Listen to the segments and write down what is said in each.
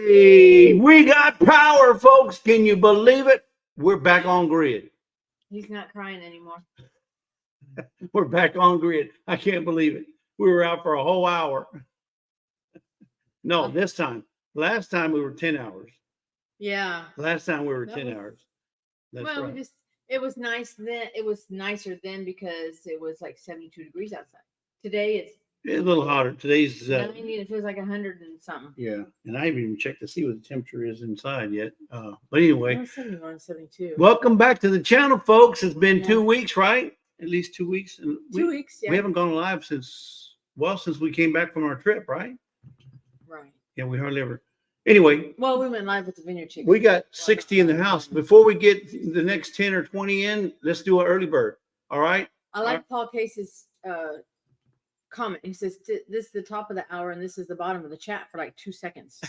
Hey, we got power, folks. Can you believe it? We're back on grid. He's not crying anymore. We're back on grid. I can't believe it. We were out for a whole hour. No, this time. Last time we were 10 hours. Yeah. Last time we were 10 hours. That's right. It was nice then. It was nicer then because it was like 72 degrees outside. Today it's a little hotter. Today's 90. It feels like 100 and something. Yeah, and I haven't even checked to see what the temperature is inside yet. But anyway, 71, 72. Welcome back to the channel, folks. It's been 2 weeks, right? At least 2 weeks. And 2 weeks. Yeah. We haven't gone live since we came back from our trip, right? Right. Yeah, we hardly ever. Anyway. Well, we went live with the Vineyard Chicken. We got 60 in the house. Before we get the next 10 or 20 in, let's do an early bird. All right. I like Paul Case's comment. He says this is the top of the hour and this is the bottom of the chat for like 2 seconds.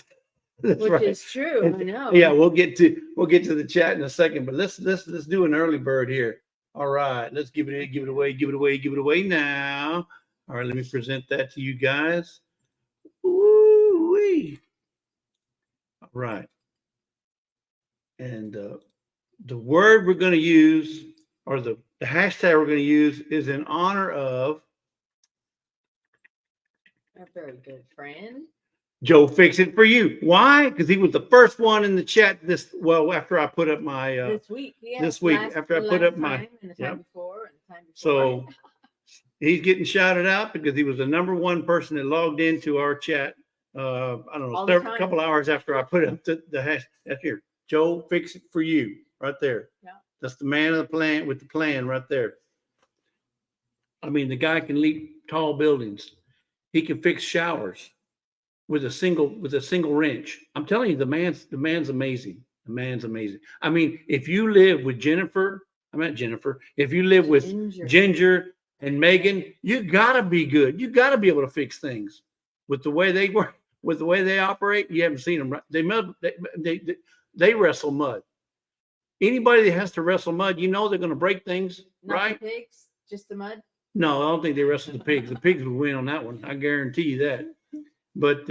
Which is true. I know. Yeah, we'll get to the chat in a second, but let's do an early bird here. All right, let's give it away now. All right, let me present that to you guys. Woo-wee. All right. And the word we're going to use, or the hashtag we're going to use, is in honor of a very good friend, Joe. Fix it for you. Why? Because he was the first one in the chat after I put up my this week. Yeah, after I put up my time before. So he's getting shouted out because he was the #1 person that logged into our chat. I don't know, a couple hours after I put up the hash. That's here. Joe, fix it for you, right there. Yeah, that's the man of the plan with the plan right there. I mean, the guy can leap tall buildings. He can fix showers with a single wrench. I'm telling you, the man's amazing. The man's amazing. I mean, if you live with Jennifer, if you live with Ginger and Megan, you gotta be good. You gotta be able to fix things with the way they work, with the way they operate. You haven't seen them. They wrestle mud. Anybody that has to wrestle mud, you know they're going to break things, not right? The pigs, just the mud. No, I don't think they wrestle the pigs. The pigs would win on that one. I guarantee you that. But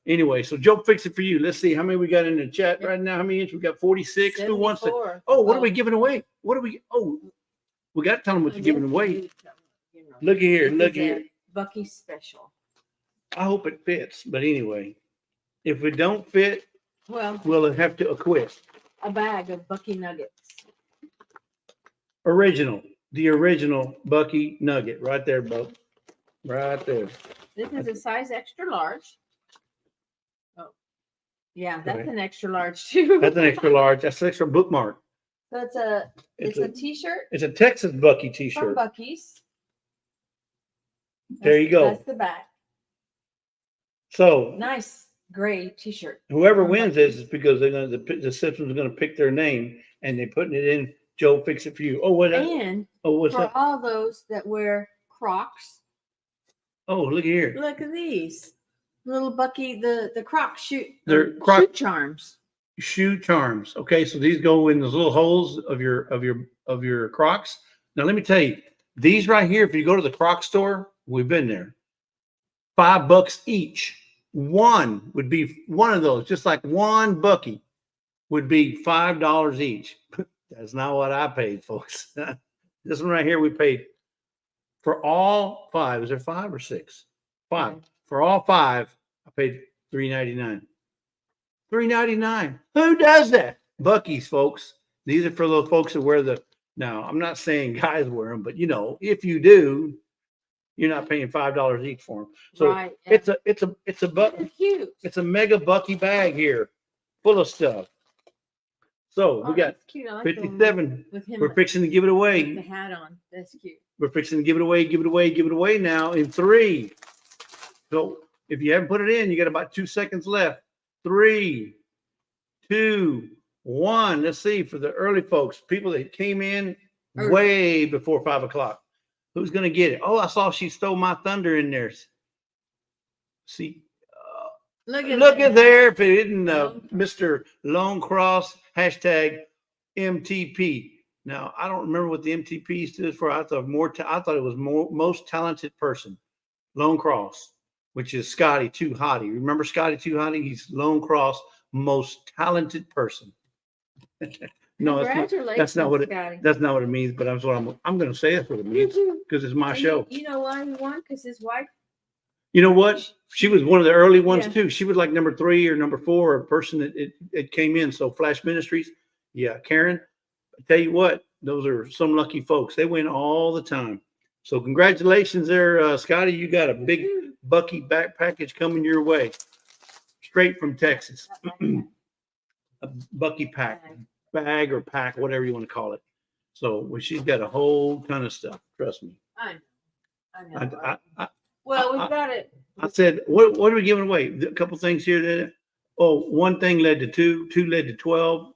anyway, so Joe, fix it for you. Let's see how many we got in the chat right now. How many inches? We got 46. 74. Who wants to? Oh, what are we giving away? What are we? Oh, we got to tell them what you're giving away. Look here. Look here. Bucky special. I hope it fits. But anyway, if it don't fit, well, we'll have to acquit. A bag of Bucky nuggets. The original Bucky nugget right there, Bo. Right there. This is a size extra large. Oh, yeah, that's an extra large too. That's an extra large. That's an extra bookmark. So it's a t-shirt. It's a Texas Bucky t-shirt. From Bucky's. There you go. That's the back. So nice gray t-shirt. Whoever wins this is because they're going to the system's going to pick their name and they're putting it in. Joe, fix it for you. Oh, what? And what's for that? all those that wear Crocs. Oh, look here. Look at these little Bucky, the Croc shoe. They're shoe charms. Shoe charms. Okay, so these go in those little holes of your Crocs. Now let me tell you, these right here. If you go to the Croc store, we've been there. $5 each. One would be one of those, just like one Bucky would be $5 each. That's not what I paid, folks. This one right here, we paid for all 5. Is there 5 or 6? 5. For all 5, I paid $3.99. $3.99. Who does that? Bucky's, folks. These are for those folks that wear the. Now, I'm not saying guys wear them, but if you do, you're not paying $5 each for them. So right, yeah. it's a Bucky. Cute. It's a mega Bucky bag here, full of stuff. So we got 57. We're fixing to give it away. With the hat on. That's cute. We're fixing to give it away now in 3. So if you haven't put it in, you got about 2 seconds left. 3, 2, 1. Let's see, for the early folks, people that came in way before 5 o'clock. Who's going to get it? Oh, I saw she stole my thunder in there. See, look at there. If it isn't Mr. Lone Cross #MTP. Now, I don't remember what the MTP stood for. I thought it was most talented person. Lone Cross, which is Scotty Too Hottie. Remember Scotty Too Hottie? He's Lone Cross, most talented person. No, Congratulations, that's not what it, Scotty. that's not what it means, but that's what I'm going to say that's what it means because it's my And show. You know why he won? Because his wife. You know what? She was one of the early ones Yeah. too. She was like number 3 or number 4, a person that it came in. So Flash Ministries. Yeah. Karen, I tell you what, those are some lucky folks. They win all the time. So congratulations there, Scotty. You got a big Bucky back package coming your way straight from Texas. A Bucky pack, bag or pack, whatever you want to call it. So well, she's got a whole ton of stuff. Trust me. I know. I Well, we've got it. I said, what are we giving away? A couple things here. That, one thing led to 2, 2 led to 12,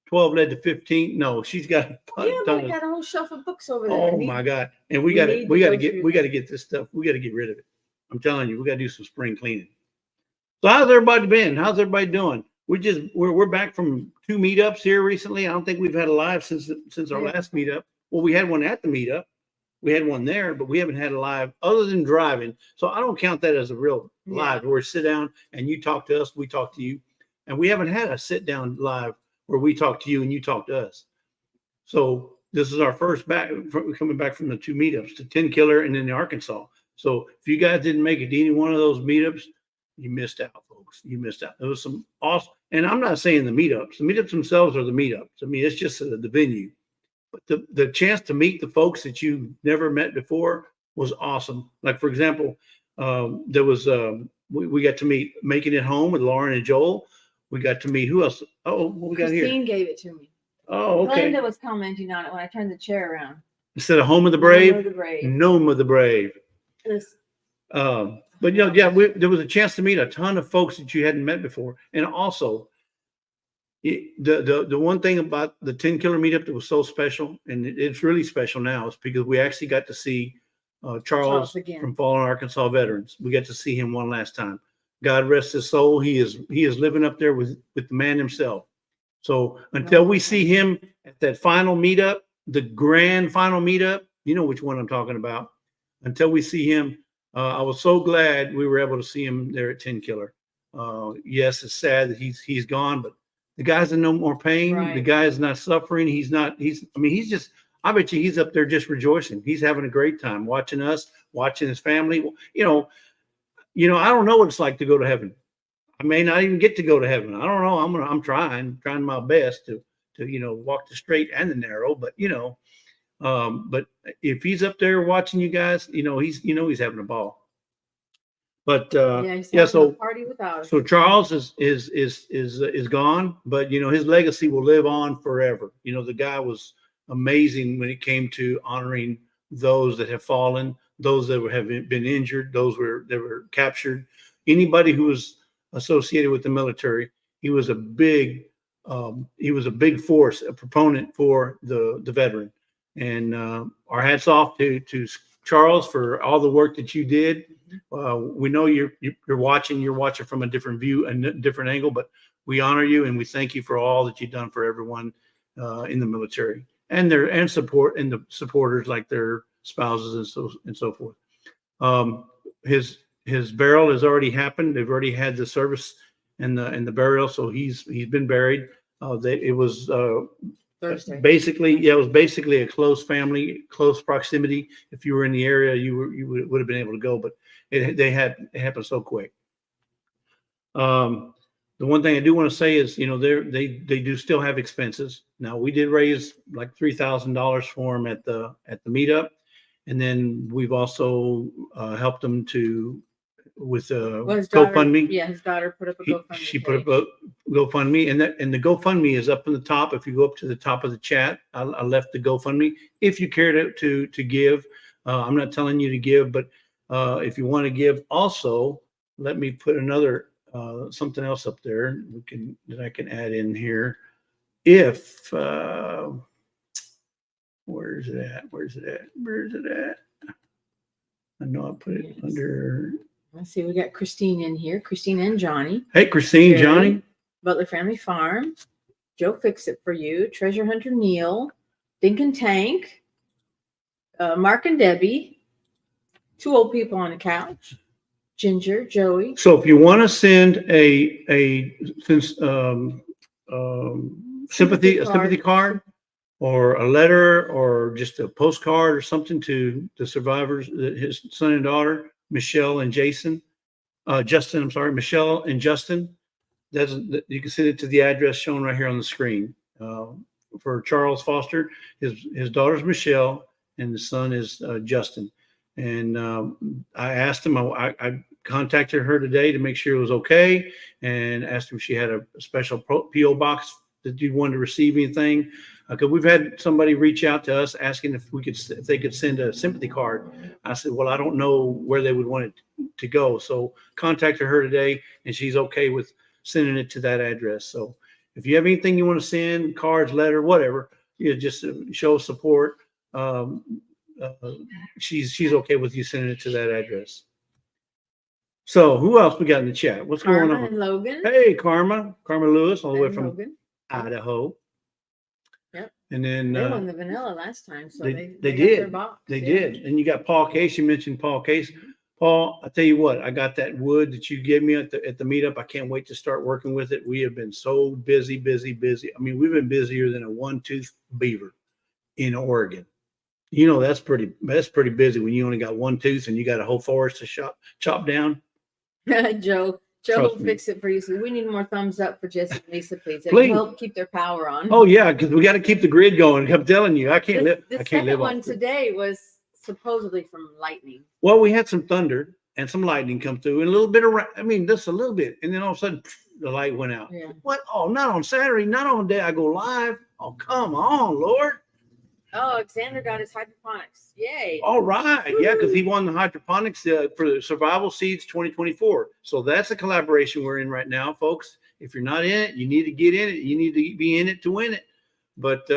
12 led to 15. No, she's got a Yeah, but we ton got a whole shelf of books over there. oh my God. And we we got need to to go get, through we got to that. get this stuff. We got to get rid of it. I'm telling you, we got to do some spring cleaning. So how's everybody been? How's everybody doing? We're back from 2 meetups here recently. I don't think we've had a live since our last meetup. Well, we had one at the meetup. We had one there, but we haven't had a live other than driving. So I don't count that as a real live where we sit down and you talk to us, we talk to you. And we haven't had a sit down live where we talk to you and you talk to us. So this is our first coming back from the 2 meetups, the 10 Killer and then the Arkansas. So if you guys didn't make it to any one of those meetups, you missed out, folks. You missed out. There was some awesome, and I'm not saying the meetups themselves are the meetups. I mean, it's just the venue. But the chance to meet the folks that you never met before was awesome. Like, for example, there was, we got to meet Making It Home with Lauren and Joel. We got to meet who else? Oh, what we got here? Christine gave it to me. Oh, okay. Linda was commenting on it when I turned the chair around. Instead of Home of the Brave, Home of the Brave. Gnome of the Brave. This, But there was a chance to meet a ton of folks that you hadn't met before. And also, the one thing about the 10 Killer meetup that was so special, and it's really special now, is because we actually got to see Charles from Fallen Arkansas Veterans. We got to see him one last time. God rest his soul. He is living up there with the man himself. So until we see him at that final meetup, the grand final meetup, you know which one I'm talking about. Until we see him, I was so glad we were able to see him there at 10 Killer. Yes, it's sad that he's gone, but the guy's in no more pain. Right. The guy is not suffering. I bet you he's up there just rejoicing. He's having a great time watching us, watching his family. You know, I don't know what it's like to go to heaven. I may not even get to go to heaven. I don't know. I'm trying my best to walk the straight and the narrow, but but if he's up there watching you guys, he's having a ball. But so party without us. So Charles is gone, but his legacy will live on forever. The guy was amazing when it came to honoring those that have fallen, those that have been injured, those that were captured, anybody who was associated with the military. He was a big force, a proponent for the veteran. And our hats off to Charles for all the work that you did. We know you're watching from a different view, a different angle, but we honor you and we thank you for all that you've done for everyone in the military and the supporters like their spouses and so forth. His burial has already happened. They've already had the service and the burial, so he's been buried. It was Thursday. It was basically a close family, close proximity. If you were in the area, you would have been able to go, but it happened so quick. The one thing I do want to say is, they do still have expenses. Now we did raise like $3,000 for them at the meetup, and then we've also helped them with GoFundMe. Yeah, his daughter put up a GoFundMe. She put up a GoFundMe, and the GoFundMe is up in the top. If you go up to the top of the chat, I left the GoFundMe. If you care to give, I'm not telling you to give, but if you want to give, also let me put another something else up there that I can add in here. If where's it at? I know I put it under. Let's see, we got Christine in here. Christine and Johnny. Hey, Christine, Johnny. Butler Family Farm. Joe Fix It For You. Treasure Hunter Neil. Dink and Tank. Mark and Debbie. 2 old people on a couch. Ginger, Joey. So if you want to send a sympathy card or a letter or just a postcard or something to the survivors, his son and daughter, Michelle and Justin, Michelle and Justin, you can send it to the address shown right here on the screen. For Charles Foster, his daughter's Michelle and the son is Justin. And I asked him, I contacted her today to make sure it was okay, and asked him if she had a special P.O. box that you wanted to receive anything. Because we've had somebody reach out to us asking if they could send a sympathy card. I said, well, I don't know where they would want it to go. So contacted her today, and she's okay with sending it to that address. So if you have anything you want to send, cards, letter, whatever, you just show support. She's okay with you sending it to that address. So who else we got in the chat? What's going on? And Logan. Hey, Karma Lewis, all the way from Logan. Idaho. Yep. And then they won the vanilla last time, so they did. Got their box. They did. And you got Paul Case. You mentioned Paul Case. Paul, I tell you what, I got that wood that you gave me at the meetup. I can't wait to start working with it. We have been so busy. I mean, we've been busier than a one-tooth beaver in Oregon. You know, that's pretty busy when you only got one tooth and you got a whole forest to chop down. Joe will fix it for you. So we need more thumbs up for Jesse and Lisa, please. It Please. will help keep their power on. Oh yeah, because we got to keep the grid going. I'm telling you, I can't live. The I can't second live one off today was supposedly from lightning. Well, we had some thunder and some lightning come through and a little bit of rain. I mean, just a little bit, and then all of a sudden the light went out. Yeah. What? Oh, not on Saturday, not on the day I go live. Oh, come on, Lord. Oh, Alexander got his hydroponics. Yay. All right. Yeah, because he won the hydroponics for the Survival Seeds 2024. So that's a collaboration we're in right now, folks. If you're not in it, you need to get in it. You need to be in it to win it. But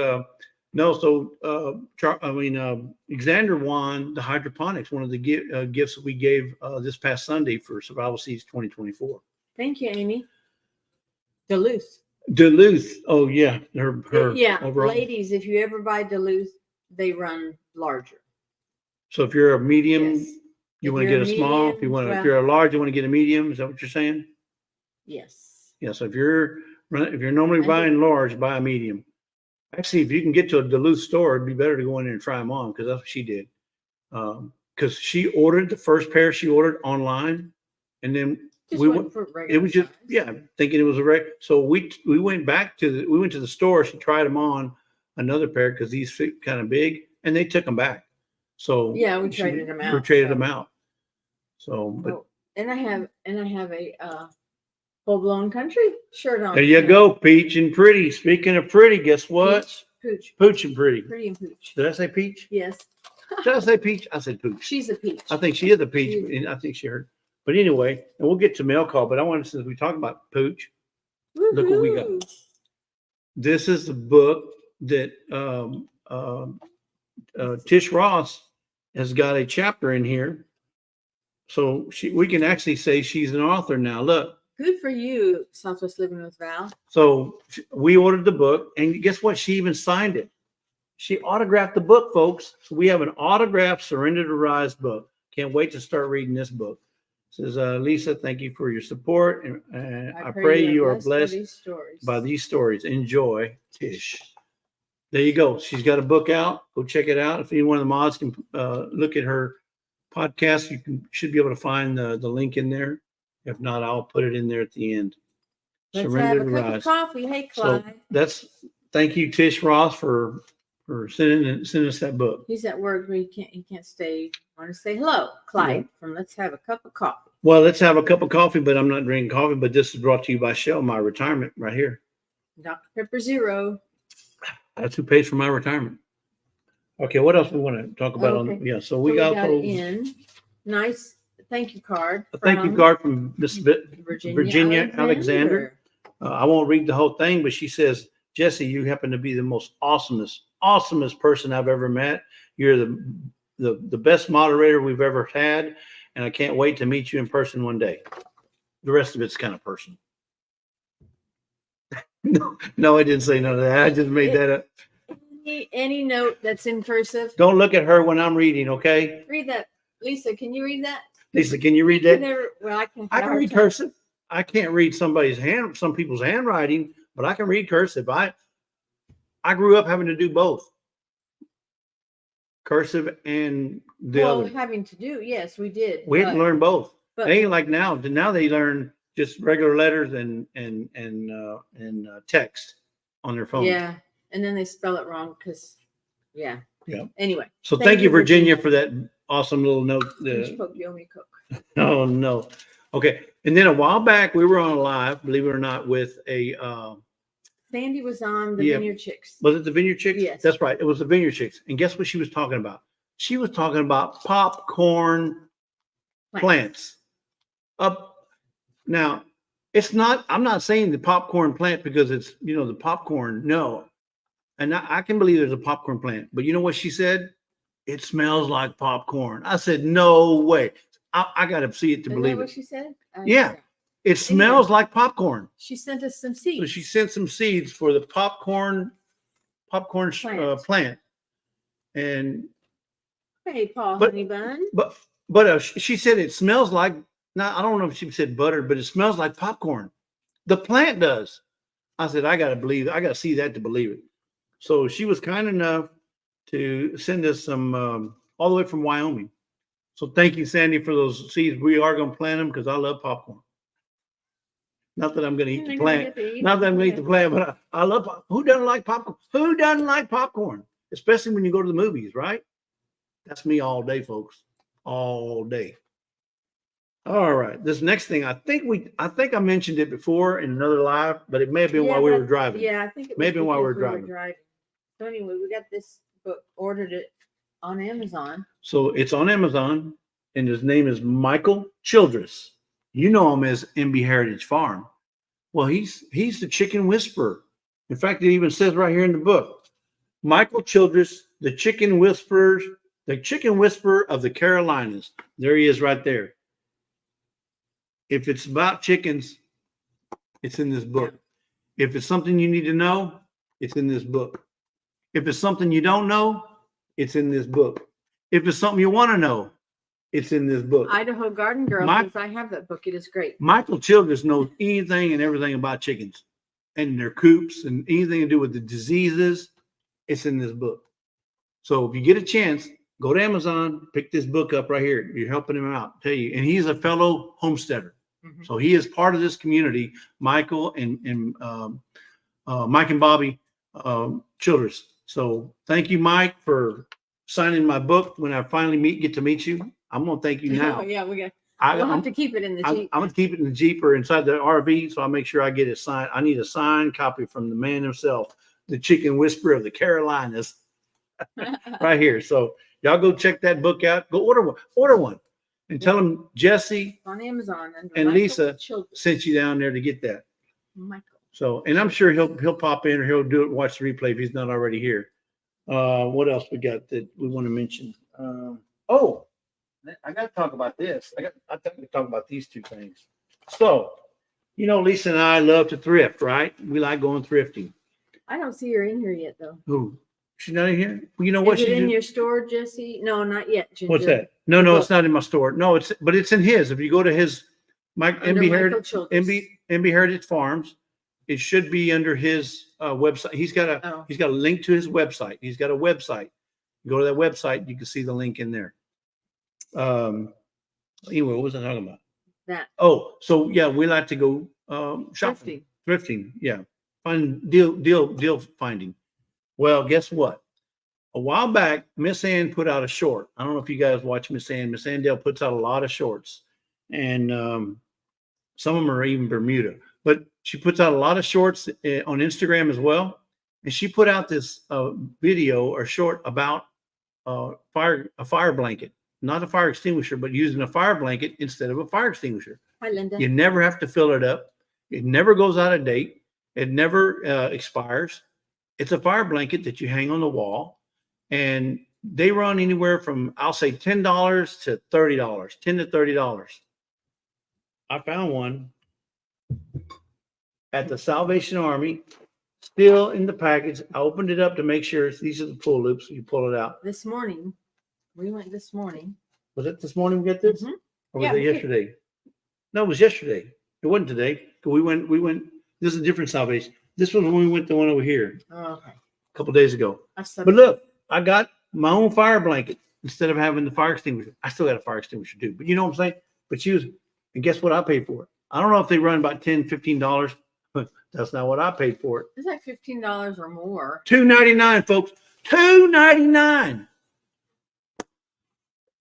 no, so Alexander won the hydroponics, one of the gifts that we gave this past Sunday for Survival Seeds 2024. Thank you, Amy. Duluth. Oh yeah, her overall. Ladies, if you ever buy Duluth, they run larger. So if you're a medium, Yes. you If want to you're get a a small. medium, If you're a large, you want to get a medium. Is that what you're saying? Yes. Yeah. So if you're normally I buying large, buy a medium. Actually, if you can get to a Duluth store, it'd be better to go in there and try them on, because that's what she did. Because she ordered the first pair she ordered online, and then we went for regular. It was just thinking it was a regular. So we went to the store. She tried them on another pair because these fit kind of big, and they took them back. So yeah, we traded them out. We traded them out. So, but and I have a full blown country shirt on. There you go, Peach and Pretty. Speaking of pretty, guess what? Pooch and Pretty. Pretty and Pooch. Did I say Peach? Yes. Did I say Peach? I said Pooch. She's a peach. I think she is a peach. And I think she heard. But anyway, and we'll get to mail call. But I wanted, since we talked about Pooch, look what we got. This is the book that Tish Ross has got a chapter in here. So we can actually say she's an author now. Look. Good for you, Southwest Living with Val. So we ordered the book, and guess what? She even signed it. She autographed the book, folks. So we have an autographed Surrender to Rise book. Can't wait to start reading this book. It says, Lisa, thank you for your support. And I pray you are blessed by these stories. Enjoy, Tish. There you go. She's got a book out. Go check it out. If any one of the mods can look at her podcast, should be able to find the link in there. If not, I'll put it in there at the end. Let's have a cup of coffee. Hey, Clyde. So thank you, Tish Ross, for sending us that book. He's at work where he can't stay. I want to say hello, Clyde, from Let's Have a Cup of Coffee. Well, let's have a cup of coffee, but I'm not drinking coffee. But this is brought to you by Shell, my retirement right here. Dr. Pepper Zero. That's who pays for my retirement. Okay, what else we want to talk about? Okay. So we got in nice thank you card. From Miss Virginia Alexander. I won't read the whole thing, but she says, Jesse, you happen to be the most awesomest person I've ever met. You're the best moderator we've ever had, and I can't wait to meet you in person one day. The rest of it's kind of personal. No, I didn't say none of that. I just made that up. Any note that's in cursive. Don't look at her when I'm reading, okay? Read that. Lisa, can you read that? Lisa, can you read You that? never, well, I can. I can read cursive. I can't read some people's handwriting, but I can read cursive. I grew up having to do both. Cursive and the other. Having to do, yes, we did. We had to learn both. But They ain't like now. Now they learn just regular letters and text on their phone. yeah, and then they spell it wrong because, yeah. Yeah. Anyway. So thank you, Virginia, for that awesome little note. You owe me a Coke. Oh no. Okay. And then a while back we were on a live, believe it or not, with a Sandy was on the Vineyard Chicks. Was it the Vineyard Chicks? Yes. That's right. It was the Vineyard Chicks. And guess what she was talking about? She was talking about popcorn plants. Now, it's not, I'm not saying the popcorn plant because it's, the popcorn. No. And I can believe there's a popcorn plant. But you know what she said? It smells like popcorn. I said, no way. I got to see it to believe it. What she said? Yeah. It smells like popcorn. She sent us some seeds. So she sent some seeds for the popcorn plant. And hey, Paul, honey bun. But she said it smells like, now I don't know if she said butter, but it smells like popcorn. The plant does. I said, I got to see that to believe it. So she was kind enough to send us some all the way from Wyoming. So thank you, Sandy, for those seeds. We are going to plant them because I love popcorn. Not that I'm going to eat the plant. Not that I'm going to eat the plant, but I love popcorn. Who doesn't like popcorn? Who doesn't like popcorn? Especially when you go to the movies, right? That's me all day, folks. All day. All right. This next thing, I think I mentioned it before in another live, but it may have been while we were driving. Yeah, I think it was maybe while we were driving. So anyway, we got this book, ordered it on Amazon. So it's on Amazon, and his name is Michael Childress. You know him as MB Heritage Farm. Well, he's the chicken whisperer. In fact, it even says right here in the book, Michael Childress, the chicken whisperer of the Carolinas. There he is right there. If it's about chickens, it's in this book. If it's something you need to know, it's in this book. If it's something you don't know, it's in this book. If it's something you want to know, it's in this book. Idaho Garden Girl, because I have that book. It is great. Michael Childress knows anything and everything about chickens and their coops and anything to do with the diseases. It's in this book. So if you get a chance, go to Amazon, pick this book up right here. You're helping him out, tell you. And he's a fellow homesteader. Mm-hmm. So he is part of this community, Michael and Mike and Bobby Childress. So thank you, Mike, for signing my book. When I finally get to meet you, I'm going to thank you now. Yeah, we'll have to keep it in the Jeep. I'm going to keep it in the Jeep or inside the RV, so I'll make sure I get it signed. I need a signed copy from the man himself, the chicken whisperer of the Carolinas, right here. So y'all go check that book out. Go order one, and tell them Jesse on Amazon and Lisa sent you down there to get that. Michael. So, and I'm sure he'll pop in or he'll do it, watch the replay if he's not already here. What else we got that we want to mention? I got to talk about this. I think we talk about these two things. So, Lisa and I love to thrift, right? We like going thrifting. I don't see her in here yet, though. Who? She's not in here? Well, you know what? Is it in your store, Jesse? No, not yet, Ginger. What's that? No, it's not in my store. No, but it's in his. If you go to his MB Heritage Farms, it should be under his website. He's got a link to his website. He's got a website. You go to that website, you can see the link in there. Anyway, what was I talking about? That. Oh, so yeah, we like to go shopping. Thrifting, yeah. Find deal finding. Well, guess what? A while back, Miss Ann put out a short. I don't know if you guys watch Miss Ann. Miss Andale puts out a lot of shorts. And some of them are even Bermuda. But she puts out a lot of shorts on Instagram as well. And she put out this video or short about a fire blanket. Not a fire extinguisher, but using a fire blanket instead of a fire extinguisher. Hi, Linda. You never have to fill it up. It never goes out of date. It never expires. It's a fire blanket that you hang on the wall. And they run anywhere from, I'll say, $10 to $30, $10 to $30. I found one at the Salvation Army, still in the package. I opened it up to make sure these are the pull loops. You pull it out. This morning. We went this morning. Was it this morning we get this? Mm-hmm. Or was Yeah, it we did. yesterday? No, it was yesterday. It wasn't today. We went, this is a different salvation. This was when we went to one over here Oh, okay. a couple days ago. I slept But look, I got my own fire blanket instead of having the fire extinguisher. I still got a fire extinguisher too, but you know what I'm saying? But she was, and guess what I paid for it? I don't know if they run about $10, $15, but that's not what I paid for it. It's like $15 or more. $2.99, folks. $2.99.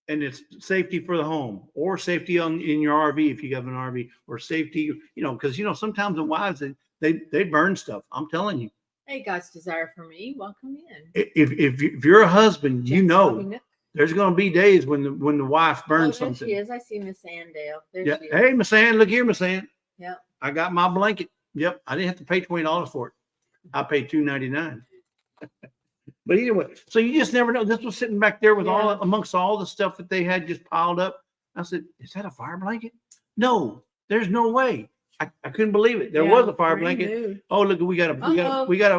And it's safety for the home, or safety in your RV if you have an RV, or safety, because sometimes the wives they burn stuff. I'm telling you. Hey, God's desire for me. Welcome in. If you're a husband, Jen's helping it. there's going to be days when the wife burns There something. she is. I see Miss Andale. There Yeah. she is. Hey, Miss Ann, look here, Miss Ann. Yep. I got my blanket. Yep. I didn't have to pay $20 for it. I paid $2.99. But anyway, so you just never know. This was sitting back there with amongst all the stuff that they had just piled up. I said, "Is that a fire blanket?" No, there's no way. I couldn't believe it. There was a fire blanket. New. Oh, look, we got a drive. We got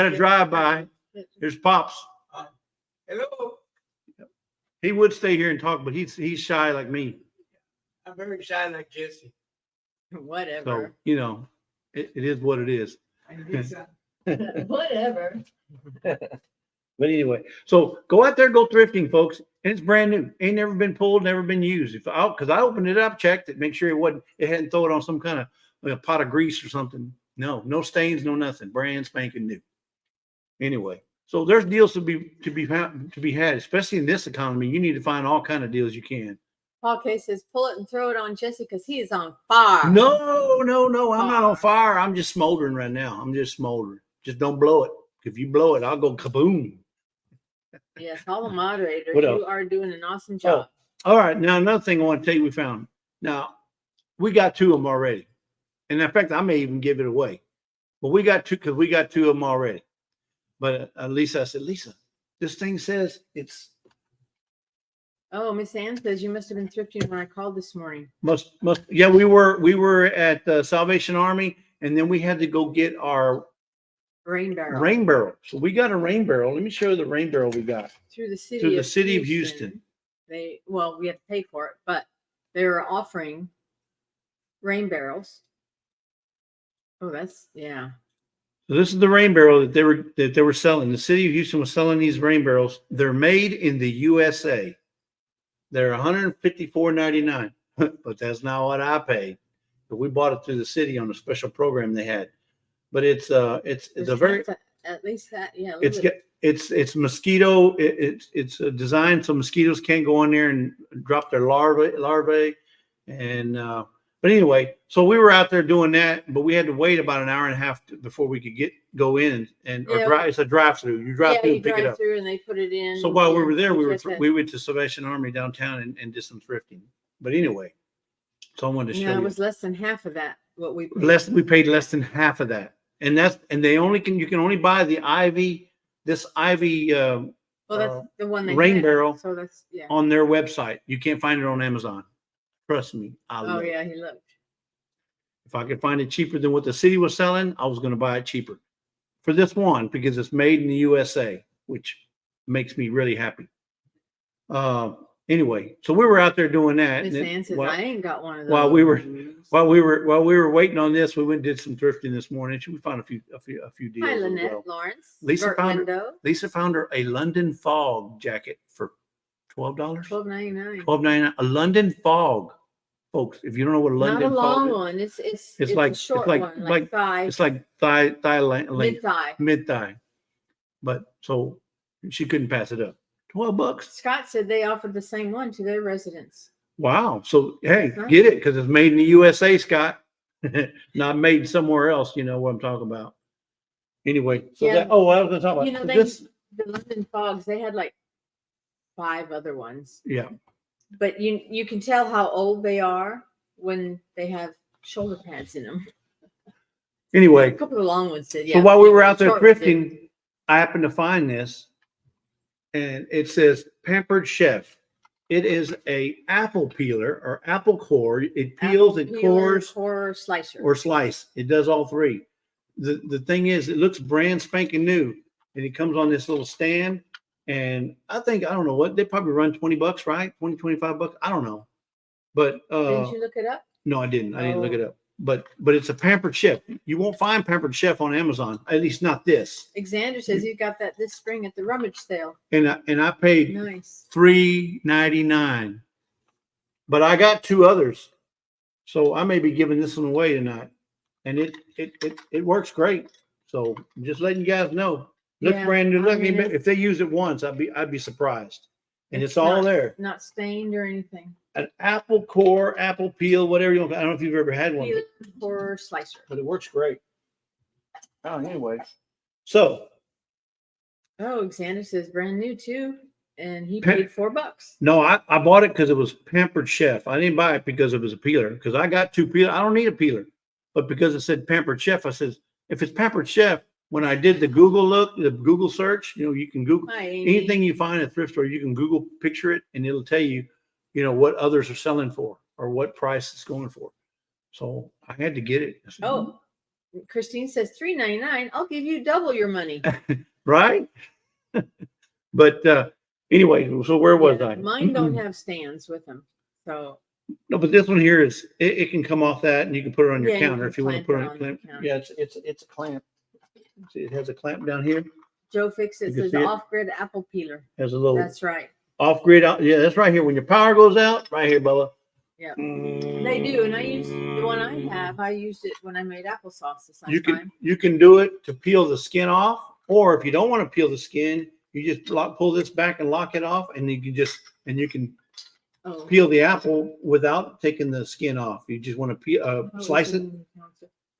a drive by. Here's Pops. Hello. He would stay here and talk, but he's shy like me. I'm very shy like Jesse. Whatever. So it is what it is. Whatever. But anyway, so go out there, go thrifting, folks. And it's brand new. Ain't never been pulled, never been used. Because I opened it up, checked it, make sure it hadn't thrown it on some kind of like a pot of grease or something. No stains, no nothing. Brand spanking new. Anyway, so there's deals to be had, especially in this economy. You need to find all kind of deals you can. Paul K says, pull it and throw it on Jesse because he is on fire. No. I'm not on fire. I'm just smoldering right now. I'm just smoldering. Just don't blow it. If you blow it, I'll go kaboom. Yes, all the moderators, What else? you are doing an awesome job. All right. Now, another thing I want to tell you we found. Now, we got 2 of them already. And in fact, I may even give it away. But we got 2 because we got 2 of them already. But Lisa, I said, Lisa, this thing says it's. Oh, Miss Ann says you must have been thrifting when I called this morning. Yeah, we were at the Salvation Army, and then we had to go get our Rain barrel. rain barrel. So we got a rain barrel. Let me show you the rain barrel we got. Through the city of Houston. We have to pay for it, but they were offering rain barrels. Oh, yeah. So this is the rain barrel that they were selling. The city of Houston was selling these rain barrels. They're made in the USA. They're $154.99, but that's not what I paid. But we bought it through the city on a special program they had. But it's a very at least that it's mosquito. It's designed so mosquitoes can't go in there and drop their larvae. And but anyway, so we were out there doing that, but we had to wait about an hour and a half before we could go in it's a drive-through. You drive through and pick it up. Through and they put it in. So while we were there, we went to Salvation Army downtown and did some thrifting. But anyway, so I wanted to show you. It was less than half of that. What we paid. We paid less than half of that, and you can only buy the Ivy. This Ivy. Well, that's the one they rain had. barrel. So that's on their website. You can't find it on Amazon. Trust me. He looked. If I could find it cheaper than what the city was selling, I was going to buy it cheaper for this one because it's made in the USA, which makes me really happy. Anyway, so we were out there doing that. Miss Ann says, I ain't got one of those. While we were waiting on this, we went and did some thrifting this morning. We found a few deals. Hi, Lynette Lawrence. Lisa found her a London Fog jacket for $12. $12.99. A London Fog, folks. If you don't know what a London Fog is, one. It's like a short one, like thigh. It's like thigh length, mid thigh. But so she couldn't pass it up. $12. Scott said they offered the same one to their residents. Wow. So hey, get it because it's made in the USA, Scott. Not made somewhere else. You know what I'm talking about. Anyway, so I was going to talk about the London Fogs. They had like 5 other ones. Yeah. But you can tell how old they are when they have shoulder pads in them. Anyway, a couple of long ones did. So while we were out there thrifting, I happened to find this, and it says Pampered Chef. It is a apple peeler or apple core. It peels, it cores, or slicer, or slice. It does all 3. The thing is, it looks brand spanking new, and it comes on this little stand, And I think, I don't know what, they probably run $20, right? 20, $25. I don't know. But Didn't you look it up? no, I didn't. I didn't look Oh. it up. But it's a Pampered Chef. You won't find Pampered Chef on Amazon, at least not this. Xander says you got that this spring at the rummage sale. And I paid Nice. $3.99. But I got 2 others. So I may be giving this one away tonight. And it works great. So I'm just letting you guys know. Looks Yeah, brand new. I Look, mean, if they use it once, I'd be surprised. And it's It's all not- there. Not stained or anything. An apple core, apple peel, whatever you want. I don't know if you've ever had one, Peeler or slicer. but it works great. Oh, anyway. So Oh, Xander says brand new too. And he Pam- paid $4. no, I bought it because it was Pampered Chef. I didn't buy it because it was a peeler, because I got 2 peelers. I don't need a peeler. But because it said Pampered Chef, I says, if it's Pampered Chef, when I did the Google search, you can Google Hi, Amy. anything you find at a thrift store, you can Google picture it and it'll tell you, what others are selling for or what price it's going for. So I had to get it. I said, Oh, Christine says $3.99. I'll give you double your money. right. But anyway, so where was Yeah, I? Mine don't have stands with them. So No, but this one here is it can come off that and you can put it on your Yeah, you counter can if you want to clamp put it it on on a the clamp. counter. Yeah, it's a clamp. See, it has a clamp down here. Joe Fix it You can says see it? off-grid apple peeler. Has a little That's right. off grid out. Yeah, that's right here. When your power goes out, right here, Bubba. Yeah. They do. And I use the one I have. I used it when I made applesauce this last You time. can do it to peel the skin off, or if you don't want to peel the skin, you just pull this back and lock it off, and you can Oh. peel the apple without taking the skin off. You just want to slice it.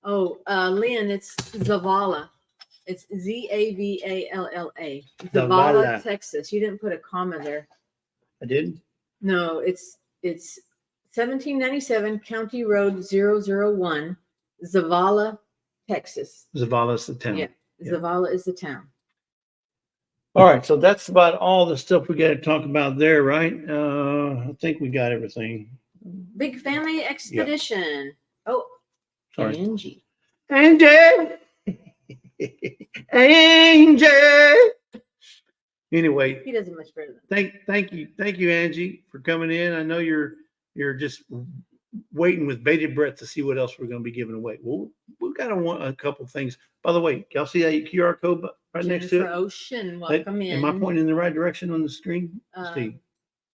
Oh, Lynn, it's Zavala. It's Zavalla. Zavala. Zavala, Texas. You didn't put a comma there. I did. No, it's 1797 County Road 001, Zavala, Texas. Zavala's the town. Yeah, Yeah. Zavala is the town. All right, so that's about all the stuff we got to talk about there, right? I think we got everything. Big family expedition. Oh, Sorry. Angie. Angie. Angie. Anyway, He does it much better than thank you, Angie, for coming in. I know you're just waiting with bated breath to see what else we're going to be giving away. Well, we've got a couple things. By the way, y'all see that QR code right next to Jennifer it? Ocean, welcome in. Am I pointing in the right direction on the screen? Uh, See.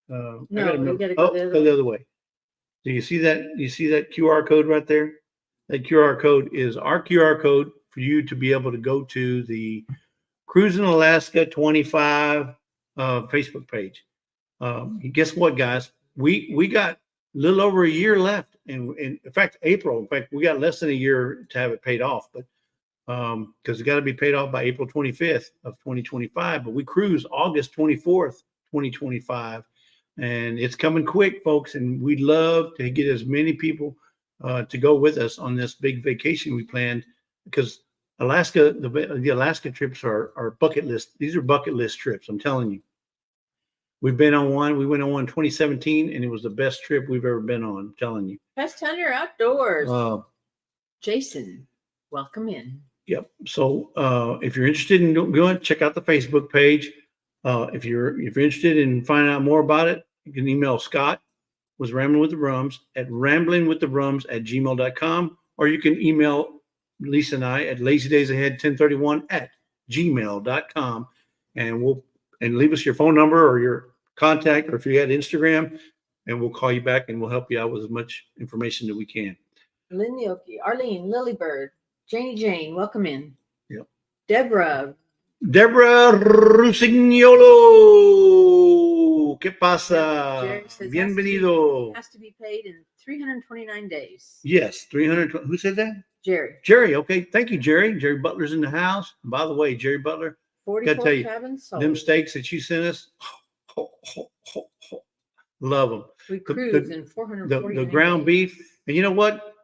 I no, gotta you remember- gotta go the other other way. Do you see that? You see that QR code right there? That QR code is our QR code for you to be able to go to the CRUISIN Alaska 25 Facebook page. Guess what, guys? We got a little over a year left, and in fact, April. In fact, we got less than a year to have it paid off, but because it got to be paid off by April 25th of 2025. But we cruise August 24th, 2025. And it's coming quick, folks. And we'd love to get as many people to go with us on this big vacation we planned, because Alaska, the Alaska trips are bucket list. These are bucket list trips. I'm telling you. We've been on one. We went on one in 2017, and it was the best trip we've ever been on. I'm telling you. Pest Hunter Outdoors. Uh, Jason, welcome in. Yep. So if you're interested in going, check out the Facebook page. If you're interested in finding out more about it, you can email Scott was Rambling with the Rums at ramblingwiththerums@gmail.com, or you can email Lisa and I at lazydaysahead1031@gmail.com, and leave us your phone number or your contact, or if you had Instagram, and we'll call you back and we'll help you out with as much information that we can. Lynn Yoki, Arlene, Lilybird, Jane, welcome in. Yep. Deborah, Rusignolo, ¿qué pasa? Jerry says Bienvenido. has to be paid in 329 days. Yes, 300. Who said that? Jerry, Jerry. Okay, thank you, Jerry. Jerry Butler's in the house. And by the way, Jerry Butler, 44 tell you, cabins sold. them steaks that you sent us, love them. We the- cruise in 449 The ground days. beef. And you know what?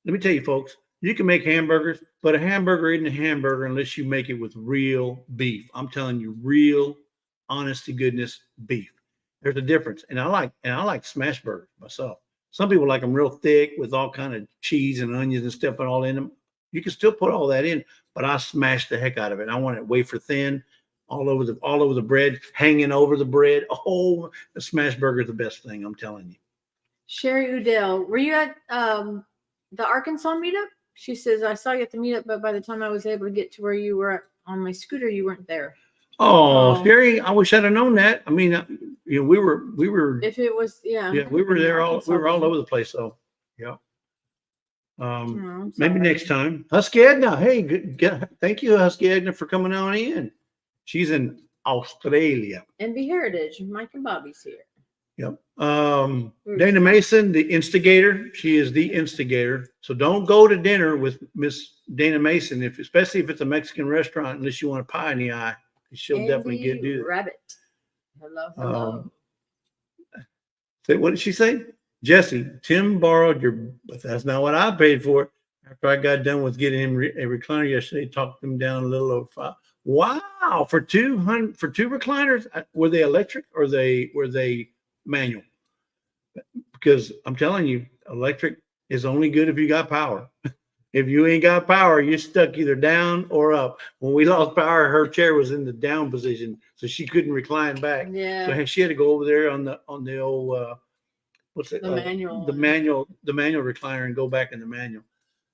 Let me tell you, folks, you can make hamburgers, but a hamburger isn't a hamburger unless you make it with real beef. I'm telling you, real, honest to goodness beef. There's a difference. And I like smash burgers myself. Some people like them real thick with all kind of cheese and onions and stuff and all in them. You can still put all that in, but I smash the heck out of it. I want it wafer thin. all over the bread, hanging over the bread. Oh, the smash burger is the best thing. I'm telling you. Sherry Udell, were you at the Arkansas meetup? She says, I saw you at the meetup, but by the time I was able to get to where you were on my scooter, you weren't there. Oh, Sherry, I wish I'd have known that. I mean, you know, we were, If it was, yeah, we were there we were all over the place. So, yeah. Maybe next time. Husky Edna. Hey, thank you, Husky Edna, for coming on in. She's in Australia. NB Heritage. Mike and Bobby's here. Yep. Dana Mason, the instigator. She is the instigator. So don't go to dinner with Miss Dana Mason, especially if it's a Mexican restaurant, unless you want a pie in the eye. She'll definitely do it. Rabbit. Hello. What did she say? Jesse, Tim borrowed but that's not what I paid for it. After I got done with getting him a recliner yesterday, talked him down a little over $5. Wow, for two recliners, were they electric or were they manual? Because I'm telling you, electric is only good if you got power. If you ain't got power, you're stuck either down or up. When we lost power, her chair was in the down position, so she couldn't recline back. Yeah. So she had to go over there on the old what's it? The manual. The manual recliner and go back in the manual.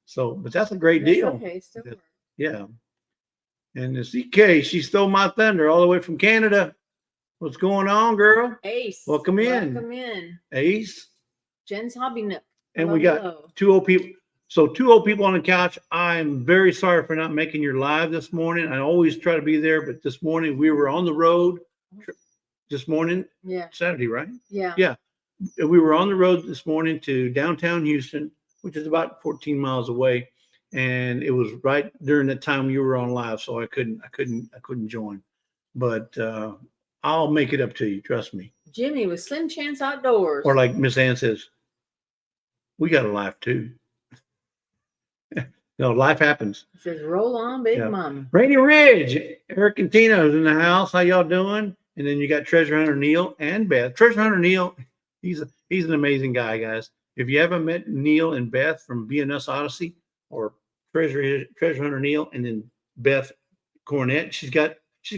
So, but that's a great deal. Okay, still works. Yeah. And the CK, she stole my thunder all the way from Canada. What's going on, girl? Ace. Welcome in. Welcome in. Ace. Jen's Hobby Nook. And we got 2 old people. So 2 old people on the couch. I'm very sorry for not making your live this morning. I always try to be there, but this morning we were on the road. This morning, yeah, Saturday, right? Yeah. Yeah. We were on the road this morning to downtown Houston, which is about 14 miles away. And it was right during the time you were on live. So I couldn't join, but, I'll make it up to you. Trust me. Jimmy with Slim Chance Outdoors. Or like Miss Ann says, we got a life too. No, life happens. It says, roll on, big mama. Rainy Ridge, Eric and Tina's in the house. How y'all doing? And then you got Treasure Hunter Neil and Beth. Treasure Hunter Neil, he's an amazing guy, guys. If you haven't met Neil and Beth from BNS Odyssey or Treasure Hunter Neil and then Beth Cornett, she's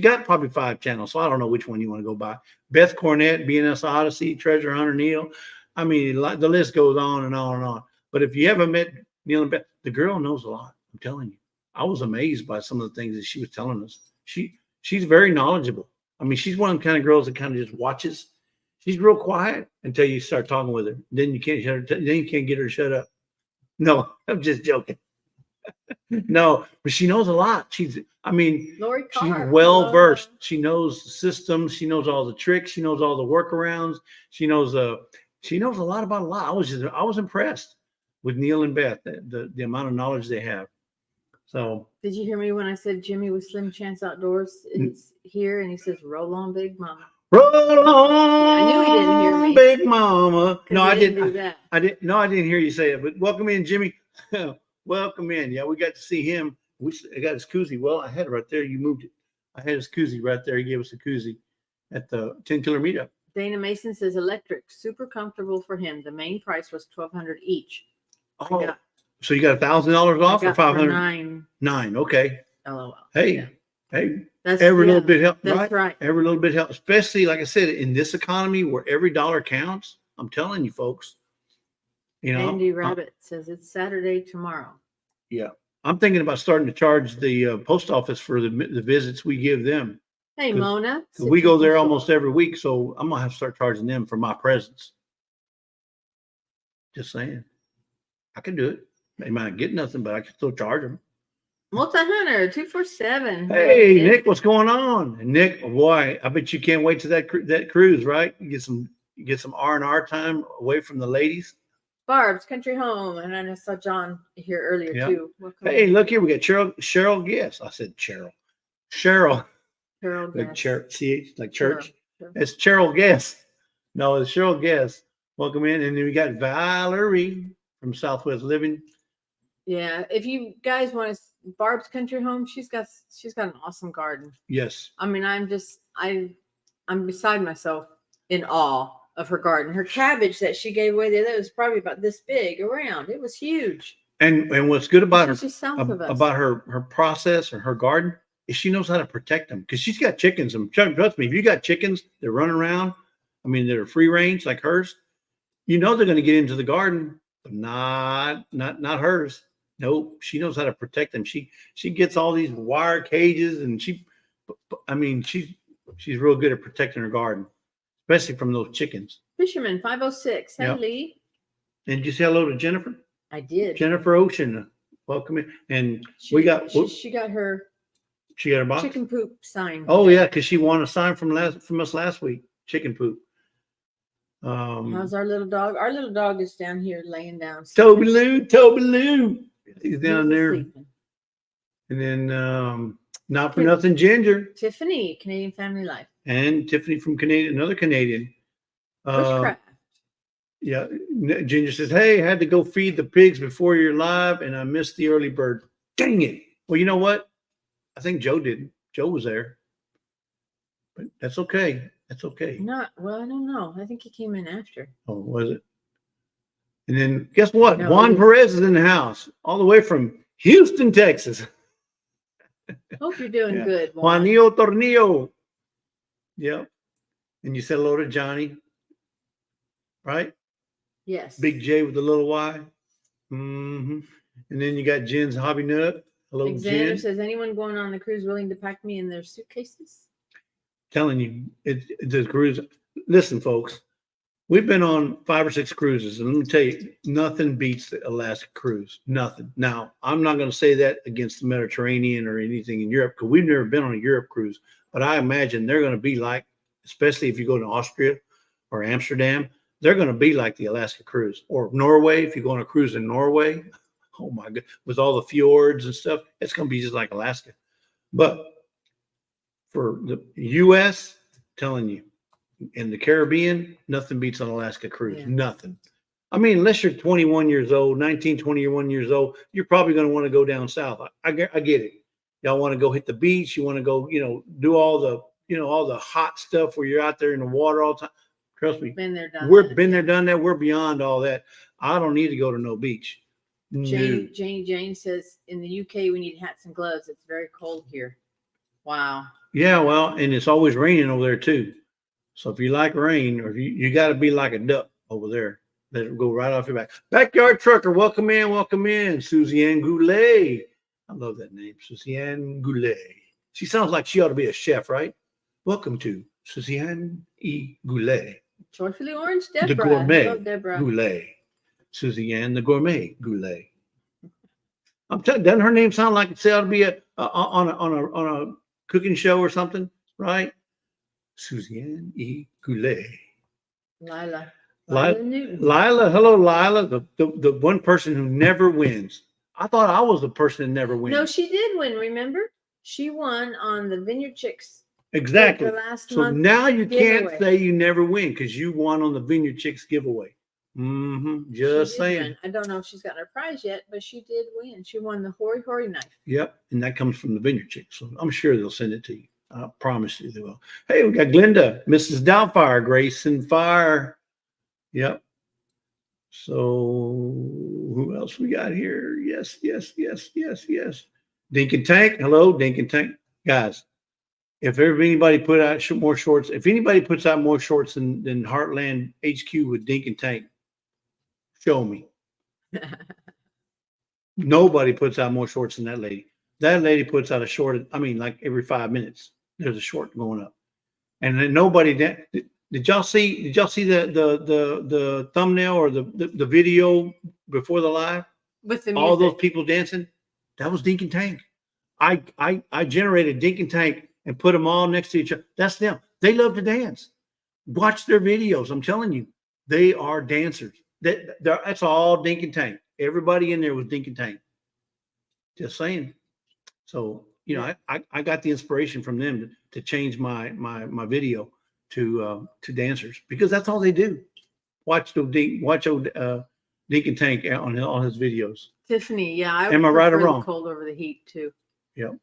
got probably 5 channels, so I don't know which one you want to go by. Beth Cornett, BNS Odyssey, Treasure Hunter Neil. I mean, the list goes on and on and on. But if you haven't met Neil and Beth, the girl knows a lot. I'm telling you. I was amazed by some of the things that she was telling us. She's very knowledgeable. I mean, she's one of the kind of girls that kind of just watches. She's real quiet until you start talking with her. Then you can't then you can't get her to shut up. No, I'm just joking. No, but she knows a lot. She's well versed. She knows the systems. She knows all the tricks. She knows all the workarounds. She knows a lot about a lot. I was impressed with Neil and Beth, the amount of knowledge they have. So did you hear me when I said Jimmy with Slim Chance Outdoors is here and he says, roll on, big mama. Roll on, I knew he didn't hear me. Big mama. No, I didn't. Do that. I didn't. No, I didn't hear you say it. But welcome in, Jimmy. Welcome in. Yeah, we got to see him. I got his koozie. Well, I had it right there. You moved it. I had his koozie right there. He gave us a koozie at the 10 Killer Meetup. Dana Mason says electric, super comfortable for him. The main price was $1,200 each. Oh, so you got $1,000 off or 500? Nine. Okay. LOL. Hey, yeah. Hey. Every little bit helps. That's right. Every little bit helps, especially like I said, in this economy where every dollar counts. I'm telling you, folks. You know, Andy Rabbit says it's Saturday tomorrow. Yeah, I'm thinking about starting to charge the post office for the visits we give them. Hey, Mona. We go there almost every week, so I'm gonna have to start charging them for my presence. Just saying, I can do it. They might get nothing, but I can still charge them. Multi-hunter 247. Hey, Nick, what's going on? And Nick, boy, I bet you can't wait to that cruise, right? You get some R&R time away from the ladies. Barb's Country Home, and I saw John here earlier too. Welcome. Hey, look here, we got Cheryl Guess. I said Cheryl. Cheryl Guess. Like church. Cheryl. It's Cheryl Guess. No, it's Cheryl Guess. Welcome in, and then we got Valerie from Southwest Living. Yeah, if you guys want to, Barb's Country Home, she's got an awesome garden. Yes. I mean, I'm beside myself in awe of her garden. Her cabbage that she gave away the other was probably about this big around. It was huge. And what's good about her process or her garden she knows how to protect them because she's got chickens. And trust me, if you got chickens that run around, I mean, they're free range like hers, you know they're going to get into the garden, but not hers. Nope, she knows how to protect them. She gets all these wire cages, and she's real good at protecting her garden, especially from those chickens. Fisherman 506. Hey, Yep. Lee. And did you say hello to Jennifer? I did. Jennifer Ocean, welcome in. And She got her she got her box. chicken poop sign. Oh yeah, because she won a sign from us last week. Chicken poop. How's our little dog? Our little dog is down here laying down. Toby Lou. He's down there. Sleeping. And then not for nothing, Ginger Tiffany, Canadian Family Life. and Tiffany from another Canadian. Bushcraft. Yeah, Ginger says, "Hey, I had to go feed the pigs before you're live, and I missed the early bird. Dang it! Well, you know what? I think Joe did. Joe was there, but that's okay. That's okay. Not well. I don't know. I think he came in after. Oh, was it? And then guess what? No, Juan Perez is in the house, all the way from Houston, Texas. Hope you're doing Yeah. good, Juan. Juanillo Tornillo. Yep. And you said hello to Johnny, right? Yes. Big J with the little Y. And then you got Jen's Hobby Nut. Hello, Alexander Jen. says, anyone going on the cruise willing to pack me in their suitcases? Telling you, the cruise. Listen, folks, we've been on 5 or 6 cruises, and let me tell you, nothing beats the Alaska cruise. Nothing. Now, I'm not going to say that against the Mediterranean or anything in Europe, because we've never been on a Europe cruise. But I imagine they're going to be like, especially if you go to Austria or Amsterdam, they're going to be like the Alaska cruise, or Norway. If you go on a cruise in Norway, oh my God, with all the fjords and stuff, it's going to be just like Alaska. But for the U.S., telling you, in the Caribbean, nothing beats an Alaska cruise. Yeah. Nothing. I mean, unless you're 21 years old, 19, 21 years old, you're probably going to want to go down south. I get it. Y'all want to go hit the beach. You want to go, do all the hot stuff where you're out there in the water all the time. Trust me. Been there, done We've that. been there, done that. We're beyond all that. I don't need to go to no beach. No. Jane says, in the UK, we need hats and gloves. It's very cold here. Wow. Yeah, well, and it's always raining over there too. So if you like rain, or if you got to be like a duck over there, let it go right off your back. Backyard Trucker, welcome in, Suzanne Goulet. I love that name, Suzanne Goulet. She sounds like she ought to be a chef, right? Welcome to Suzanne E. Goulet. Joyfully Orange, Deborah. The gourmet Hello, Deborah. Goulet. Suzanne, the gourmet Goulet. I'm telling you, doesn't her name sound like it ought to be on a cooking show or something, right? Suzanne E. Goulet. Lila Newton. Newton. Lila, hello, Lila, the one person who never wins. I thought I was the person that never wins. No, she did win, remember? She won on the Vineyard Chicks. Exactly. The last So month now you giveaway. can't say you never win because you won on the Vineyard Chicks giveaway. Just She did saying. win. I don't know if she's got her prize yet, but she did win. She won the Hori Hori knife. Yep. And that comes from the Vineyard Chicks. So I'm sure they'll send it to you. I promise you they will. Hey, we got Glenda, Mrs. Doubtfire, Grace and Fire. Yep. So who else we got here? Yes. Dink and Tank. Hello, Dink and Tank. Guys, if anybody put out more shorts, if anybody puts out more shorts than Heartland HQ with Dink and Tank, show me. Nobody puts out more shorts than that lady. That lady puts out a short, like every 5 minutes, there's a short going up. And then nobody did y'all see the thumbnail or the video before the live? With the music. All those people dancing? That was Dink and Tank. I generated Dink and Tank and put them all next to each other. That's them. They love to dance. Watch their videos. I'm telling you, they are dancers. That's all Dink and Tank. Everybody in there was Dink and Tank. Just saying. So, I got the inspiration from them to change my video to dancers, because that's all they do. Watch old Dink and Tank on his videos. Tiffany, yeah. Am I right or prefer the wrong? cold over the heat too. Yep.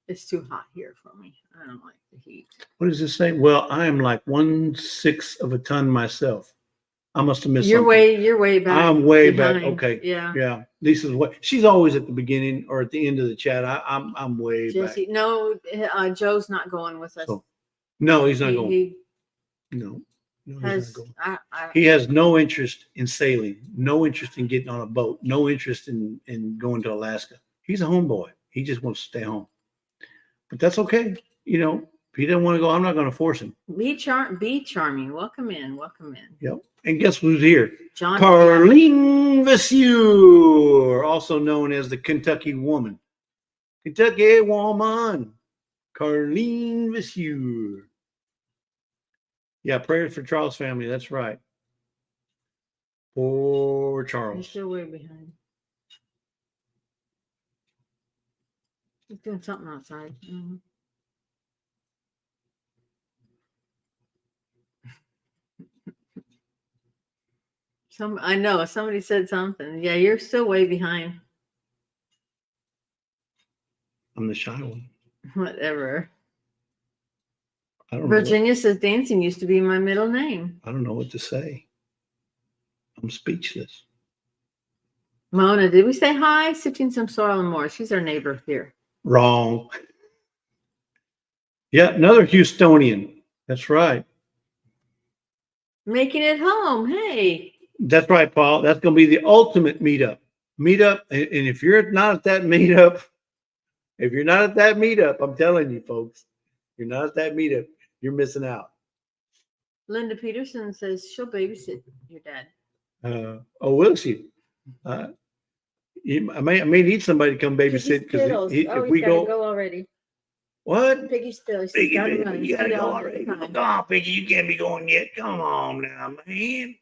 It's too hot here for me. I don't like the heat. What does this say? Well, I am like 1/6 of a ton myself. I must have missed You're something. you're way back. I'm way back. behind. Okay. Yeah. Yeah. Lisa's what she's always at the beginning or at the end of the chat. I'm way Jesse, back. no, Joe's not going with us. So no, he's not going. He No, he's not has, going. I, He has no interest in sailing, no interest in getting on a boat, no interest in going to Alaska. He's a homeboy. He just wants to stay home. But that's okay. You know, if he doesn't want to go, I'm not going to force him. be charming. Welcome in. Yep. And guess who's here? John. Carlene Vasseur, also known as the Kentucky Woman. Kentucky Woman. Carlene Vasseur. Yeah, prayers for Charles' family. That's right. Poor He's Charles. still way behind. He's doing something outside. I know somebody said something. Yeah, you're still way behind. I'm the shy one. Whatever. I don't know. Virginia says dancing used to be my middle name. I don't know what to say. I'm speechless. Mona, did we say hi? Sifting some soil and more. She's our neighbor here. Wrong. Yeah, another Houstonian. That's right. Making it home. Hey. That's right, Paul. That's going to be the ultimate meetup. Meetup. And if you're not at that meetup, I'm telling you, folks, you're not at that meetup, you're missing out. Linda Peterson says she'll babysit your dad. Oh, will she? I may need somebody to come babysit because if we go already. What? Piggy still. Piggy, you gotta go already. Come on, Piggy, you can't be going yet. Come on now, man.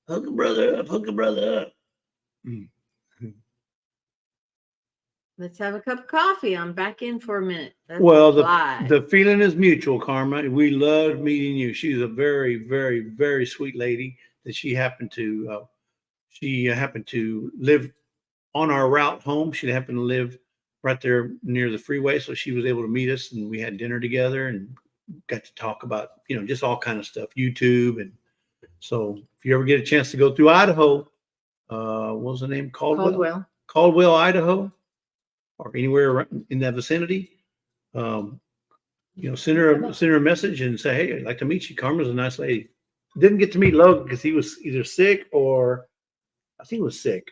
Hook a brother up. Hook a brother up. Let's have a cup of coffee. I'm back in for a minute. Well, the feeling is mutual, Karma. We loved meeting you. She's a very, very, very sweet lady that she happened to live on our route home. She happened to live right there near the freeway. So she was able to meet us and we had dinner together and got to talk about, just all kind of stuff, YouTube. And so if you ever get a chance to go through Idaho, what was the name? Caldwell, Idaho, or anywhere around in that vicinity, send her a message and say, hey, I'd like to meet you. Karma's a nice lady. Didn't get to meet Logan because he was either sick or I think he was sick.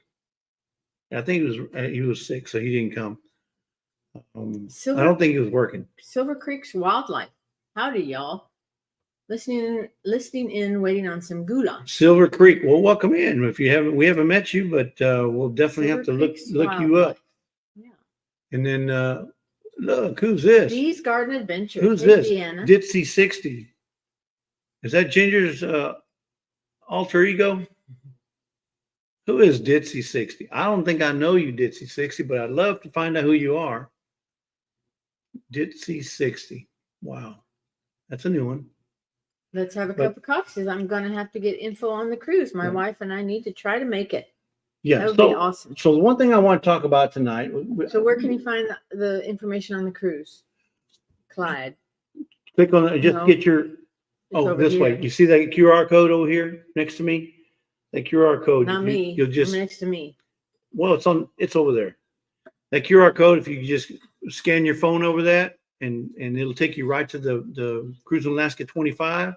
I think he was sick, so he didn't come. I don't think he was working. Silver Creek's Wildlife. Howdy, y'all. Listening in, waiting on some goulash. Silver Creek. Well, welcome in. If you haven't, we haven't met you, but we'll definitely have to look you up. Yeah. And then look, who's this? Dee's Garden Adventure. Who's this? Ditzy 60. Is that Ginger's alter ego? Who is Ditzy 60? I don't think I know you, Ditzy 60, but I'd love to find out who you are. Ditzy 60. Wow. That's a new one. Let's have a cup of coffee. Says I'm going to have to get info on the cruise. My wife and I need to try to make it. Yeah. That would be awesome. So the one thing I want to talk about tonight. So where can you find the information on the cruise? Clyde. Click on it. Just get your, this way. You see that QR code over here next to me? That QR code. Not me. You'll just next to me. Well, it's over there. That QR code, if you just scan your phone over that, and it'll take you right to the Cruising Alaska 25.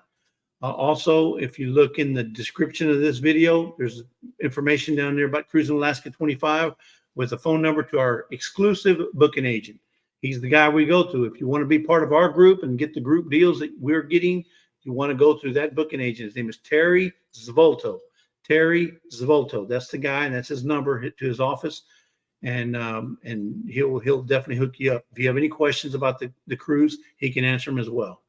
Also, if you look in the description of this video, there's information down there about Cruising Alaska 25 with a phone number to our exclusive booking agent. He's the guy we go to. If you want to be part of our group and get the group deals that we're getting, you want to go through that booking agent. His name is Terry Svolto. Terry Svolto. That's the guy, and that's his number to his office. And he'll definitely hook you up. If you have any questions about the cruise, he can answer them as well.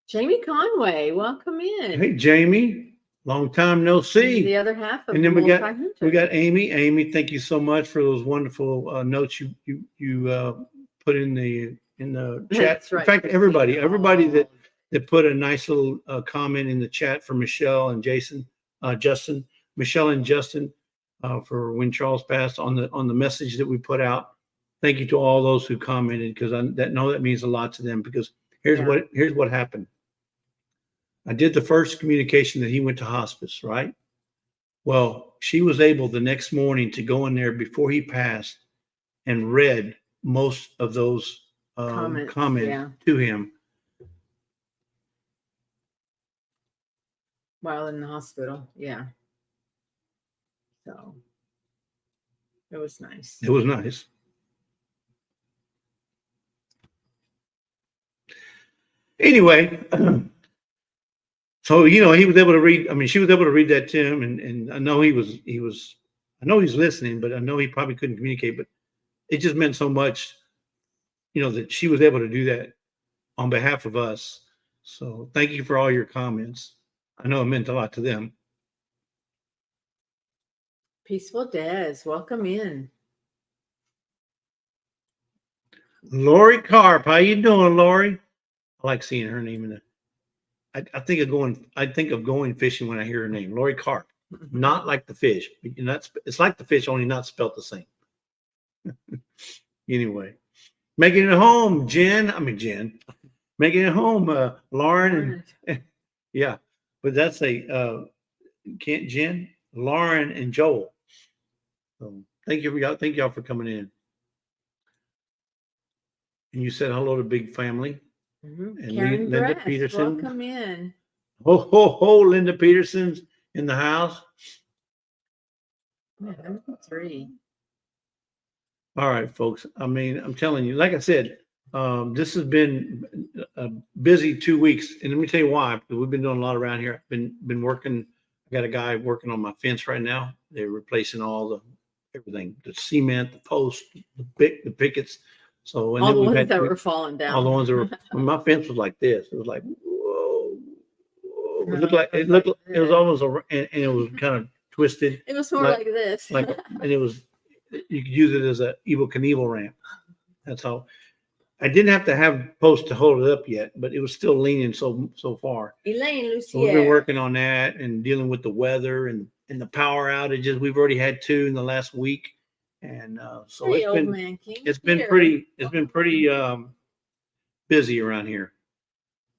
Jamie Conway, welcome in. Hey, Jamie, long time no see. The other half of and then we got Amy. Amy, thank you so much for those wonderful notes you put in the chat. That's right. In fact, everybody that put a nice little comment in the chat for Michelle and Justin, Michelle and Justin, for when Charles passed on the message that we put out. Thank you to all those who commented, because that means a lot to them, because here's what happened. I did the first communication that he went to hospice, right? Well, she was able the next morning to go in there before he passed and read most of those comments yeah. to him. While in the hospital, yeah. So it was nice. It was nice. Anyway, so he was able to read. I mean, she was able to read that to him, and I know I know he's listening, but I know he probably couldn't communicate. But it just meant so much, that she was able to do that on behalf of us. So thank you for all your comments. I know it meant a lot to them. Peaceful Dayz, welcome in. Lori Carp, how you doing, Lori? I like seeing her name in it. I think of going fishing when I hear her name, Lori Carp. Not like the fish. It's like the fish, only not spelled the same. Anyway, making it home, Jen. Making it home, Lauren. Yeah, but that's Jen, Lauren, and Joel. So thank y'all for coming in. And you said hello to Big Family. Mm-hmm. And Karen Linda Grass, Peterson. welcome in. Ho, ho, ho, Linda Peterson's in the house. 103. All right, folks. I mean, I'm telling you, like I said, this has been a busy 2 weeks. And let me tell you why, because we've been doing a lot around here. I've been working. I got a guy working on my fence right now. They're replacing everything, the cement, the posts, the pickets. So and all then the we ones had that were falling down. all the ones that were. My fence was like this. It was like, whoa. It looked like it was almost and it was kind of twisted. It was more like this. And it was, you could use it as a Evel Knievel ramp. That's how. I didn't have to have posts to hold it up yet, but it was still leaning so far. Elaine Lucier. So we've been working on that and dealing with the weather and the power outages. We've already had 2 in the last week, and so hey, it's been pretty busy around here.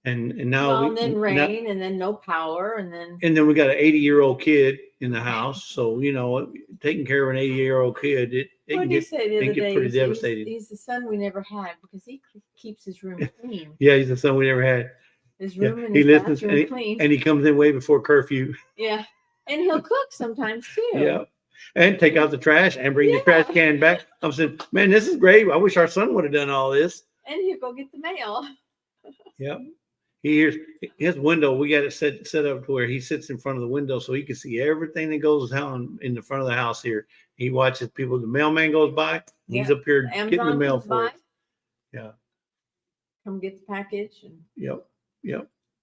And now and then rain, and then no power, and then we got an 80-year-old kid in the house. So taking care of an 80-year-old kid, it can get pretty devastating. He's the son we never had because he keeps his room clean. Yeah, he's the son we never had. His room and he his listens bathroom clean. And he comes in way before curfew. Yeah, and he'll cook sometimes too. Yeah, and take out the trash and bring the trash can back. I'm saying, man, this is great. I wish our son would have done all this. And he'll go get the mail. Yeah. He hears his window. We got it set up to where he sits in front of the window so he can see everything that goes on in the front of the house here. He watches people. The mailman goes by. He's up here getting the mail for it. Yeah. Come get the package. And Yep.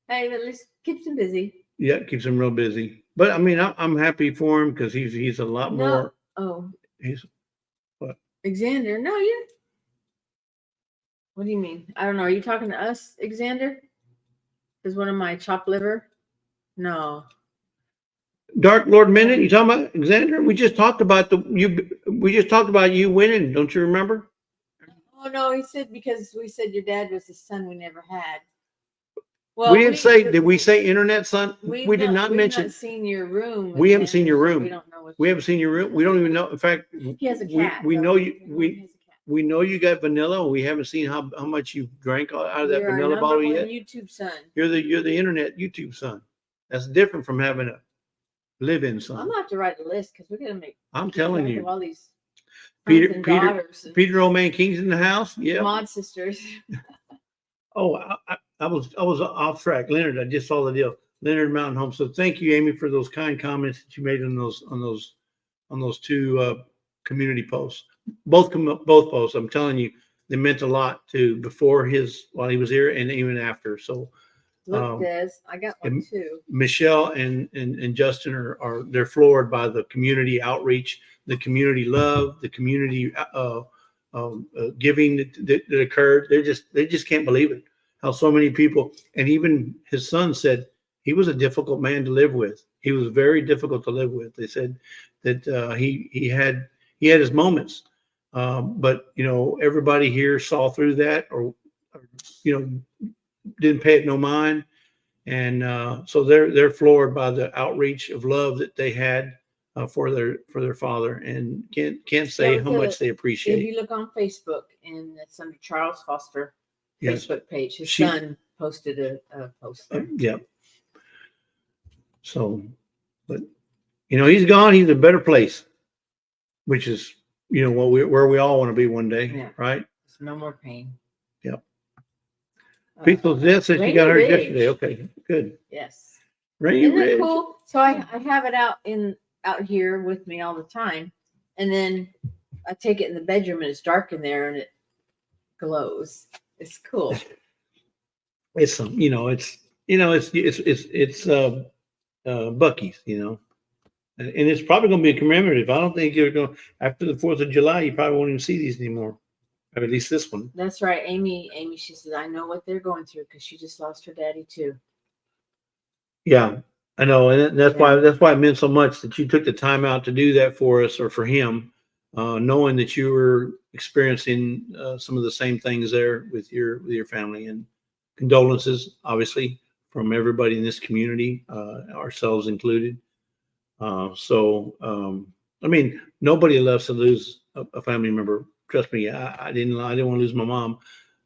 hey, but at least keeps him busy. Yeah, keeps him real busy. But I mean, I'm happy for him because he's a lot more. Oh. He's what? Xander, no, you. What do you mean? I don't know. Are you talking to us, Xander? Is one of my chopped liver? No. Dark Lord Minute, you talking about Xander? We just talked about you winning. Don't you remember? Oh no, he said because we said your dad was the son we never had. Well, we didn't say. Did we say internet son? We did not mention. We've not seen your room. We haven't seen your room. We don't know. We haven't seen your room. We don't even know. In fact, he has a cat. We know you. We know you got vanilla. We haven't seen how much you drank out of that vanilla bottle yet. YouTube son. You're the internet YouTube son. That's different from having a live-in son. I'm gonna have to write a list because we're gonna make. I'm telling you. All these Peter Old Man King's in the house. Yeah. Mod sisters. Oh, I was off track. Leonard, I just saw the deal. Leonard Mountain Home. So thank you, Amy, for those kind comments that you made on those 2 community posts. Both posts. I'm telling you, they meant a lot while he was here and even after. So look, Des, I got one too. Michelle and Justin they're floored by the community outreach, the community love, the community giving that occurred. They just can't believe it. How so many people, and even his son said he was a difficult man to live with. He was very difficult to live with. They said that he had his moments, but everybody here saw through that, or didn't pay it no mind, And so they're floored by the outreach of love that they had for their father, and can't say how much they If appreciate. you look on Facebook, and it's under Charles Foster Yes. Facebook page, his She- son posted a post there. Yeah. So, but he's gone. He's in a better place, which is where we all want to be one day, Yeah. right? There's no more pain. Yep. Uh, Peaceful death says she Rainy got hurt Ridge. yesterday. Okay, good. Yes. Rainy Isn't that Ridge. cool? So I have it out here with me all the time, and then I take it in the bedroom and it's dark in there and it glows. It's cool. It's Bucky's, and it's probably going to be a commemorative. I don't think you're going after the 4th of July. You probably won't even see these anymore, or at least this one. That's right, Amy. She says I know what they're going through because she just lost her daddy too. Yeah, I know, and that's why it meant so much that you took the time out to do that for us or for him, knowing that you were experiencing some of the same things there with your family, and condolences, obviously, from everybody in this community, ourselves included. I mean, nobody loves to lose a family member. Trust me, I didn't want to lose my mom,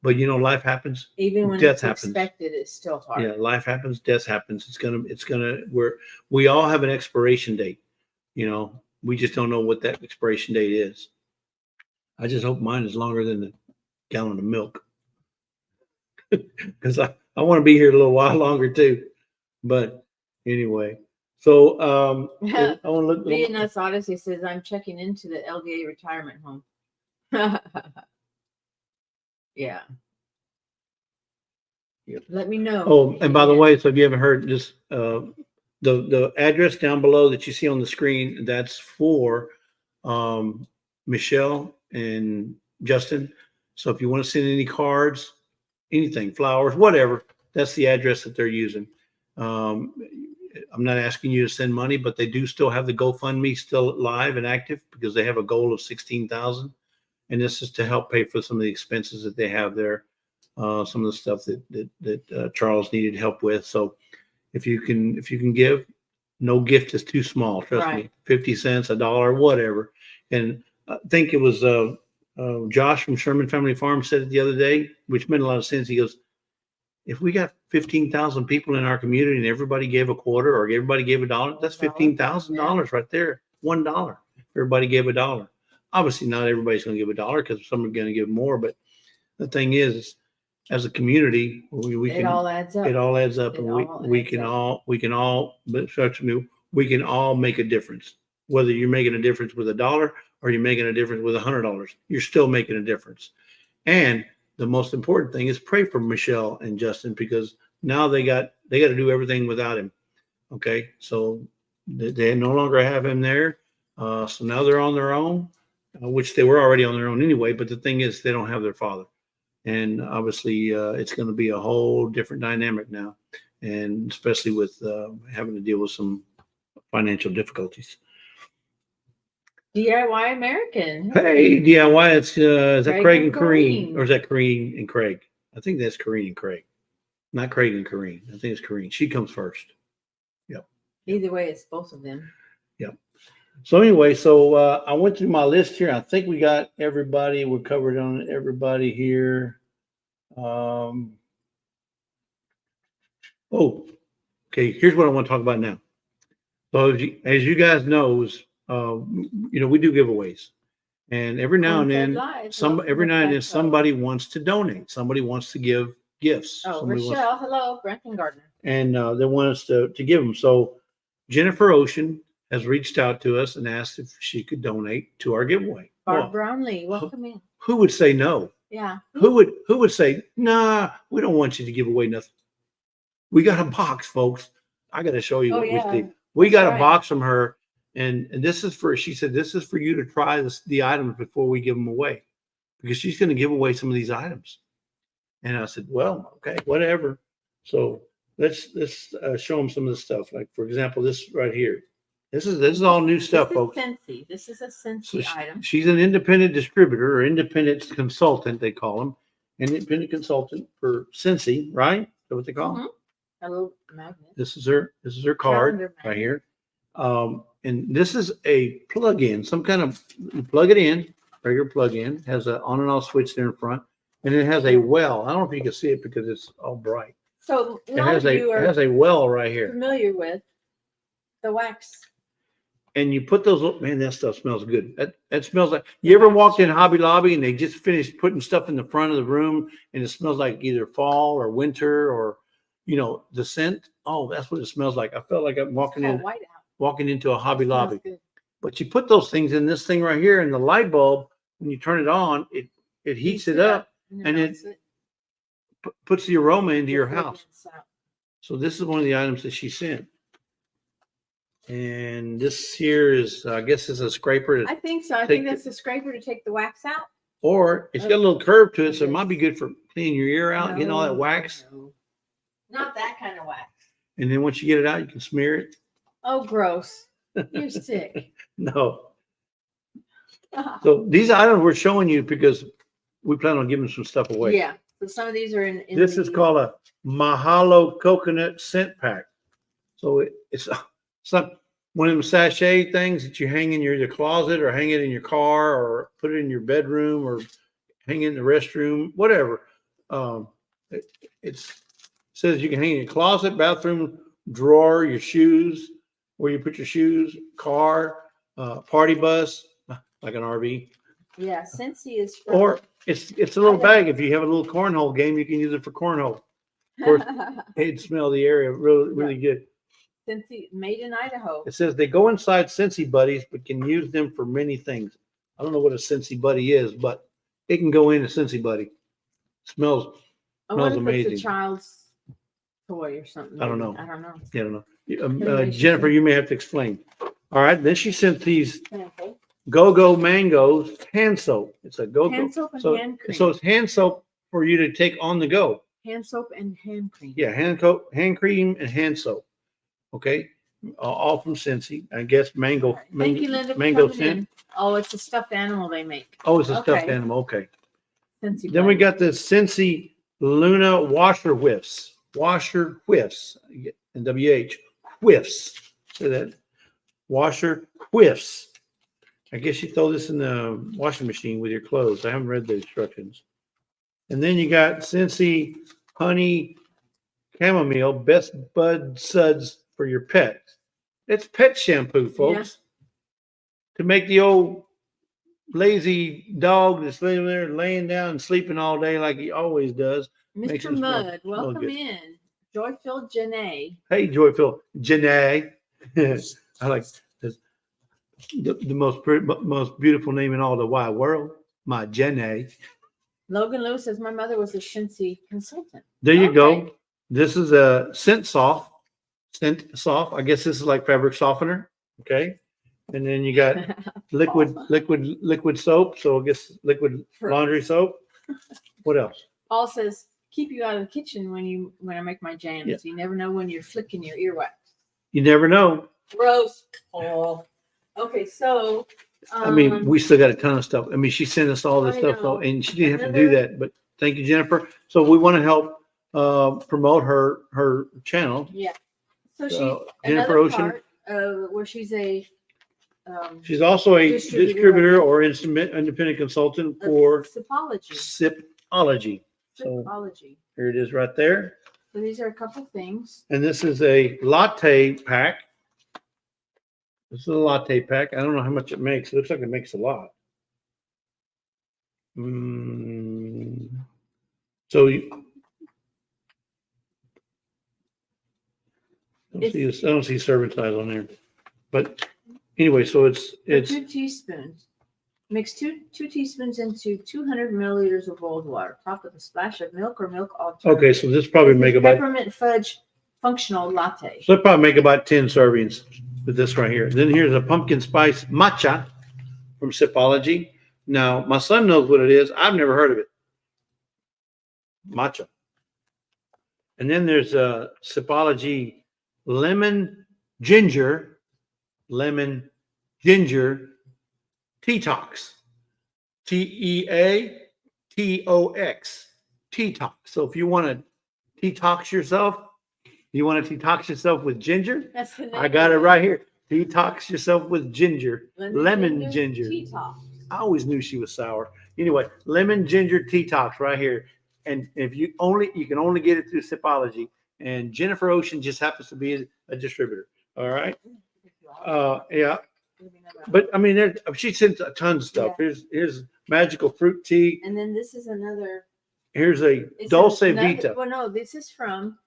but life happens. Even when Death it's happens. expected, it's still hard. Yeah, life happens, death happens. We all have an expiration date. We just don't know what that expiration date is. I just hope mine is longer than a gallon of milk. Because I want to be here a little while longer too. But anyway, so I want to look. VNS Odyssey says I'm checking into the LDA retirement home. Yeah. Let me know. Oh, and by the way, so if you haven't heard this, the address down below that you see on the screen, that's for Michelle and Justin. So if you want to send any cards, anything, flowers, whatever, that's the address that they're using. I'm not asking you to send money, but they do still have the GoFundMe still live and active because they have a goal of 16,000, and this is to help pay for some of the expenses that they have there, some of the stuff that Charles needed help with. So if you can give, no gift is too small. Trust me, 50 cents, $1, whatever. And I think it was Josh from Sherman Family Farm said it the other day, which made a lot of sense. He goes, if we got 15,000 people in our community and everybody gave a quarter or everybody gave $1, that's $15,000 right there. $1. Everybody gave $1. Obviously, not everybody's going to give $1 because some are going to give more. But the thing is, as a community, it all adds up. It all adds up, and we can all make a difference. Whether you're making a difference with $1 or you're making a difference with $100, you're still making a difference. And the most important thing is pray for Michelle and Justin, because now they got to do everything without him. Okay, so they no longer have him there. So now they're on their own, which they were already on their own anyway. But the thing is, they don't have their father. And obviously, it's going to be a whole different dynamic now, and especially with having to deal with some financial difficulties. DIY American. Hey, DIY, it's is that Craig and Corrine. Corrine, or is that Corrine and Craig? I think that's Corrine and Craig, not Craig and Corrine. I think it's Corrine. She comes first. Yep. Either way, it's both of them. Yep. So anyway, I went through my list here. I think we got everybody. We're covered on everybody here. Oh, okay. Here's what I want to talk about now. So as you guys know, we do giveaways, and every now and then, somebody wants to donate. Somebody wants to give gifts. Oh, Somebody Rochelle, hello, Brenton Gardner. And they want us to give them. So Jennifer Ocean has reached out to us and asked if she could donate to our giveaway. Barb Brownlee, welcome in. Who would say no? Yeah. Who would say, nah, we don't want you to give away nothing. We got a box, folks. I got to show you what we did. We got a box from her, and this is she said, this is for you to try the items before we give them away, because she's going to give away some of these items. And I said, well, okay, whatever. So let's show them some of the stuff. Like, for example, this right here. This is all new stuff, folks. This is a Scentsy item. She's an independent distributor or independent consultant, they call them. Independent consultant for Scentsy, right? Is that what they call them? A little magnet. This is her card Calendar right magnet. here. And this is a plug-in, some kind of, you plug it in, regular plug-in, has a on and off switch there in front, and it has a well. I don't know if you can see it because it's all bright. So a It lot has of you it are has a well right here. familiar with the wax. And you put those, man, that stuff smells good. That smells like, you ever walked in Hobby Lobby and they just finished putting stuff in the front of the room and it smells like either fall or winter or, the scent? Oh, that's what it smells like. I felt like I'm walking It's all white out. walking into a Hobby Smells Lobby. good. But you put those things in this thing right here, and the light bulb, when you turn it on, it heats it up, and it melts it. puts the aroma into your Before it house. gets out. So this is one of the items that she sent. And this here is, I guess, is a scraper, I think so. I Take think the- that's the scraper to take the wax out. or it's got a little curve to it, so it might be good for cleaning your ear out, getting all that No, wax. no. Not that kind of wax. And then once you get it out, you can smear it. Oh, gross. You're sick. No. So these items we're showing you because we plan on giving some stuff away. Yeah. So some of these are in This is called a Mahalo coconut scent pack. So it's not one of them sachet things that you hang in your closet or hang it in your car or put it in your bedroom or hang it in the restroom, whatever. It says you can hang it in your closet, bathroom, drawer, your shoes, where you put your shoes, car, party bus, like an RV. Yeah, Scentsy is from Or it's a little bag. If you have a little cornhole game, you can use it for cornhole. course, It'd smell the area really good. Scentsy, made in Idaho. It says they go inside Scentsy Buddies, but can use them for many things. I don't know what a Scentsy Buddy is, but it can go in a Scentsy Buddy. Smells. I wonder smells if it's amazing. a child's toy or something. I don't maybe. know. I don't know. I don't know. Anyway, she Jennifer, sent- you may have to explain. All right. Then she sent these Sample. Go-Go Mangoes hand soap. It's a Go-Go. Hand soap and So, hand cream. so it's hand soap for you to take on the go. Hand soap and hand cream. Yeah, hand cream and hand soap. Okay, all from Scentsy. I guess mango. All right. Thank you, Linda, for mango coming scent. in. Oh, it's a stuffed animal they make. Oh, it's a stuffed Okay. animal. Okay. Scentsy Then we Buddy. got the Scentsy Luna washer whiffs. Washer whiffs. And WH whiffs. Say that. Washer whiffs. I guess you throw this in the washing machine with your clothes. I haven't read the instructions. And then you got Scentsy Honey Chamomile Best Bud Suds for your pet. It's pet shampoo, folks. To make the old lazy dog that's laying there laying down and sleeping all day like he always does. makes Mr. him smell- Mudd, smell welcome good. in. Joyful Janae. Hey, Joyful. Janae. I like this. The most beautiful name in all the wide world. My Janae. Logan Lewis says my mother was a Scentsy consultant. There you Okay. go. This is a scent soft. Scent soft. I guess this is like fabric softener. Okay. And then you got liquid soap. So I guess liquid laundry soap. What else? Paul says keep you out of the kitchen when I make my jams. Yeah. You never know when you're flicking your earwax. You never know. Gross, Paul. Okay, so I mean, we still got a ton of stuff. I mean, she sent us all this I stuff, know. and she didn't have to do that. But thank you, Jennifer. So we want to help promote her channel. yeah. So she Jennifer another Ocean. part where she's a She's also a Distributor. distributor or independent consultant for Sipology. Sipology. So Sipology. here it is right there. So these are a couple things. And this is a latte pack. This is a latte pack. I don't know how much it makes. It looks like it makes a lot. So I don't see serving size on there. But anyway, so it's 2 teaspoons. Mix two teaspoons into 200 milliliters of boiled water. Top with a splash of milk or milk alternative. okay. So this probably make about Peppermint fudge functional latte. So it'll probably make about 10 servings with this right here. Then here's a pumpkin spice matcha from Sipology. Now, my son knows what it is. I've never heard of it. Matcha. And then there's a Sipology lemon ginger Detox. Teatox. Detox. So if you want to detox yourself, You want to detox yourself with ginger? That's the I name got it of right here. Detox yourself with ginger. Lemon ginger. Tea top. I always knew she was sour. Anyway, lemon ginger detox right here. And if you can only get it through Sipology. And Jennifer Ocean just happens to be a distributor. All right. Yeah. But I mean, she sent a ton of stuff. Yeah. Here's magical fruit tea. And then this is another. Here's a It's Dulce another- Vita. Well, no, this is from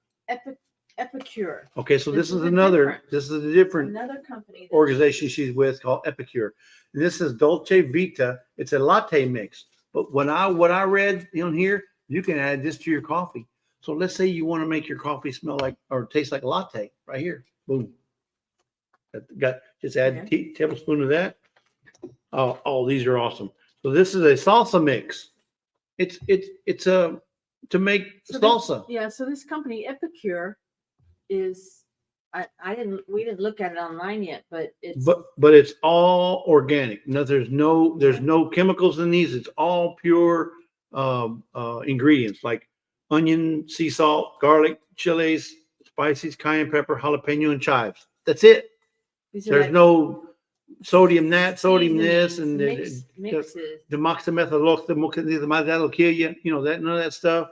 Epicure. Okay, so This this is is another. This is a different Another company. that- organization she's with called Epicure. And this is Dolce Vita. It's a latte mix. But what I read in here, you can add this to your coffee. So let's say you want to make your coffee smell like or taste like a latte right here. Boom. Just add a tablespoon of that. Oh, these are awesome. So this is a salsa mix. It's to make So salsa. Yeah, so this company Epicure is we didn't look at it online yet, but it's But it's all organic. No, there's no chemicals in these. It's all pure ingredients like onion, sea salt, garlic, chilies, spices, cayenne pepper, jalapeno, and chives. That's it. these are There's like no sodium that, sodium this, and seasonings, mixes. the moxamethyloctazide that'll kill you. You know that none of that stuff.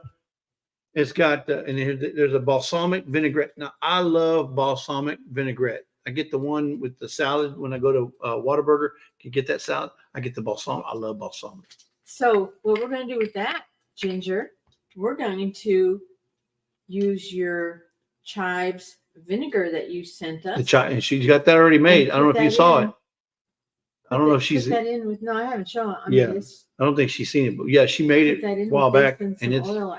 It's got and there's a balsamic vinaigrette. Now I love balsamic vinaigrette. I get the one with the salad when I go to Whataburger. Can get that salad. I get the balsamic. I love balsamic. So what we're going to do with that ginger, we're going to use your chives vinegar that you sent us. And she's got that already made. I don't know if you saw it. I don't know if she's. Put that in with. No, I haven't shown. I Yeah. mean, it's, I don't think she's seen it, but yeah, she made put that it in a while with back, this and some oil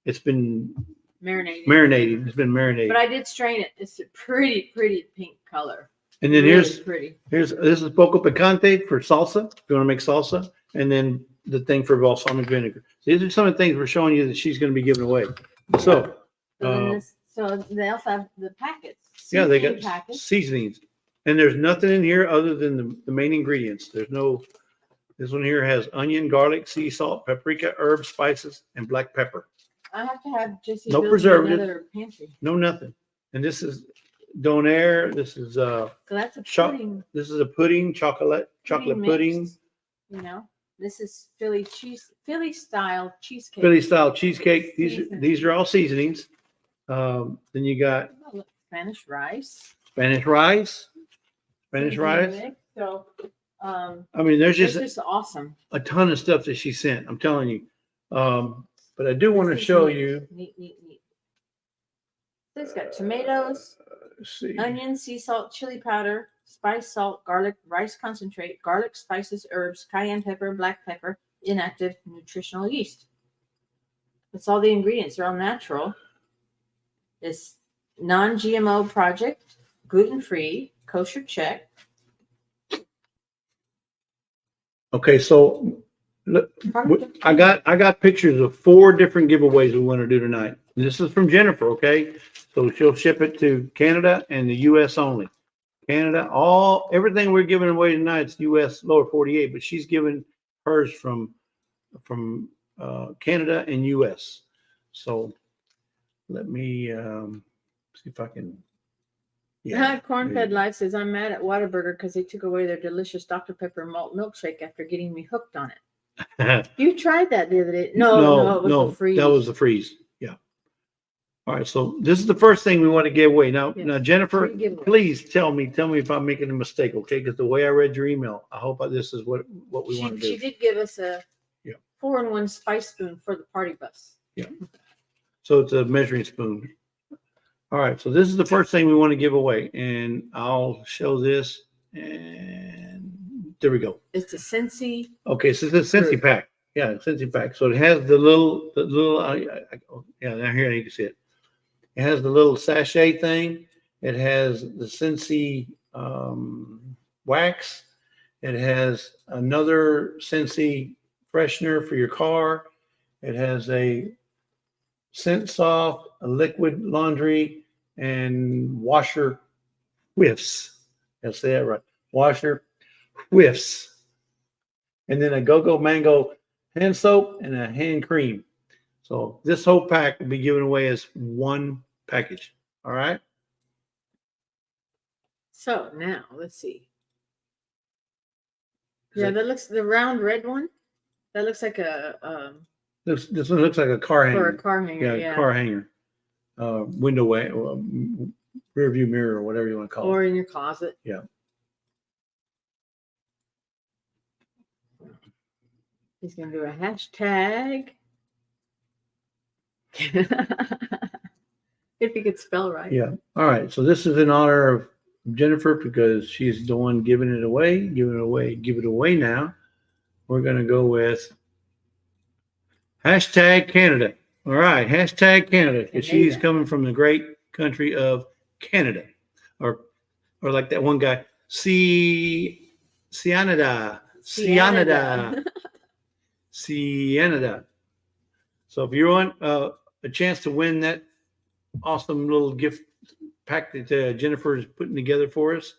it's been marinated. It's been marinated. But I did strain it. It's a pretty pink color. And then Really pretty. this is poco picante for salsa. If you want to make salsa, and then the thing for balsamic vinegar. These are some of the things we're showing you that she's going to be giving away. So So they also have the packets. yeah, they seasoning got packets. seasonings, and there's nothing in here other than the main ingredients. There's no. This one here has onion, garlic, sea salt, paprika, herbs, spices, and black pepper. I have to have Jesse No build me preservative. another pantry. No nothing. And this is Donair. This is So that's a Shop- pudding. this is a pudding, chocolate pudding, mixed, You know, this is Philly style cheesecake. Philly style cheesecake. Seasoning. These are all seasonings. Then you got Oh, look, Spanish rice. Spanish rice. seasoning mix. So I mean, there's it's just just awesome. a ton of stuff that she sent. I'm telling you. But I do want to This is show neat, you. Neat. It's got tomatoes, Let's see. onion, sea salt, chili powder, spice, salt, garlic, rice concentrate, garlic, spices, herbs, cayenne pepper, black pepper, inactive nutritional yeast. That's all the ingredients. They're all natural. It's non-GMO project, gluten-free, kosher check. Okay, so look, I got pictures of 4 different giveaways we want to do tonight. And this is from Jennifer, okay? So she'll ship it to Canada and the US only. Canada, everything we're giving away tonight is US lower 48, but she's giving hers from Canada and US. So let me see if I can. Cornfed Life says, I'm mad at Whataburger because they took away their delicious Dr. Pepper malt milkshake after getting me hooked on it. You tried that the other day. No, it was a freeze. That was the freeze. Yeah. All right. So this is the first thing we want to give away. Now, Yes. Jennifer, Free giveaway. please tell me if I'm making a mistake, okay? Because the way I read your email, I hope this is what we want to She do. did give us a Yeah. 4-in-1 spice spoon for the party bus. So it's a measuring spoon. All right. So this is the first thing we want to give away, and I'll show this. And there we go. It's a Scentsy. Okay, so it's a Scentsy pack. Yeah, Scentsy pack. So it has the little. Yeah, down here you can see it. It has the little sachet thing. It has the Scentsy wax. It has another Scentsy freshener for your car. It has a Scent Soft, a liquid laundry, and washer whiffs. I'll say that right. Washer whiffs. And then a Go-Go Mango hand soap and a hand cream. So this whole pack will be given away as one package. All right. So now let's see. Is Yeah, that- that looks the round red one. That looks like a This one looks like a car for hanger. a car hanger. Yeah. Car hanger. Window way, rear view mirror, or whatever you want to call Or it. in your closet. Yeah. He's gonna do a hashtag. If he could spell right. Yeah. All right. So this is in honor of Jennifer because she's the one giving it away. Give it away now. We're going to go with hashtag Canada. All right. Hashtag Canada because she's Canada. coming from the great country of Canada. Or like that one guy, Cianada. Cianada. So if you want a chance to win that awesome little gift pack that Jennifer is putting together for us.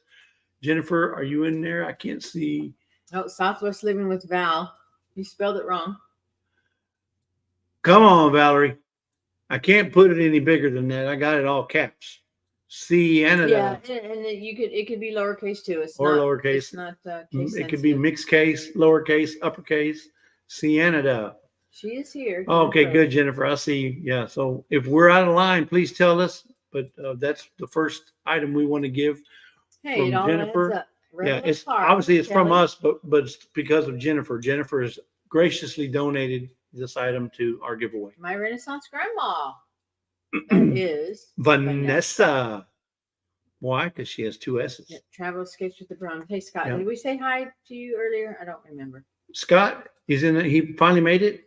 Jennifer, are you in there? I can't see. Oh, Southwest Living with Val. You spelled it wrong. Come on, Valerie. I can't put it any bigger than that. I got it all caps. Cianada. Yeah, and it could be lowercase too. It's Or not, lowercase. It's not case It could be sensitive. mixed case, lowercase, uppercase. Cianada. She is here. Okay, good, Jennifer. I see. Yeah. So if we're out of line, please tell us. But that's the first item we want to give. Hey, from it all Jennifer. adds up. Yeah, Regular it's card, obviously it's from Kelly. us, but it's because of Jennifer. Jennifer has graciously donated this item to our giveaway. My Renaissance grandma. That is Vanessa. Why? Because she has two S's. Yeah, Travel Escapes with the Brown. Hey Scott, Yeah. did we say hi to you earlier? I don't remember. Scott, he's in it. He finally made it.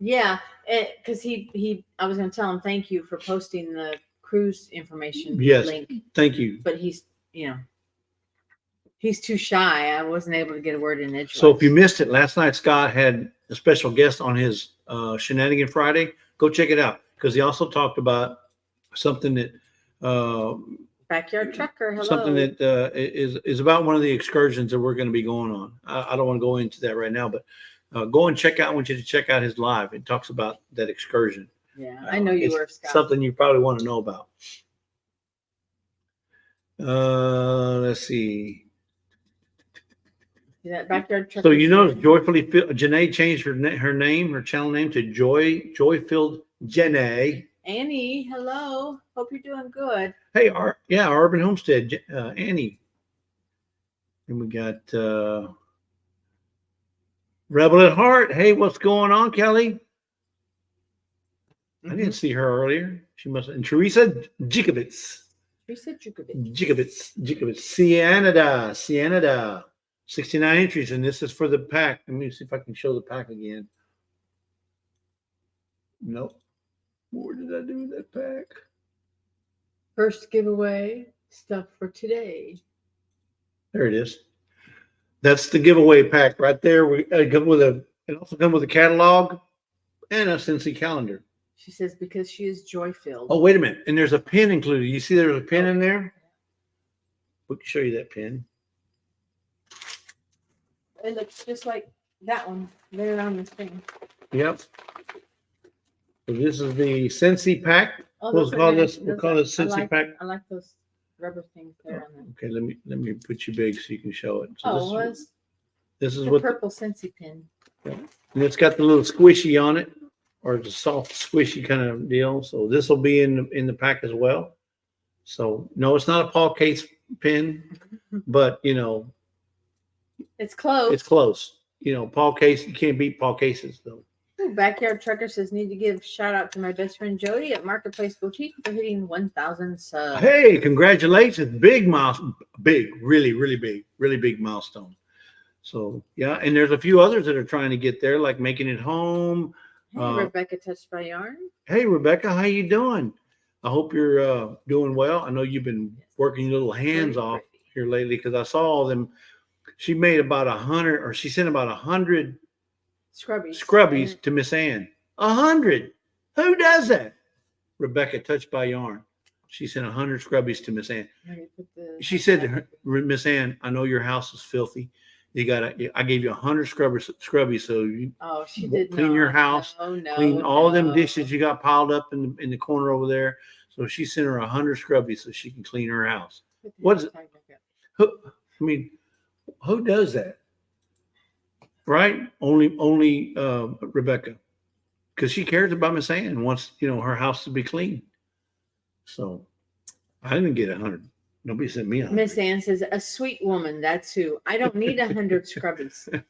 Yeah, because I was going to tell him thank you for posting the cruise information Yes. link, Thank you. but he's too shy. I wasn't able to get a word in edgewise. So if you missed it, last night Scott had a special guest on his Shenanigan Friday. Go check it out because he also talked about something that Backyard Trucker, hello. something that is about one of the excursions that we're going to be going on. I don't want to go into that right now, but go and check out. I want you to check out his live. It talks about that excursion. Yeah, I know you It's were, Scott. something you probably want to know about. Let's see. Yeah, Backyard Trucker. So you notice Joyfully Janae changed her name, her channel name to Joy-Filled Janae. Annie, hello. Hope you're doing good. Hey, our Urban Homestead, Annie. And we got Rebel at Heart. Hey, what's going on, Kelly? I didn't see her earlier. She must. And Teresa Jikowitz. Teresa Jukovic. Jikowitz. Cianada. 69 entries, and this is for the pack. Let me see if I can show the pack again. Nope. Where did I do that pack? First giveaway stuff for today. There it is. That's the giveaway pack right there. We come with it also come with a catalog and a Cincy calendar. She says because she is joy filled. Oh, wait a minute. And there's a pin included. You see there's a pin in there? We can show you that pin. It looks just like that one there on this thing. Yep. So this is the Cincy pack. Oh, We'll those are call nice. this. We'll Those call are- this Cincy pack. I like those rubber things there on them. Okay, let me put you big so you can show it. So Oh, this, was this is the what purple Scentsy pin. and it's got the little squishy on it, or the soft squishy kind of deal. So this will be in the pack as well. So no, it's not a Paul Case pin, but It's close. it's close. Paul Case, you can't beat Paul Cases though. Ooh, Backyard Trucker says need to give shout out to my best friend Jody at Marketplace Boutique for hitting 1,000 subs. Hey, congratulations. Big milestone. Big, really big milestone. So yeah, and there's a few others that are trying to get there, like Making It Home. Hey, Rebecca Touched by Yarn. Hey, Rebecca, how you doing? I hope you're doing well. I know you've been working your little hands Very off pretty. here lately because I saw all them. She made about 100, or she sent about 100 scrubbies to Miss Ann. 100. Who does that? Rebecca Touched by Yarn. She sent 100 scrubbies to Miss Ann. She said to her, Miss Ann, I know your house is filthy. I gave you 100 scrubbies, so you Oh, she did clean your not. house, No, no, clean all them no. dishes you got piled up in the corner over there. So she sent her 100 scrubbies so she can clean her house. What is it? Who, I mean, who does that? Right? Only Rebecca, because she cares about Miss Ann and wants her house to be clean. So I didn't get 100. Nobody sent me 100. Miss Ann says, a sweet woman. That's who. I don't need 100 scrubbies.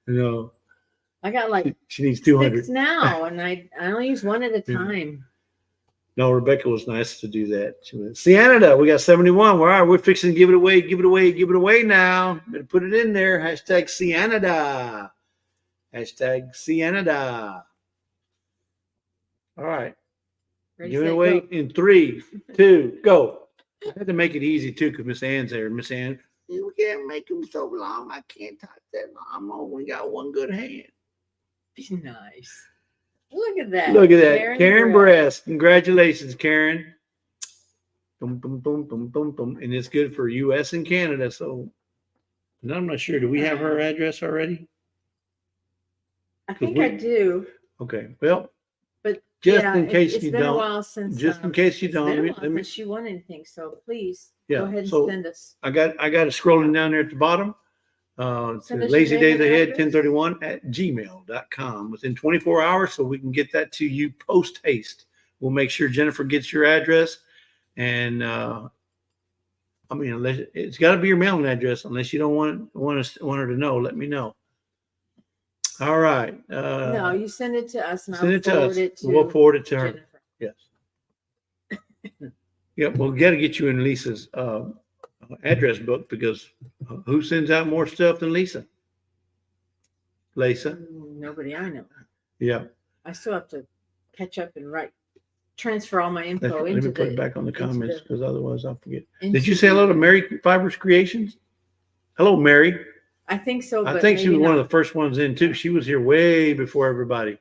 No, I got like she needs 200 6 now, and I only use one at a time. No, Rebecca was nice to do that. She went, Cianida, we got 71. All right, we're fixing to give it away now. Better put it in there. Hashtag Cianida. Hashtag Cianida. All right. Ready, Give it set, away go. in 3, 2, go. I had to make it easy too, because Miss Ann's there. Miss Ann, you can't make them so long. I can't type that long. I only got one good hand. Nice. Look at that. Look at that. Karen Breast. Congratulations, Karen. Boom, boom, boom, boom, boom, boom. And it's good for US and Canada. So, and I'm not sure. Do we have her address already? I think I do. Okay. Well, but just yeah, in case it's you been a don't. while since. Just in case you don't. Let Let me. since she won anything. So please Yeah, go ahead and so send us. I got it scrolling down there at the bottom. To Send us Lazy your Days name and Ahead address. 1031 at gmail.com within 24 hours, so we can get that to you post haste. We'll make sure Jennifer gets your address, and I mean, unless it's got to be your mailing address, unless you don't want her to know. Let me know. All right. No, you send it to us, and Send I'll it to forward us. it to We'll forward it to her. Jennifer. Yes. Yep. We'll got to get you in Lisa's address book, because who sends out more stuff than Lisa? Lisa. Nobody I know. Yeah. I still have to catch up and transfer all my info Let into me put it the. back on the comments, because otherwise I'll forget. into Did you say hello to the- Mary Fibers Creations? Hello, Mary. I think so, I but think she was maybe one of not. the first ones in too. She was here way before everybody.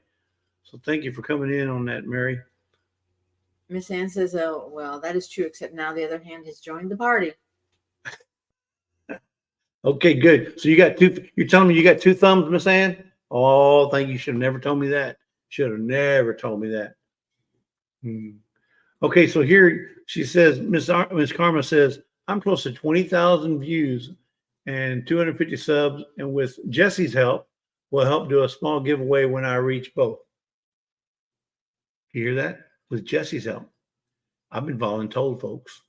So thank you for coming in on that, Mary. Miss Ann says, "Oh, well, that is true. Except now the other hand has joined the party." Okay, good. So you're telling me you got 2 thumbs, Miss Ann? Oh, thank you. Should have never told me that. Should have never told me that. Okay, so here she says, Miss Karma says, I'm close to 20,000 views and 250 subs, and with Jesse's help, we'll help do a small giveaway when I reach both. You hear that? With Jesse's help. I've been voluntold, folks.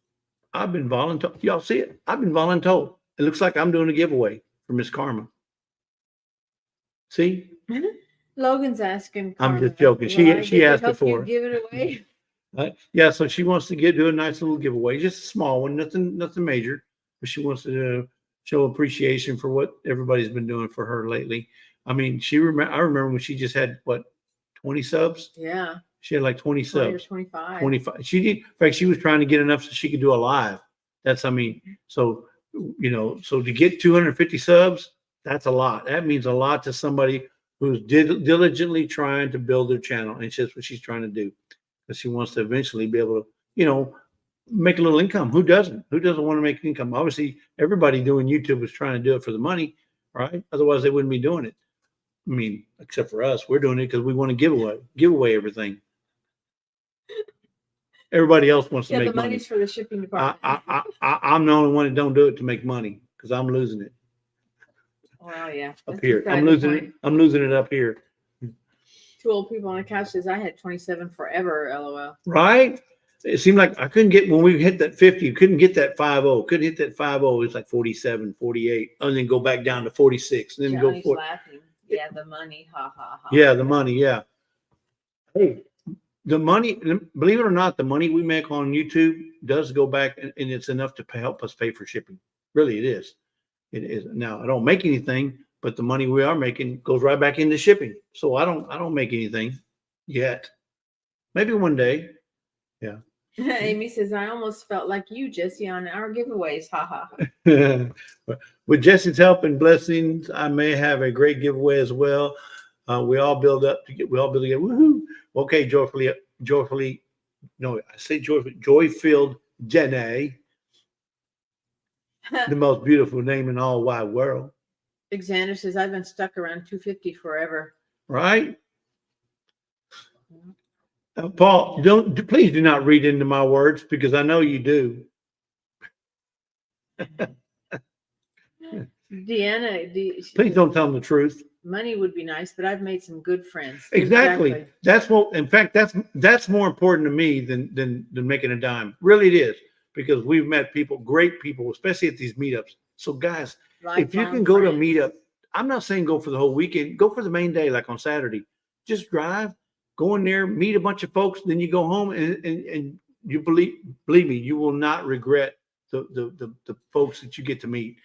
I've been voluntold. Y'all see it? I've been voluntold. It looks like I'm doing a giveaway for Miss Karma. See? Logan's asking. I'm Karma, just joking. will I She get to asked help you before. give it away. Yeah, so she wants to do a nice little giveaway, just a small one, nothing major, but she wants to show appreciation for what everybody's been doing for her lately. I mean, I remember when she just had 20 subs. Yeah. She had like 20 20 or subs. 25. 25. She did. In fact, she was trying to get enough so she could do a live. So to get 250 subs, that's a lot. That means a lot to somebody who's diligently trying to build their channel, and it's just what she's trying to do. Because she wants to eventually be able to, make a little income. Who doesn't? Who doesn't want to make income? Obviously, everybody doing YouTube is trying to do it for the money, right? Otherwise, they wouldn't be doing it. I mean, except for us, we're doing it because we want to give away everything. Everybody else wants to make the money. money's for the shipping department. I'm the only one that don't do it to make money, because I'm losing it Well, yeah. up that's here. beside I'm the losing point. it. I'm losing it up here. 2 old people on the couch says I had 27 forever. LOL. Right? It seemed like I couldn't get, when we hit that 50, you couldn't get that 50. Couldn't hit that 50. It's like 47, 48, and then go back down to 46, and then Johnny's go laughing. Yeah, the money. Ha ha ha. Yeah, the money. Yeah. Hey, the money, believe it or not, the money we make on YouTube does go back, and it's enough to help us pay for shipping. Really, it is. It is. Now, I don't make anything, but the money we are making goes right back into shipping. So I don't make anything yet. Maybe one day. Yeah. Amy says I almost felt like you, Jesse, on our giveaways. Ha ha ha. With Jesse's help and blessings, I may have a great giveaway as well. We all build up to get. We all build together. Woohoo! Okay, joyfully. No, I say joy-filled Jenny, the most beautiful name in all wide world. Xander says, I've been stuck around 250 forever. right? Paul, please do not read into my words because I know you do. Deanna, Please don't tell them the truth. money would be nice, but I've made some good friends. Exactly. That's what, in fact, that's more important to me than making a dime. Really it is, because we've met people, great people, especially at these meetups. So guys, if you can go to a meetup, I'm not saying go for the whole weekend, go for the main day, like on Saturday. Just drive, go in there, meet a bunch of folks, then you go home and you believe me, you will not regret the folks that you get to meet.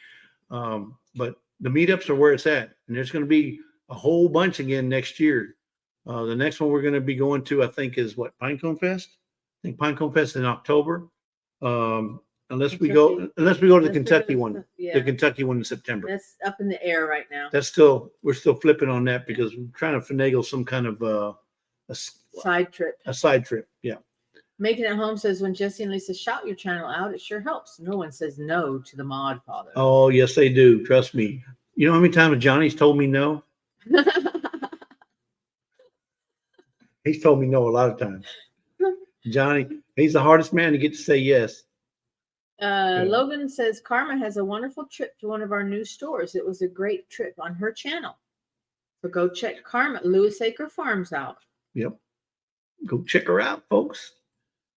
But the meetups are where it's at, and there's going to be a whole bunch again next year. The next one we're going to be going to, I think, is what, Pinecone Fest? I think Pinecone Fest in October. Unless we go to the Kentucky one, the Kentucky one in September. That's up in the air right now. We're still flipping on that because we're trying to finagle some kind of a Side trip. A side trip. Yeah. Making It Home says, when Jesse and Lisa shout your channel out, it sure helps. No one says no to the Mod Father. Oh, yes, they do. Trust me. You know how many times Johnny's told me no? He's told me no a lot of times. Johnny, he's the hardest man to get to say yes. Logan says, Karma has a wonderful trip to one of our new stores. It was a great trip on her channel. So go check Karma Lewis Acre Farms out. Yep. Go check her out, folks.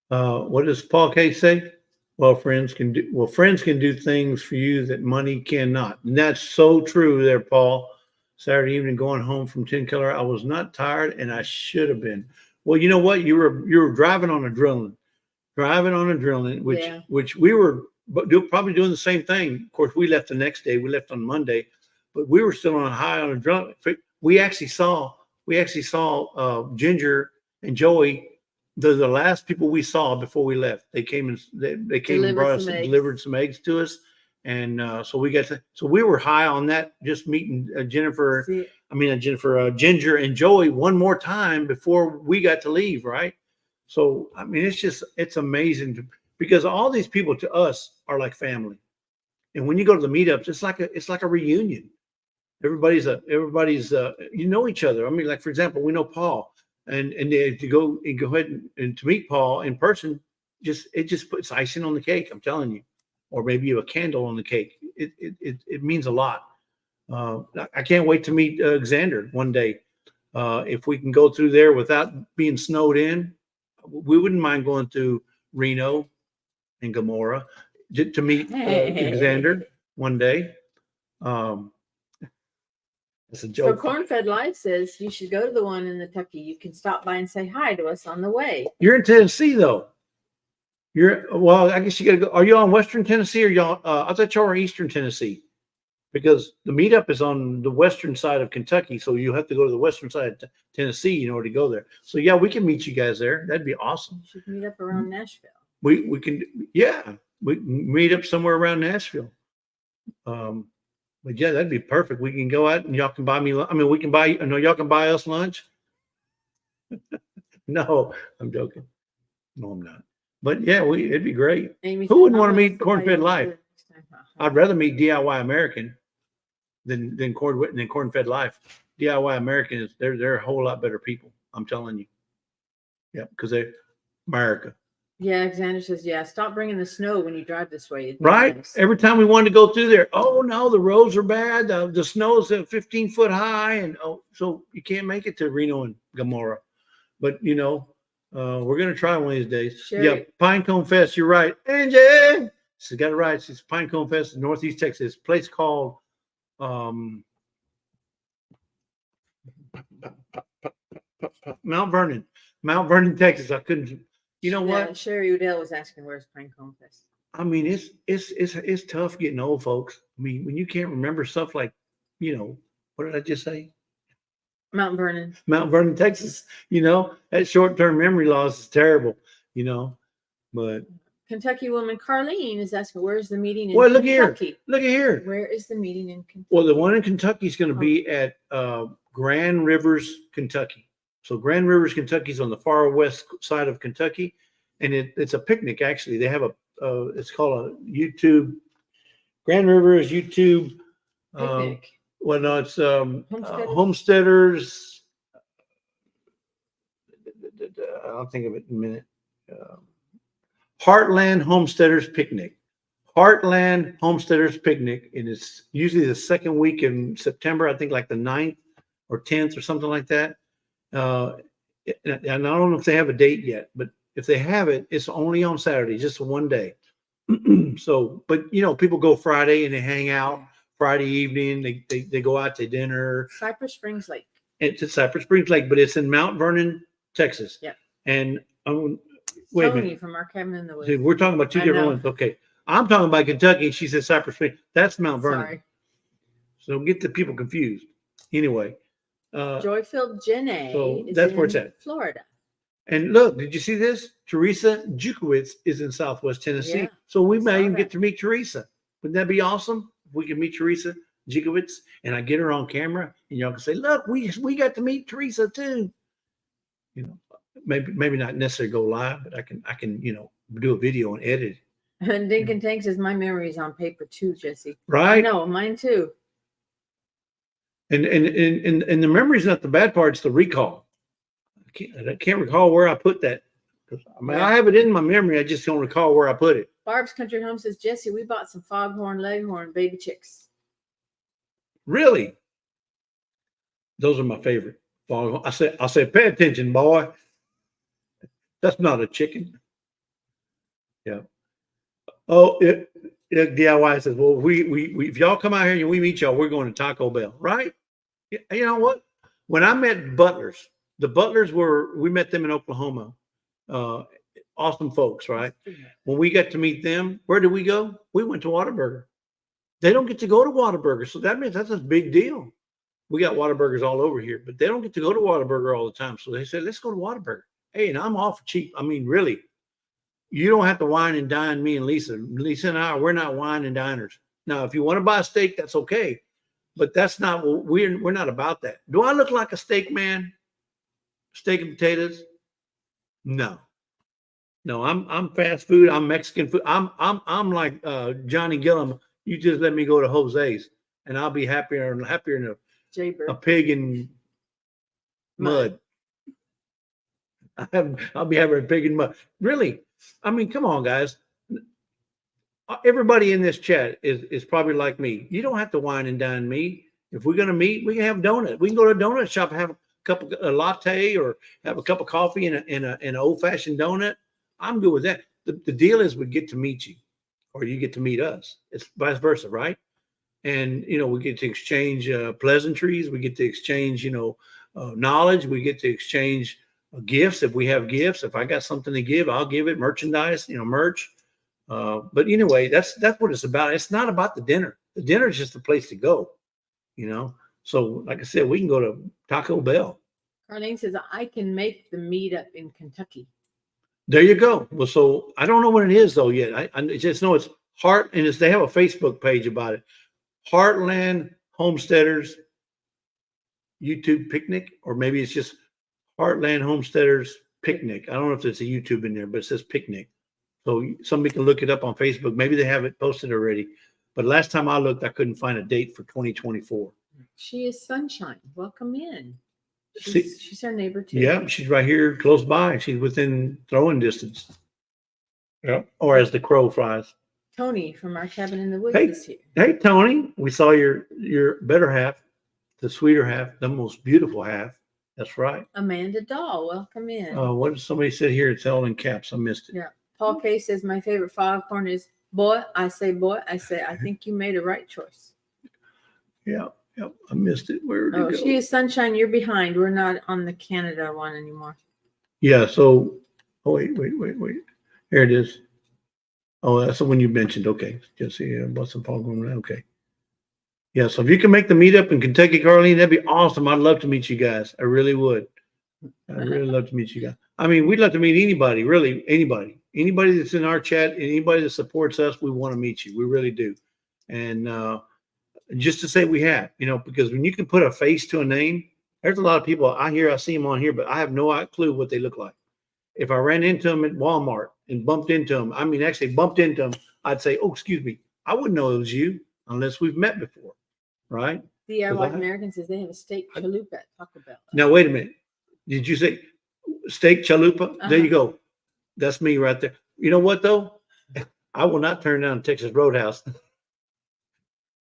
What does Paul K say? Well, friends can do things for you that money cannot. And that's so true there, Paul. Saturday evening going home from 10 Killer, I was not tired and I should have been. Well, you know what? You were driving on adrenaline, which we were probably doing the same thing. Of course, we left the next day. We left on Monday, but we were still on high on adrenaline. We actually saw Ginger and Joey. They're the last people we saw before we left. They came and delivered some eggs to us, and so we were high on that. Just meeting Ginger and Joey one more time before we got to leave, right? So I mean, it's amazing because all these people to us are like family, and when you go to the meetups, it's like a reunion. Everybody's you know each other. I mean, like for example, we know Paul. And to go ahead and to meet Paul in person, it just puts icing on the cake. I'm telling you, or maybe a candle on the cake. It means a lot. I can't wait to meet Xander one day. If we can go through there without being snowed in, we wouldn't mind going through Reno and Gomorrah to meet Xander one day. It's a joke. So Corn-Fed Life says you should go to the one in Kentucky. You can stop by and say hi to us on the way. You're in Tennessee, though. I guess you got to go. Are you on Western Tennessee or y'all? I thought y'all were Eastern Tennessee, because the meetup is on the western side of Kentucky. So you have to go to the western side of Tennessee in order to go there. So yeah, we can meet you guys there. That'd be awesome. We should meet up around Nashville. We can, yeah, we can meet up somewhere around Nashville. But yeah, that'd be perfect. We can go out and y'all can buy me. I mean, y'all can buy us lunch. No, I'm joking. No, I'm not. But yeah, it'd be great. Amy, who wouldn't want to meet Corn-Fed Life? I'd rather meet DIY American than Corn-Fed Life. DIY American they're a whole lot better people. I'm telling you. Yeah, because they're America. Yeah, Alexander says, yeah, stop bringing the snow when you drive this way. Right? Nice. Every time we wanted to go through there, oh no, the roads are bad. The snow's at 15 foot high. And so you can't make it to Reno and Gomorrah. But, we're going to try one of these days. Sure. Yeah, Pinecone Fest, you're right. Angie! She's got it right. It's Pinecone Fest in Northeast Texas. A place called Mount Vernon, Texas. I couldn't. You know what? Sherry Udell was asking, where's Pinecone Fest? I mean, it's tough getting old, folks. I mean, when you can't remember stuff like, what did I just say? Mount Vernon, Texas. That short-term memory loss is terrible. But Kentucky woman Carlene is asking, where's the meeting in Kentucky? Look at here. Where is the meeting in Kentucky? Well, the one in Kentucky is going to be at Grand Rivers, Kentucky. So Grand Rivers, Kentucky is on the far west side of Kentucky, and it's a picnic. Actually, they have it's called a YouTube. Grand Rivers YouTube picnic. Well, no, it's Homesteaders? Homesteaders. I'll think of it in a minute. Heartland Homesteaders Picnic. Heartland Homesteaders Picnic. And it's usually the second week in September, I think like the 9th or 10th or something like that. And I don't know if they have a date yet, but if they have it, it's only on Saturday, just one day. So, but you know, people go Friday and they hang out Friday evening. They go out to dinner. Cypress Springs Lake. It's at Cypress Springs Lake, but it's in Mount Vernon, Texas. Yeah. And wait a Tony minute. from our cabin in the woods. See, we're talking about two I different know. ones. Okay. I'm talking about Kentucky. She said Cypress Springs. That's Mount Vernon. Sorry. So don't get the people confused. Anyway. Joyfield Jenny so is that's in where it's at. Florida. And look, did you see this? Teresa Jukowitz is in Southwest Tennessee. Yeah, So we I might saw even that. get to meet Teresa. Wouldn't that be awesome? If we could meet Teresa Jukowitz and I get her on camera and y'all can say, look, we got to meet Teresa too. You know, maybe not necessarily go live, but I can, you know, do a video and edit it. And Dinkin Tank says my memory is on paper too, Jesse. Right? I know, mine too. And the memory's not the bad part, it's the recall. I can't recall where I put that. I mean, I have it in my memory. I just don't recall where I put it. Barb's Country Home says, Jesse, we bought some foghorn leghorn baby chicks. Really? Those are my favorite. I say, pay attention, boy. That's not a chicken. Yeah. Oh, DIY says, well, we if y'all come out here and we meet y'all, we're going to Taco Bell, right? You know what? When I met Butlers, the Butlers we met them in Oklahoma. Awesome folks, right? When we got to meet them, where did we go? We went to Whataburger. They don't get to go to Whataburger, so that means that's a big deal. We got Whataburgers all over here, but they don't get to go to Whataburger all the time. So they said, let's go to Whataburger. Hey, and I'm off cheap. I mean, really, you don't have to wine and dine me and Lisa. Lisa and I, we're not wine and diners. Now, if you want to buy a steak, that's okay. But that's not, we're not about that. Do I look like a steak man? Steak and potatoes? No. No, I'm fast food. I'm Mexican food. I'm like Johnny Gillum. You just let me go to Jose's and I'll be happier than a pig in mud. I'll be having a pig in mud. Really? I mean, come on, guys. Everybody in this chat is probably like me. You don't have to wine and dine me. If we're gonna meet, we can have donut. We can go to a donut shop, have a latte, or have a cup of coffee and an old fashioned donut. I'm good with that. The deal is we get to meet you, or you get to meet us. It's vice versa, right? And you know, we get to exchange pleasantries. We get to exchange, you know, knowledge. We get to exchange gifts if we have gifts. If I got something to give, I'll give it. Merchandise, you know, merch. But anyway, that's what it's about. It's not about the dinner. The dinner is just a place to go, you know. So, like I said, we can go to Taco Bell. Carlene says I can make the meetup in Kentucky. There you go. Well, so I don't know what it is though yet. I just know it's and they have a Facebook page about it. Heartland Homesteaders YouTube Picnic, or maybe it's just Heartland Homesteaders Picnic. I don't know if there's a YouTube in there, but it says picnic. So somebody can look it up on Facebook. Maybe they have it posted already. But last time I looked, I couldn't find a date for 2024. She is Sunshine. Welcome in. See- She's our neighbor too. Yeah, she's right here close by. She's within throwing distance. Yeah. Or as the crow flies. Tony from our cabin in the woods Hey. is here. Hey, Tony, we saw your better half, the sweeter half, the most beautiful half. That's right. Amanda Dahl, welcome in. What did somebody said here? It's all in caps. I missed it. Yeah. Paul K says my favorite foghorn is boy. I say boy. I say I think you made a right choice. Yeah. I missed it. Where did it go? She is Sunshine. You're behind. We're not on the Canada one anymore. Yeah. So, wait. Here it is. Oh, that's the one you mentioned. Okay. Just see what's the foghorn. Okay. Yeah. So if you can make the meetup in Kentucky, Carlene, that'd be awesome. I'd love to meet you guys. I really would. I'd really love to meet you guys. I mean, we'd love to meet anybody, really, anybody that's in our chat, anybody that supports us, we want to meet you. We really do. And just to say we have, you know, because when you can put a face to a name, there's a lot of people I see them on here, but I have no clue what they look like. If I ran into them at Walmart and bumped into them, actually bumped into them, I'd say, oh, excuse me. I wouldn't know it was you unless we've met before, right? DIY American says they have a steak chalupa at Taco Bell. Now, wait a minute. Did you say steak chalupa? There you go. That's me right there. You know what, though? I will not turn down Texas Roadhouse.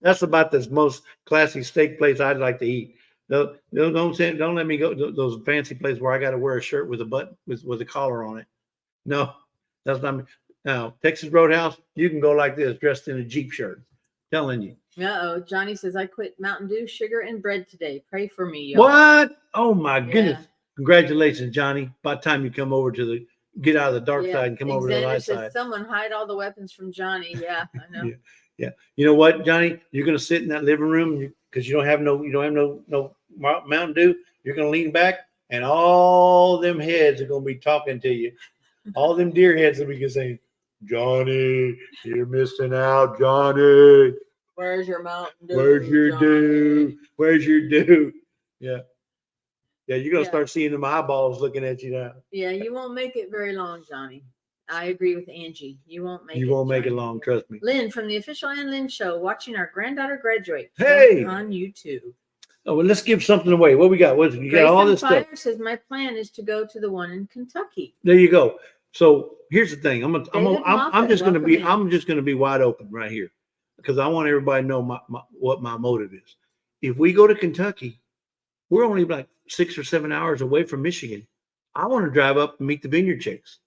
That's about the most classy steak place I'd like to eat. No, don't let me go to those fancy places where I got to wear a shirt with a button with a collar on it. No, that's not me. Now, Texas Roadhouse, you can go like this, dressed in a Jeep shirt. Telling you. Uh-oh. Johnny says, I quit Mountain Dew, sugar, and bread today. Pray for me, y'all. What? Oh, my goodness. Congratulations, Johnny. By the time you come over to get out of the dark side and come over to the light side. Someone hide all the weapons from Johnny. Yeah, I know. Yeah. You know what, Johnny? You're going to sit in that living room because you don't have no Mountain Dew. You're going to lean back and all them heads are going to be talking to you. All them deer heads will be saying, Johnny, you're missing out, Johnny. Where's your Mountain Dew? Where's your Dew? Where's your Dew? Yeah. Yeah, you're going to start seeing them eyeballs looking at you now. Yeah, you won't make it very long, Johnny. I agree with Angie. You won't make it. You won't make it long, trust me. Lynn from the official Ann Lynn show, watching our granddaughter graduate. Hey! On YouTube. Oh, well, let's give something away. What we got? You got all this stuff. Says my plan is to go to the one in Kentucky. There you go. So here's the thing. I'm just going to be wide open right here because I want everybody to know what my motive is. If we go to Kentucky, we're only like 6 or 7 hours away from Michigan. I want to drive up and meet the Vineyard Chicks.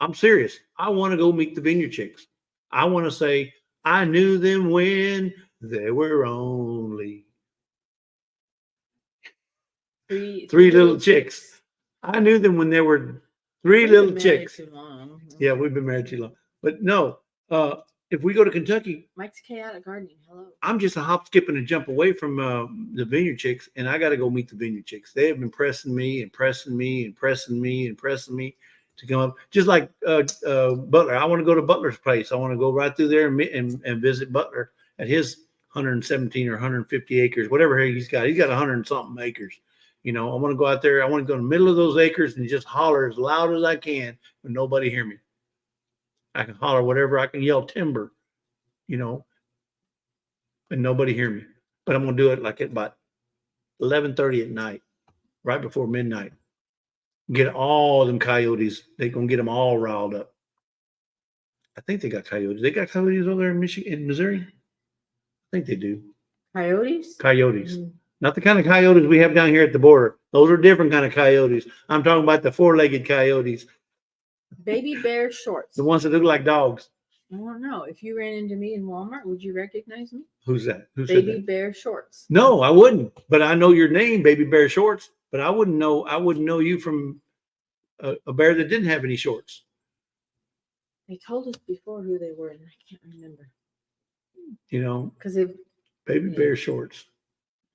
I'm serious. I want to go meet the Vineyard Chicks. I want to say, I knew them when they were only three little chicks. I knew them when they were three little chicks. Too long. Yeah, we've been married too long. But no, if we go to Kentucky, Mike's Chaotic Gardening. Hello. I'm just a hop, skip, and a jump away from the Vineyard Chicks, and I got to go meet the Vineyard Chicks. They have been pressing me to come up, just like Butler. I want to go to Butler's place. I want to go right through there and visit Butler at his 117 or 150 acres, whatever he's got. He's got 100 and something acres. You know, I want to go out there. I want to go in the middle of those acres and just holler as loud as I can, but nobody hear me. I can holler whatever. I can yell timber, and nobody hear me. But I'm going to do it like at about 11:30 at night, right before midnight. Get all them coyotes. They're going to get them all riled up. I think they got coyotes. They got coyotes over there in Michigan, in Missouri? I think they do. Coyotes? Coyotes. Mm-hmm. Not the kind of coyotes we have down here at the border. Those are different kind of coyotes. I'm talking about the four-legged coyotes. Baby bear shorts. The ones that look like dogs. I don't know. If you ran into me in Walmart, would you recognize me? Who's that? Who Baby said that? Bear Shorts. No, I wouldn't. But I know your name, Baby Bear Shorts. But I wouldn't know you from a bear that didn't have any shorts. They told us before who they were, and I can't remember. Because Baby Bear Shorts.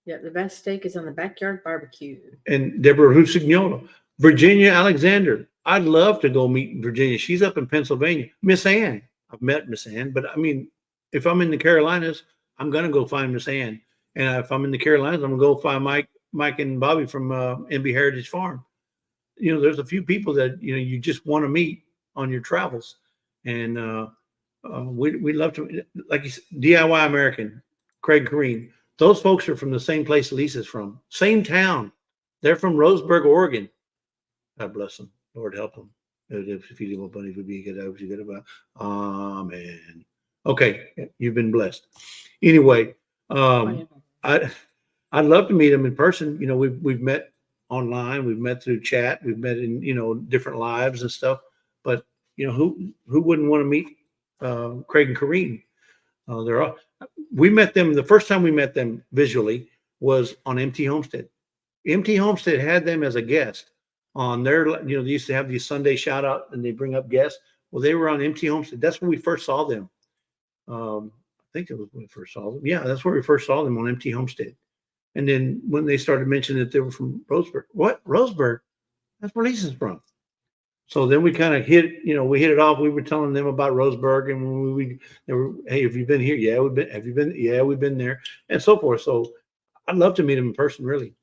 Yeah, the best steak is on the backyard barbecue. And Deborah Rusignolo. Virginia Alexander. I'd love to go meet Virginia. She's up in Pennsylvania. Miss Ann. I've met Miss Ann. But, I mean, if I'm in the Carolinas, I'm going to go find Miss Ann. And if I'm in the Carolinas, I'm going to go find Mike and Bobby from MB Heritage Farm. There's a few people that, you just want to meet on your travels. And we love to, like you said, DIY American, Craig Kareem. Those folks are from the same place Lisa's from. Same town. They're from Roseburg, Oregon. God bless them. Lord help them. If you do bunny would be good about. Amen. Okay, you've been blessed. Anyway, I'd love to meet them in person. We've met online, we've met through chat, we've met in different lives and stuff. But who wouldn't want to meet Craig and Kareem? We met them. The first time we met them visually was on MT Homestead. MT Homestead had them as a guest on their, they used to have these Sunday shout out and they bring up guests. Well, they were on MT Homestead. That's when we first saw them. I think it was when we first saw them. Yeah, that's where we first saw them on MT Homestead. And then when they started mentioning that they were from Roseburg, what? Roseburg? That's where Lisa's from. So then we kind of hit it off. We were telling them about Roseburg, and they were, hey, have you been here? Yeah, we've been. Have you been? Yeah, we've been there, and so forth. So I'd love to meet them in person. Really,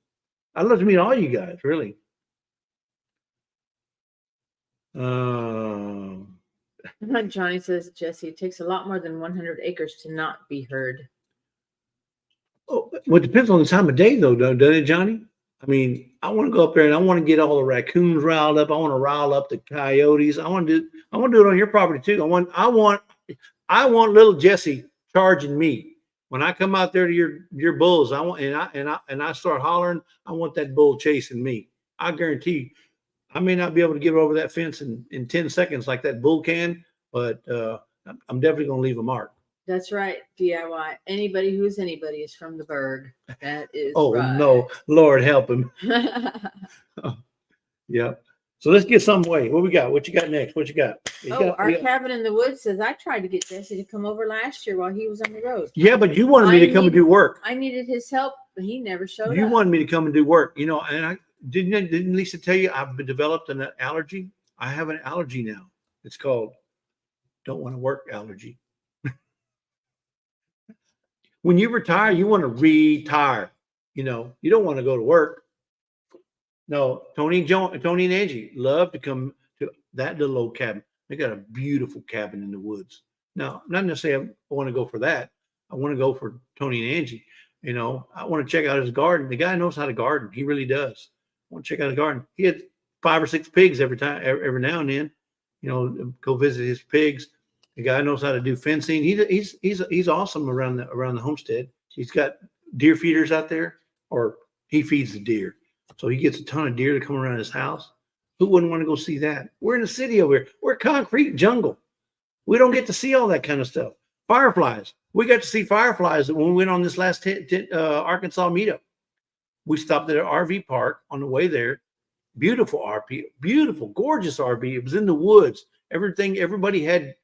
I'd love to meet all you guys. Really. Johnny says, Jesse, it takes a lot more than 100 acres to not be heard. Oh, well, it depends on the time of day, though, doesn't it, Johnny? I mean, I want to go up there and I want to get all the raccoons riled up. I want to rile up the coyotes. I want to do it on your property too. I want little Jesse charging me when I come out there to your bulls. I start hollering. I want that bull chasing me. I guarantee you, I may not be able to get over that fence in 10 seconds like that bull can, but I'm definitely going to leave a mark. That's right. DIY. Anybody who's anybody is from the Berg. That is Oh right. no, Lord help him. Yeah. So let's get some way. What we got? What you got next? What you got? Our cabin in the woods says I tried to get Jesse to come over last year while he was on the road. Yeah, but you wanted me to come and do work. I needed his help, but he never showed up. You wanted me to come and do work, and I didn't Lisa tell you I've developed an allergy? I have an allergy now. It's called don't want to work allergy. When you retire, you want to retire. You don't want to go to work. No, Tony and Angie love to come to that little old cabin. They got a beautiful cabin in the woods. Now, not necessarily I want to go for that. I want to go for Tony and Angie. I want to check out his garden. The guy knows how to garden. He really does. I want to check out his garden. He had 5 or 6 pigs every now and then. Go visit his pigs. The guy knows how to do fencing. He's awesome around the homestead. He's got deer feeders out there, or he feeds the deer. So he gets a ton of deer to come around his house. Who wouldn't want to go see that? We're in the city over here. We're concrete jungle. We don't get to see all that kind of stuff. Fireflies. We got to see fireflies when we went on this last Arkansas meetup. We stopped at an RV park on the way there. Beautiful RV, beautiful, gorgeous RV. It was in the woods. Everybody had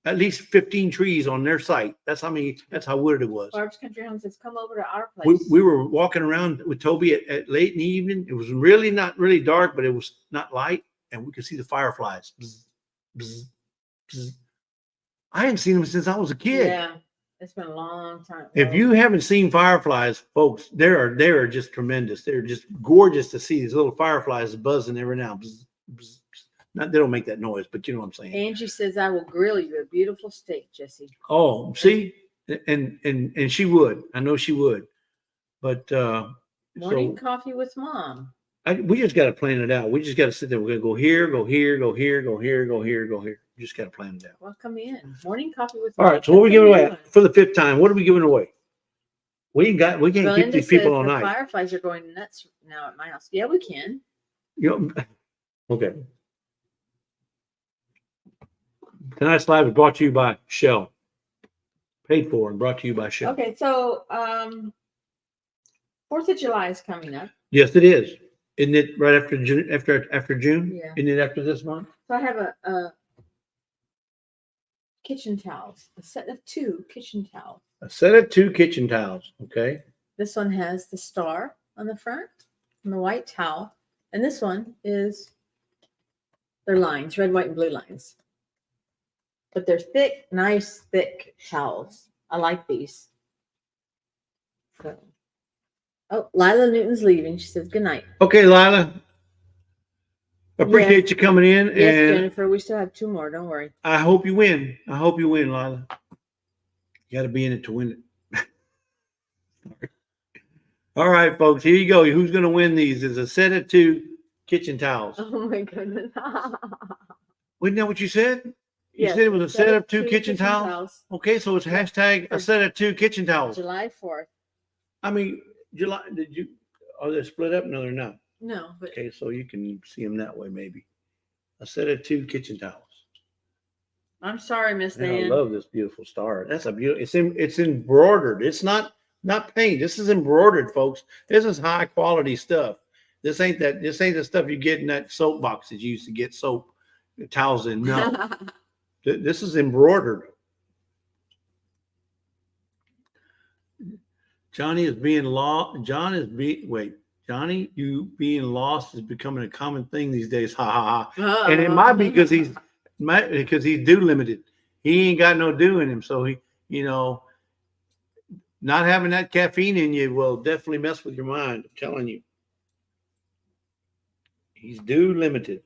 at least 15 trees on their site. That's how wooded it was. Barb's Country Home says, come over to our place. We were walking around with Toby at late in the evening. It was really not really dark, but it was not light. And we could see the fireflies. Bzz, bzz, bzz. I hadn't seen them since I was a kid. Yeah, it's been a long time. If you haven't seen fireflies, folks, they are just tremendous. They're just gorgeous to see. These little fireflies buzzing every now. Bzz, bzz, bzz. Not, they don't make that noise, but you know what I'm saying. Angie says, I will grill you a beautiful steak, Jesse. Oh, see? And she would. I know she would. But morning coffee with mom. We just got to plan it out. We just got to sit there. We're going to go here, go here, go here, go here, go here, go here. We just got to plan it out. Well, come in. Morning coffee with All mom. right. So what are we giving away for the 5th time? What are we giving away? We can't keep these people all night. Fireflies are going nuts now at my house. Yeah, we can. Okay. Tonight's live is brought to you by Shell. Paid for and brought to you by Shell. Okay, so 4th of July is coming up. Yes, it is. Isn't it right after June? After June? Yeah. Isn't it after this month? So I have a kitchen towels, a set of 2 kitchen towels. A set of 2 kitchen towels. Okay. This one has the star on the front and the white towel. And this one is their lines, red, white, and blue lines. But they're thick, nice, thick towels. I like these. So, Lila Newton's leaving. She says, good night. Okay, Lila. Appreciate you coming in. Yes, and Jennifer, we still have 2 more. Don't worry. I hope you win. I hope you win, Lila. You got to be in it to win it. All right, folks. Here you go. Who's going to win these? Is a set of 2 kitchen towels. Oh, my goodness. Wasn't that what you said? You Yes, said it was a set of 2 kitchen towels? towels. Okay, so it's hashtag a set of 2 kitchen towels. July 4th. I mean, July, are they split up? No, they're not. No, but Okay, so you can see them that way, maybe. A set of 2 kitchen towels. I'm sorry, Miss Man, I Dan. love this beautiful star. That's a beautiful, it's embroidered. It's not paint. This is embroidered, folks. This is high quality stuff. This ain't the stuff you get in that soap box that you used to get soap towels in. No. This is embroidered. Johnny, you being lost is becoming a common thing these days. Ha ha ha. And it might be because he's dew limited. He ain't got no dew in him. So he, not having that caffeine in you will definitely mess with your mind. I'm telling you. He's dew limited.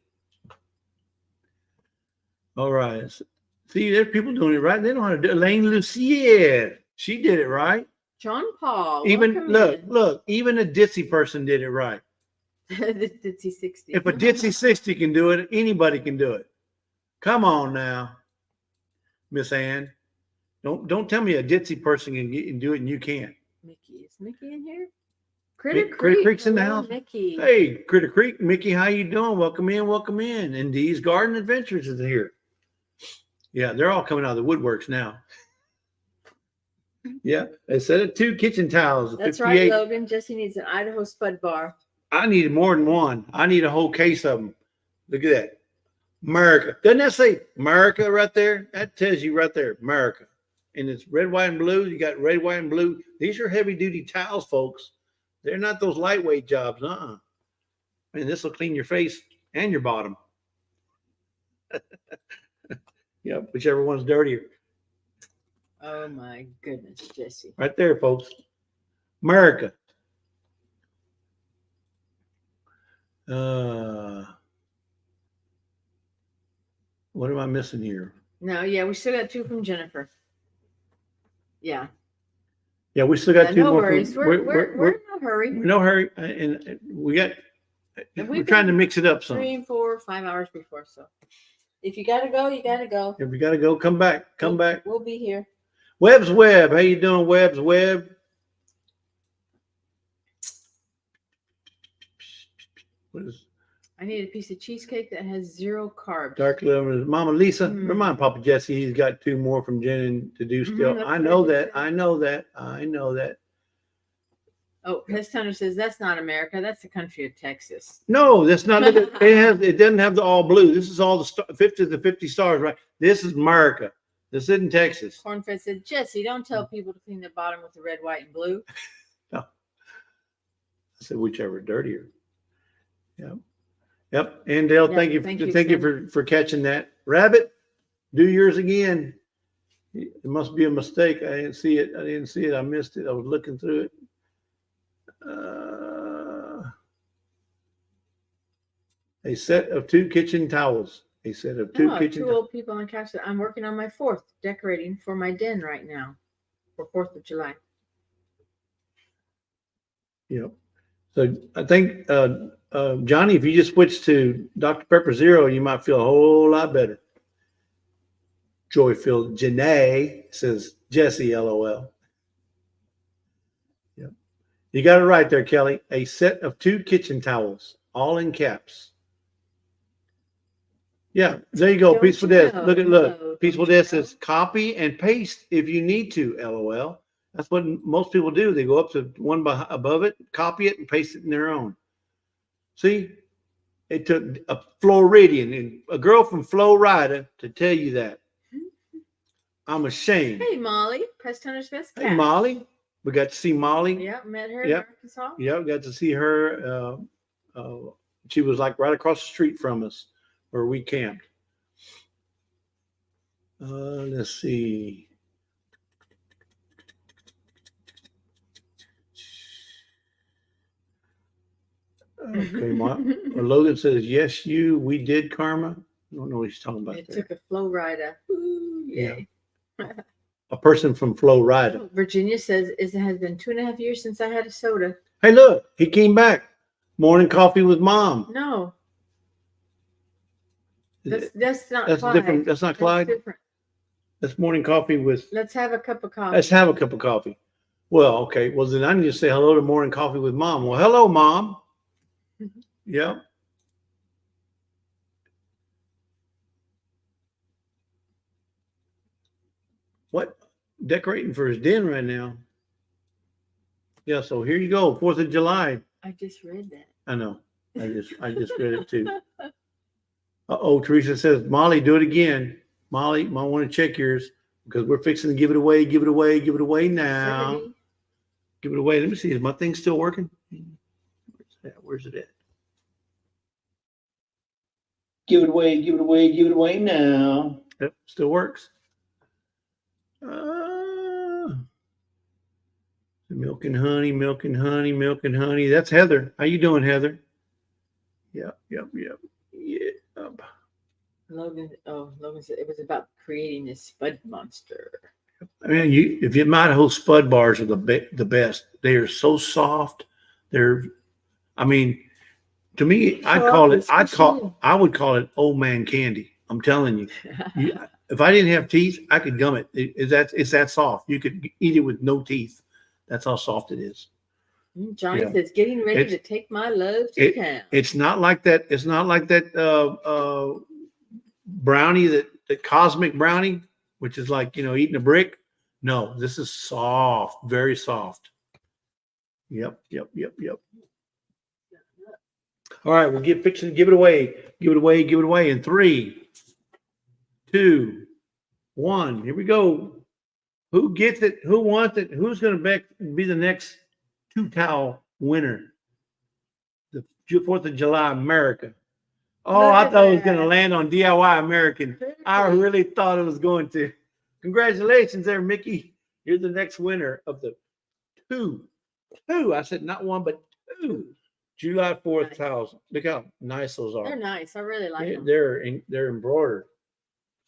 All right. See, there's people doing it right. They know how to do it. Elaine Lucier. She did it right. John Paul. Even welcome in. look, even a ditzy person did it right. The Ditzy 60. If a ditzy 60 can do it, anybody can do it. Come on now, Miss Ann. Don't tell me a ditzy person can do it and you can't. Mickey. Is Mickey in here? Critter Critter Creek's in the Hello, house. Mickey. Hey, Critter Creek, Mickey, how you doing? Welcome in, welcome in. And Dayz Garden Adventures is here. Yeah, they're all coming out of the woodworks now. Yeah, they said it 2 kitchen towels. That's 58. right, Logan. Jesse needs an Idaho Spud bar. I need more than one. I need a whole case of them. Look at that. America. Doesn't that say America right there? That tells you right there, America. And it's red, white, and blue. You got red, white, and blue. These are heavy-duty towels, folks. They're not those lightweight jobs. And this will clean your face and your bottom. Yep, whichever one's dirtier. Oh my goodness, Jesse. Right there, folks. America. What am I missing here? No, yeah, we still got 2 from Jennifer. Yeah. Yeah, we still got Yeah, 2 no more. worries. We're in no hurry. No hurry. And we got, And we're we've trying to got mix it up some. 3, 4, 5 hours before. So if you gotta go, you gotta go. If we got to go, come back. Come back. We'll be here. Webb's Web. How you doing, Webb's Web? What is I need a piece of cheesecake that has 0 carbs. dark lemon? Mama Lisa, Mm. remind Papa Jesse he's got 2 more from Jen to do still. that's I know good. that. I know that. I know that. Oh, Pest Hunter says that's not America. That's the country of Texas. No, that's not. It doesn't have the all blue. This is all the 50 to 50 stars, right? This is America. This isn't Texas. Cornfed said, Jesse, don't tell people to clean the bottom with the red, white, and blue. I said whichever dirtier. Yep. Yep. And Dale, Yeah, thank you. thank you, Thank you Sam. for catching that. Rabbit, do yours again. It must be a mistake. I didn't see it. I missed it. I was looking through it. A set of 2 kitchen towels. A set of 2 kitchen 2 towels. old people on the couch said, I'm working on my 4th, decorating for my den right now for 4th of July. Yep. So I think, Johnny, if you just switch to Dr. Pepper Zero, you might feel a whole lot better. Joy-filled Janae says, Jesse, LOL. Yep. You got it right there, Kelly. A set of 2 kitchen towels, all in caps. Yeah, there you go. Don't Peaceful you Death. know? Look. No, Peaceful don't you Death says, copy and paste if you need to, LOL. That's what most people do. They go up to one above it, copy it, and paste it in their own. See, it took a Floridian and a girl from Florida to tell you that. I'm ashamed. Hey, Molly, Pest Hunter's best cat. Hey, Molly. We got to see Molly. Yeah, met her in Yep. Arkansas. Yeah, we got to see her. She was like right across the street from us where we camped. Let's see. Okay, Logan says, yes, we did, Karma. I don't know what he's talking about It there. took a flow rider. Ooh, yay. A person from Florida. Virginia says, it has been 2.5 years since I had a soda. Hey, look, he came back. Morning coffee with mom. No, that's not That's Clyde. different. That's not Clyde. Different. That's morning coffee with. Let's have a cup of coffee. Let's have a cup of coffee. Well, okay. Well, then I need to say hello to morning coffee with mom. Well, hello, mom. Yeah. What? Decorating for his den right now. Yeah. So here you go. 4th of July. I just read that. I know. I just read it too. Uh-oh, Teresa says, Molly, do it again. Molly, might want to check yours because we're fixing to give it away now. 70. Give it away. Let me see. Is my thing still working? Where's it at? Give it away now. Yep, still works. Milk and honey. That's Heather. How you doing, Heather? Yep. Logan said it was about creating this spud monster. I mean, if you Idaho spud bars are the best. They are so soft. I mean, to me, I would call it old man candy. I'm telling you, if I didn't have teeth, I could gum it. It's that soft. You could eat it with no teeth. That's how soft it is. Johnny Yeah. says, getting ready to take my love to town. It's not like that. It's not like that brownie, that cosmic brownie, which is like, eating a brick. No, this is soft, very soft. Yep. All right, we'll fixing to give it away. Give it away in 3, 2, 1. Here we go. Who gets it? Who wants it? Who's going to be the next 2-towel winner? The 4th of July America. Oh, I thought it was going to land on DIY American. I really thought it was going to. Congratulations there, Mickey. You're the next winner of the 2. I said not 1, but 2. July 4th towels. Look how nice those are. They're nice. I really like them. They're embroidered.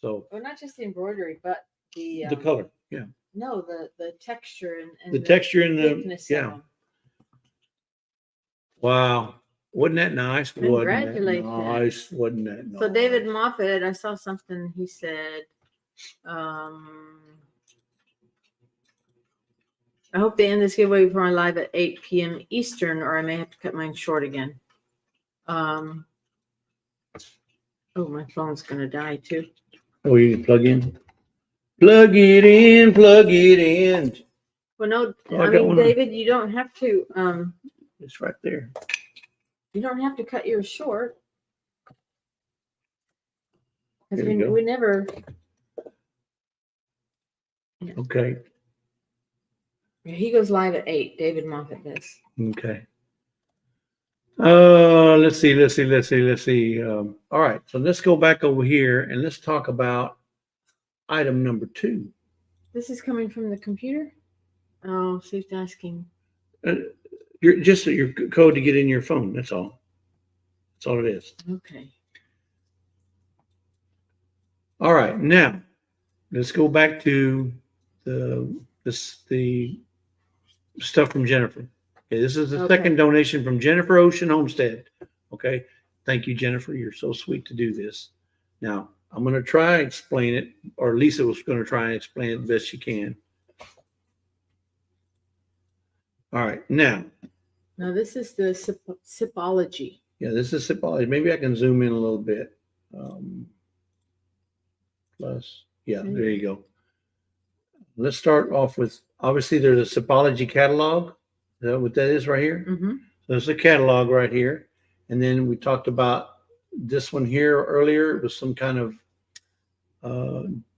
So, well, not just the embroidery, but the color. Yeah. No, the texture and the texture and the thickness of them. Wow. Wasn't that nice? Congratulations. Wasn't that nice? So David Moffat, I saw something. He said, I hope they end this giveaway before I live at 8 p.m. Eastern, or I may have to cut mine short again. Oh, my phone's going to die too. Oh, you can plug in? Plug it in. Well, no, Oh, I mean, David, you don't have to. It's right there. You don't have to cut yours short. Because There you go. we never. Okay. He goes live at 8. David Moffat does. Okay. Let's see. All right. So let's go back over here and let's talk about item number 2. This is coming from the computer. Oh, so he's asking. Your code to get in your phone. That's all. That's all it is. Okay. All right. Now let's go back to the stuff from Jennifer. Okay, this is the second donation from Jennifer Ocean Homestead. Okay, thank you, Jennifer. You're so sweet to do this. Now I'm going to try and explain it, or Lisa was going to try and explain it the best she can. All right, now this is the Sipology. Yeah, this is Sipology. Maybe I can zoom in a little bit. Plus, yeah, there you go. Let's start off with, obviously there's a Sipology catalog. Is that what that is right here? Mm-hmm. So there's a catalog right here. And then we talked about this one here earlier. It was some kind of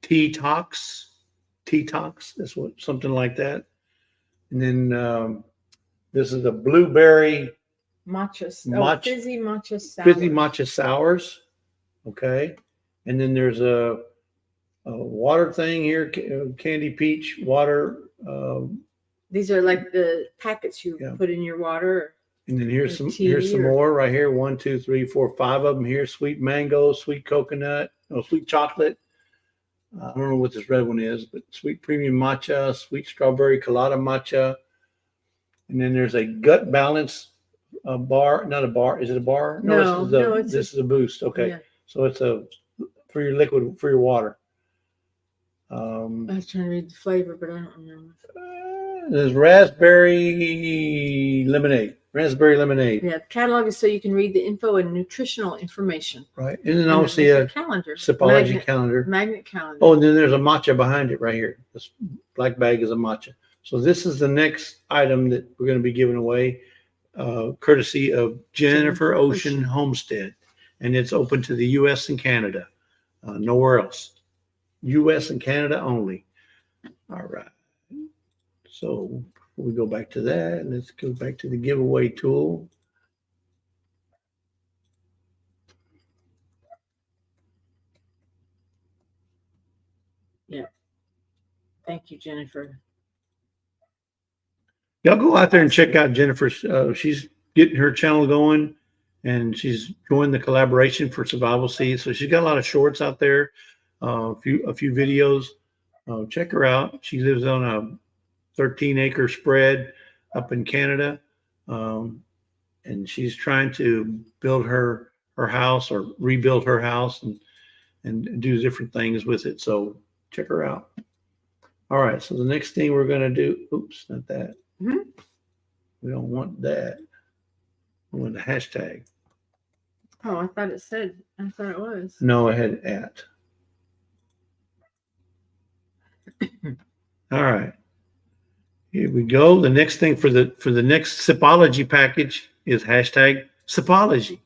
T-Tox. That's what, something like that. And then this is a blueberry fizzy matcha sour. Fizzy matcha sours. Okay. And then there's a water thing here, candy peach water. These are like the packets you put in your water. And then here's some more right here. 1, 2, 3, 4, 5 of them here. Sweet mango, sweet coconut, sweet chocolate. I don't know what this red one is, but sweet premium matcha, sweet strawberry colada matcha. And then there's a gut balance bar. Not a bar. Is it a bar? No, this is a boost. Okay. Yeah. So it's for your liquid, for your water. I was trying to read the flavor, but I don't remember. There's raspberry lemonade. Yeah, the catalog is so you can read the info and nutritional information. Right. And then obviously a calendar. Sipology calendar. Magnet calendar. Oh, and then there's a matcha behind it right here. This black bag is a matcha. So this is the next item that we're going to be giving away, courtesy of Jennifer Ocean Homestead. And it's open to the U.S. and Canada. Nowhere else. U.S. and Canada only. All right. So we go back to that. Let's go back to the giveaway tool. Yeah. Thank you, Jennifer. Y'all go out there and check out Jennifer. She's getting her channel going, and she's joined the collaboration for Survival Seeds. So she's got a lot of shorts out there, a few videos. Oh, check her out. She lives on a 13-acre spread up in Canada. And she's trying to build her house or rebuild her house and do different things with it. So check her out. All right. So the next thing we're going to do, oops, not that. Mhm. We don't want that. We want the hashtag. Oh, I thought it was. No, I had at. All right. Here we go. The next thing for the next Sipology package is hashtag Sipology.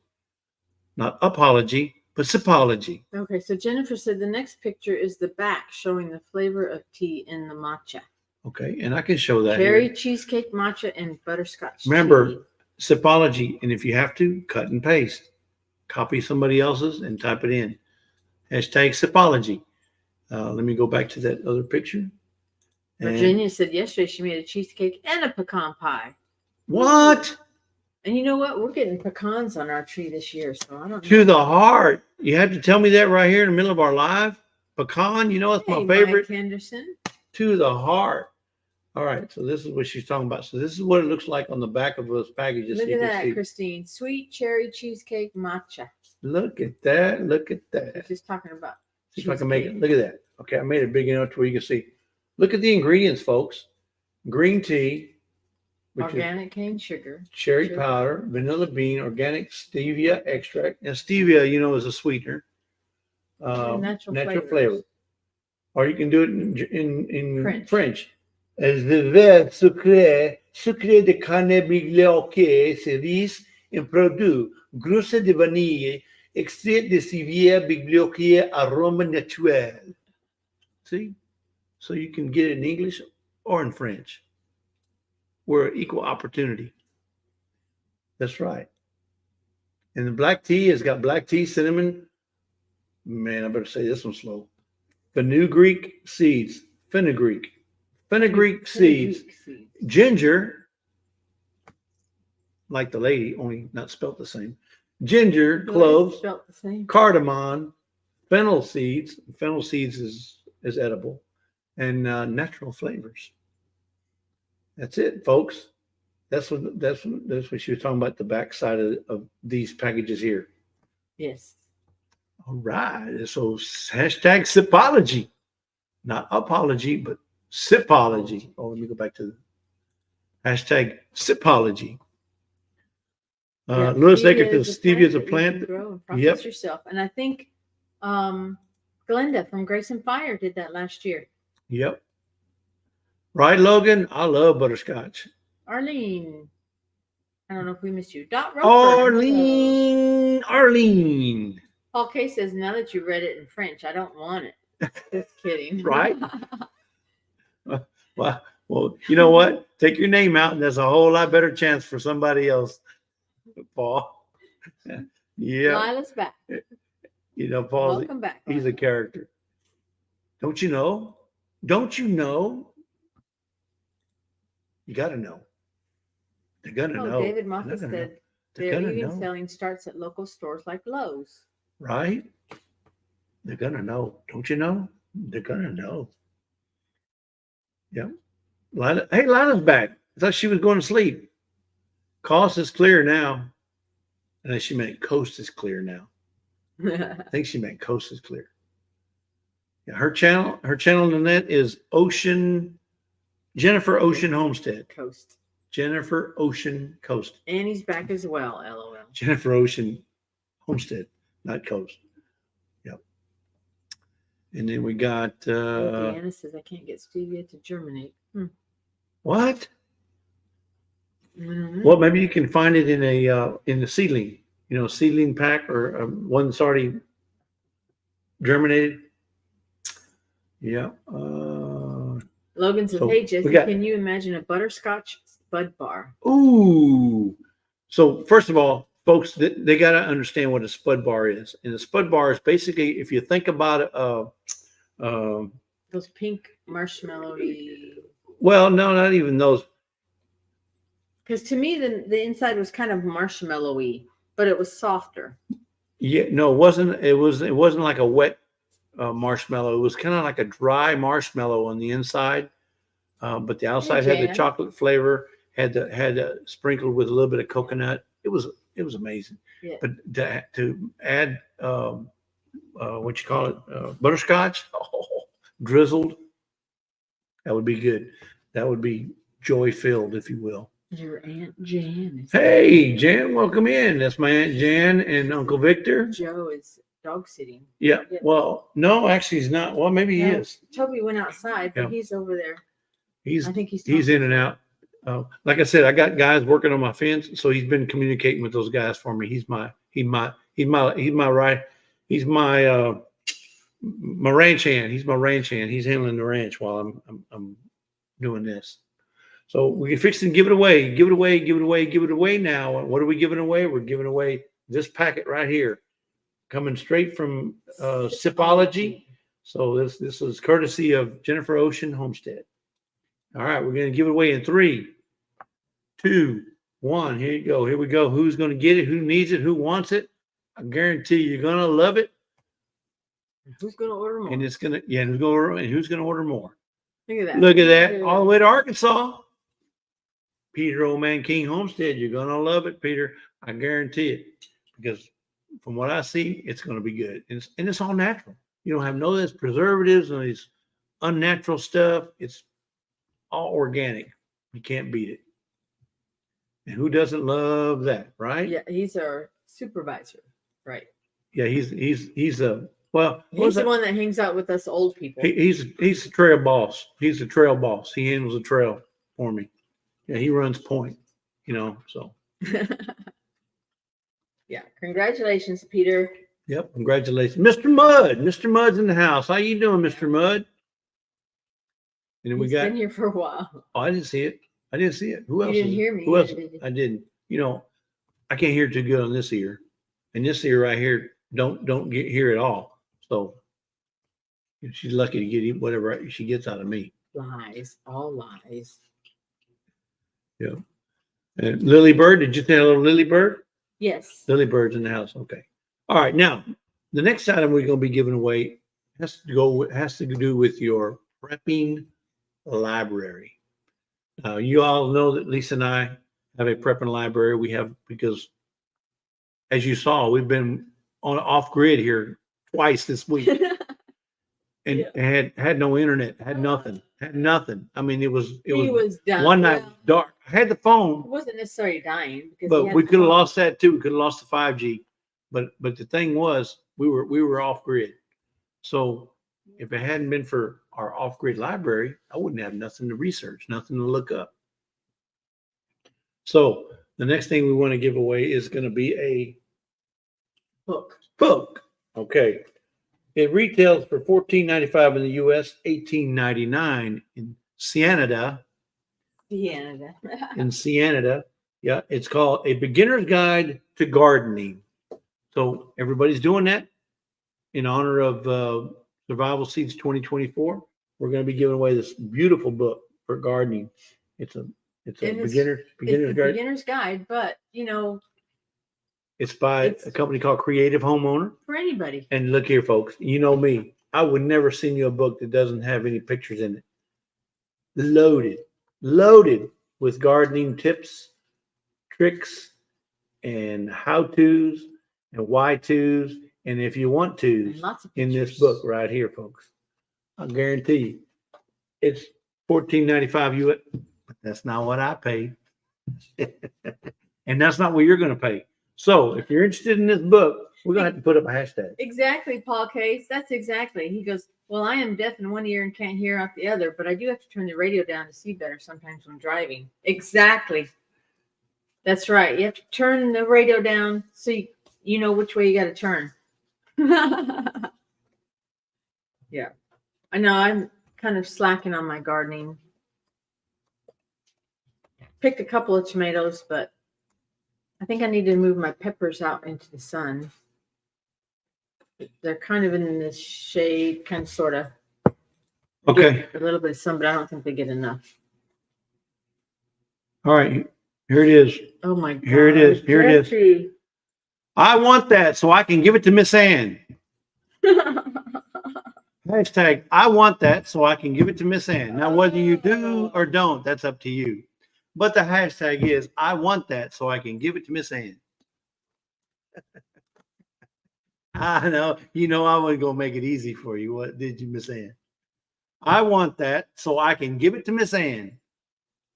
Not apology, but Sipology. Okay, so Jennifer said the next picture is the back showing the flavor of tea in the matcha. Okay, and I can show that Cherry here. cheesecake matcha and butterscotch. Remember, tea. Sipology, and if you have to, cut and paste. Copy somebody else's and type it in. Hashtag Sipology. Let me go back to that other picture. And Virginia said yesterday she made a cheesecake and a pecan pie. what? And you know what? We're getting pecans on our tree this year, so I don't know. To the heart. You have to tell me that right here in the middle of our live. Pecan, you know, it's my Hey, favorite. Mike Henderson. To the heart. All right, so this is what she's talking about. So this is what it looks like on the back of those packages. Look so you at can that, see. Christine. Sweet cherry cheesecake matcha. Look at that. Look at that. She's talking about. See if I can make it. Look at that. Okay, I made it big enough to where you can see. Look at the ingredients, folks. Green tea, which is Organic cane sugar. cherry Sugar. powder, vanilla bean, organic stevia extract. Now, stevia, you know, is a sweetener. Natural flavor. flavors. Or you can do it in French. As the verre sucré de canne biglioquée, cerise, un produit, grousse de vanille, extrait de civière biglioquée, arôme naturel. See? So you can get it in English or in French. We're equal opportunity. That's right. And the black tea has got black tea, cinnamon. Man, I better say this one slow. Fenugreek seeds. Fenugreek seeds. Ginger, like the lady, only not spelt the same. Ginger, cloves, Spelled the same. cardamom, fennel seeds. Fennel seeds is edible. And natural flavors. That's it, folks. That's what she was talking about. The backside of these packages here. Yes. All right. So hashtag Sipology, not apology, but Sipology. Oh, let me go back to the hashtag Sipology. Lewis Egerton, stevia is a plant. Grow and process Yep. yourself. And I think Glenda from Grace and Fire did that last year. Yep. Right, Logan? I love butterscotch. Arlene. I don't know if we missed you. Dot Roper. Hello. Arlene. Paul K says, now that you read it in French, I don't want it. Just kidding. Right. Well, you know what? Take your name out, and there's a whole lot better chance for somebody else, Paul. Yeah. Lila's back. You know, Paul, Welcome back. he's a Lila. character. Don't you know? Don't you know? You got to know. They're going to know. David They're Moffat gonna know. said They're their gonna eating know. selling starts at local stores like Lowe's. Right? They're going to know. Don't you know? They're going to know. Yep. Lila, hey, Lila's back. I thought she was going to sleep. Cost is clear now. And then she meant coast is clear now. I think she meant coast is clear. Yeah, her channel on the net is Jennifer Ocean Homestead. Coast. Jennifer Ocean Coast. And he's back as well, LOL. Jennifer Ocean Homestead, not Coast. Yep. And then we got Deanna says I can't get stevia to germinate. what? Mhm. Well, maybe you can find it in the seedling, seedling pack or one that's already germinated. Yeah. Logan says, So hey, we Jesse, got- can you imagine a butterscotch spud bar? Ooh. So first of all, folks, they got to understand what a spud bar is. And a spud bar is basically, if you think about Those pink marshmallowy. well, no, not even those. Because to me, the inside was kind of marshmallowy, but it was softer. Yeah, no, it wasn't. It wasn't like a wet marshmallow. It was kind of like a dry marshmallow on the inside, but the outside had the jam. chocolate flavor, had sprinkled with a little bit of coconut. It was amazing. Yeah. But to add what you call it, butterscotch, drizzled, that would be good. That would be joy filled, if you will. Your Aunt Jan. Hey, Jan, welcome in. That's my Aunt Jan and Uncle Victor. Joe is dog sitting. Yeah. Yeah. Well, no, actually, he's not. Well, maybe he No. is. Toby went outside, but Yeah. he's over there. He's I think he's in and out. Like I said, I got guys working on my fence, so he's been communicating with those guys for me. He's my ranch hand. He's my ranch hand. He's handling the ranch while I'm doing this. So we can fix it and give it away. Give it away. Give it away. Give it away now. What are we giving away? We're giving away this packet right here, coming straight from Sipology. So this is courtesy of Jennifer Ocean Homestead. All right, we're going to give it away in 3, 2, 1. Here you go. Here we go. Who's going to get it? Who needs it? Who wants it? I guarantee you're going to love it. Who's going to order more? And it's going to, yeah, who's going to order more? Look at that. Look at that. All the way to Arkansas. Peter Old Man King Homestead. You're going to love it, Peter. I guarantee it. Because from what I see, it's going to be good. And it's all natural. You don't have no of this preservatives and these unnatural stuff. It's all organic. You can't beat it. And who doesn't love that, right? Yeah, he's our supervisor, right? Yeah, he's a well. He's the one that hangs out with us old people. He's the trail boss. He's the trail boss. He handles the trail for me. Yeah, he runs point. So. Yeah, congratulations, Peter. Yep, congratulations, Mr. Mudd. Mr. Mudd's in the house. How you doing, Mr. Mudd? And then He's been here for a while. Oh, I didn't see it. Who else? You didn't hear me. Who else? Did you? I didn't. I can't hear too good on this ear, and this ear right here don't get here at all. So she's lucky to get whatever she gets out of me. Lies, all lies. Yeah. And Lily Bird, did you say hello, Lily Bird? Yes. Lily Bird's in the house. Okay. All right. Now, the next item we're going to be giving away has to do with your prepping library. You all know that Lisa and I have a prepping library. We have, because as you saw, we've been on off grid here twice this week, and had no internet, had nothing. I mean, it was done. one night dark. I had the phone. It wasn't necessarily dying, because But we could have lost that too. We could have lost the 5G. But the thing was, we were off grid. So if it hadn't been for our off grid library, I wouldn't have nothing to research, nothing to look up. So the next thing we want to give away is going to be a book. Okay. It retails for $14.95 in the US, $18.99 in Canada. In Canada. Yeah, it's called A Beginner's Guide to Gardening. So everybody's doing that in honor of Survival Seeds 2024. We're going to be giving away this beautiful book for gardening. It's a beginner's guide. Beginner's guide, but it's by a company called Creative Homeowner. For anybody. And look here, folks. You know me. I would never send you a book that doesn't have any pictures in it. Loaded with gardening tips, tricks, and how-tos and why-tos, and if you want tos in this book right here, folks. I guarantee you, it's $14.95 US, but that's not what I paid. And that's not what you're going to pay. So if you're interested in this book, we're going to have to put up a hashtag. Exactly, Paul Case. That's exactly. He goes, well, I am deaf in one ear and can't hear out the other, but I do have to turn the radio down to see better sometimes when driving. Exactly. That's right. You have to turn the radio down so you know which way you got to turn. Yeah. I know I'm kind of slacking on my gardening. Picked a couple of tomatoes, but I think I need to move my peppers out into the sun. They're kind of in this shade, kind of, sort of. Okay. A little bit of sun, but I don't think they get enough. All right. Here it is. Oh my God. Here it is. Here it is. I want that so I can give it to Miss Ann. Hashtag, I want that so I can give it to Miss Ann. Now, whether you do or don't, that's up to you. But the hashtag is, I want that so I can give it to Miss Ann. I know, I wasn't going to make it easy for you. What did you, Miss Ann? I want that so I can give it to Miss Ann.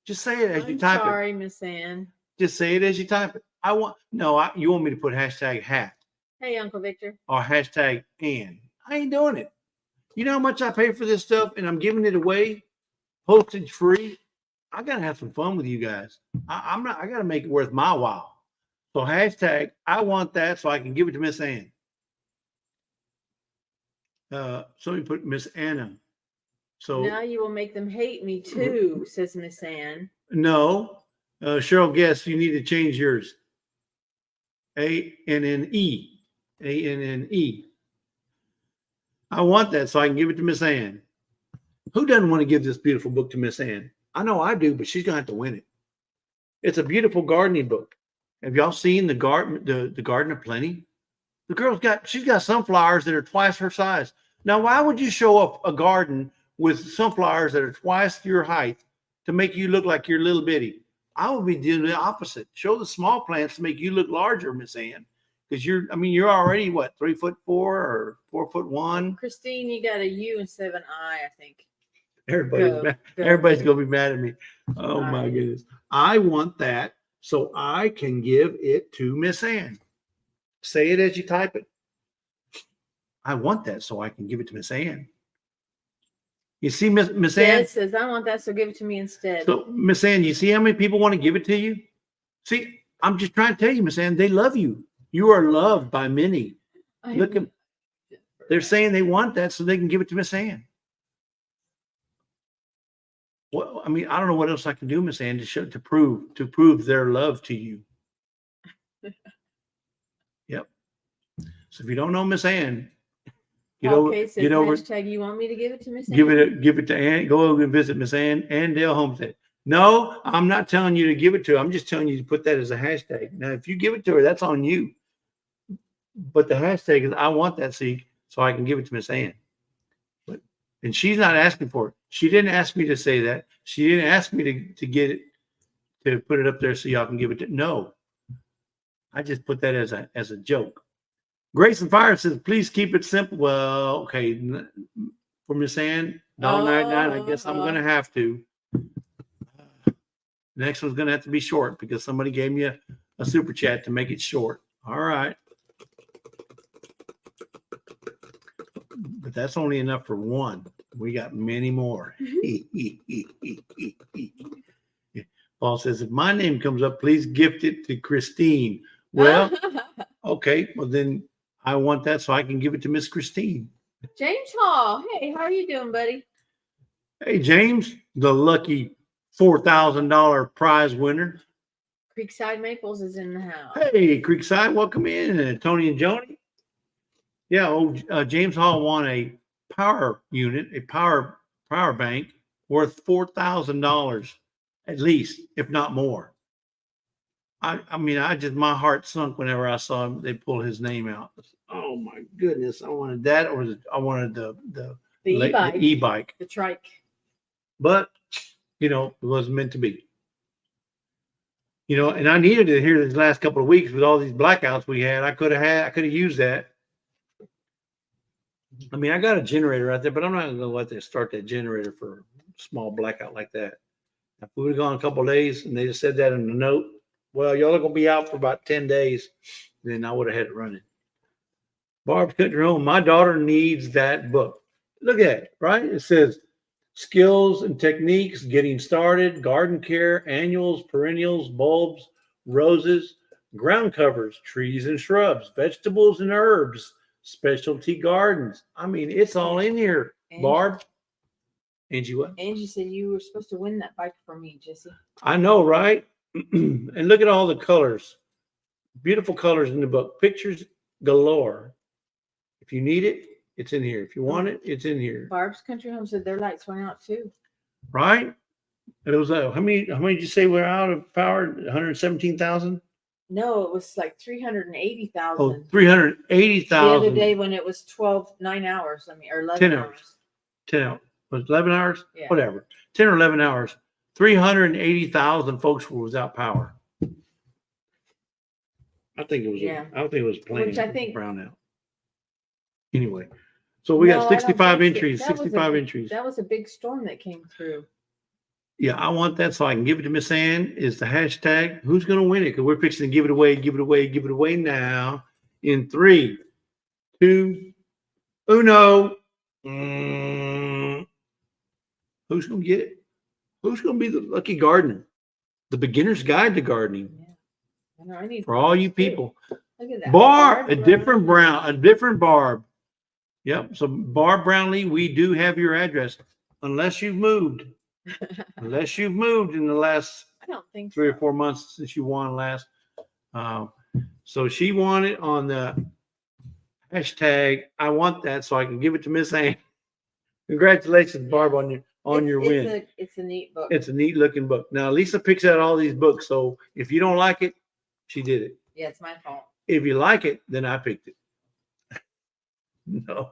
Just say it as you type it. Sorry, Miss Ann. Just say it as you type it. You want me to put hashtag hat Hey, Uncle Victor. or hashtag Ann. I ain't doing it. You know how much I pay for this stuff and I'm giving it away, postage free. I got to have some fun with you guys. I got to make it worth my while. So hashtag, I want that so I can give it to Miss Ann. So we put Miss Anna. So now you will make them hate me too, says Miss Ann. No. Cheryl, guess you need to change yours. ANNE. ANNE. I want that so I can give it to Miss Ann. Who doesn't want to give this beautiful book to Miss Ann? I know I do, but she's gonna have to win it. It's a beautiful gardening book. Have y'all seen the Garden of Plenty? The girl's she's got sunflowers that are twice her size. Now, why would you show up a garden with sunflowers that are twice your height to make you look like you're little bitty? I would be doing the opposite. Show the small plants to make you look larger, Miss Ann. Because you're already what, 3'4" or 4'1"? Christine, you got a U instead of an I think. Everybody's gonna be mad at me. Oh my goodness. I want that so I can give it to Miss Ann. Say it as you type it. I want that so I can give it to Miss Ann. You see, Miss Ann? Dad says, I want that, so give it to me instead. So, Miss Ann, you see how many people want to give it to you? See, I'm just trying to tell you, Miss Ann, they love you. You are loved by many. Look at, they're saying they want that so they can give it to Miss Ann. Well, I mean, I don't know what else I can do, Miss Ann, to prove their love to you. Yep. So if you don't know Miss Ann, get over. Hashtag, you want me to give it to Miss Ann? Give it to Ann. Go over and visit Miss Ann Dale Homestead. No, I'm not telling you to give it to her. I'm just telling you to put that as a hashtag. Now, if you give it to her, that's on you. But the hashtag is I want that seed so I can give it to Miss Ann. And she's not asking for it. She didn't ask me to say that. She didn't ask me to get it, to put it up there so y'all can give it to. No, I just put that as a joke. Grace and Fire says, please keep it simple. Well, okay. For Miss Ann, $1.99, I guess I'm going to have to. Next one's going to have to be short because somebody gave me a super chat to make it short. All right. But that's only enough for one. We got many more. Paul says, if my name comes up, please gift it to Christine. Well, okay. Well, then I want that so I can give it to Miss Christine. James Hall. Hey, how are you doing, buddy? Hey, James, the lucky $4,000 prize winner. Creekside Maples is in the house. Hey, Creekside, welcome in. Tony and Joni. Yeah, James Hall won a power unit, a power bank worth $4,000 at least, if not more. I mean, my heart sunk whenever I saw him. They pull his name out. Oh my goodness! I wanted that, or I wanted the e-bike, the trike. But it wasn't meant to be. And I needed it here these last couple of weeks with all these blackouts we had. I could have used that. I mean, I got a generator out there, but I'm not going to let them start that generator for a small blackout like that. If we would have gone a couple of days and they just said that in the note, well, y'all are going to be out for about 10 days, then I would have had it running. Barb's Country Home. My daughter needs that book. Look at it, right? It says skills and techniques, getting started, garden care, annuals, perennials, bulbs, roses, ground covers, trees and shrubs, vegetables and herbs, specialty gardens. I mean, it's all in here. Angie, Barb. Angie, what? Angie said you were supposed to win that bike for me, Jesse. I know, right? And look at all the colors. Beautiful colors in the book. Pictures galore. If you need it, it's in here. If you want it, it's in here. Barb's Country Home said their lights went out too. Right? It was how many did you say we're out of power? 117,000? No, it was like Oh, 380,000. 380,000. The other day when it was 9 hours, or 11 10 hours. hours. 10 hours. Was it 11 hours? Yeah. Whatever. 10 or 11 hours. 380,000 folks were without power. I think it was. Yeah. I don't think it was plain. Which I think- brownout. Anyway, so we No, I got don't 65 think so. entries. That was a 65 big- entries. That was a big storm that came through. Yeah, I want that so I can give it to Miss Ann. Is the hashtag who's going to win it? Because we're fixing to give it away, give it away, give it away now. In 3, 2, uno. Who's going to get it? Who's going to be the lucky gardener? The beginner's guide to gardening Yeah. I know, I need for all you barbs, too. people. Look at that. Barb, a Barb different brown, a different Barb. Yep. So Barb Brownlee, we do have your address, unless you've moved. Unless you've moved in the last I don't think 3 or so. 4 months since you won last. So she won it on the hashtag. I want that so I can give it to Miss Ann. Congratulations, Barb, on your win. It's a neat book. It's a neat looking book. Now Lisa picks out all these books, so if you don't like it, she did it. Yeah, it's my fault. If you like it, then I picked it. No.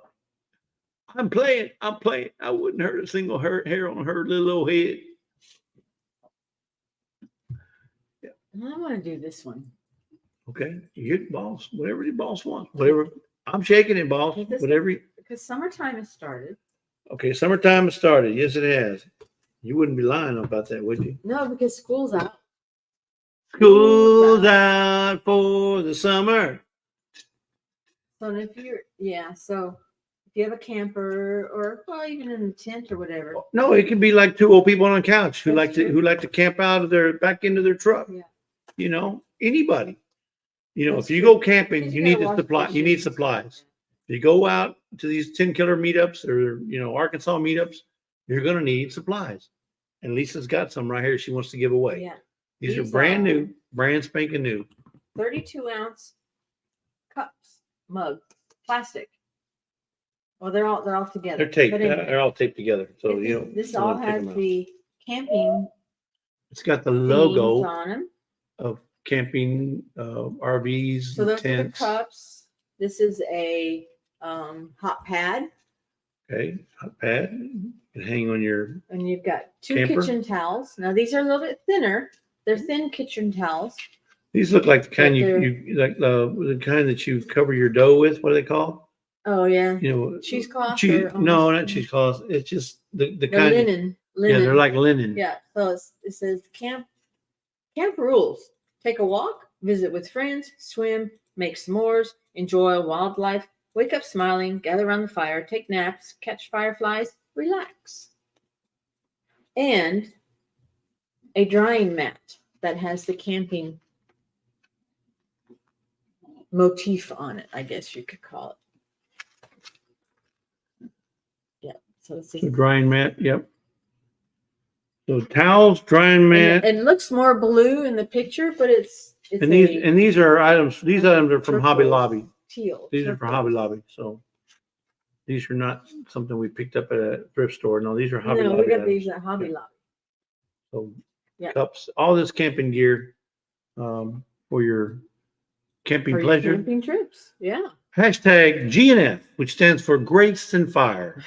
I'm playing. I wouldn't hurt a single hair on her little old head. I want to do this one. Okay. You get boss. Whatever the boss wants. Whatever. I'm shaking it, boss. Take this Whatever. Because summertime has started. Okay. Summertime has started. Yes, it has. You wouldn't be lying about that, would you? No, because school's out. School's out for the summer. So if you have a camper or even in a tent or whatever. No, it could be like 2 old people on a couch who That's true. like to camp out of their back into their truck. Yeah. You know, anybody. That's if you true. go camping, Because you gotta need to wash supply. You need dishes. supplies. If you go out to these 10 killer meetups or Arkansas meetups, you're gonna need supplies. And Lisa's got some right here she wants to give away. Yeah. These are These brand are- new, brand spanking new. 32-ounce cups, mugs, plastic. Well, they're all together. They're taped. But anyway, They're all taped together. So this you all wanna take has them out. the camping It's got the themes logo on them. of camping, RVs, So those are the tents. cups. This is a hot pad, Okay, hot pad. You can hang on your. and you've got 2 Camper. kitchen towels. Now these are a little bit thinner. They're thin kitchen towels. These look like the kind But you like the kind that you cover your dough with. What are they called? Oh yeah, Cheese. cheesecloth. No, or not cheesecloth. It's just the They're kind. linen. Yeah, they're like linen. Yeah, so it says camp rules. Take a walk, visit with friends, swim, make s'mores, enjoy wildlife, wake up smiling, gather around the fire, take naps, catch fireflies, relax. And a drying mat that has the camping motif on it, I guess you could call it. Yeah, so it's So drying mat. Yep. So towels, drying and mat, it looks more blue in the picture, but it's and these are items. These items are from Hobby turquoise, Lobby. teal. These are from turquoise. Hobby Lobby. So these are not something we picked up at a thrift store. No, these are Hobby No, Lobby. we got items. these at Hobby Yeah. Lobby. So Yeah. cups, all this camping gear for your camping For your pleasure. camping trips. Yeah. Hashtag GNF, which stands for Grace and Fire.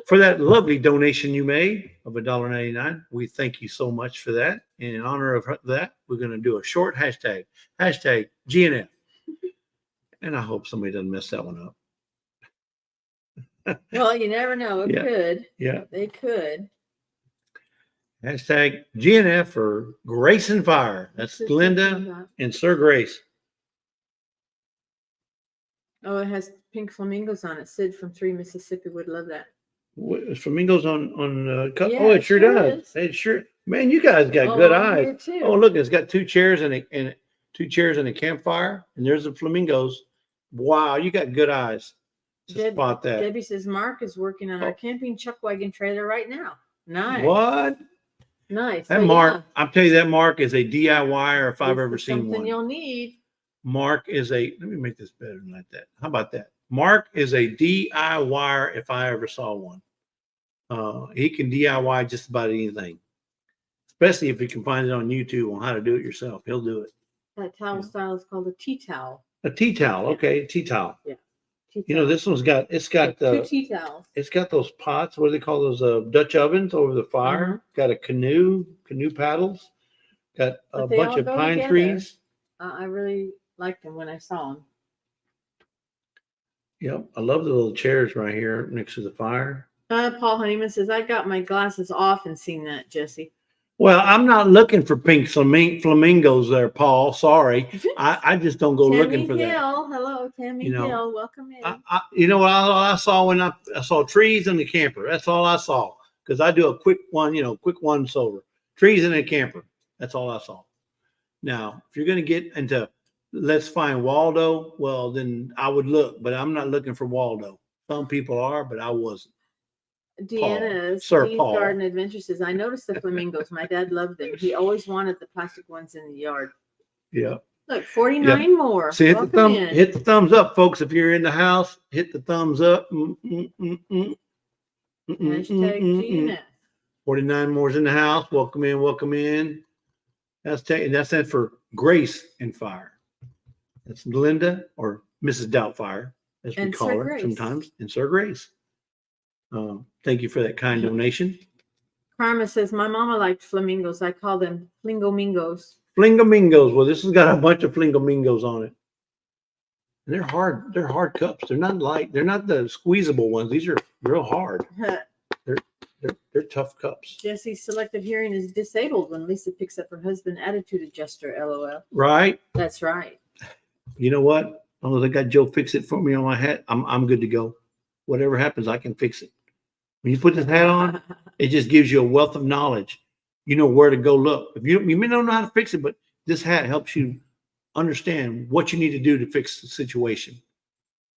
For that lovely donation you made of $1.99, we thank you so much for that. And in honor of that, we're going to do a short hashtag GNF. And I hope somebody doesn't mess that one up. Well, you never know. It Yeah. could. Yeah. They could. Hashtag GNF for Grace and Fire. That's What's this Glenda talking about? and Sir Grace. Oh, it has pink flamingos on it. Sid from 3 Mississippi would love that. Flamingos on cup. Yeah, Oh, it it sure sure does. is. It sure, man, you guys got good on eyes. here, too. Oh, look, it's got 2 chairs and a campfire, and there's the flamingos. Wow, you got good eyes to Deb- spot that. Debbie says Mark is working on our Oh. camping chuck wagon trailer right now. Nice. What? Nice. That So, Mark, yeah, I'm telling you, that Mark is a DIYer if I've this ever is seen something one. you'll need. Mark is let me make this better than like that. How about that? Mark is a DIYer if I ever saw one. He can DIY just about anything, especially if you can find it on YouTube on how to do it yourself. He'll do it. That towel style is called a tea towel. A tea towel. Okay, tea towel. Tea You know, towel. this one's got Two tea towels. it's got those pots. What do they call those? Dutch ovens over the fire. Uh-huh. Got a canoe paddles. Got a But they bunch all of go pine together. trees. I really liked them when I saw them. Yep, I love the little chairs right here next to the fire. Paul Honeyman says, I got my glasses off and seen that, Jesse. Well, I'm not looking for pink flamingos there, Paul. Sorry, I just don't go looking for Tammy that. Hill. Hello, Tammy You know, Hill. Welcome in. You know what I saw when I saw trees in the camper. That's all I saw because I do a quick one, quick once over. Trees in a camper. That's all I saw. Now, if you're going to get into let's find Waldo, well, then I would look, but I'm not looking for Waldo. Some people are, but I wasn't. Deanna's Sir Dean's Paul. Garden Adventure says, I noticed the flamingos. My dad loved them. He always wanted the plastic ones in the yard. Yeah. Look, 49 more. See, hit Welcome in. hit the thumbs up, folks. If you're in the house, hit the thumbs up. Hashtag GNS. 49 more's in the house. Welcome in, welcome in. That's that for Grace and Fire. That's Linda or Mrs. Doubtfire, as we And call Sir her Grace. sometimes, and Sir Grace. Thank you for that kind donation. Karma says, my mama liked flamingos. I call them flingomingos. Flingomingos. Well, this has got a bunch of flingomingos on it. And they're hard. They're hard cups. They're not light. They're not the squeezable ones. These are real hard. They're tough cups. Jesse's selective hearing is disabled when Lisa picks up her husband attitude adjuster. LOL. Right. That's right. You know what? Oh, they got Joe fix it for me on my hat. I'm good to go. Whatever happens, I can fix it. When you put this hat on, it just gives you a wealth of knowledge. You know where to go look. If you may not know how to fix it, but this hat helps you understand what you need to do to fix the situation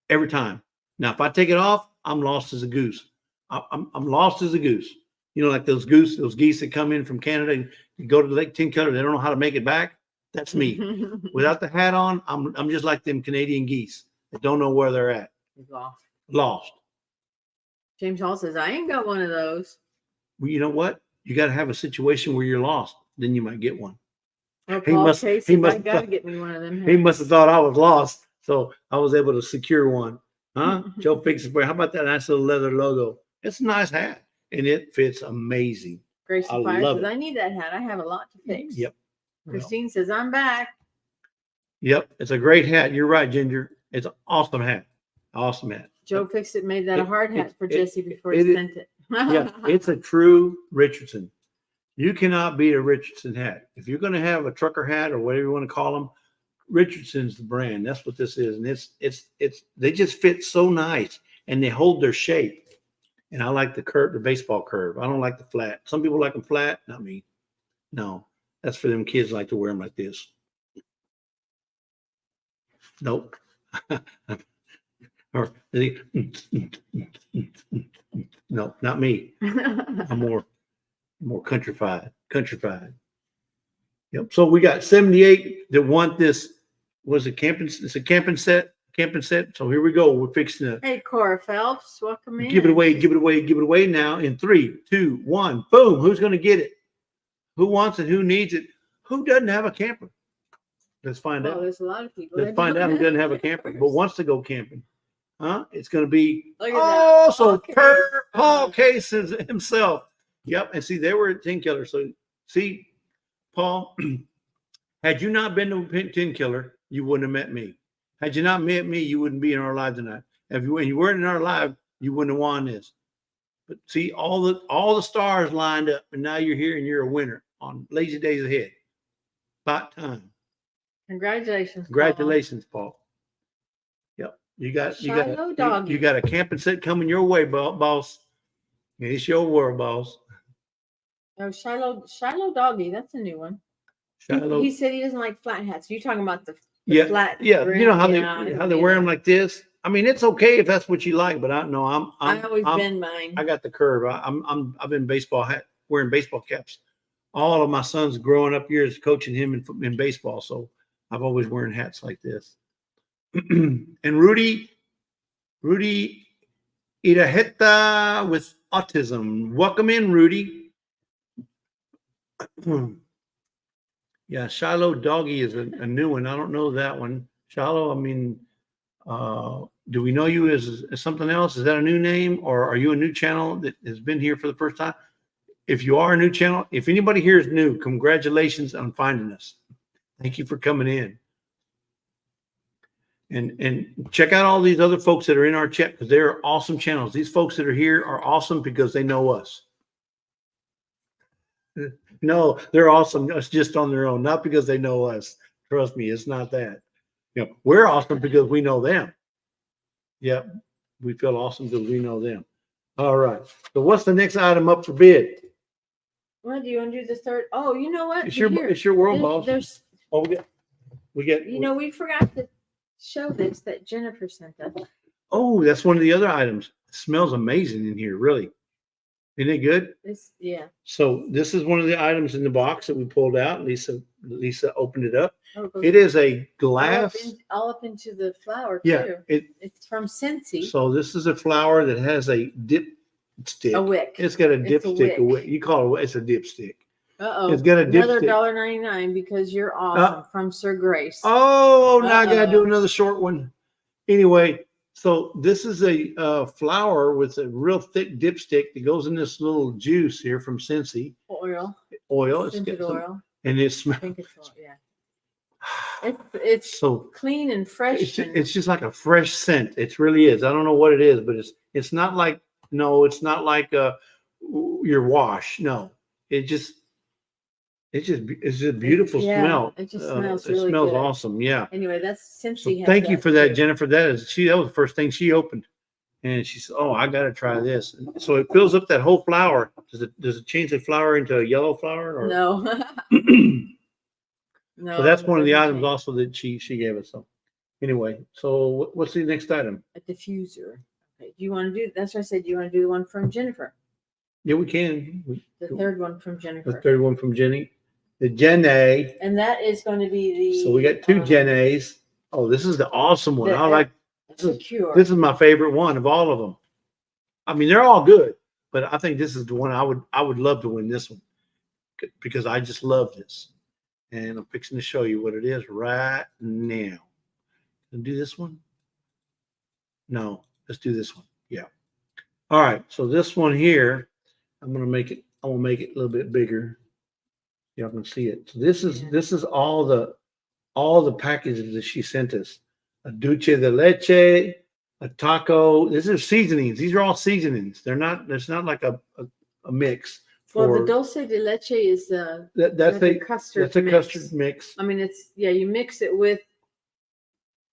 every time. Now, if I take it off, I'm lost as a goose. I'm lost as a goose. You know, like those geese that come in from Canada and go to Lake Tinkeller, they don't know how to make it back. That's me. Without the hat on, I'm just like them Canadian geese that don't know where they're at. Lost. James Hall says, I ain't got one of those. Well, you know what? You got to have a situation where you're lost. Then you might get one. Oh, He Paul must- Chase he says, must- I got to get me one of them. He must have thought I was lost, so I was able to secure one. Huh? Joe fixed it for you. How about that nice little leather logo? It's a nice hat, and it fits amazing. Grace I Fire love says, it. I need that hat. I have a lot to fix. Yep. Christine says, I'm back. Yep. It's a great hat. You're right, Ginger. It's an awesome hat. Awesome hat. Joe fixed it, made that a hard hat for it- Jesse before it- he sent it. Yeah, it's a true Richardson. You cannot beat a Richardson hat. If you're going to have a trucker hat or whatever you want to call them, Richardson's the brand. That's what this is, and it's they just fit so nice and they hold their shape. And I like the curve, the baseball curve. I don't like the flat. Some people like them flat, not me. No, that's for them kids like to wear them like this. Nope. Or no, not me. I'm more countrified. Yep. So we got 78 that want this. Was it camping? It's a camping set. So here we go. We're fixing it. Hey, Cora Phelps, welcome in. Give it away now in 3, 2, 1. Boom. Who's going to get it? Who wants it? Who needs it? Who doesn't have a camper? Let's find Well, out. there's a lot of people. Let's that find don't out who doesn't have a camper campers. but wants to go camping. Huh? It's going to be Look at that. so Paul Paul Case himself. Yep. And see, they were at Tin Killer. So see, Paul, had you not been to Tin Killer, you wouldn't have met me. Had you not met me, you wouldn't be in our live tonight. If you weren't in our live, you wouldn't have won this. But see, all the stars lined up, and now you're here and you're a winner on Lazy Days Ahead. About time. Congratulations. Congratulations, Paul. Yep. You got Shiloh doggy. you got a camping set coming your way, boss. It's your world, boss. Paul. Oh, Shiloh Doggy. That's a new one. Shiloh. He said he doesn't like flat hats. You're talking about the Yeah, flat. yeah. brim? You know how Yeah, they wear them like this. I mean, it's okay if that's what you like, but I know I always bend mine. I got the curve. I've been wearing baseball caps. All of my sons growing up years coaching him in baseball, so I've always wearing hats like this. And Rudy Iraheta with autism. Welcome in, Rudy. Yeah, Shiloh Doggy is a new one. I don't know that one. Shiloh, I mean, do we know you as something else? Is that a new name, or are you a new channel that has been here for the first time? If you are a new channel, if anybody here is new, congratulations on finding us. Thank you for coming in. And check out all these other folks that are in our chat, because they're awesome channels. These folks that are here are awesome because they know us. No, they're awesome. It's just on their own, not because they know us. Trust me, it's not that. You know, we're awesome because we know them. Yep, we feel awesome because we know them. All right. So what's the next item up for bid? What do you want to do the third? Oh, you know what? It's Here. your world, There- boss. There's, Oh, we get. you know, we forgot to show this that Jennifer sent us. Oh, that's one of the other items. It smells amazing in here, really. Isn't it good? Yeah. So this is one of the items in the box that we pulled out. Lisa opened it up. Oh, It is a glass. all up into the flower Yeah, too. It's from Scentsy. so this is a flower that has a dipstick. A wick. It's got a It's a dipstick. wick. You call it a wick. It's a dipstick. Uh-oh. It's got a Another dipstick. $1.99 because you're awesome from Sir Grace. Oh, now I got to Uh-oh. do another short one. Anyway, so this is a flower with a real thick dipstick that goes in this little juice here from Scentsy. Oil. Oil. Scented oil. And it I smells. think it's oil, yeah. It's So clean and fresh. it's just like a fresh scent. It really is. I don't know what it is, but it's not like it's not like your wash. No, it's just a beautiful smell. It just smells It really smells good. awesome. Yeah. Anyway, that's So Scentsy. thank you for that, too. Jennifer. That was the first thing she opened, and she said, "Oh, I got to try this." And so it fills up that whole flower. Does it change the flower into a yellow flower? Or? No. No. So that's one of the it doesn't items change. also that she gave us. So anyway, so what's the next item? A diffuser. Okay. Do you want to do? That's what I said. Do you want to do the one from Jennifer? Yeah, we can. The third one from The Jennifer. third one from Jenny. The Jen A. And that is going to be the. So we got two Jen A's. Oh, this is the awesome one. I like Secure. this is my favorite one of all of them. I mean, they're all good, but I think this is the one I would love to win this one because I just love this. And I'm fixing to show you what it is right now. Can I do this one? No, let's do this one. Yeah. All right. So this one here, I'm gonna make it a little bit bigger. Y'all can see it. So this is all the packages that she sent us. A dulce de leche, a taco. These are seasonings. These are all seasonings. It's not like a mix. Well, the dulce de leche is That's a custard. That's a mix. custard mix. I mean, you mix it with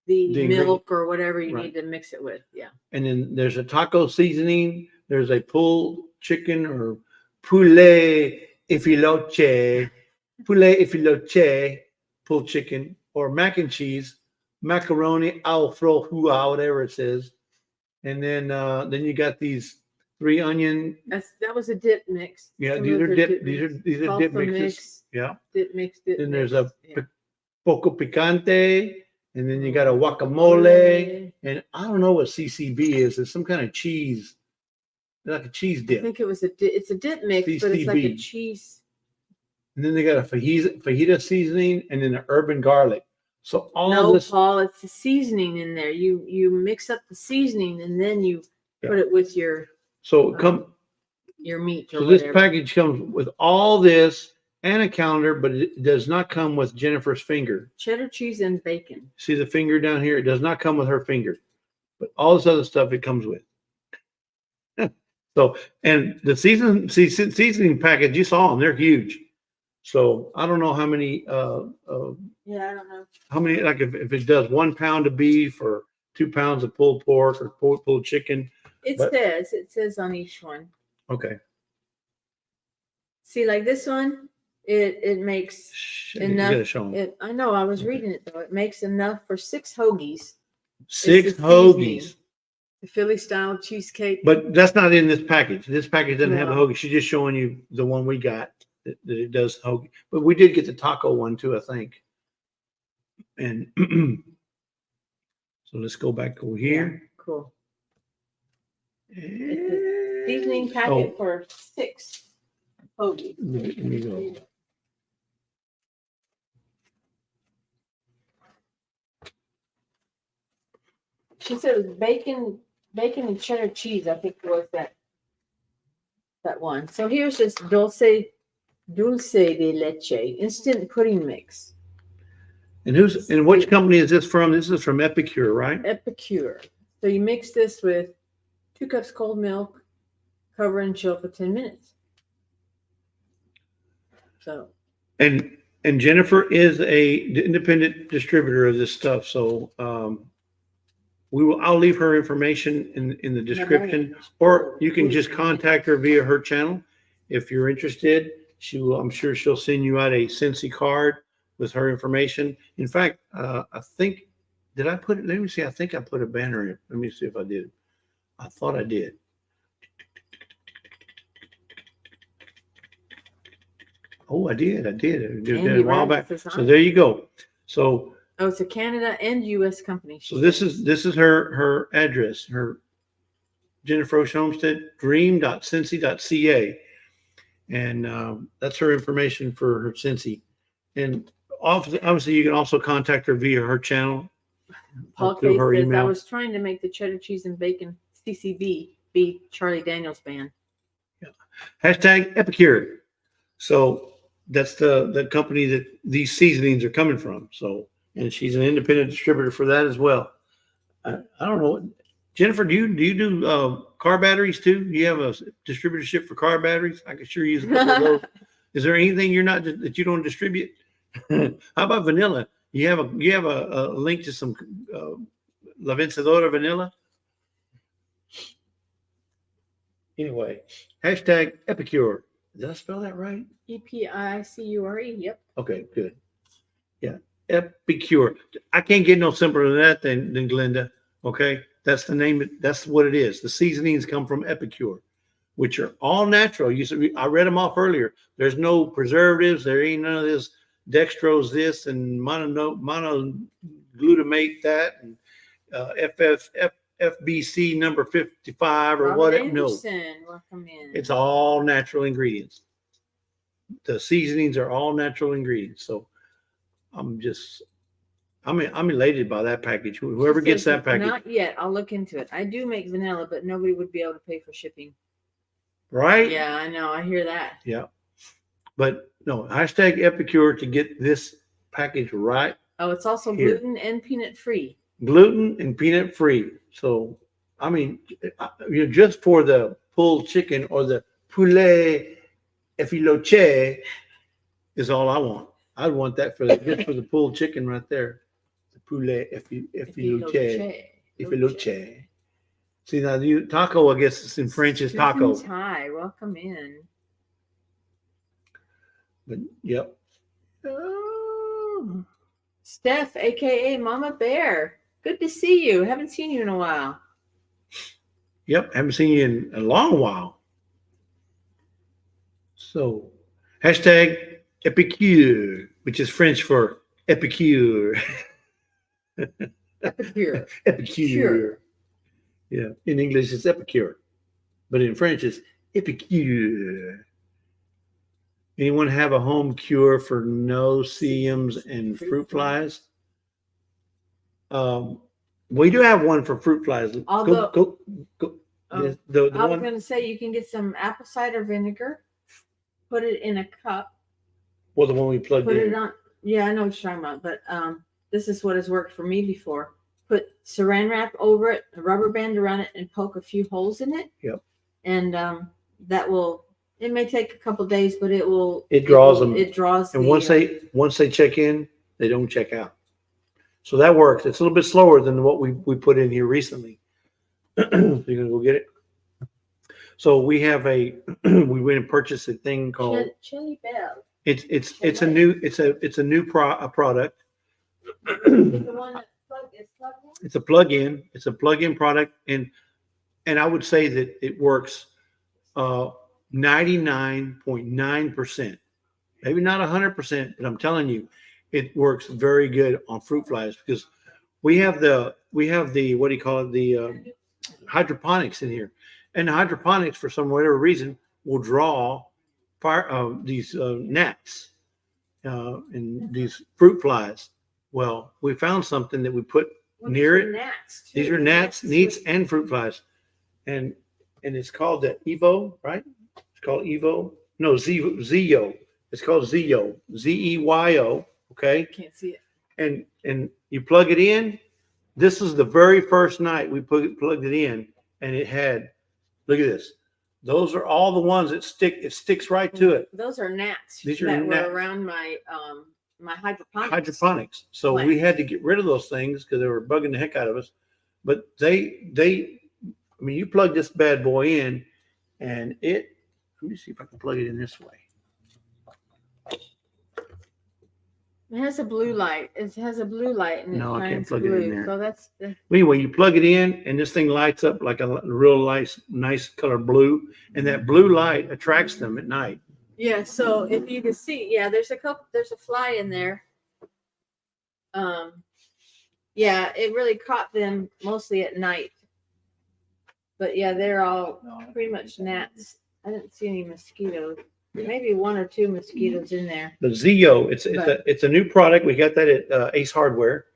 the milk or whatever you need to mix it with. Yeah. And then there's a taco seasoning. There's a pulled chicken or poulet effiloche, pulled chicken, or mac and cheese, macaroni al frohua, whatever it says. And then you got these 3 onion. That was a dip mix. Yeah, these are dip mixes. Yeah. Dip mix. Then there's a poco picante, and then you got a guacamole, and I don't know what CCB is. It's some kind of cheese, like a cheese I dip. think it was it's a dip mix, but it's like a cheese. And then they got a fajita seasoning, and then an urban garlic. So this. Paul, it's the seasoning in there. You mix up the seasoning and then you put it with your your meat. So this package comes with all this and a calendar, but it does not come with Jennifer's finger. Cheddar cheese and bacon. See the finger down here? It does not come with her finger, but all this other stuff it comes with. So, and the seasoning package, you saw them, they're huge. So I don't know how many, I don't know. how many, like if it does 1 pound of beef or 2 pounds of pulled pork or pulled chicken. It says on each one. Okay. See, like this one, it makes enough. You gotta show 'em. I know, I was reading it though. It makes enough for 6 hoagies. 6 It's the hoagies. seasoning. The Philly style cheesecake. But that's not in this package. This package doesn't have a No. hoagie. She's just showing you the one we got that it does hoagie. But we did get the taco one too, I think. And so let's go back over here. Cool. Seasoning packet for 6 hoagies. Let me go. She said it was bacon and cheddar cheese. I think was that one. So here's this dulce de leche instant pudding mix. And which company is this from? This is from Epicure, right? Epicure. So you mix this with 2 cups cold milk, cover and chill for 10 minutes. So. And Jennifer is a independent distributor of this stuff. So I'll leave her information in the description, or you can just contact her via her channel if you're interested. I'm sure she'll send you out a Scentsy card with her information. In fact, I think, did I put it? Let me see. I think I put a banner in. Let me see if I did. I thought I did. Oh, I did a while back. So there you go. So. Oh, it's a Canada and U.S. company. So this is her address. Her Jennifer Ocean Homestead, dream.scentsy.ca, and that's her information for her Scentsy. And obviously, you can also contact her via her channel. Paul K says, I was trying to make the cheddar cheese and bacon CCB be Charlie Daniels Band. Yeah. Hashtag Epicure. So that's the company that these seasonings are coming from. So, and she's an independent distributor for that as well. I don't know. Jennifer, do you do car batteries too? Do you have a distributorship for car batteries? I can sure use a couple of those. Is there anything that you don't distribute? How about vanilla? You have a link to some La Vencedora vanilla? Anyway, hashtag Epicure. Did I spell that right? Epicure. Yep. Okay, good. Yeah, Epicure. I can't get no simpler than that than Glenda. Okay, that's the name. That's what it is. The seasonings come from Epicure, which are all natural. I read them off earlier. There's no preservatives. There ain't none of this dextrose this and monoglutamate that and FBC number 55 or whatever. No, welcome in. it's all natural ingredients. The seasonings are all natural ingredients. So I'm elated by that package. Whoever gets that package. Not yet. I'll look into it. I do make vanilla, but nobody would be able to pay for shipping. Right? Yeah, I know. I hear that. Yeah. But no, hashtag Epicure to get this package right. Oh, it's also here. gluten and peanut free. Gluten and peanut free. So, I mean, just for the pulled chicken or the poulet effiloche is all I want. I want that just for the pulled chicken right there. The poulet effiloche. Effiloche. See, now taco, I guess it's in French, is taco. Hi, welcome in. But yep. Oh. Steph, aka Mama Bear. Good to see you. Haven't seen you in a while. Yep, haven't seen you in a long while. So, hashtag Epicure, which is French for epicure. Epicure. Epicure. Yeah, in English it's epicure, but in French it's epicure. Anyone have a home cure for no-see-ums and fruit flies? We do have one for fruit flies. Although, go. I was going to say you can get some apple cider vinegar, put it in a cup. Well, the one we plugged in. Put it on. Yeah, I know what you're talking about, but this is what has worked for me before. Put saran wrap over it, a rubber band around it, and poke a few holes in it. Yep. And that will. It may take a couple days, but it will. It draws them. It draws. And once they check in, they don't check out. So that works. It's a little bit slower than what we put in here recently. You're gonna go get it. So we have we went and purchased a thing called Chili Bell. It's a new product. It's a plug-in. It's a plug-in product, and I would say that it works 99.9%. Maybe not 100%, but I'm telling you, it works very good on fruit flies because we have the what do you call it, the hydroponics in here, and the hydroponics for some whatever reason will draw these gnats and these fruit flies. Well, we found something that we put near these are it. gnats, These too. are gnats, neats, and fruit flies. And it's called the Evo, right? It's called Evo. No, Zeo. It's called Zeo. Zeyo. Okay. Can't see it. And you plug it in. This is the very first night we plugged it in, and it had, look at this. Those are all the ones that stick. It sticks right to it. Those are gnats These are that gnats. were around my my hydroponics. Hydroponics. So we had to get rid of those things because they were bugging the heck out of us. But I mean, you plug this bad boy in, and let me see if I can plug it in this way. It has a blue light. It has a blue light, and No, it I can't shines plug it in blue. there. So that's Well, anyway, you plug it in, and this thing lights up like a real nice color blue, and that blue light attracts them at night. yeah. So if you can see, yeah, there's a fly in there. Yeah, it really caught them mostly at night. But yeah, they're all pretty much gnats. I didn't see any mosquitoes. Maybe one or two mosquitoes in there. The Zeo, it's a new product. We got that at Ace Hardware,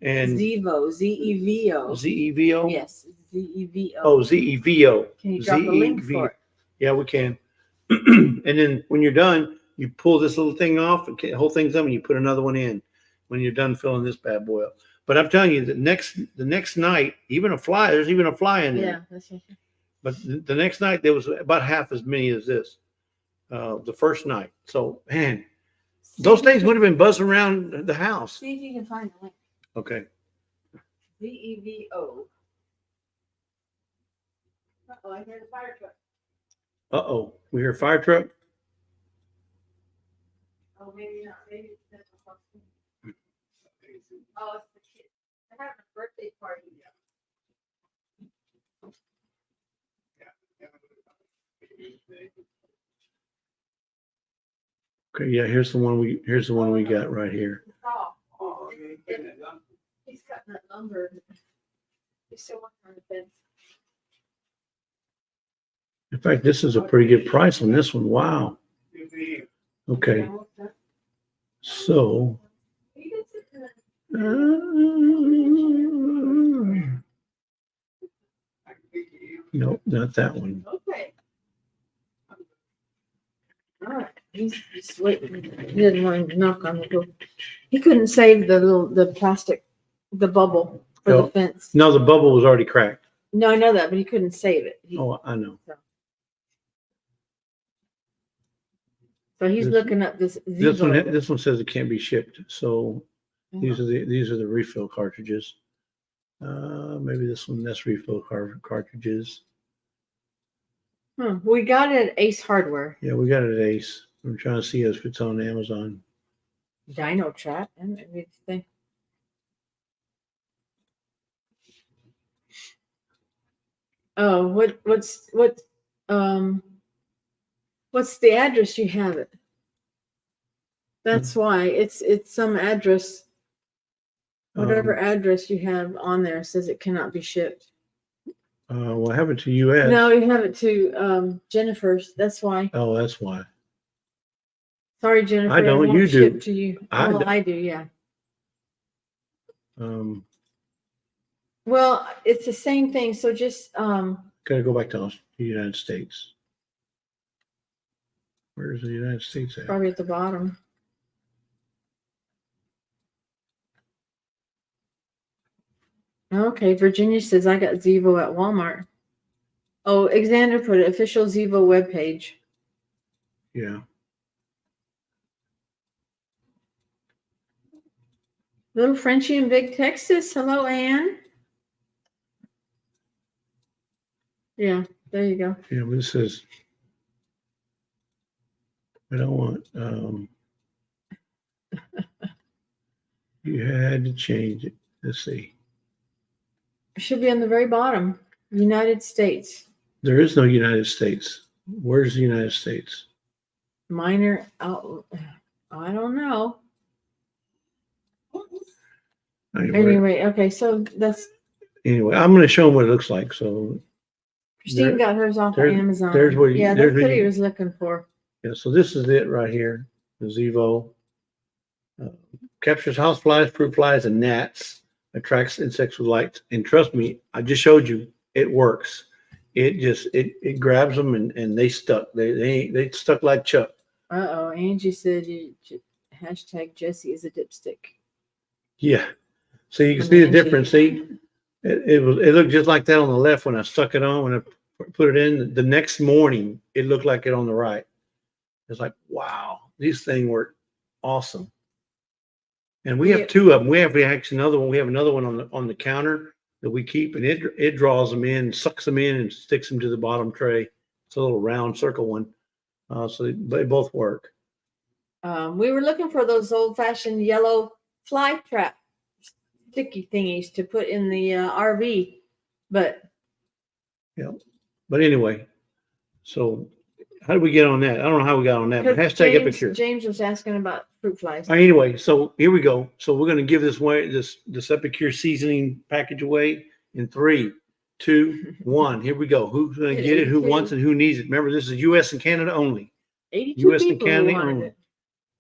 and Zevo, Zevo. Zevo. Yes, Zevo. Oh, Zevo. Can you drop a link for it? Yeah, we can. And then when you're done, you pull this little thing off, and the whole thing's up, and you put another one in when you're done filling this bad boy up. But I'm telling you, the next night, there's even a fly in there. Yeah, that's right. But the next night, there was about half as many as this. The first night. So, man, those things would have been buzzing around the house. See if you can find the link. Okay. Zevo. Uh-oh, I hear the fire truck. Uh-oh. We hear a fire truck. Oh, maybe not. Maybe it's not. Oh, it's the kid. They're having a birthday party. Okay, yeah, here's the one we got right here. Oh, he's cutting that lumber. He's still working on the fence. In fact, this is a pretty good price on this one. Wow. Okay. So nope, not that one. Okay. All right. He's waiting. He didn't want him to knock on the door. He couldn't save the plastic, the bubble for No. the fence. No, the bubble was already cracked. No, I know that, but he couldn't save it. Oh, I know. So he's This- looking up this. This one, Zevo. this one says it can't be shipped. So these are the refill cartridges. Maybe this one, that's refill cartridges. We got it at Ace Hardware. Yeah, we got it at Ace. I'm trying to see if it's on Amazon. Dino Trap and everything. Oh, what's the address you have it? That's why it's some address. Whatever address you have on there says it cannot be shipped. Well, I have it to US. No, you have it to Jennifer's. That's why. Oh, that's why. Sorry, Jennifer. I don't, it won't you do. ship to you. I Well, do. I do, yeah. Gotta Well, it's the same thing. So just go back to the United States. Where's the United States at? probably at the bottom. Okay, Virginia says I got Zevo at Walmart. Oh, Alexander put it, official Zevo webpage. Yeah. Little Frenchie in Big Texas. Hello, Ann. Yeah, there you go. Yeah, but this says, I don't want, you had to change it. Let's see. It should be on the very bottom. United States. There is no United States. Where's the United States? Minor out. I don't know. Anyway, okay, so that's Anyway, I'm going to show them what it looks like. So, Christine got hers off of Amazon. there's where you- yeah, there's that's where what he you- was looking for. yeah, so this is it right here. The Zevo captures house flies, fruit flies, and gnats. attracts insects with light. And trust me, I just showed you, it works. It grabs them and they stuck. They stuck like Chuck. Uh-oh. Angie said hashtag Jesse is a dipstick. Yeah. So you can From see the Angie. difference. See, it looked just like that on the left when I stuck it on. When I put it in the next morning, it looked like it on the right. It's like, wow, these things work awesome. And we have two of them. We have actually another one. We have another one on the counter that we keep, and it draws them in, sucks them in, and sticks them to the bottom tray. It's a little round circle one. So they both work. We were looking for those old-fashioned yellow fly trap sticky thingies to put in the RV, but But anyway, so how did we get on that? I don't know how we got on that, but hashtag epic here. James was asking about fruit flies. Anyway, so here we go. So we're going to give this Epicure seasoning package away in 3, 2, 1. Here we go. Who's going to get it? Who wants it? Who needs it? Remember, this is U.S. and Canada only. 82 U.S. and people Canada wanted only. it.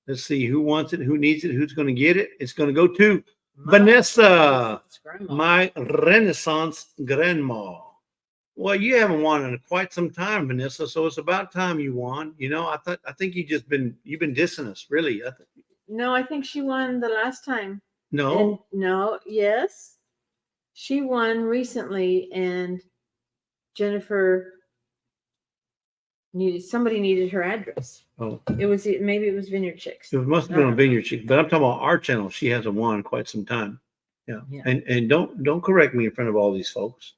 Let's see who wants it, who needs it, who's going to get it. It's going to go to Vanessa, my Renaissance grandma. Well, you haven't won in quite some time, Vanessa. So it's about time you won. You know, I think you've been dissing us, really. No, I think she won the last time. No. And yes. She won recently, and Jennifer somebody needed her address. Oh. Maybe it was Vineyard Chicks. It must have been on Vineyard Chick, but I'm talking about our channel. She hasn't won in quite some time. Yeah. And don't correct me in front of all these folks.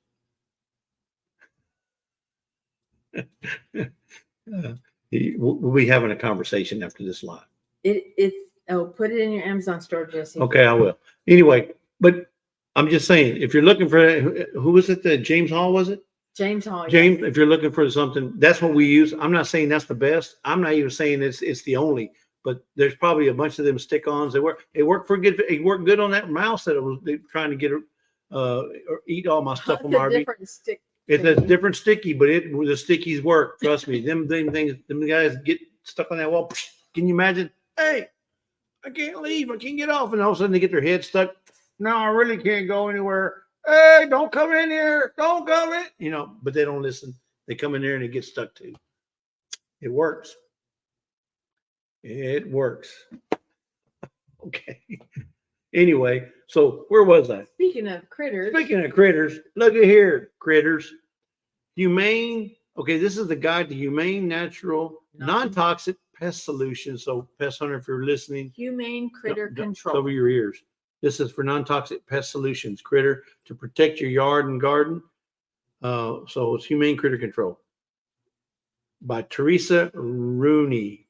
We'll be having a conversation after this live. Put it in your Amazon store, Jesse. Okay, I will. Anyway, but I'm just saying, if you're looking for, who was it? James Hall, was it? James Hall. James, yes. if you're looking for something, that's what we use. I'm not saying that's the best. I'm not even saying it's the only, but there's probably a bunch of them stick-ons. They work for good. It worked good on that mouse that was trying to get or eat all my stuff from RV. It's a different sticky, but the stickies work. Trust me. Them things, them guys get stuck on that wall. Can you imagine? Hey, I can't leave. I can't get off. And all of a sudden they get their head stuck. No, I really can't go anywhere. Hey, don't come in here. Don't come in. You know, but they don't listen. They come in there and they get stuck too. It works. It works. Okay. Anyway, so where was I? Speaking of critters, look at here, critters. Humane. Okay, this is the guide to humane, natural, non-toxic pest solutions. So, pest hunter, if you're listening, humane critter control. Cover your ears. This is for non-toxic pest solutions, critter, to protect your yard and garden. So it's humane critter control by Teresa Rooney,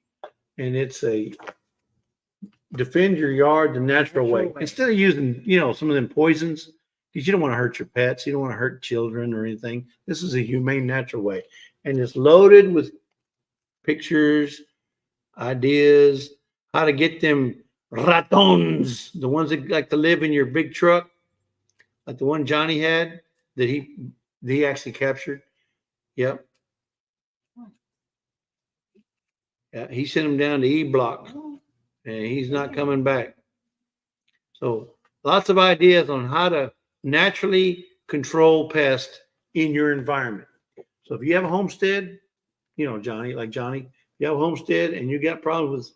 and it's a defend your yard the natural way. Instead of using, some of them poisons, because you don't want to hurt your pets, you don't want to hurt children or anything. This is a humane, natural way, and it's loaded with pictures, ideas, how to get them ratons, the ones that like to live in your big truck, like the one Johnny had that he actually captured. Yep. Yeah, he sent him down to E Block, and he's not coming back. So lots of ideas on how to naturally control pests in your environment. So if you have a homestead, Johnny, if you have a homestead and you got problems with,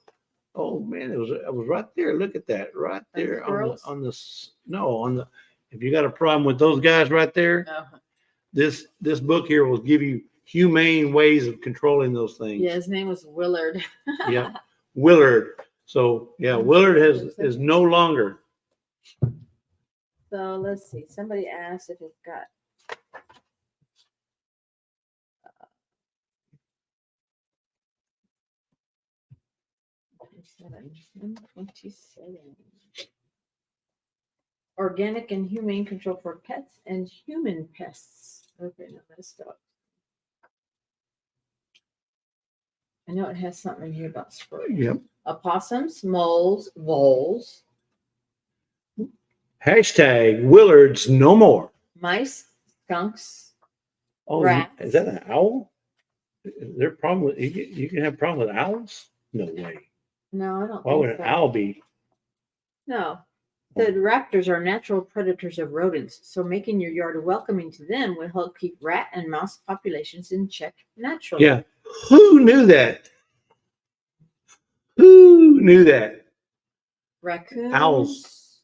oh man, it was right there. Look at that right there if you got a problem with those guys right there, this book here will give you humane ways of controlling those things. Yeah, his name was Willard. Yeah, Willard. So yeah, Willard is no longer. So let's see. Somebody asked if it's got. Organic and humane control for pets and human pests. Okay, now let's stop. I know it has something in here about squirrels. Yep. Opossums, moles, voles. Hashtag Willards no more. Mice, skunks. Oh, rats. Is that an owl? Is there a problem with you can have a problem with owls? No way. No, I don't. Why would an owl be? No. The raptors are natural predators of rodents, so making your yard welcoming to them will help keep rat and mouse populations in check naturally. Yeah. Who knew that? Who knew that? Raccoons. Owls.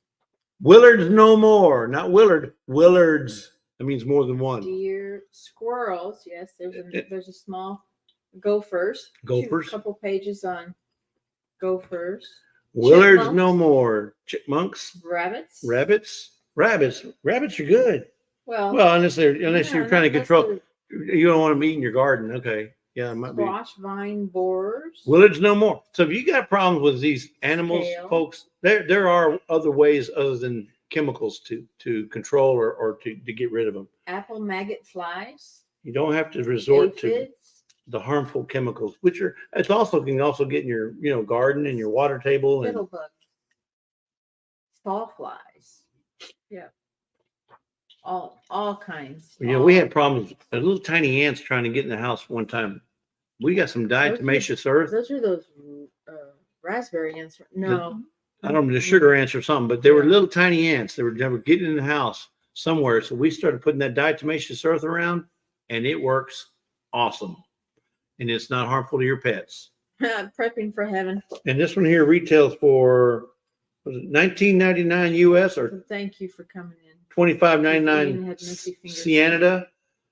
Willards no more. Not Willard. Willards. That means more than one. Deer, squirrels. Yes, there's a small gophers. Gophers. A couple pages on gophers. Willards Chipmunks. no more. Chipmunks. Rabbits. Rabbits. Rabbits are good. Well, Unless you're trying to that's control. You don't want them eating your garden. Okay. Yeah, it might be. squash vine borers. Willards no more. So if you got problems with these animals, Scale. folks, there are other ways other than chemicals to control or to get rid of them. Apple maggot flies. You don't have to resort to Aphids. the harmful chemicals, which are can also get in your garden and your water table and Fiddlebug. Sawflies. Yeah. All kinds. we had problems. Little tiny ants trying to get in the house one time. We got some diatomaceous earth. Those are those raspberry ants. No. I don't know, the sugar ants or something, but they were little tiny ants. They were getting in the house somewhere. So we started putting that diatomaceous earth around, and it works awesome. And it's not harmful to your pets. Prepping for heaven. And this one here retails for $19.99 US or Thank you for coming in. $25.99 Canada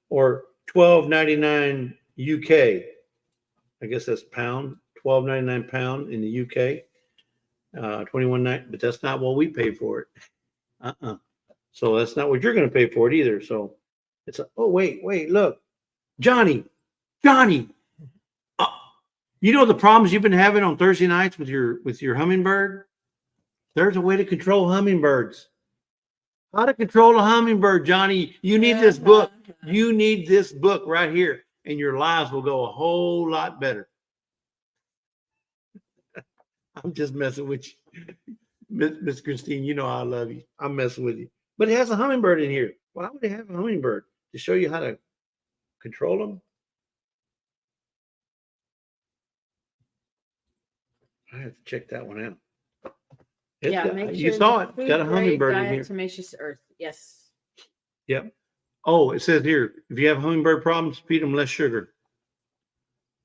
or $12.99 UK. I guess that's pound. $12.99 pound in the UK. $21.99, but that's not what we pay for it. So that's not what you're going to pay for it either. So it's wait, look, Johnny, you know the problems you've been having on Thursday nights with your hummingbird? There's a way to control hummingbirds. How to control a hummingbird, Johnny? You need this book. You need this book right here, and your lives will go a whole lot better. I'm just messing with you. Miss Christine, you know I love you. I'm messing with you. But it has a hummingbird in here. Why would it have a hummingbird? To show you how to control them? I have to check that one out. Make sure you saw it. Got a hummingbird in here. Diatomaceous earth. Yes. Yep. Oh, it says here, if you have hummingbird problems, feed them less sugar.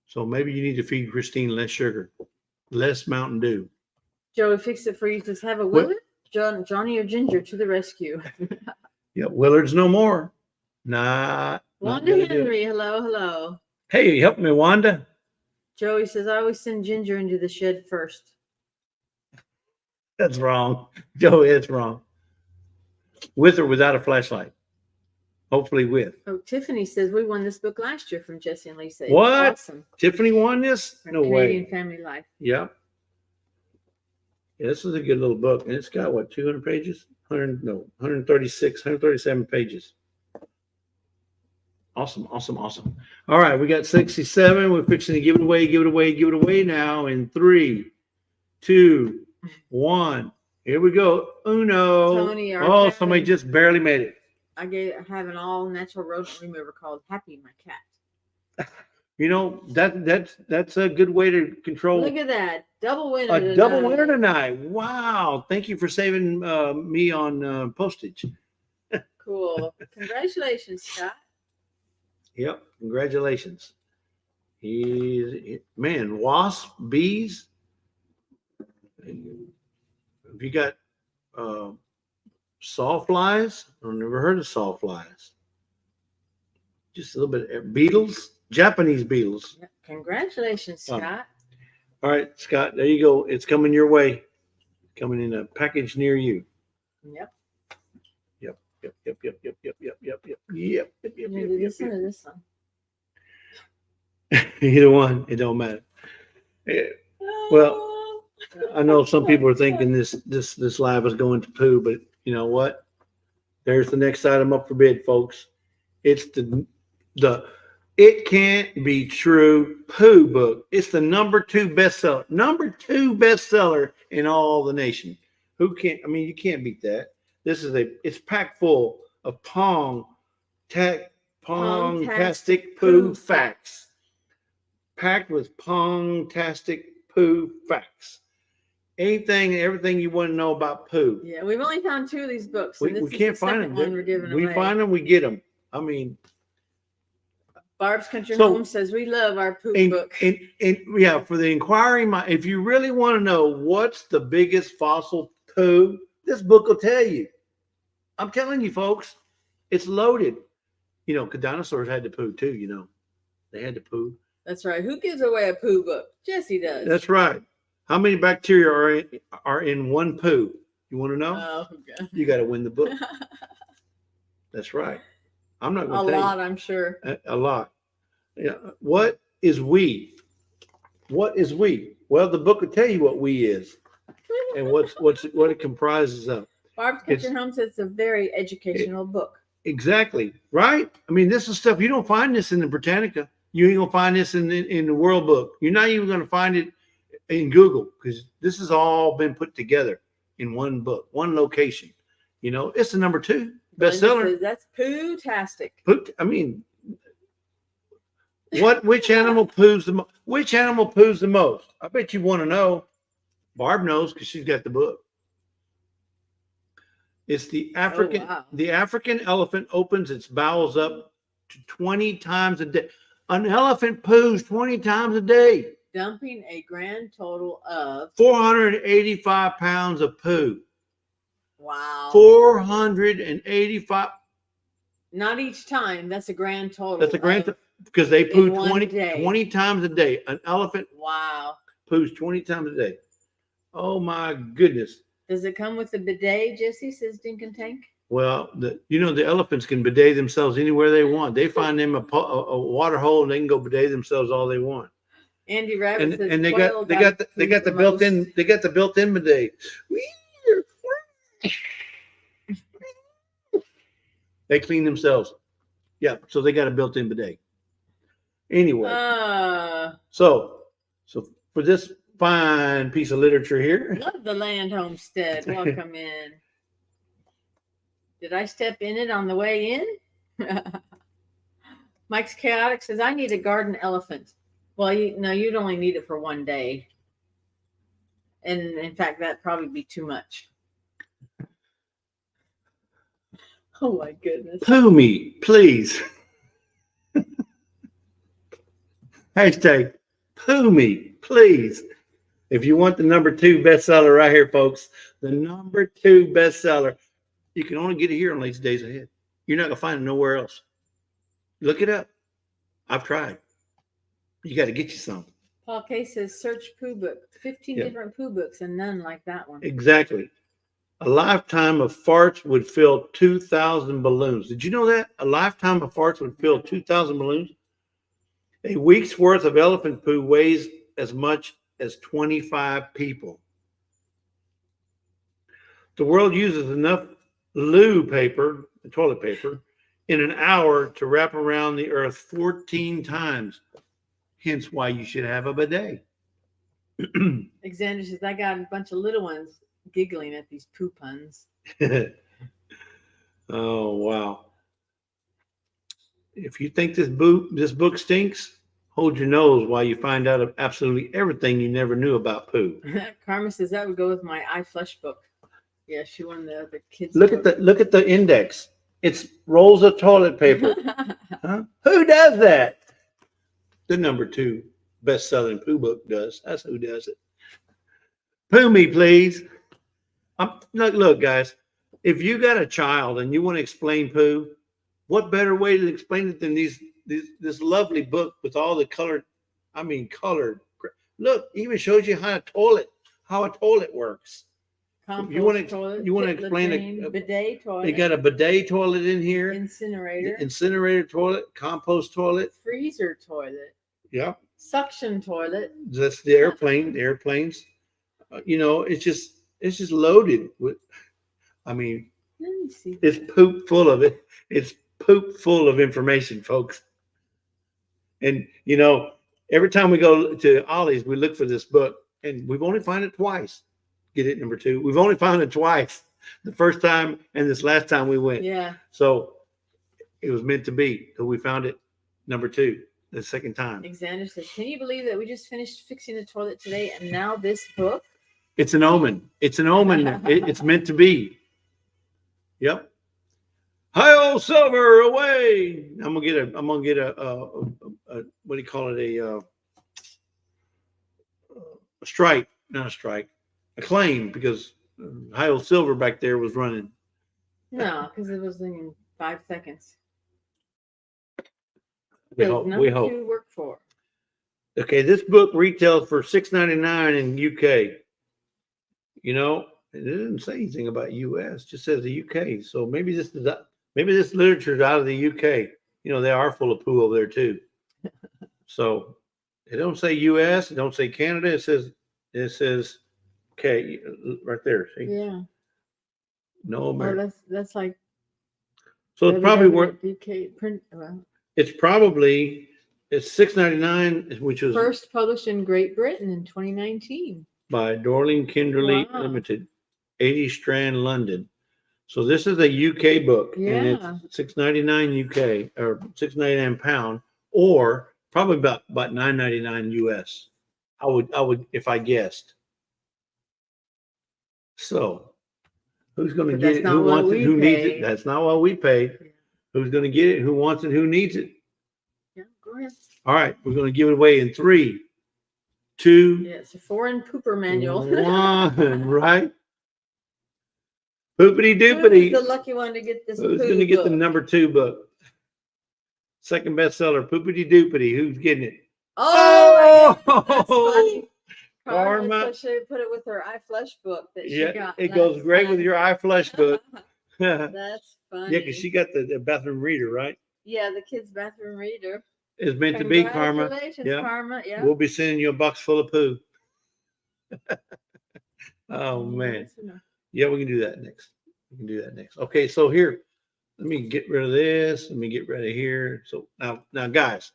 So maybe you need to feed Christine less sugar, less Mountain Dew. Joey, fix it for you. Says, have a Willard, Johnny or Ginger to the rescue. Yep. Willards no more. Not Wanda Henry, hello. Hey, help me, Wanda. Joey says, I always send Ginger into the shed first. That's wrong. Joey, it's wrong. With or without a flashlight? Hopefully with. Oh, Tiffany says, we won this book last year from Jesse and Lisa. What? Awesome. Tiffany won this? No Canadian way. Family Life. Yep. Yeah, this is a good little book. And it's got, 200 pages? 136, 137 pages. Awesome. All right, we got 67. We're fixing to give it away now in 3, 2, 1. Here we go. Uno. Tony, somebody just barely made it. I have an all natural rodent remover called Happy My Cat. You know, that's a good way to control. Look at that. Double winner. A double winner tonight. Wow. Thank you for saving me on postage. Cool. Congratulations, Scott. Yep. Congratulations. Man, wasps, bees. Have you got sawflies? I've never heard of sawflies. Just a little bit. Beetles, Japanese beetles. Yep. Congratulations, Scott. All right, Scott, there you go. It's coming your way. Coming in a package near you. Yep. Yep. This one or this one? Either one. It don't matter. Well, I know some people are thinking this live is going to poo, but you know what? There's the next item up for bid, folks. It's the It Can't Be True Poo book. It's the number 2 bestseller. Number 2 bestseller in all the nation. You can't beat that. It's packed full of Pong-tastic poo facts. Packed with Pong-tastic poo facts. anything, everything you want to know about poo. Yeah, we've only found 2 of these books. We, And this we is can't the find second them. one we're giving We away. find them, we get them. I mean, Barb's Country So- Home says we love our poop and, book. and yeah, for the inquiring mind, if you really want to know what's the biggest fossil poo, this book will tell you. I'm telling you, folks, it's loaded. You know, 'cause dinosaurs had to poo too. You know, they had to poo. That's right. Who gives away a poo book? Jesse does. That's right. How many bacteria are in one poo? You want to know? Oh, okay. You got to win the book. That's right. I'm not A going to tell lot, I'm sure. you a lot. Yeah. What is we? What is we? Well, the book will tell you what we is and what it comprises of. Barb's Country It's- Home says it's a very educational book. Exactly. Right. I mean, this is stuff you don't find this in the Britannica. You ain't gonna find this in the World Book. You're not even gonna find it in Google because this has all been put together in one book, one location. You know, it's the number 2 Glenda bestseller. says that's poo-tastic. I mean, which animal poos the most? Which animal poos the most? I bet you want to know. Barb knows because she's got the book. It's the African. Oh, wow. The African elephant opens its bowels up to 20 times a day. An elephant poos 20 times a day. Dumping a grand total of 485 pounds of poo. wow. 485. Not each time. That's a grand total. That's a grand of- because they poo in one 20, day. 20 times a day. An elephant Wow. poos 20 times a day. Oh my goodness. Does it come with a bidet, Jesse? Says Dink and Tank. Well, the elephants can bidet themselves anywhere they want. They find them a water hole and they can go bidet themselves all they want. Andy Rabbit says And they quail got the poop built-in most. they got the built-in bidet. They clean themselves. Yeah, so they got a built-in bidet. Anyway, so for this fine piece of literature here, Love the Land Homestead. Welcome in. Did I step in it on the way in? Mike's Chaotic says, I need a garden elephant. Well, you'd only need it for one day. And in fact, that'd probably be too much. Oh my goodness. poo me, please. Hashtag poo me, please. If you want the number 2 bestseller right here, folks, the number 2 bestseller, you can only get it here on Lazy Days Ahead. You're not going to find it nowhere else. Look it up. I've tried. You got to get you some. Paul K says, search poo book. 15 Yeah. different poo books and none like that one. Exactly. A lifetime of farts would fill 2,000 balloons. Did you know that? A lifetime of farts would fill 2,000 balloons? A week's worth of elephant poo weighs as much as 25 people. The world uses enough loo paper, toilet paper, in an hour to wrap around the earth 14 times. Hence why you should have a bidet. Alexander says, I got a bunch of little ones giggling at these poo puns. Oh, wow. If you think this book stinks, hold your nose while you find out of absolutely everything you never knew about poo. Karma says that would go with my iFlush book. Yeah, she won the other kids. Look at the index. It's rolls of toilet paper. Huh? Who does that? The number 2 best-selling poo book does. That's who does it. Poo me, please. Look, guys. If you got a child and you want to explain poo, what better way to explain it than this lovely book with all the colored. Look, even shows you how a toilet works. Compost You wanna- toilet, you wanna pit explain it- latrine, bidet toilet, They got a bidet toilet in here, incinerator, incinerator toilet, compost toilet. freezer toilet, Yeah, suction toilet. that's the airplanes. It's just loaded with. I mean, Let me see. it's poop full of it. It's poop full of information, folks. And every time we go to Ollie's, we look for this book, and we've only found it twice. Get it, number 2. We've only found it twice. The first time and this last time we went. Yeah. So it was meant to be. So we found it number 2 the second time. Alexander says, can you believe that we just finished fixing the toilet today and now this book? It's an omen. It's an omen. It's meant to be. Yep. Hi, old silver, away. I'm gonna get a what do you call it? A strike, not a strike, a claim, because high old silver back there was running. No, because it was in 5 seconds. We So hope. nothing We hope. to work for. Okay, this book retails for $6.99 in UK. You know, it didn't say anything about US, it just says the UK. So maybe this literature is out of the UK. You know, they are full of poo over there too. So it don't say US, it don't say Canada. It says okay right there. See? Yeah. No Oh, America. that's like. So it's probably worth. UK print. Well, It's $6.99, which was first published in Great Britain in 2019. by Dorling Kinderly Wow. Limited, 80 Strand, London. So this is a UK book, and Yeah. it's $6.99 UK or £6.99 pound, or probably about $9.99 US. I would if I guessed. So who's going to But get that's it? not Who what wants it? we Who needs it? paid. That's not what we paid. Yeah. Who's going to get it? Who wants it? Who needs it? Yeah, go ahead. All right, we're going to give it away in 3, 2, Yeah, it's a foreign pooper manual. 1, right? Poopity Who's doopity. the lucky one to get this? Who's poo going to get the book? number 2 book? Second bestseller, Poopity Doopity. Who's getting it? Oh, that's funny. Karma. Karma. So she put it with her iFlush book that she Yeah, got. it goes That's great with funny. your iFlush book. Yeah, That's funny. because she got the bathroom reader, right? Yeah, the kids' bathroom reader. It's meant to be, Karma. Congratulations, Yeah. Karma. Yeah. We'll be sending you a box full of poo. Oh, man. Yeah, we can do that next. We can do that next. Okay, so here, let me get rid of this. Let me get rid of here. So now, guys,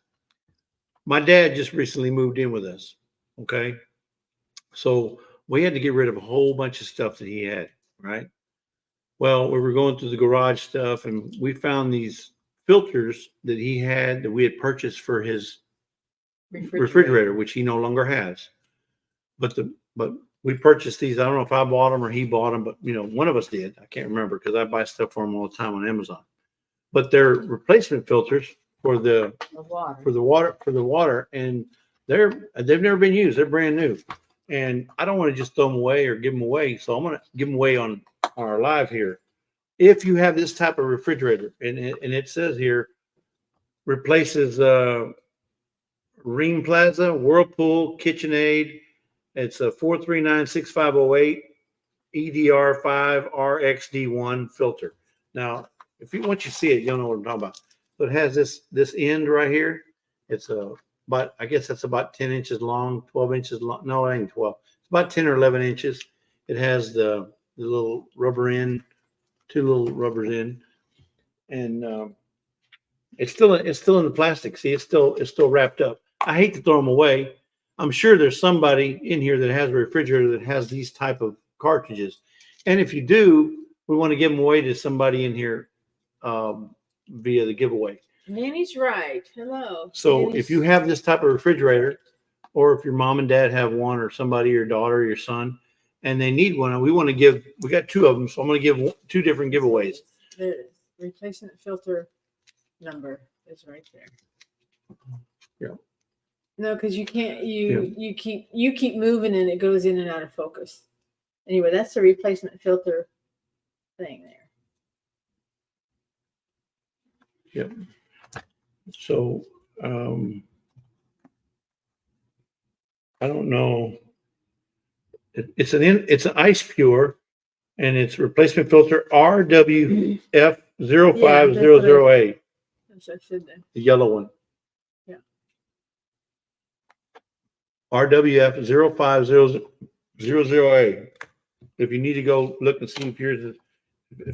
my dad just recently moved in with us. Okay, so we had to get rid of a whole bunch of stuff that he had. Right. Well, we were going through the garage stuff, and we found these filters that he had that we had purchased for his refrigerator, which he no longer has. But we purchased these. I don't know if I bought them or he bought them, but one of us did. I can't remember because I buy stuff for him all the time on Amazon. But they're replacement filters for the water, and they've never been used. They're brand new, and I don't want to just throw them away or give them away. So I'm going to give them away on our live here. If you have this type of refrigerator, and it says here, replaces Ream Plaza, Whirlpool, KitchenAid. It's a 4396508 EDR5 RXD1 filter. Now, once you see it, you'll know what I'm talking about. So it has this end right here. It's but I guess that's about 10 inches long, 12 inches long. No, it ain't 12. It's about 10 or 11 inches. It has the little rubber end, 2 little rubbers in, and it's still in the plastic. See, it's still wrapped up. I hate to throw them away. I'm sure there's somebody in here that has a refrigerator that has these type of cartridges. And if you do, we want to give them away to somebody in here via the giveaway. Nanny's right. Hello. So Nanny's... if you have this type of refrigerator, or if your mom and dad have one, or somebody, your daughter, or your son, and they need one, and we got 2 of them. So I'm going to give 2 different giveaways. There it is. Replacement filter number is right there. Yeah. No, because you can't. You keep moving and it goes in and out of focus. Anyway, that's the replacement filter thing there. Yep. So I don't know. It's an ice pure, and it's replacement filter RWF0500A. That's what I said then. The yellow one. Yeah. RWF0500A. If you need to go look and see if it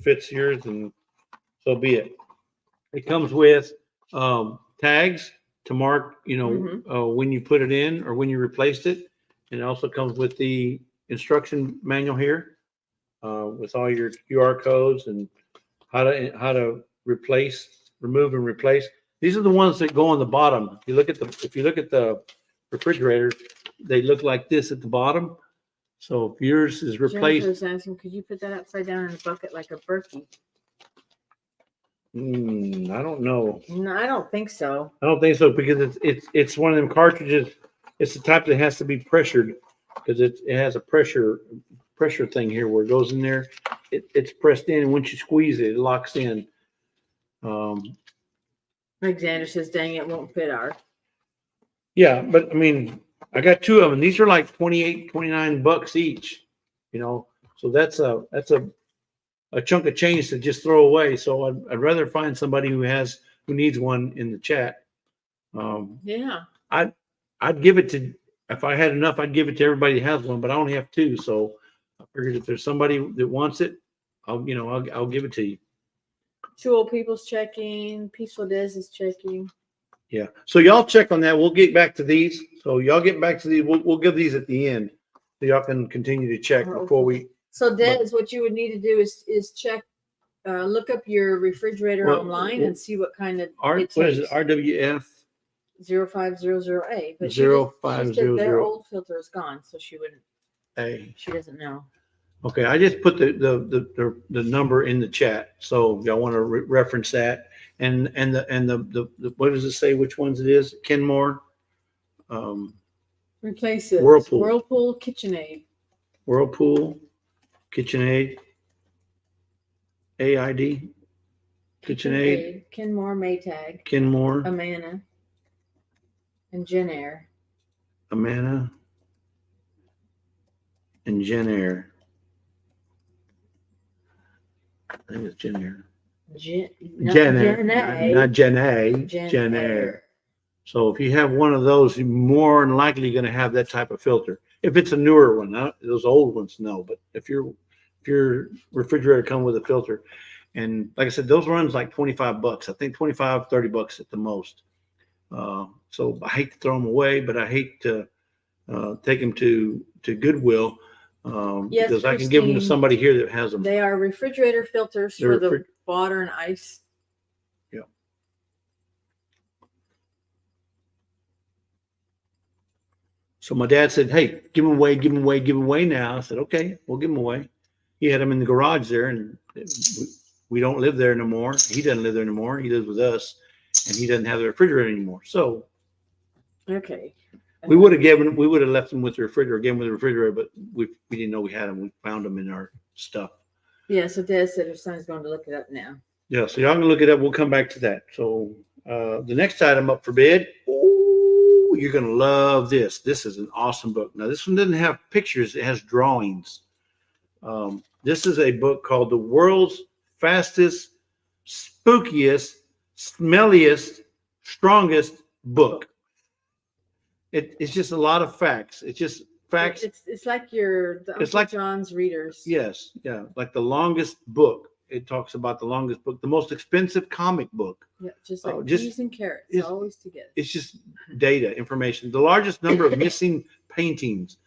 fits yours, then so be it. It comes with tags to mark, when you put it in or when you replaced it. And it also comes with the instruction manual here with all your QR codes and how to remove and replace. These are the ones that go on the bottom. If you look at the refrigerators, they look like this at the bottom. So if yours is replaced, Jennifer's asking, could you put that upside down in a bucket like a Berkey? I don't know. No, I don't think so. I don't think so because it's one of them cartridges. It's the type that has to be pressured because it has a pressure thing here where it goes in there. It's pressed in, and once you squeeze it, it locks in. Alexander says, dang, it won't fit our. Yeah, but I mean, I got two of them. These are like 28, 29 bucks each, you know. So that's a chunk of change to just throw away. So I'd rather find somebody who needs one in the chat. Yeah. I'd give it to, if I had enough, I'd give it to everybody that has one, but I only have two. So I figured if there's somebody that wants it, I'll give it to you. Two old people's checking. Peaceful Dayz is checking. Yeah. So y'all check on that. We'll get back to these. So y'all get back to these. We'll give these at the end. So y'all can continue to check before we. So Dayz, what you would need to do is check, look up your refrigerator online and see what kind of what is it? RWF 0500A. But 0500. their old filter is gone, so she wouldn't. A. She doesn't know. Okay, I just put the number in the chat, so y'all want to reference that. And the what does it say? Which ones it is? Kenmore, Replace it. Whirlpool, KitchenAid, KitchenAid, AID, KitchenAid, Kenmore, Maytag, Kenmore, Amana, and Genair. Amana, and Genair. I think it's Genair. Not Genair. So if you have one of those, you're more than likely going to have that type of filter. If it's a newer one, those old ones, no. But if your refrigerator comes with a filter, and like I said, those runs like 25 bucks. I think 25, 30 bucks at the most. So I hate to throw them away, but I hate to take them to Goodwill. Yes, because I can give them to Christine, somebody here that has them. They are refrigerator filters for the water and ice. Yeah. So my dad said, "Hey, give them away now." I said, "Okay, we'll give them away." He had them in the garage there, and we don't live there no more. He doesn't live there anymore. He lives with us, and he doesn't have the refrigerator anymore. So, okay. We would have left them with the refrigerator, gave them with the refrigerator, but we didn't know we had them. We found them in our stuff. Yeah, so Dad said her son's going to look it up now. Yeah, so y'all can look it up. We'll come back to that. So the next item up for bid, oh, you're going to love this. This is an awesome book. Now, this one doesn't have pictures. It has drawings. This is a book called The World's Fastest, Spookiest, Smelliest, Strongest Book. It's just a lot of facts. It's just facts. It's like Uncle John's readers. Yes, yeah, like the longest book. It talks about the longest book, the most expensive comic book. Yeah, just like peas and carrots, always together. It's just data, information. The largest number of missing paintings,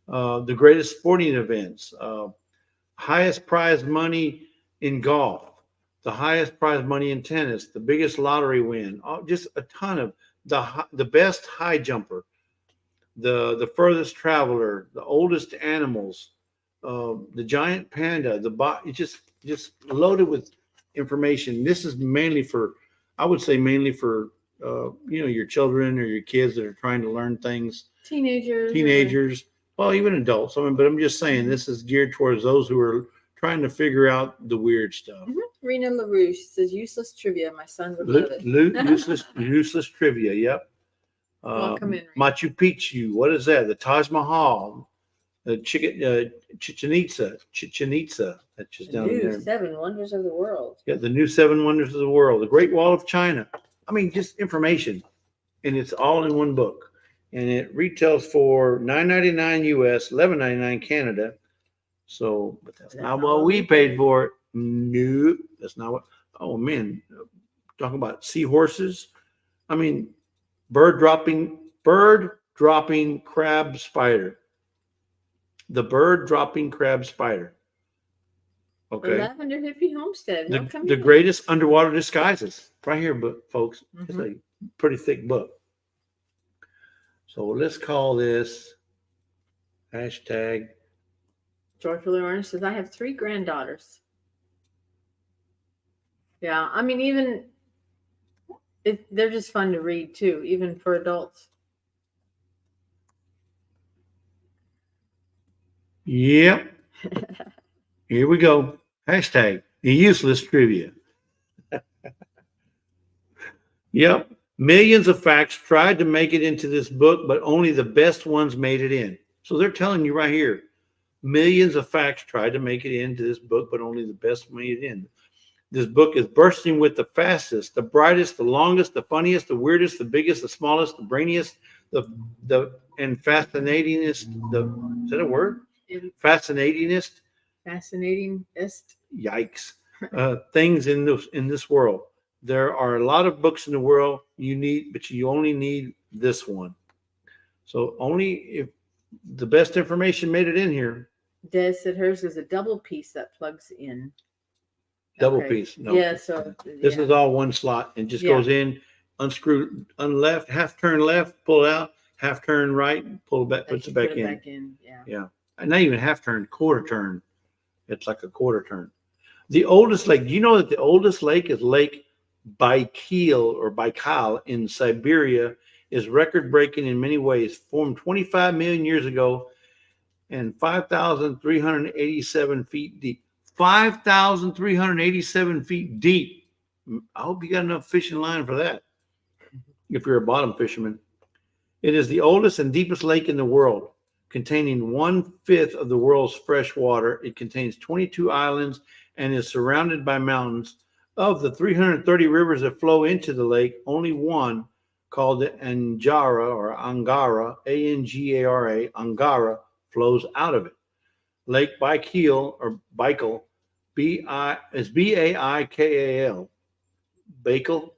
the greatest sporting events, highest prize money in golf, the highest prize money in tennis, the biggest lottery win, just a ton of the best high jumper, the furthest traveler, the oldest animals, the giant panda, it's just loaded with information. This is mainly for, I would say mainly for your children or your kids that are trying to learn things. Teenagers, well, even adults. I mean, but I'm just saying this is geared towards those who are trying to figure out the weird stuff. Rena LaRouche says useless trivia. My son would love it. useless trivia. Yep. Welcome in, Machu Picchu. What is that? The Taj Mahal. The Chichen Itza. That's just down there. 7 Wonders of the World. Yeah, the new 7 Wonders of the World. The Great Wall of China. I mean, just information, and it's all in one book. And it retails for $9.99 US, $11.99 Canada. So, but that's not what we paid for it. No, that's not what. Oh man, talking about seahorses. I mean, bird dropping crab spider. The bird dropping crab spider. Okay. Lavender Hippie Homestead. The greatest underwater disguises. Right here, book, folks. It's a pretty thick book. So let's call this hashtag Joyfully Orange says, I have 3 granddaughters. Yeah, I mean, even they're just fun to read too, even for adults. Yep. Here we go. Hashtag the useless trivia. Yep. Millions of facts tried to make it into this book, but only the best ones made it in. So they're telling you right here, millions of facts tried to make it into this book, but only the best made it in. This book is bursting with the fastest, the brightest, the longest, the funniest, the weirdest, the biggest, the smallest, the brainiest, and fascinatingest. Is that a word? Fascinatingest. Fascinatingest. Yikes. Things in this world. There are a lot of books in the world but you only need this one. So only if the best information made it in here. Des said hers is a double piece that plugs in. Double Okay. piece. No. Yeah, so This is all one slot and just Yeah. goes in, unscrew, unleft, half turn left, pull it out, half turn right, pull it back, puts it back put in. Back in. Yeah. Yeah. And not even half turn, quarter turn. It's like a quarter turn. The oldest lake, do you know that the oldest lake is Lake Baikal in Siberia, is record breaking in many ways, formed 25 million years ago and 5,387 feet deep. 5,387 feet deep. I hope you got enough fishing line for that if you're a bottom fisherman. It is the oldest and deepest lake in the world, containing 1/5 of the world's fresh water. It contains 22 islands and is surrounded by mountains. Of the 330 rivers that flow into the lake, only one, called the Angara, A-N-G-A-R-A, Angara, flows out of it. Lake Baikal, or Baikal, is B-A-I-K-A-L. Baikal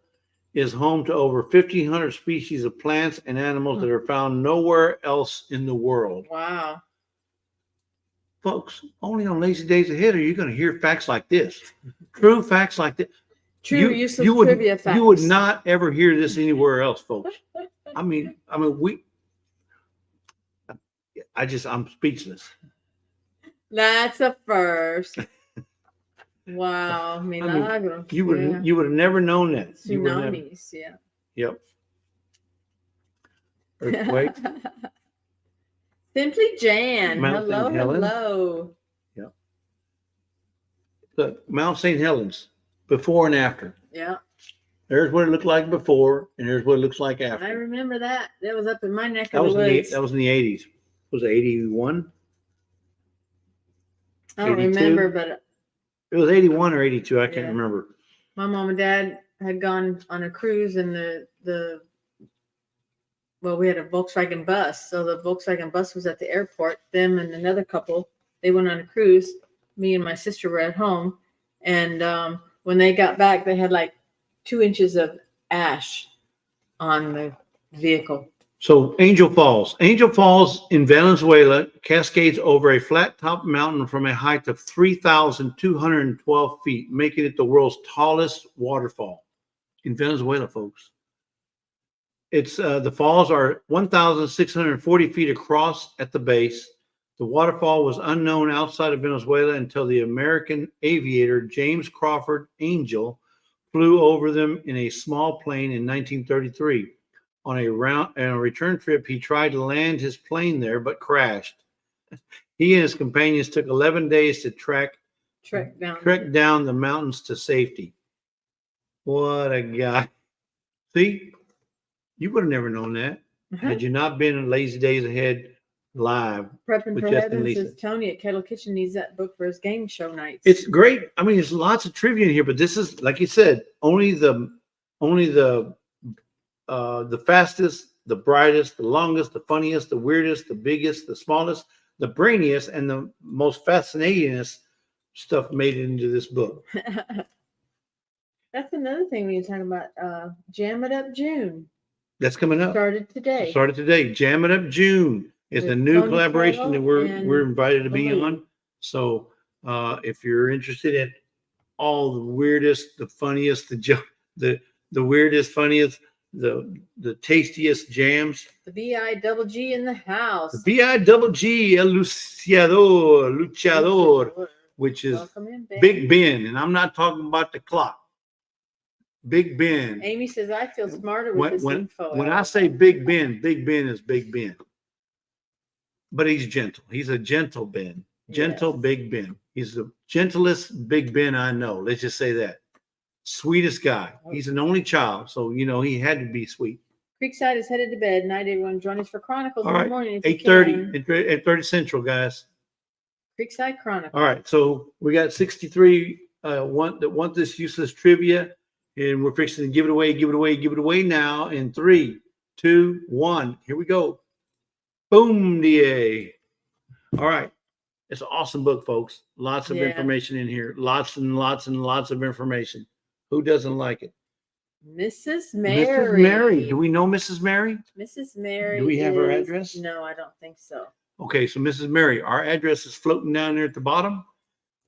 is home to over 1,500 species of plants and animals that are found nowhere else in the world. Wow. Folks, only on Lazy Days Ahead are you going to hear facts like this. True facts like this. True useless trivia facts. You would not ever hear this anywhere else, folks. I'm speechless. That's a first. Wow. Milagro. You would have never known that. You would never. Tsunamis, yeah. Yep. Earthquake. Simply Jan. Mount Hello, St. Helens. hello. Yep. Look, Mount St. Helens, before and after. Yeah. There's what it looked like before, and there's what it looks like I after. remember that. That was up in my neck That of was the in the, woods. that was in the 80s. Was it 81? I don't 82? remember, but It was 81 or 82. I can't Yeah. remember. my mom and dad had gone on a cruise and we had a Volkswagen bus. So the Volkswagen bus was at the airport. Them and another couple, they went on a cruise. Me and my sister were at home. And when they got back, they had like 2 inches of ash on the vehicle. So Angel Falls. Angel Falls in Venezuela cascades over a flat top mountain from a height of 3,212 feet, making it the world's tallest waterfall in Venezuela, folks. It's the falls are 1,640 feet across at the base. The waterfall was unknown outside of Venezuela until the American aviator James Crawford Angel flew over them in a small plane in 1933. On a return trip, he tried to land his plane there, but crashed. He and his companions took 11 days to trek down the mountains to safety. What a guy. See, you would have never known that had you not been in Lazy Days Ahead live. Prepping with for Justin Heaven Lisa. says Tony at Kettle Kitchen needs that book for his game show nights. It's great. I mean, there's lots of trivia in here, but this is, like you said, only the fastest, the brightest, the longest, the funniest, the weirdest, the biggest, the smallest, the brainiest, and the most fascinatingest stuff made it into this book. That's another thing we can talk about. Jam It Up June That's coming up. started today. Started today. Jam It Up June. It's a With new Tony collaboration that Carlo and we're invited to be Baloo. on. So if you're interested in all the weirdest, the funniest, the weirdest, funniest, the tastiest jams. The B-I-double-G in the house. The B-I-double-G, El Luchador, which is Welcome in, Ben. Big Ben. And I'm not talking about the clock. Big Ben. Amy says, I feel smarter with this info. When I say Big Ben is Big Ben. But he's gentle. He's a gentle Ben. Gentle Yes. Big Ben. He's the gentlest Big Ben I know. Let's just say that. Sweetest guy. He's an only child. So, he had to be sweet. Creekside is headed to bed. Night, everyone. Join us for Chronicles All in right. the morning. if you 8:30 can. at 30 Central, guys. Creekside Chronicles. All right. So we got 63 that want this useless trivia. And we're fixing to give it away now in 3, 2, 1. Here we go. Boom, DA. All right. It's an awesome book, folks. Lots of Yeah. information in here. Lots and lots and lots of information. Who doesn't like it? Mrs. Mary. Mrs. Mary. Do we know Mrs. Mary? Mrs. Mary. Do we have her is- address? No, I don't think so. Okay, so Mrs. Mary, our address is floating down there at the bottom.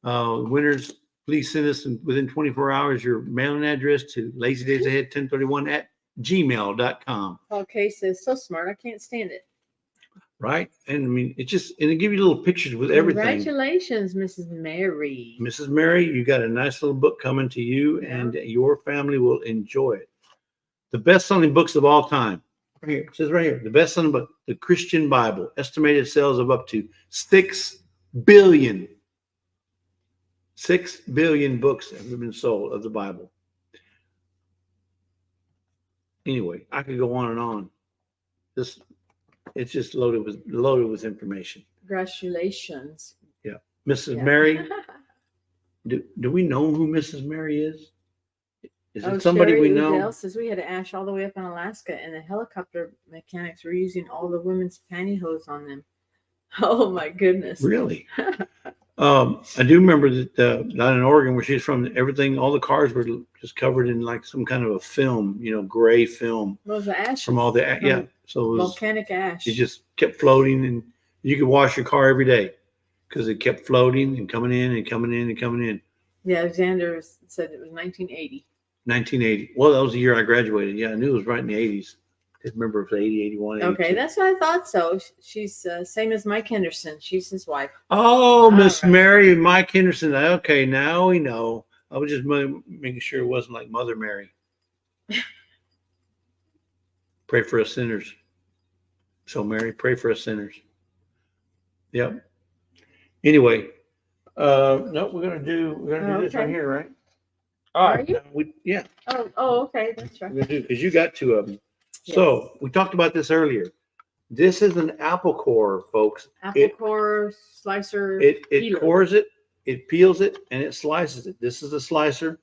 Winners, please send us within 24 hours your mailing address to lazydaysahead1031@gmail.com. Paul K says, so smart, I can't stand it. Right? And I mean, it give you little pictures with everything. Congratulations, Mrs. Mary. Mrs. Mary, you got a nice little book coming to you, Yeah. and your family will enjoy it. The best-selling books of all time. Right here, it says right here, the best-selling book, the Christian Bible, estimated sales of up to 6 billion. 6 billion books have been sold of the Bible. Anyway, I could go on and on. It's just loaded with information. Congratulations. Mrs. Yeah. Mary, do we know who Mrs. Mary is? Is Oh, it somebody Sherry we know? Udell says we had to ash all the way up in Alaska, and the helicopter mechanics were using all the women's pantyhose on them. Oh my goodness! Really? I do remember that down in Oregon, where she's from, all the cars were just covered in like some kind of a film, gray film What was the ash? from all the So it was, Volcanic ash. it just kept floating, and you could wash your car every day because it kept floating and coming in and coming in and coming in. Yeah, Alexander said it was 1980. 1980. Well, that was the year I graduated. Yeah, I knew it was right in the 80s. Didn't remember if it was 80, 81, 82. Okay, that's what I thought. So she's same as Mike Henderson. She's his wife. Oh, Miss All right. Mary and Mike Henderson. Okay, now we know. I was just making sure it wasn't like Mother Mary. Pray for us sinners. So, Mary, pray for us sinners. Yep. Anyway, no, we're gonna do this right Okay. here, right? Are you? Yeah, Oh, okay, that's right. we're gonna do because you got 2 of them. So we talked about this earlier. This is an apple core, folks. Apple core slicer. It peeler. cores it, it peels it, and it slices it. This is a slicer.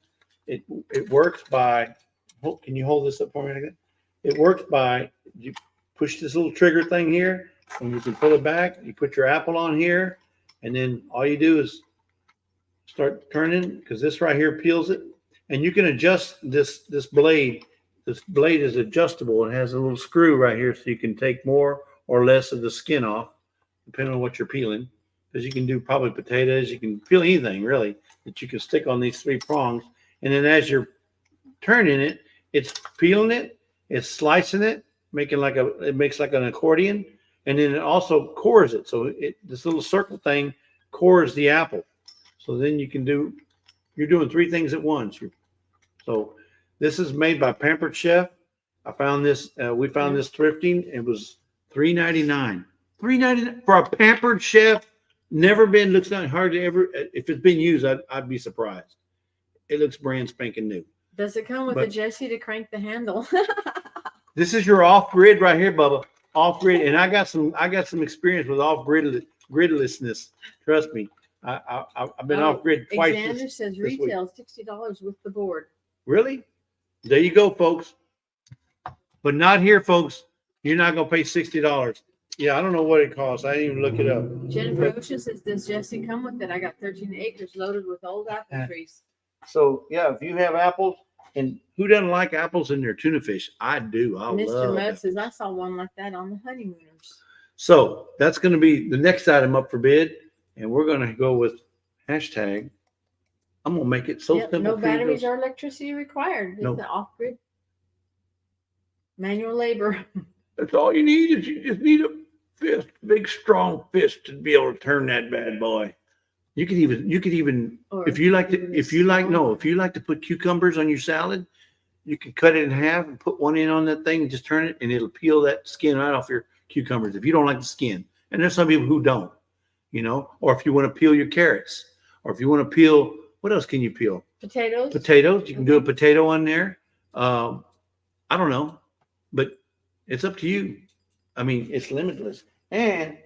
It works by. Can you hold this up for me again? It works by you push this little trigger thing here, and you can pull it back. You put your apple on here, and then all you do is start turning because this right here peels it, and you can adjust this blade. This blade is adjustable. It has a little screw right here, so you can take more or less of the skin off, depending on what you're peeling. Because you can do probably potatoes, you can peel anything really that you can stick on these 3 prongs. And then as you're turning it, it's peeling it, it's slicing it, it makes like an accordion, and then it also cores it. So this little circle thing cores the apple. So then you're doing 3 things at once. So this is made by Pampered Chef. I found this. We found this thrifting. It was $3.99. $3.99 for a Pampered Chef. Never been. Looks not hardly ever. If it's been used, I'd be surprised. It looks brand spanking new. Does it come with But- a Jesse to crank the handle? This is your off grid right here, Bubba. Off grid, and I got some experience with off gridlessness. Trust me, I've been off grid twice. Alexander says week. retail $60 with the board. Really? There you go, folks. But not here, folks. You're not gonna pay $60. Yeah, I don't know what it costs. I didn't even look it up. Jennifer Ocean says, does Jesse come with it? I got 13 acres loaded with old apple trees. So yeah, if you have apples, and who doesn't like apples in their tuna fish? I do. I Mr. love Mudd it. says, I saw one like that on the honeymooners. So that's going to be the next item up for bid, and we're going to go with hashtag. I'm going to make it so Yep, simple. no for you to batteries go- or electricity required. No. It's the off-grid. Manual labor. That's all you need is you just need a fist, big strong fist to be able to turn that bad boy. You could even Or if you like to even if you like small. no if you like to put cucumbers on your salad, you can cut it in half and put one in on that thing and just turn it and it'll peel that skin right off your cucumbers if you don't like the skin. And there's some people who don't, you know, or if you want to peel your carrots, or if you want to peel, what else can you peel? Potatoes. Potatoes. You can do a potato on there. I don't know, but it's up to you. I mean, it's limitless. And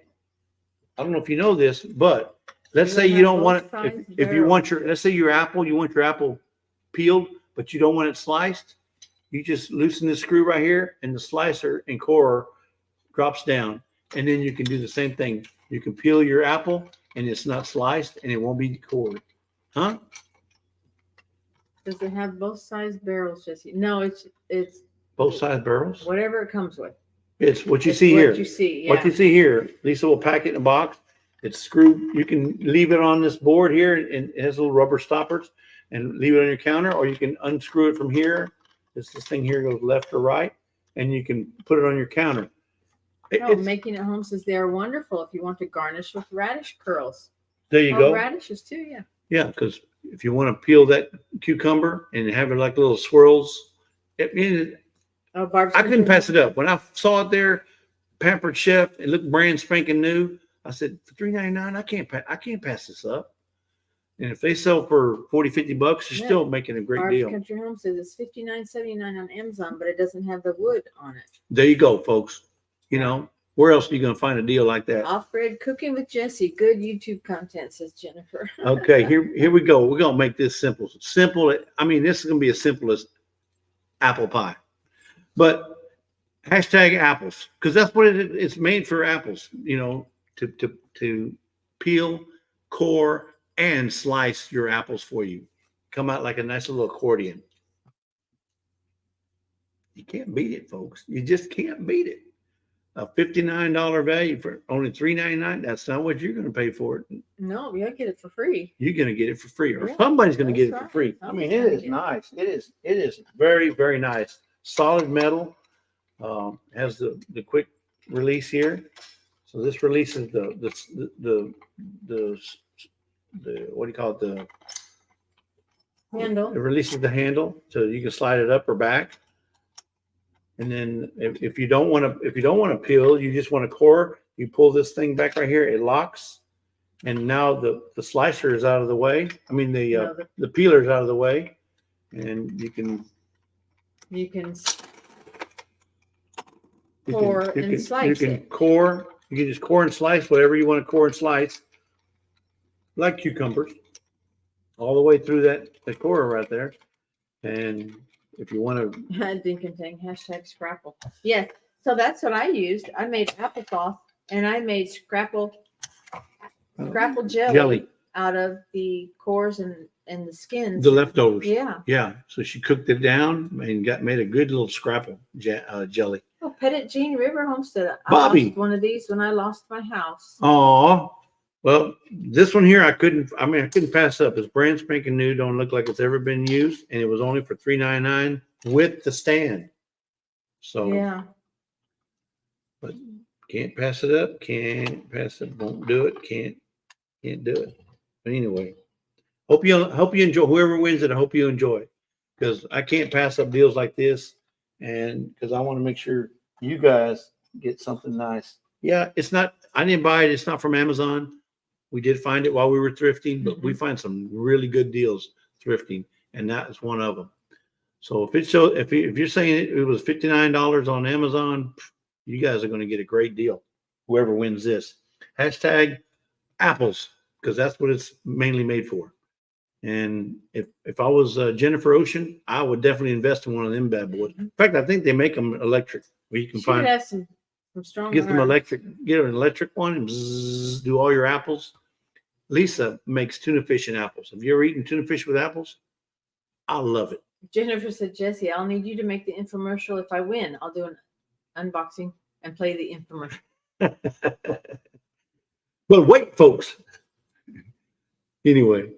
I don't know if you know this, but let's say you don't want it. If you want your, let's say your apple, you want your apple peeled, but you don't want it sliced. You just loosen the screw right here, and the slicer and core drops down, and then you can do the same thing. You can peel your apple, and it's not sliced, and it won't be cored. Huh? Does it have both sides barrels, Jesse? No, it's Both sides barrels. whatever it comes with. It's what you It's see what here. you see, What you yeah. see here. Lisa will pack it in a box. It's screwed. You can leave it on this board here, and it has little rubber stoppers, and leave it on your counter, or you can unscrew it from here. This thing here goes left or right, and you can put it on your counter. Oh, Making It Home says they are wonderful if you want to garnish with radish curls. There you Oh, go. radishes too, yeah. Yeah, because if you want to peel that cucumber and have it like little swirls, Oh, Barb's I couldn't pass it up. When I saw it there, Pampered Chef, it looked brand spanking new. I said, for $3.99, I can't pass this up. And if they sell for $40, $50, you're Yeah. still making a great Barb's deal. Country Home says it's $59.79 on Amazon, but it doesn't have the wood on it. There you go, folks. You know, where else are you going to find a deal like that? Off-grid cooking with Jesse. Good YouTube content, says Jennifer. Okay, here we go. We're going to make this simple. Simple. I mean, this is going to be as simple as apple pie. But hashtag apples, because that's what it's made for, apples, you know, to peel, core, and slice your apples for you. Come out like a nice little accordion. You can't beat it, folks. You just can't beat it. A $59 value for only $3.99. That's not what you're going to pay for it. No, you'll get it for free. You're going to get it for free, or Yeah, somebody's going to get it that's for right. free. I mean, it Somebody's is gonna nice. It is very, very nice. Solid metal. Has the quick release here. So this releases the what do you call it? Handle. It releases the handle, so you can slide it up or back. And then if you don't want to peel, you just want to core, you pull this thing back right here, it locks. And now the slicer is out of the way. I mean, the peeler is out of the way, and you can core and slice you can it. core. You can just core and slice whatever you want to core and slice, like cucumbers, all the way through the core right there. And if you want to, Dinkinting, hashtag scrapple. Yes. So that's what I used. I made applesauce and I made scrapple jelly out of the cores and the skins. the leftovers. Yeah. Yeah. So she cooked it down and made a good little scrapple jelly. Oh, Pettit Jean River Homestead. I Bobby. lost one of these when I lost my house. Oh, well, this one here I couldn't pass up. It's brand spanking new. Don't look like it's ever been used, and it was only for $3.99 with the stand. So Yeah. but can't pass it up. Can't pass it. Won't do it. Can't do it. But anyway, hope you enjoy. Whoever wins it, I hope you enjoy it, because I can't pass up deals like this, and because I want to make sure you guys get something nice. Yeah, it's not. I didn't buy it. It's not from Amazon. We did find it while we were thrifting, but we find some really good deals thrifting, and that is one of them. So if you're saying it was $59 on Amazon, you guys are going to get a great deal. Whoever wins this, hashtag apples, because that's what it's mainly made for. And if I was Jennifer Ocean, I would definitely invest in one of them bad boys. In fact, I think they make them electric, where you can She would find have some strong get them arms. electric, get an electric one and bzzz, do all your apples. Lisa makes tuna fish and apples. Have you ever eaten tuna fish with apples? I love it. Jennifer said, Jesse, I'll need you to make the infomercial. If I win, I'll do an unboxing and play the infomercial. But wait, folks. Anyway,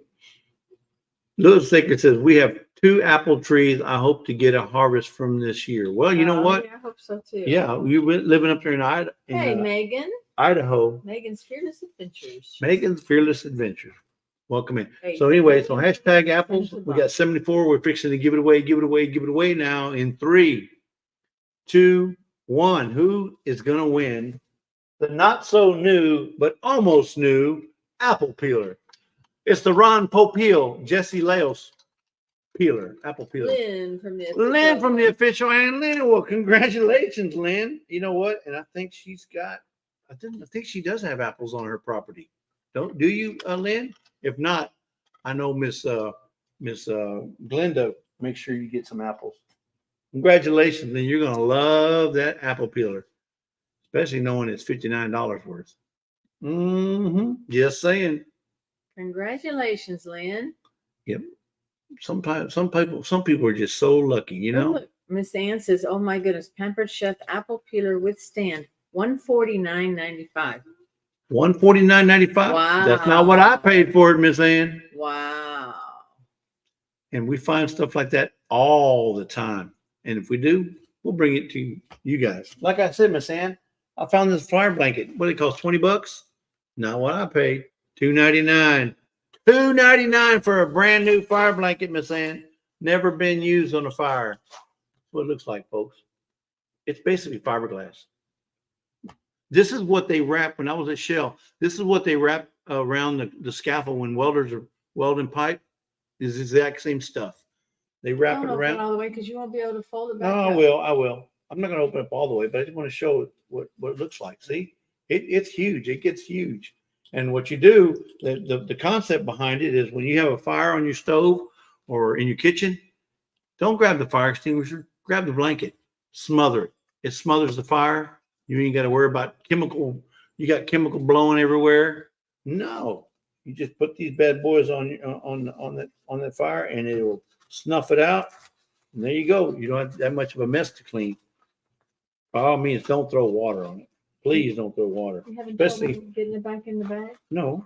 Little Sacred says we have 2 apple trees I hope to get a harvest from this year. Well, you know what? Yeah, I hope so too. Yeah, you were living up there in Hey, Megan. Idaho. Megan's Fearless Adventures. Megan's Fearless Adventures. Welcome in. Hey, So anyway, so hashtag apples. Thank you, We Bob. got 74. We're fixing to give it away now in 3, 2, 1. Who is going to win the not so new, but almost new apple peeler? It's the Ron Popeil, Jesse Laos peeler, apple peeler. Lynn from the Lynn from the official, and Lynn, well, congratulations, Lynn. You know what? And I think I think she does have apples on her property. Do you, Lynn? If not, I know Miss Glenda. Make sure you get some apples. Congratulations, Lynn. You're gonna love that apple peeler, especially knowing it's $59 worth. Just saying. Congratulations, Lynn. Yep. Some people are just so lucky, you know. Oh, look, Miss Ann says, "Oh my goodness, Pampered Chef apple peeler with stand, $149.95." $149.95. Wow. That's not what I paid for it, Miss Ann. Wow. And we find stuff like that all the time. And if we do, we'll bring it to you guys. Like I said, Miss Ann, I found this fire blanket. What it cost? $20? Not what I paid. $2.99. $2.99 for a brand new fire blanket, Miss Ann. Never been used on a fire. That's what it looks like, folks. It's basically fiberglass. This is what they wrap when I was at Shell. This is what they wrap around the scaffold when welders are welding pipe. Is the exact same stuff. They wrap it Don't open around. all the way because you won't be able to fold it back. No, I up. will. I will. I'm not going to open it up all the way, but I just want to show what it looks like. See, it's huge. It gets huge. And what you do, the concept behind it is when you have a fire on your stove or in your kitchen, don't grab the fire extinguisher. Grab the blanket. Smother it. It smothers the fire. You ain't got to worry about chemical. You got chemical blowing everywhere. No, you just put these bad boys on that fire, and it will snuff it out. And there you go. You don't have that much of a mess to clean. By all means, don't throw water on it. Please don't throw water. You having Especially trouble getting it back in the bag? no,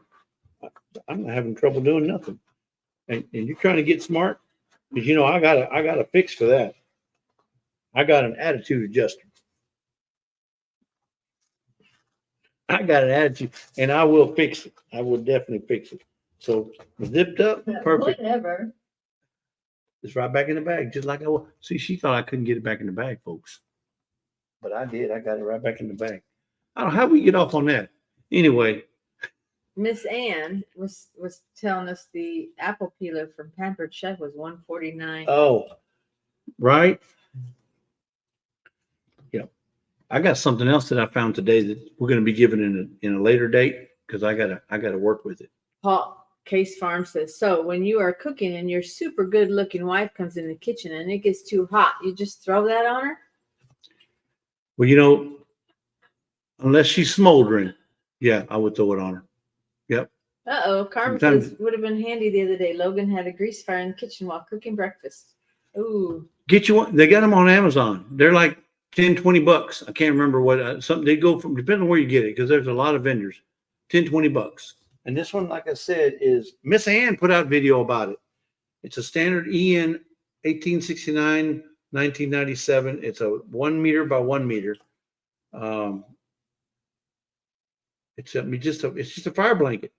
I'm not having trouble doing nothing. And you're trying to get smart because you know I got a fix for that. I got an attitude adjuster. I got an attitude, and I will fix it. I will definitely fix it. So zipped up, perfect. Whatever. It's right back in the bag, just like I was. See, she thought I couldn't get it back in the bag, folks. But I did. I got it right back in the bag. I don't know how we get off on that. Anyway, Miss Ann was telling us the apple peeler from Pampered Chef was $149. oh, right. Yeah. I got something else that I found today that we're going to be giving in a later date because I gotta work with it. Paul Case Farm says, so when you are cooking and your super good looking wife comes in the kitchen and it gets too hot, you just throw that on her? Well, you know, unless she's smoldering, yeah, I would throw it on her. Yep. Uh-oh. Carmen Sometimes- says, would have been handy the other day. Logan had a grease fire in the kitchen while cooking breakfast. Ooh. Get you one. They got them on Amazon. They're like $10-20. I can't remember what something they go from, depending on where you get it, because there's a lot of vendors. $10-20. And this one, like I said, is Miss Ann put out video about it. It's a standard EN 1869, 1997. It's a 1 meter by 1 meter. It's just a fire blanket.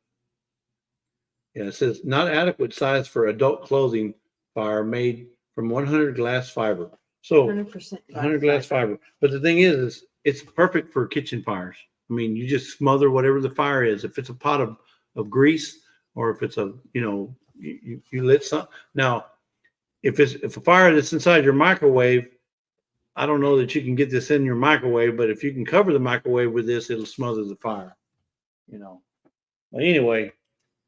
Yeah, it says not adequate size for adult clothing fire made from 100 glass fiber. So 100% 100 glass fiber. But the thing is it's perfect for kitchen fires. I mean, you just smother whatever the fire is. If it's a pot of grease, or if it's you lit some. Now, if a fire that's inside your microwave, I don't know that you can get this in your microwave, but if you can cover the microwave with this, it'll smother the fire. But anyway,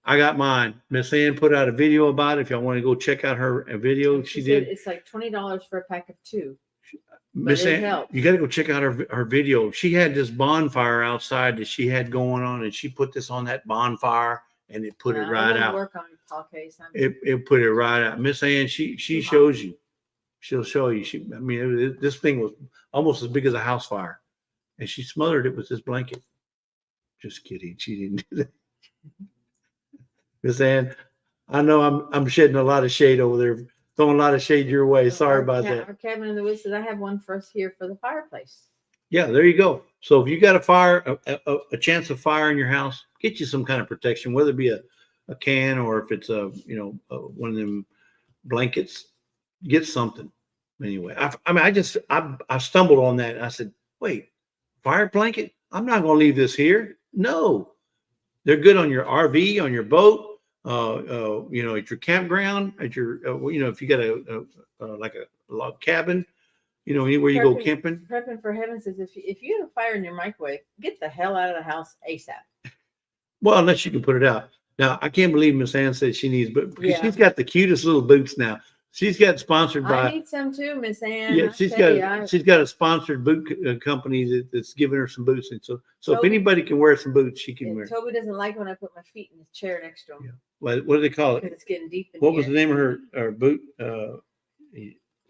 I got mine. Miss Ann put out a video about it. If y'all want to go check out her video, she said did. it's like $20 for a pack of 2. Miss it Ann, helps. you got to go check out her video. She had this bonfire outside that she had going on, and she put this on that bonfire, and it put it right out. Work on it, Paul Case. It put it right out. Miss Ann, she shows you. She'll show you. This thing was almost as big as a house fire, and she smothered it with this blanket. Just kidding. She didn't do that. Miss Ann, I know I'm shedding a lot of shade over there throwing a lot of shade your way. Sorry Our about that. Our cabin in the woods says I have one for us here for the fireplace. Yeah, there you go. So if you got a fire, a chance of fire in your house, get you some kind of protection, whether it be a can or if it's one of them blankets, get something. Anyway, I stumbled on that. And I said, wait, fire blanket? I'm not going to leave this here. No, they're good on your RV, on your boat, at your campground, at your, if you got like a log cabin, anywhere you go camping. Prepping for heaven says if you have a fire in your microwave, get the hell out of the house ASAP. Well, unless you can put it out. Now, I can't believe Miss Ann said she needs, but because Yeah. she's got the cutest little boots now. She's got sponsored I by. need some too, Miss Ann. Yeah, I she's tell got you, she's got a sponsored boot company that's giving her some boots, and so if Toby- anybody can wear some boots, she can wear. Toby doesn't like when I put my feet in the chair next to him Yeah. What do they call because it? it's getting deep in What was here. the name of her boot? I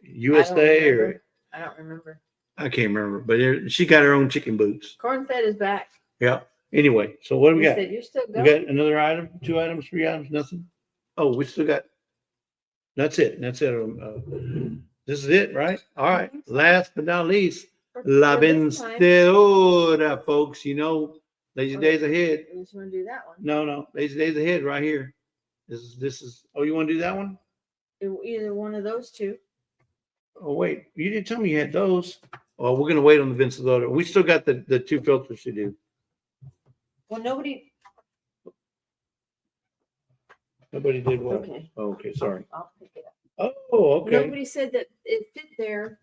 USA don't or remember. I don't remember. I can't remember, but she got her own chicken boots. Corn fed is back. Yeah. Anyway, so what do we He got? said, you're still We going. got another item, 2 items, 3 items, nothing. Oh, we still got. That's it. That's it. This is it, right? All right. Last but not least, La For this time, Vencedora, folks. Lazy days ahead. I just want to do that one. No, lazy days ahead, right here. This is. Oh, you want to do that one? Either one of those two. Oh, wait. You didn't tell me you had those. Oh, we're gonna wait on the Vencedora. We still got the 2 filters to do. Well, nobody. Nobody did what? Okay. Oh, okay, sorry. I'll pick it up. Oh, okay. Nobody said that it fit their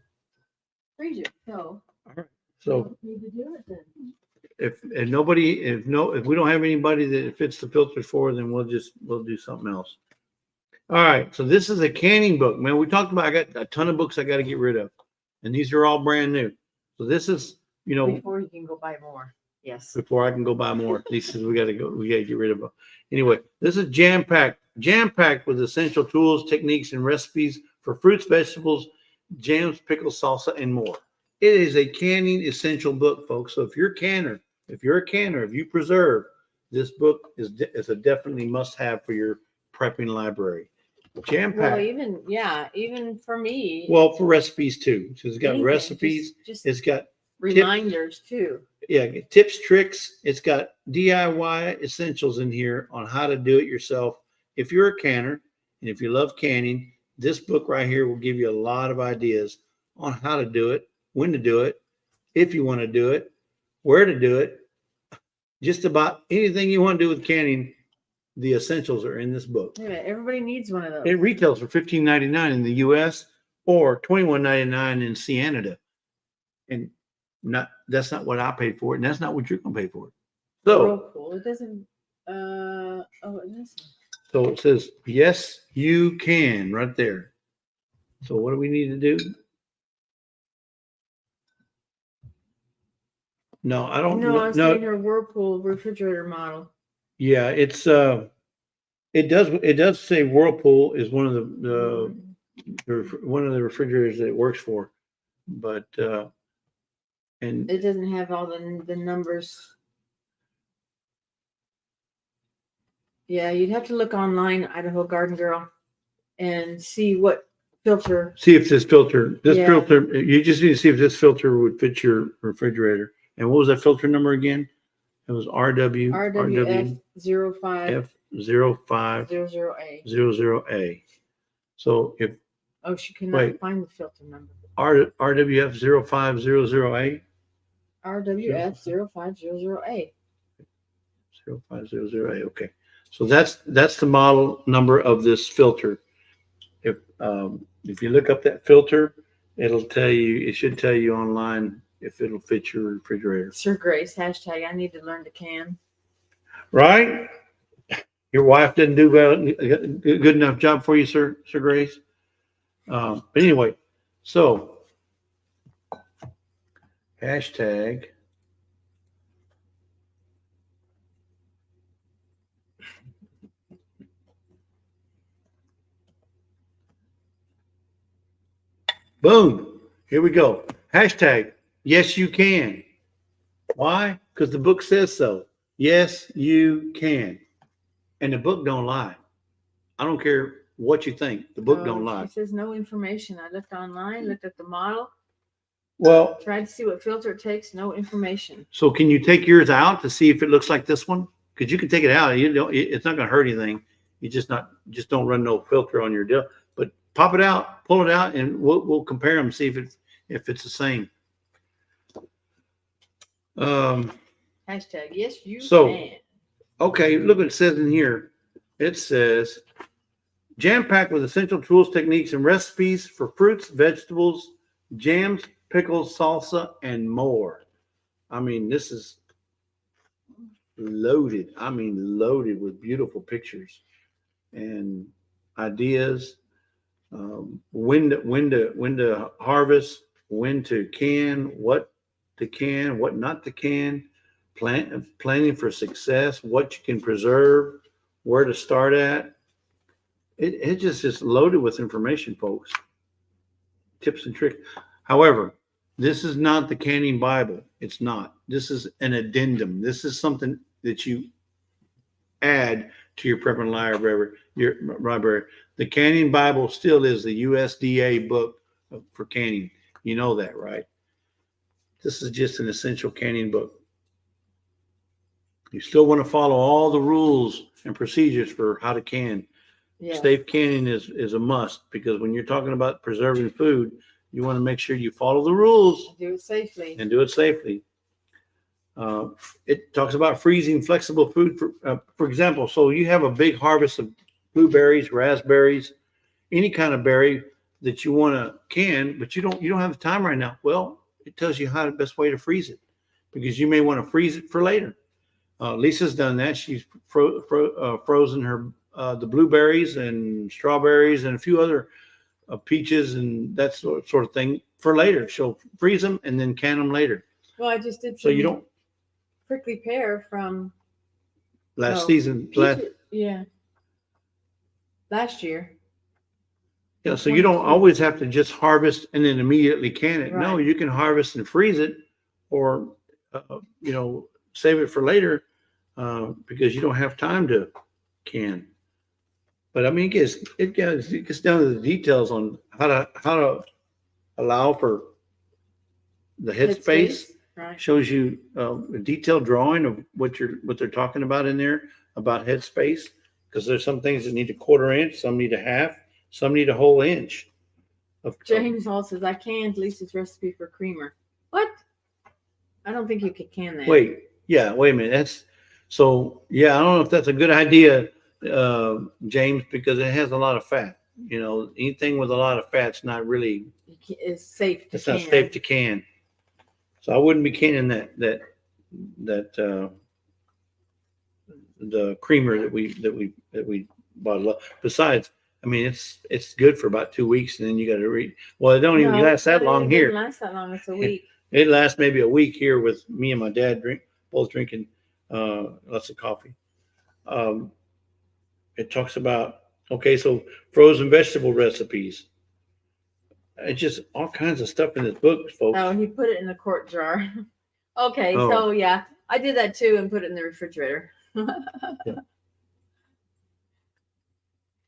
freezer. So. So we need to do it then. if we don't have anybody that it fits the filters for, then we'll do something else. All right. So this is a canning book, man. We talked about, I got a ton of books I got to get rid of, and these are all brand new. So this is, Before you can go buy more. Yes. before I can go buy more. These says we got to get rid of them. Anyway, this is jam-packed with essential tools, techniques, and recipes for fruits, vegetables, jams, pickles, salsa, and more. It is a canning essential book, folks. So if you're a canner, if you preserve, this book is a definitely must-have for your prepping library. Jam-packed. Well, even for me. Well, for recipes too. So it's got anything, recipes. just It's got reminders too. tips, tricks. It's got DIY essentials in here on how to do it yourself. If you're a canner and if you love canning, this book right here will give you a lot of ideas on how to do it, when to do it, if you want to do it, where to do it. Just about anything you want to do with canning, the essentials are in this book. Yeah, everybody needs one of those. It retails for $15.99 in the US or $21.99 in Canada. And that's not what I paid for it, and that's not what you're gonna pay for it. So Real cool. It doesn't. It doesn't. so it says yes, you can right there. So what do we need to do? No, I don't No, I was no. saying her Whirlpool refrigerator model. Yeah, it's it does say Whirlpool is one of the one of the refrigerators that it works for, but and It doesn't have all the numbers. Yeah, you'd have to look online, Idaho Garden Girl, and see what filter. see if this filter, Yeah. filter, you just need to see if this filter would fit your refrigerator. And what was that filter number again? It was RWF 0500A. F0500A. So if Oh, she cannot Wait. find the filter number. RWF 0500A, RWF 0500A. 0500A, okay. So that's the model number of this filter. If you look up that filter, it should tell you online if it'll fit your refrigerator. Sir Grace, hashtag I need to learn to can. Right? Your wife didn't do a good enough job for you, Sir Grace. But anyway, so hashtag boom. Here we go. Hashtag yes, you can. Why? Because the book says so. Yes, you can. And the book don't lie. I don't care what you think. The book don't lie. It says no information. I looked online, looked at the model, Well, tried to see what filter it takes. No information. so can you take yours out to see if it looks like this one? Because you can take it out. You don't. It's not going to hurt anything. You just don't run no filter on your deal. But pop it out, pull it out, and we'll compare them. See if it's the same. Hashtag yes you So- can. Okay, look what it says in here. It says jam-packed with essential tools, techniques, and recipes for fruits, vegetables, jams, pickles, salsa, and more. I mean, this is loaded. I mean, loaded with beautiful pictures and ideas. When to harvest, when to can, what to can, what not to can, planning for success, what you can preserve, where to start at. It just is loaded with information, folks. Tips and tricks. However, this is not the canning Bible. It's not. This is an addendum. This is something that you add to your prep and library. Your library. The canning Bible still is the USDA book for canning. You know that, right? This is just an essential canning book. You still want to follow all the rules and procedures for how to can. Yeah. Safe canning is a must, because when you're talking about preserving food, you want to make sure you follow the rules Do it safely. and do it safely. It talks about freezing flexible food. For example, so you have a big harvest of blueberries, raspberries, any kind of berry that you want to can, but you don't have the time right now. Well, it tells you how the best way to freeze it, because you may want to freeze it for later. Lisa's done that. She's frozen her the blueberries and strawberries and a few other peaches and that sort of thing for later. She'll freeze them and then can them later. Well, I just did So some you don't prickly pear from last year. Yeah, so you don't always have to just harvest and then immediately can it. No, Right. you can harvest and freeze it, or save it for later, because you don't have time to can. But I mean, it gets down to the details on how to allow for the headspace. Right. Shows you a detailed drawing of what they're talking about in there about headspace, because there's some things that need a 1/4 inch, some need a half, some need a whole inch. James Hall says, I canned Lisa's recipe for creamer. What? I don't think you could can that. Wait a minute. I don't know if that's a good idea, James, because it has a lot of fat. Anything with a lot of fat's not really. It's safe to It's can. not safe to can. So I wouldn't be canning the creamer that we bought. Besides, I mean, it's good for about 2 weeks, and then you got to read. Well, it don't even last that long It here. doesn't last that long. It's a week. It lasts maybe a week here with me and my dad both drinking lots of coffee. It talks about, so frozen vegetable recipes. It's just all kinds of stuff in this book, folks. Oh, he put it in the quart jar. Okay, Oh. so yeah, I did that too and put it in the refrigerator.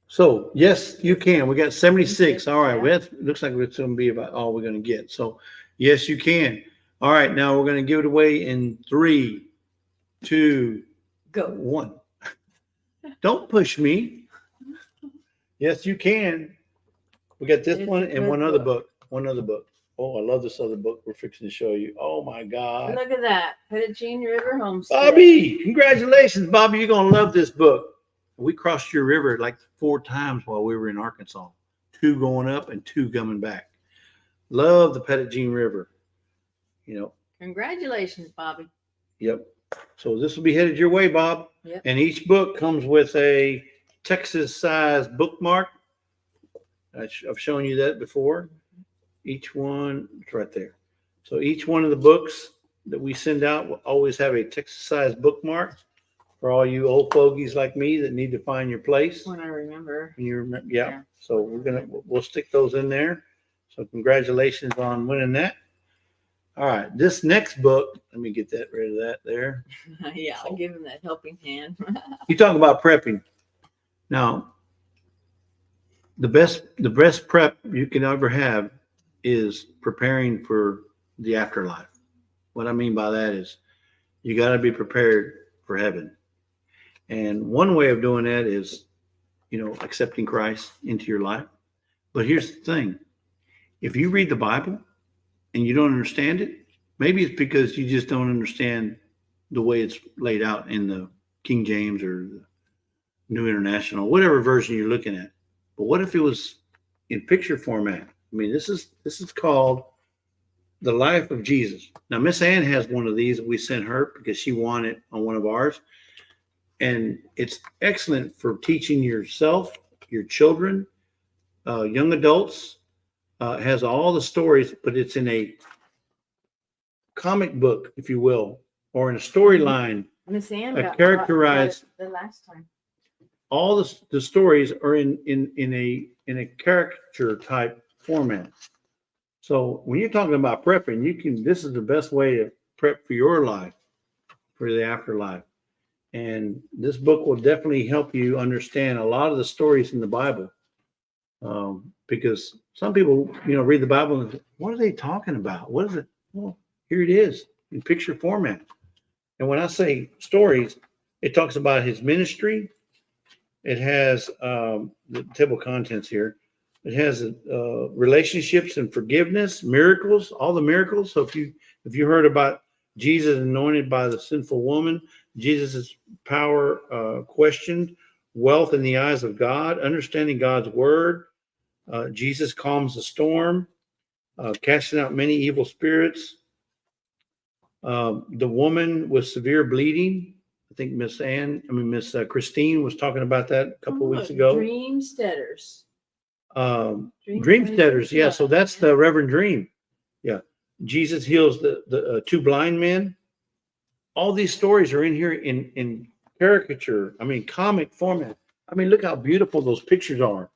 So yes, you can. We got 76. All right. Yeah. Well, that looks like it's going to be about all we're going to get. So yes, you can. All right. Now we're going to give it away in 3, 2, Go. 1. Don't push me. Yes, you can. We got this It's one a and good one other book. book. Oh, I love this other book we're fixing to show you. Oh my God. Look at that. Pettigene River Homestead. Bobby, congratulations, Bobby. You're going to love this book. We crossed your river like 4 times while we were in Arkansas. 2 going up and 2 coming back. Love the Pettigene River. Congratulations, Bobby. Yep. So this will be headed your way, Bob. Yep. And each book comes with a Texas size bookmark. I've shown you that before. Each one, it's right there. So each one of the books that we send out will always have a Texas size bookmark for all you old fogies like me that need to find your place. When I remember. And you remember, yeah. So we'll stick those in there. So congratulations on winning that. All right, this next book, let me get rid of that there. Yeah, I'll give him that helping hand. You talk about prepping. Now, the best prep you can ever have is preparing for the afterlife. What I mean by that is you got to be prepared for heaven. And one way of doing that is, accepting Christ into your life. But here's the thing. If you read the Bible and you don't understand it, maybe it's because you just don't understand the way it's laid out in the King James or the New International, whatever version you're looking at. But what if it was in picture format? I mean, this is called The Life of Jesus. Now, Miss Ann has one of these that we sent her because she won it on one of ours. And it's excellent for teaching yourself, your children, young adults. It has all the stories, but it's in a comic book, if you will, or in a storyline. Miss Ann characterized the last time. All the stories are in a caricature type format. So when you're talking about prepping, this is the best way to prep for your life, for the afterlife. And this book will definitely help you understand a lot of the stories in the Bible. Because some people, read the Bible and think, what are they talking about? What is it? Well, here it is in picture format. And when I say stories, it talks about his ministry. It has the table of contents here. It has relationships and forgiveness, miracles, all the miracles. So if you heard about Jesus anointed by the sinful woman, Jesus' power questioned, wealth in the eyes of God, understanding God's word, Jesus calms the storm, casting out many evil spirits, the woman with severe bleeding. I think Miss Christine was talking about that a couple of weeks ago. Dreamsteaders. Dreamsteaders, yeah. So that's the Reverend Dream. Yeah. Jesus heals the two blind men. All these stories are in here in caricature. Comic format. Look how beautiful those pictures are.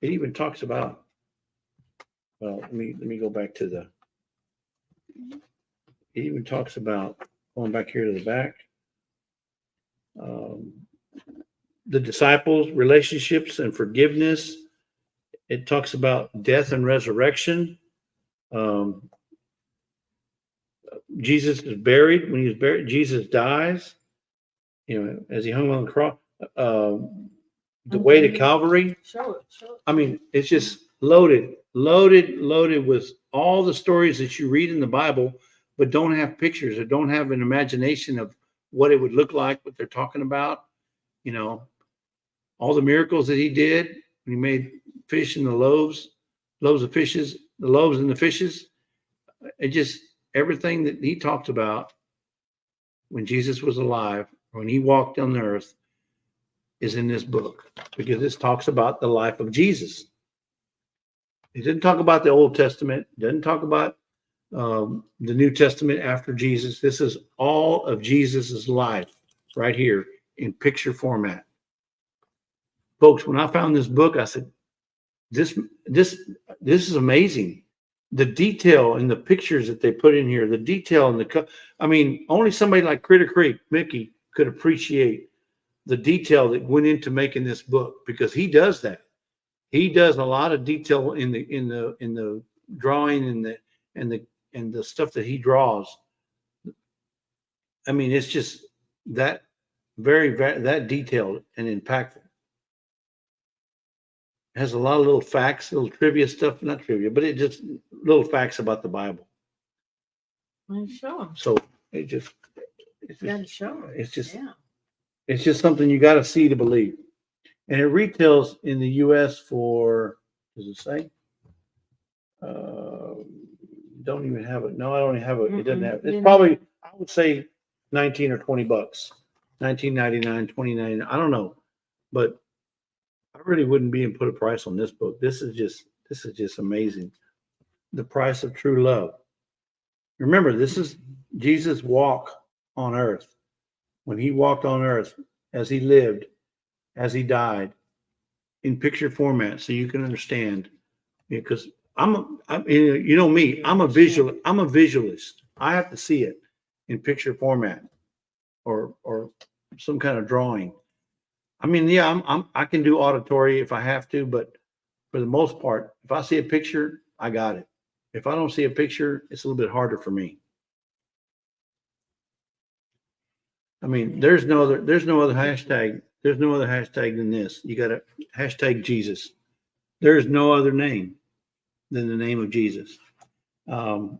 It even talks about. Well, let me go back to the. It even talks about going back here to the back. The disciples, relationships and forgiveness. It talks about death and resurrection. Jesus is buried. When he was buried, Jesus dies. As he hung on the cross. The way to Calvary. Show it. It's just loaded with all the stories that you read in the Bible, but don't have pictures or don't have an imagination of what it would look like, what they're talking about. All the miracles that he did when he made fish and the loaves of fishes, the loaves and the fishes. It just, everything that he talked about when Jesus was alive, when he walked on the earth, is in this book, because this talks about the life of Jesus. It didn't talk about the Old Testament. It doesn't talk about the New Testament after Jesus. This is all of Jesus's life right here in picture format. Folks, when I found this book, I said, this is amazing. The detail in the pictures that they put in here, the detail in only somebody like Critter Creek, Mickey, could appreciate the detail that went into making this book, because he does that. He does a lot of detail in the drawing and the stuff that he draws. It's just that very, very that detailed and impactful. It has a lot of little facts, little trivia stuff, not trivia, but it just little facts about the Bible. Show them. So it's Gotta show them. It's just something you got to see to believe. And it retails in the U.S. for, does it say? Don't even have it. No, I don't have it. It doesn't have it. It's probably, I would say $19 or $20, $19.99, $20.99. I don't know, but I really wouldn't be and put a price on this book. This is just amazing. The Price of True Love. Remember, this is Jesus' walk on earth. When he walked on earth, as he lived, as he died, in picture format, so you can understand. Because I'm me, I'm a visualist. I have to see it in picture format or some kind of drawing. I mean, yeah, I can do auditory if I have to, but for the most part, if I see a picture, I got it. If I don't see a picture, it's a little bit harder for me. I mean, there's no other hashtag. There's no other hashtag than this. You got to hashtag Jesus. There's no other name than the name of Jesus. And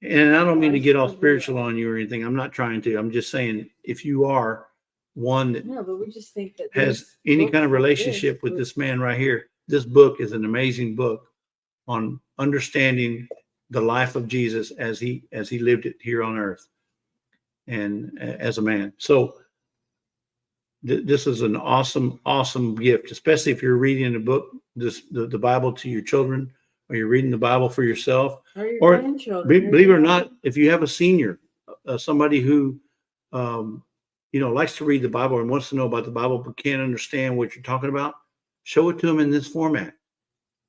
I don't mean to get all spiritual on you or anything. I'm not trying to. I'm just saying, if you are one that No, but we just think that has any kind of relationship with this man right here, this book is an amazing book on understanding the life of Jesus as he lived it here on earth and as a man. So this is an awesome gift, especially if you're reading a book, the Bible to your children, or you're reading the Bible for yourself, or your or grandchildren. believe it or not, if you have a senior, somebody who likes to read the Bible and wants to know about the Bible but can't understand what you're talking about, show it to them in this format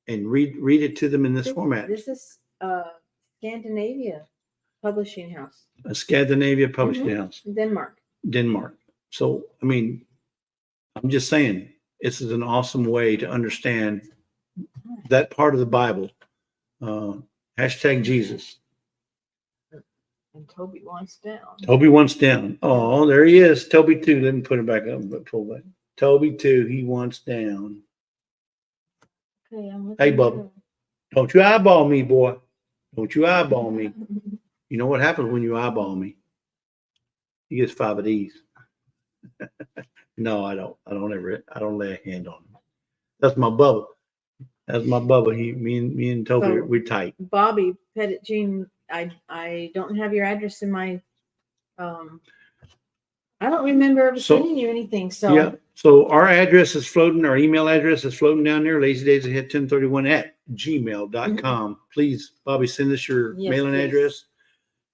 and read it to them in this format. This is Scandinavia Publishing House. A Scandinavia Publishing House. Denmark. So, I mean, I'm just saying, this is an awesome way to understand that part of the Bible. Hashtag Jesus. And Toby wants down. Toby wants down. Oh, there he is. Toby 2. Let me put it back up. Toby 2. He wants down. Okay, Hey, Bubba. Don't you eyeball me, boy. Don't you eyeball me. You know what happens when you eyeball me? He gets 5 of these. No, I don't. I don't lay a hand on him. That's my Bubba. Me and Toby, we're tight. Bobby Pettit Jean, I don't have your address in my I don't remember ever sending you anything. So yeah. So our address is floating, our email address is floating down there, lazydaysahead1031@gmail.com. Please, Bobby, send us your mailing address,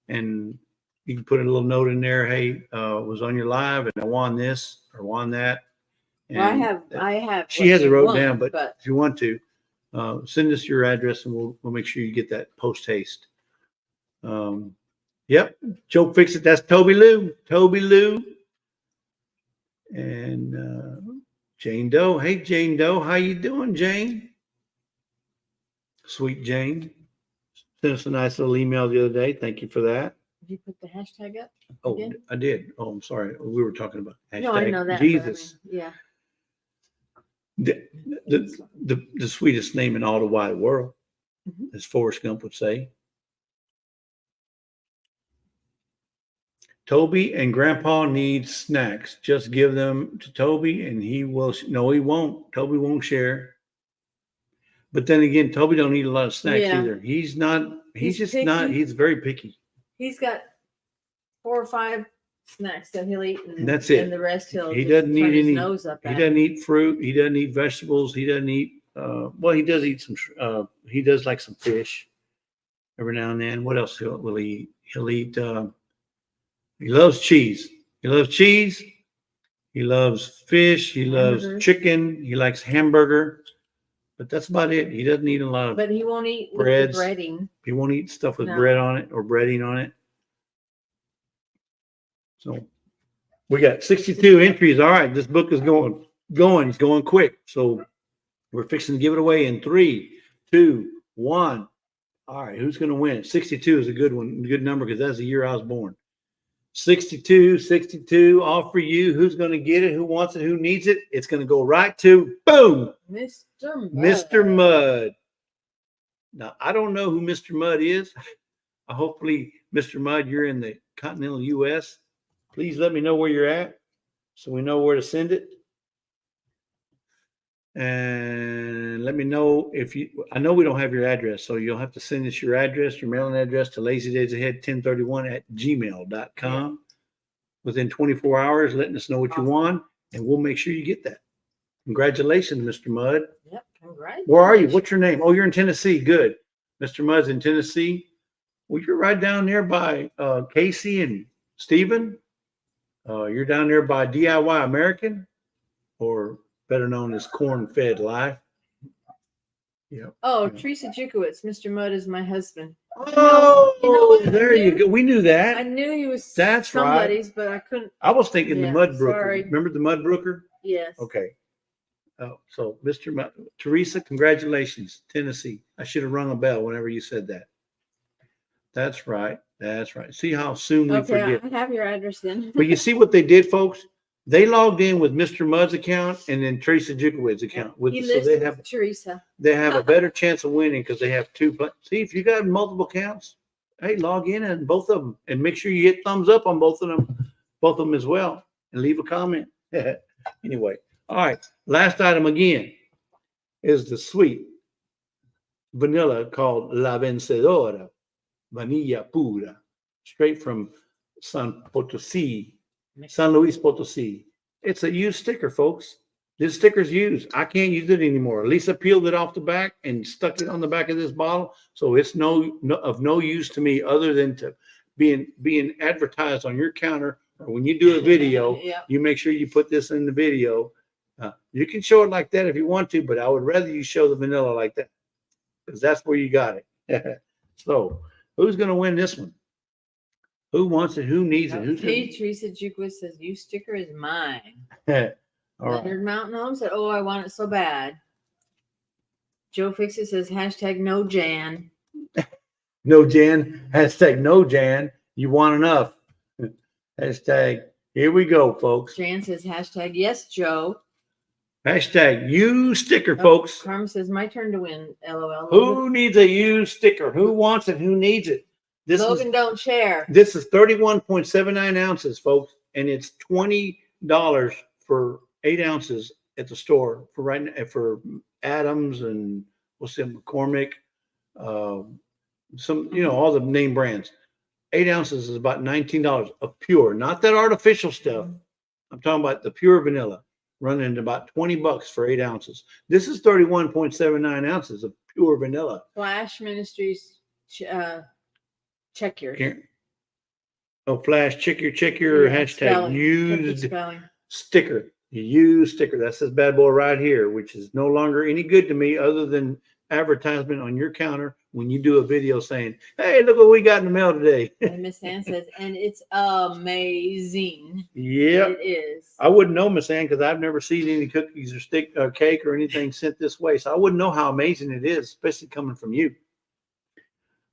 and you can put a little note in there. Hey, was on your live and I won this or won that. And well, I have. She has it wrote down, but if you want to, send us your address and we'll make sure you get that post haste. Yep. Joe Fix It. That's Toby Lou. And Jane Doe. Hey, Jane Doe. How you doing, Jane? Sweet Jane. Sent us a nice little email the other day. Thank you for that. Did you put the hashtag up? Oh, again? I did. Oh, I'm sorry. We were talking about hashtag No, I know that. Jesus. Yeah. The sweetest name in all the wide world, as Forrest Gump would say. Toby and Grandpa need snacks. Just give them to Toby and he will. No, he won't. Toby won't share. But then again, Toby don't eat a lot of snacks either. He's not. He's just picky. Not. He's very picky. He's got 4 or 5 snacks that he'll eat, and that's it. And the rest he doesn't eat any. Nose up he doesn't eat fruit. He doesn't eat vegetables. He doesn't eat. Well, he does eat some. He does like some fish every now and then. What else will he eat? He'll eat. He loves cheese. He loves fish. He loves chicken. He likes hamburger. But that's about it. He doesn't eat a lot of. But he won't eat breads. With the breading. He won't eat stuff with bread on it or breading on it. So we got 62 entries. All right, this book is going. It's going quick. So we're fixing to give it away in 3, 2, 1. All right, who's going to win? 62 is a good one, good number because that's the year I was born. 62, all for you. Who's going to get it? Who wants it? Who needs it? It's going to go right to, boom, Mr. Mudd. Now, I don't know who Mr. Mudd is. Hopefully, Mr. Mudd, you're in the continental U.S. Please let me know where you're at so we know where to send it. And let me know if you, I know we don't have your address, so you'll have to send us your address, your mailing address to lazydaysahead1031@gmail.com within 24 hours, letting us know what you want, and we'll make sure you get that. Congratulations, Mr. Mudd. Yep, congratulations. Where are you? What's your name? Oh, you're in Tennessee. Good. Mr. Mudd's in Tennessee. Well, you're right down there by Casey and Stephen. You're down there by DIY American, or better known as Corn Fed Life. Yeah. Oh, Teresa Jukowitz. Mr. Mudd is my husband. Oh, You know what? there you go. We knew I that. knew he was That's right. somebody's, but I couldn't. I was thinking the Yeah, Mudbrooker. sorry. Remember the Mudbrooker? Yes. Okay. Oh, so Teresa, congratulations, Tennessee. I should have rung a bell whenever you said that. That's right. That's right. See how soon we Okay, forget. I have your address then. But you see what they did, folks? They logged in with Mr. Mudd's account and then Teresa Jukowitz's account. He So lives they with have Teresa. a better chance of winning because they have two. See, if you got multiple accounts, hey, log in on both of them and make sure you hit thumbs up on both of them as well, and leave a comment. Anyway, all right. Last item again is the sweet vanilla called La Vencedora, Vanilla Pura, straight from San Luis Potosi. It's a used sticker, folks. This sticker's used. I can't use it anymore. Lisa peeled it off the back and stuck it on the back of this bottle, so it's of no use to me other than to being advertised on your counter, or when you do a video, Yeah. you make sure you put this in the video. You can show it like that if you want to, but I would rather you show the vanilla like that because that's where you got it. So, who's going to win this one? Who wants it? Who needs it? Who's Hey, Teresa Jukowitz says, "You sticker is mine." All right. Leonard Mountain Home said, "Oh, I want it so bad." Joe Fixit says, hashtag no Jan. No Jan. Hashtag no Jan. You want enough. Hashtag here we go, folks. Jan says, hashtag yes, Joe. Hashtag used sticker, Oh, folks. Carmen says, my turn to win. LOL. Who needs a used sticker? Who wants it? Who needs it? Logan, don't share. This is 31.79 ounces, folks, and it's $20 for 8 ounces at the store for right now for Adams and what's the McCormick, all the name brands. 8 ounces is about $19 of pure, not that artificial stuff. I'm talking about the pure vanilla, running at about $20 for 8 ounces. This is 31.79 ounces of pure vanilla. Flash Ministries, check yours. Flash, check your hashtag spelling. used Spelling. sticker. Used sticker. That's this bad boy right here, which is no longer any good to me other than advertisement on your counter when you do a video saying, hey, look what we got in the mail today. And Miss Ann says, and it's amazing. Yeah. It is. I wouldn't know, Miss Ann, because I've never seen any cookies or cake or anything sent this way. So I wouldn't know how amazing it is, especially coming from you. Of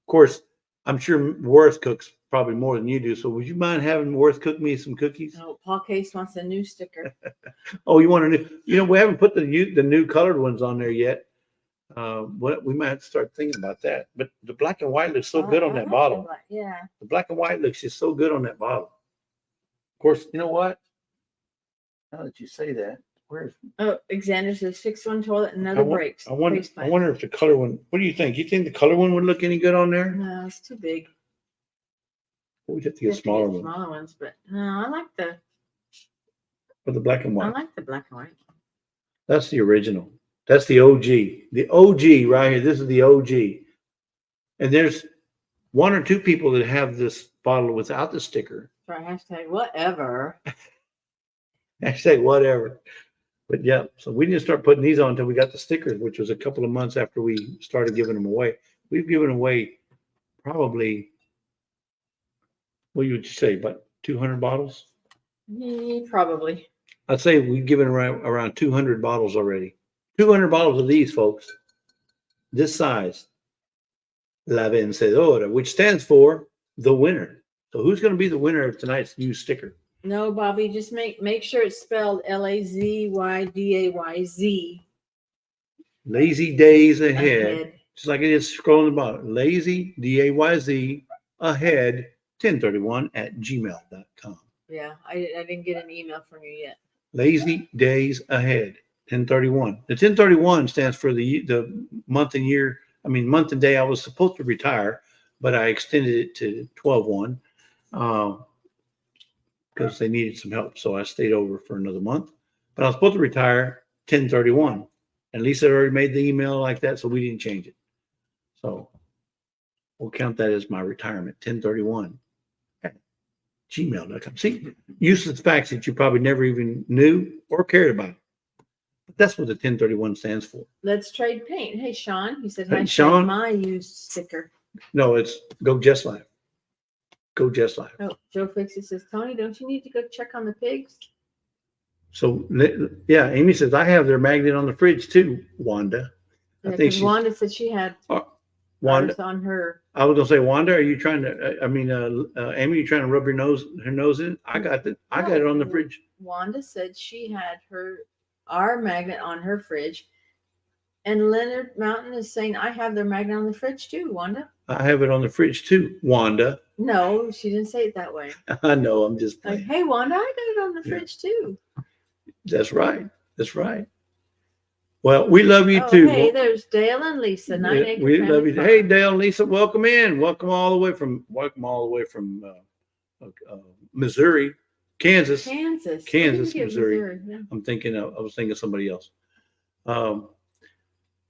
course, I'm sure Worth cooks probably more than you do. So would you mind having Worth cook me some cookies? Oh, Paul Case wants a new sticker. Oh, you want a new? We haven't put the new colored ones on there yet. We might have to start thinking about that. But the black and white looks so good on that bottle. Yeah. The black and white looks just so good on that bottle. Of course, you know what? Now that you say that, where's? Oh, Alexander says, fix one toilet, another breaks. I wonder if the color one. What do you think? You think the color one would look any good on there? No, it's too big. We'd have to get smaller ones. Smaller ones, but no, I like the. For the black and white. I like the black and white. That's the original. That's the OG. The OG right here. This is the OG. And there's one or two people that have this bottle without the sticker. For hashtag whatever. Hashtag whatever. But yeah, so we didn't start putting these on until we got the stickers, which was a couple of months after we started giving them away. We've given away probably, what would you say, about 200 bottles? Yeah, probably. I'd say we've given around 200 bottles already. 200 bottles of these, folks. This size. La Vencedora, which stands for the winner. So who's going to be the winner of tonight's new sticker? No, Bobby, just make sure it's spelled LAZYDAYZ. Lazy Days ahead. Just like it is scrolling the bottom. Lazy, DAYZ, ahead, 1031@gmail.com. Yeah, I didn't get an email from you yet. Lazy Days ahead, 1031. The 1031 stands for the month and year. I mean, month and day I was supposed to retire, but I extended it to 12/1 because they needed some help. So I stayed over for another month. But I was supposed to retire 10/31. And Lisa already made the email like that, so we didn't change it. So we'll count that as my retirement, 1031@gmail.com. See, useless facts that you probably never even knew or cared about. But that's what the 1031 stands for. Let's trade paint. Hey, Sean. He said, Hey, hi, Sean. my used sticker. No, it's Go Just Life. Go Just Life. Oh, Joe Fixie says, Tony, don't you need to go check on the pigs? So yeah, Amy says I have their magnet on the fridge too, Wanda. I Yeah, think because Wanda said she had Wanda. ours on her. I was gonna say, Wanda, are you trying to? Amy, you trying to rub her nose in? I got it. I got it on the fridge. Wanda said she had our magnet on her fridge. And Leonard Mountain is saying, I have their magnet on the fridge too, Wanda. I have it on the fridge too, Wanda. No, she didn't say it that way. I know. I'm just Like, playing. hey, Wanda, I got it on the fridge too. That's right. That's right. Well, we love you Oh, too. hey, there's Dale and Lisa. We love you. Hey, Dale and Lisa, welcome in. Welcome all the way from Missouri, Kansas, Missouri. Yeah. I was thinking of somebody else.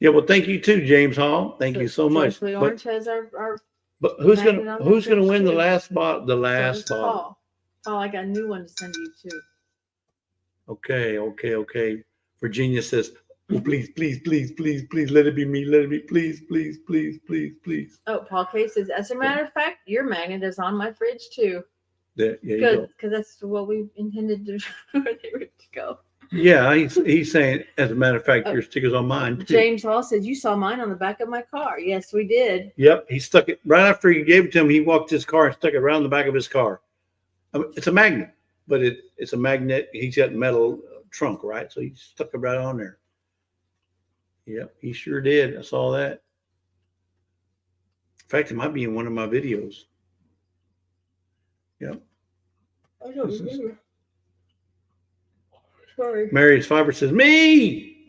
Yeah, well, thank you too, James Hall. Thank you so much. Joyfully Orange has our But who's magnet gonna on the win fridge, the too. last bottle? The so last it's bottle. Paul. Paul, I got a new one to send you too. Okay. Virginia says, oh, please, let it be me. Let it be, please. Oh, Paul K says, as a matter of fact, your magnet is on my fridge too. There you Good, go. because that's what we intended to where they were to go. Yeah, he's saying, as a matter of fact, your sticker's on mine too. James Hall says, you saw mine on the back of my car. Yes, we did. Yep, he stuck it right after he gave it to him. He walked his car and stuck it right on the back of his car. It's a magnet, but it's a magnet. He's got metal trunk, right? So he stuck it right on there. Yep, he sure did. I saw that. In fact, it might be in one of my videos. Yep. I don't remember. Sorry. Marius Fiber says, me.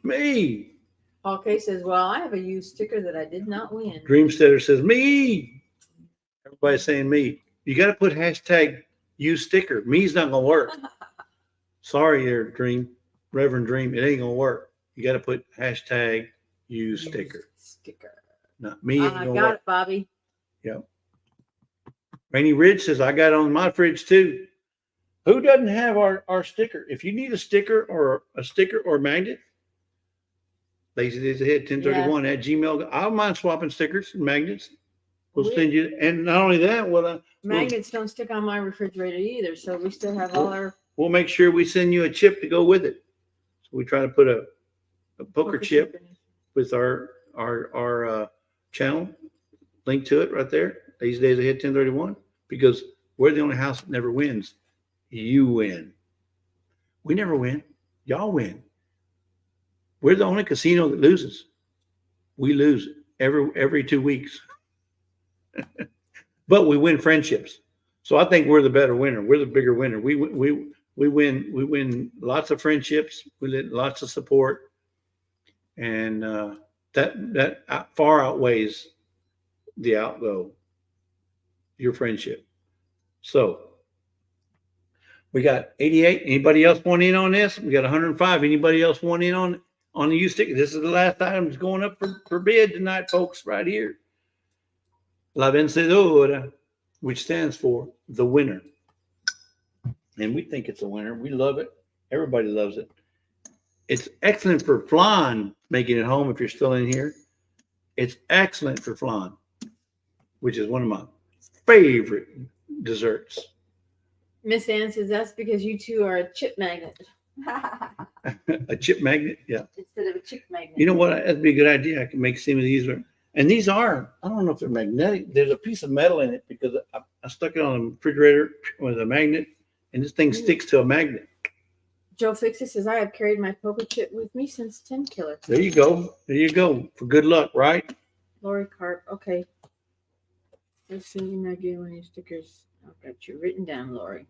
Paul K says, well, I have a used sticker that I did not win. Dreamsteader says, me. Everybody's saying me. You got to put hashtag use sticker. Me's not going to work. Sorry there, Reverend Dream. It ain't going to work. You got to put hashtag use sticker. Not me. I got it, Bobby. Yep. Rainy Ridge says, I got it on my fridge too. Who doesn't have our sticker? If you need a sticker or magnet, Lazy Days Ahead 1031 at Gmail. I don't mind swapping stickers and magnets. We'll send you. And not only that, magnets don't stick on my refrigerator either, so we still have all our. We'll make sure we send you a chip to go with it. So we try to put a poker chip with our channel link to it right there. Lazy Days Ahead 1031, because we're the only house that never wins. You win. We never win. Y'all win. We're the only casino that loses. We lose every 2 weeks. But we win friendships. So I think we're the better winner. We're the bigger winner. We win lots of friendships. We get lots of support. And that far outweighs the outgo, your friendship. So we got 88. Anybody else want in on this? We got 105. Anybody else want in on the U sticker? This is the last item that's going up for bid tonight, folks, right here. La vencedora, which stands for the winner. And we think it's a winner. We love it. Everybody loves it. It's excellent for flan, making it home if you're still in here. It's excellent for flan, which is one of my favorite desserts. Miss Ann says that's because you two are a chip magnet. A chip magnet? Yeah. Instead of a chip magnet. You know what? That'd be a good idea. I can make some of these. And these are, I don't know if they're magnetic. There's a piece of metal in it because I stuck it on the refrigerator with a magnet, and this thing sticks to a magnet. Joe Fixie says, I have carried my poker chip with me since 10 Killer. There you go. There you go. For good luck, right? Lori Carp. Okay. Let's see you not get one of your stickers. I've got you written down, Lori.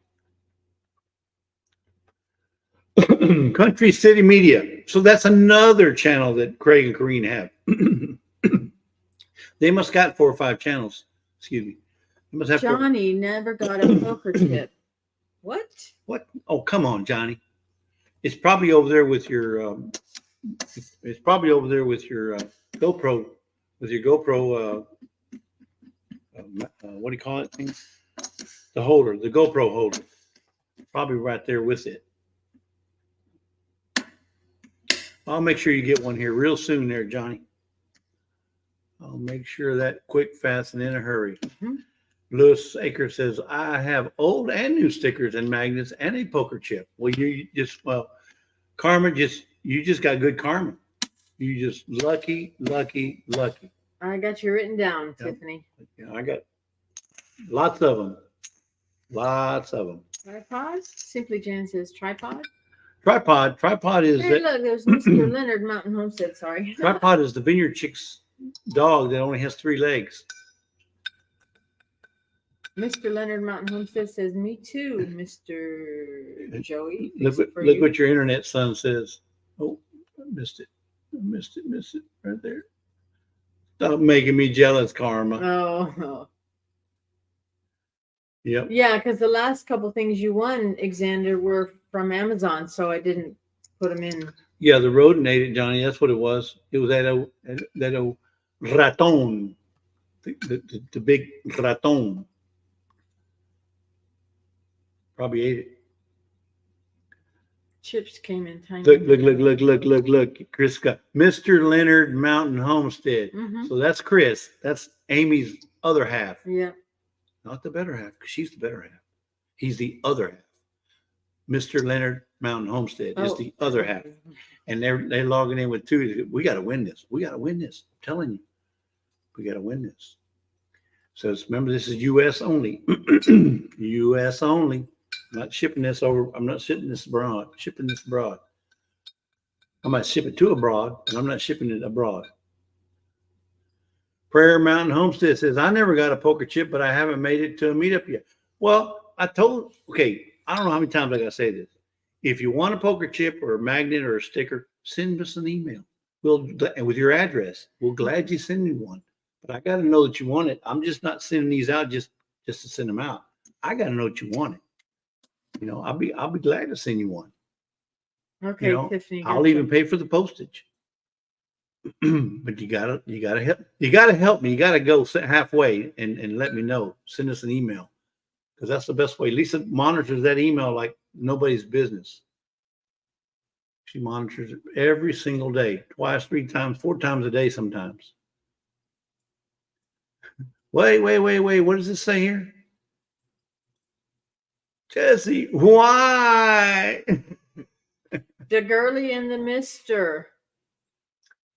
Country City Media. So that's another channel that Craig and Corrine have. They must got 4 or 5 channels. Excuse me. They must have Johnny never got a poker chip. What? What? Oh, come on, Johnny. It's probably over there with your. It's probably over there with your GoPro. With your GoPro. What do you call it? Thing? The holder, the GoPro holder. Probably right there with it. I'll make sure you get one here real soon, there, Johnny. I'll make sure that quick, fast, and in a hurry. Mhm. Lewis Aker says, I have old and new stickers and magnets and a poker chip. Well, karma, you just got good karma. You just lucky. I got you written down, Yep. Tiffany. I got lots of them. Tripods? Simply Jan says tripod. Tripod is Hey, look, there's Mr. Leonard Mountain Homestead. Sorry. Tripod is the Vineyard Chick's dog that only has 3 legs. Mr. Leonard Mountain Homestead says, me too, Mr. Joey. Look Fix it for look you. what your internet son says. Oh, I missed it right there. Stop making me jealous, Karma. Oh. Yep. Yeah, because the last couple things you won, Xander, were from Amazon, so I didn't put them in. Yeah, the rodent ate it, Johnny. That's what it was. It was that old raton, the big raton. Probably ate it. Chips came in tiny. Look. Chris got Mr. Leonard Mountain Homestead. Mhm. So that's Chris. That's Amy's other half. Yeah. Not the better half, because she's the better half. He's the other half. Mr. Leonard Mountain Homestead is the other half. And they're logging in with 2. We got to win this. I'm telling you. We got to win this. So remember, this is U.S. only. U.S. only. I'm not shipping this over. I'm not shipping this abroad. I might ship it to abroad, and I'm not shipping it abroad. Prayer Mountain Homestead says, I never got a poker chip, but I haven't made it to a meetup yet. Well, I don't know how many times I got to say this. If you want a poker chip or a magnet or a sticker, send us an email. And with your address, we'll gladly send you one. But I got to know that you want it. I'm just not sending these out just to send them out. I got to know that you want it. You know, I'll be glad to send you one. Okay, You know, Tiffany. I'll even pay for the postage. But you gotta help. You gotta help me. You gotta go halfway and let me know. Send us an email, because that's the best way. Lisa monitors that email like nobody's business. She monitors it every single day, 2, 3 times, 4 times a day sometimes. Wait. What does it say here? Jesse, why? The girly and the mister.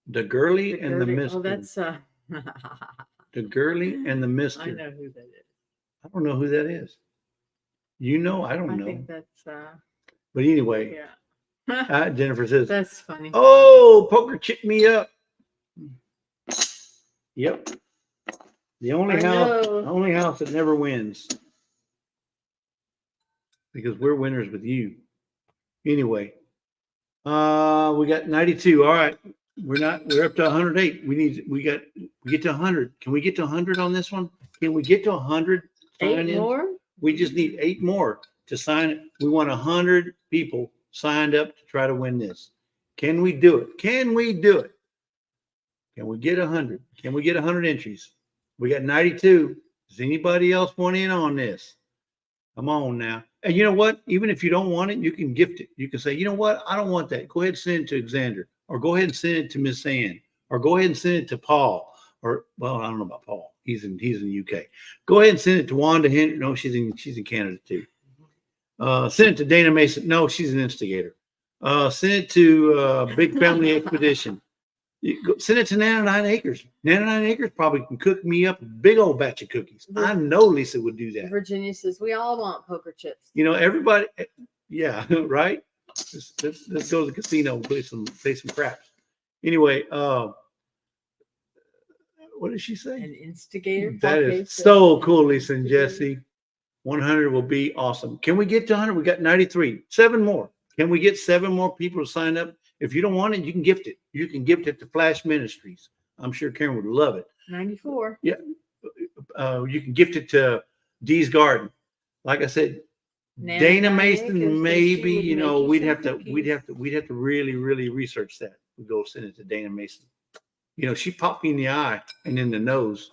The girly and the mister. Oh, that's The girly and the mister. I know who that is. I don't know who that is. You know, I don't know. I think that's But anyway, yeah. Jennifer says, That's funny. oh, poker chip me up. Yep. The only house that never wins. Because we're winners with you. Anyway, we got 92. All right. We're up to 108. We get to 100. Can we get to 100 on this one? Can we get to 100? 8 more? We just need 8 more to sign it. We want 100 people signed up to try to win this. Can we do it? Can we do it? Can we get 100? Can we get 100 entries? We got 92. Does anybody else want in on this? Come on now. And you know what? Even if you don't want it, you can gift it. You can say, you know what? I don't want that. Go ahead and send it to Xander, or go ahead and send it to Miss Ann, or go ahead and send it to Paul, or well, I don't know about Paul. He's in the UK. Go ahead and send it to Wanda Henry. No, she's in Canada too. Send it to Dana Mason. No, she's an instigator. Send it to Big Family Expedition. Send it to 99 Acres. 99 Acres probably can cook me up a big old batch of cookies. I know Lisa would do that. Virginia says, we all want poker chips. You know, everybody, yeah, right? Let's go to the casino and play some craps. Anyway, what did she say? An instigator. That is so cool, Lisa and Jesse. 100 will be awesome. Can we get to 100? We got 93. 7 more. Can we get 7 more people to sign up? If you don't want it, you can gift it. You can gift it to Flash Ministries. I'm sure Karen would love it. 94. Yeah. You can gift it to Dee's Garden. Like I said, Dana Mason, maybe, you know, we'd have to really, really research that. We go send it to Dana Mason. You know, she popped me in the eye and in the nose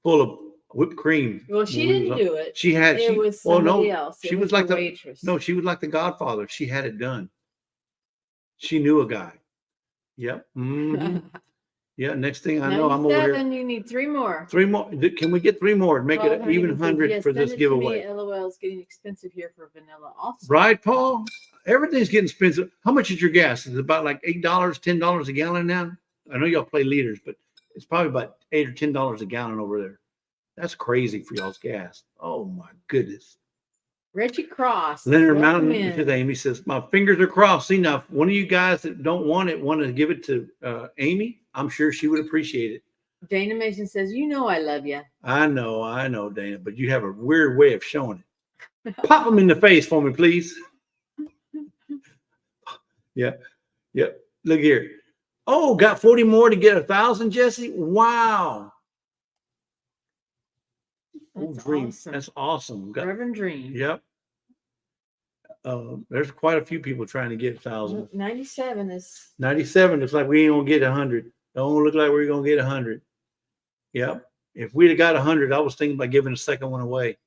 full of whipped cream. Well, she didn't do it. It was somebody else. She was like the waitress. No, she was like the Godfather. She had it done. She knew a guy. Yep. Mm-hmm. Yeah. Next thing I know, I'm over here. 97, you need 3 more. 3 more. Can we get 3 more to make it an even 100 yes, for send this it to me. giveaway? LOL is getting expensive here for vanilla also. Right, Paul? Everything's getting expensive. How much is your gas? Is it about like $8, $10 a gallon now? I know y'all play liters, but it's probably about $8 or $10 a gallon over there. That's crazy for y'all's gas. Oh my goodness. Reggie Cross. Leonard welcome Mountain, in. to Amy says, my fingers are crossed. See, now, if one of you guys that don't want it, want to give it to Amy, I'm sure she would appreciate it. Dana Mason says, you know I love you. I know, Dana, but you have a weird way of showing it. Pop them in the face for me, please. Yeah. Look here. Oh, got 40 more to get 1,000, Jesse. Wow. Oh, That's Dream. awesome. That's awesome. Reverend Dream. Yep. There's quite a few people trying to get 1,000. 97 is 97 looks like we ain't gonna get 100. Don't look like we're gonna get 100. Yep. If we'd have got 100, I was thinking about giving a second one away.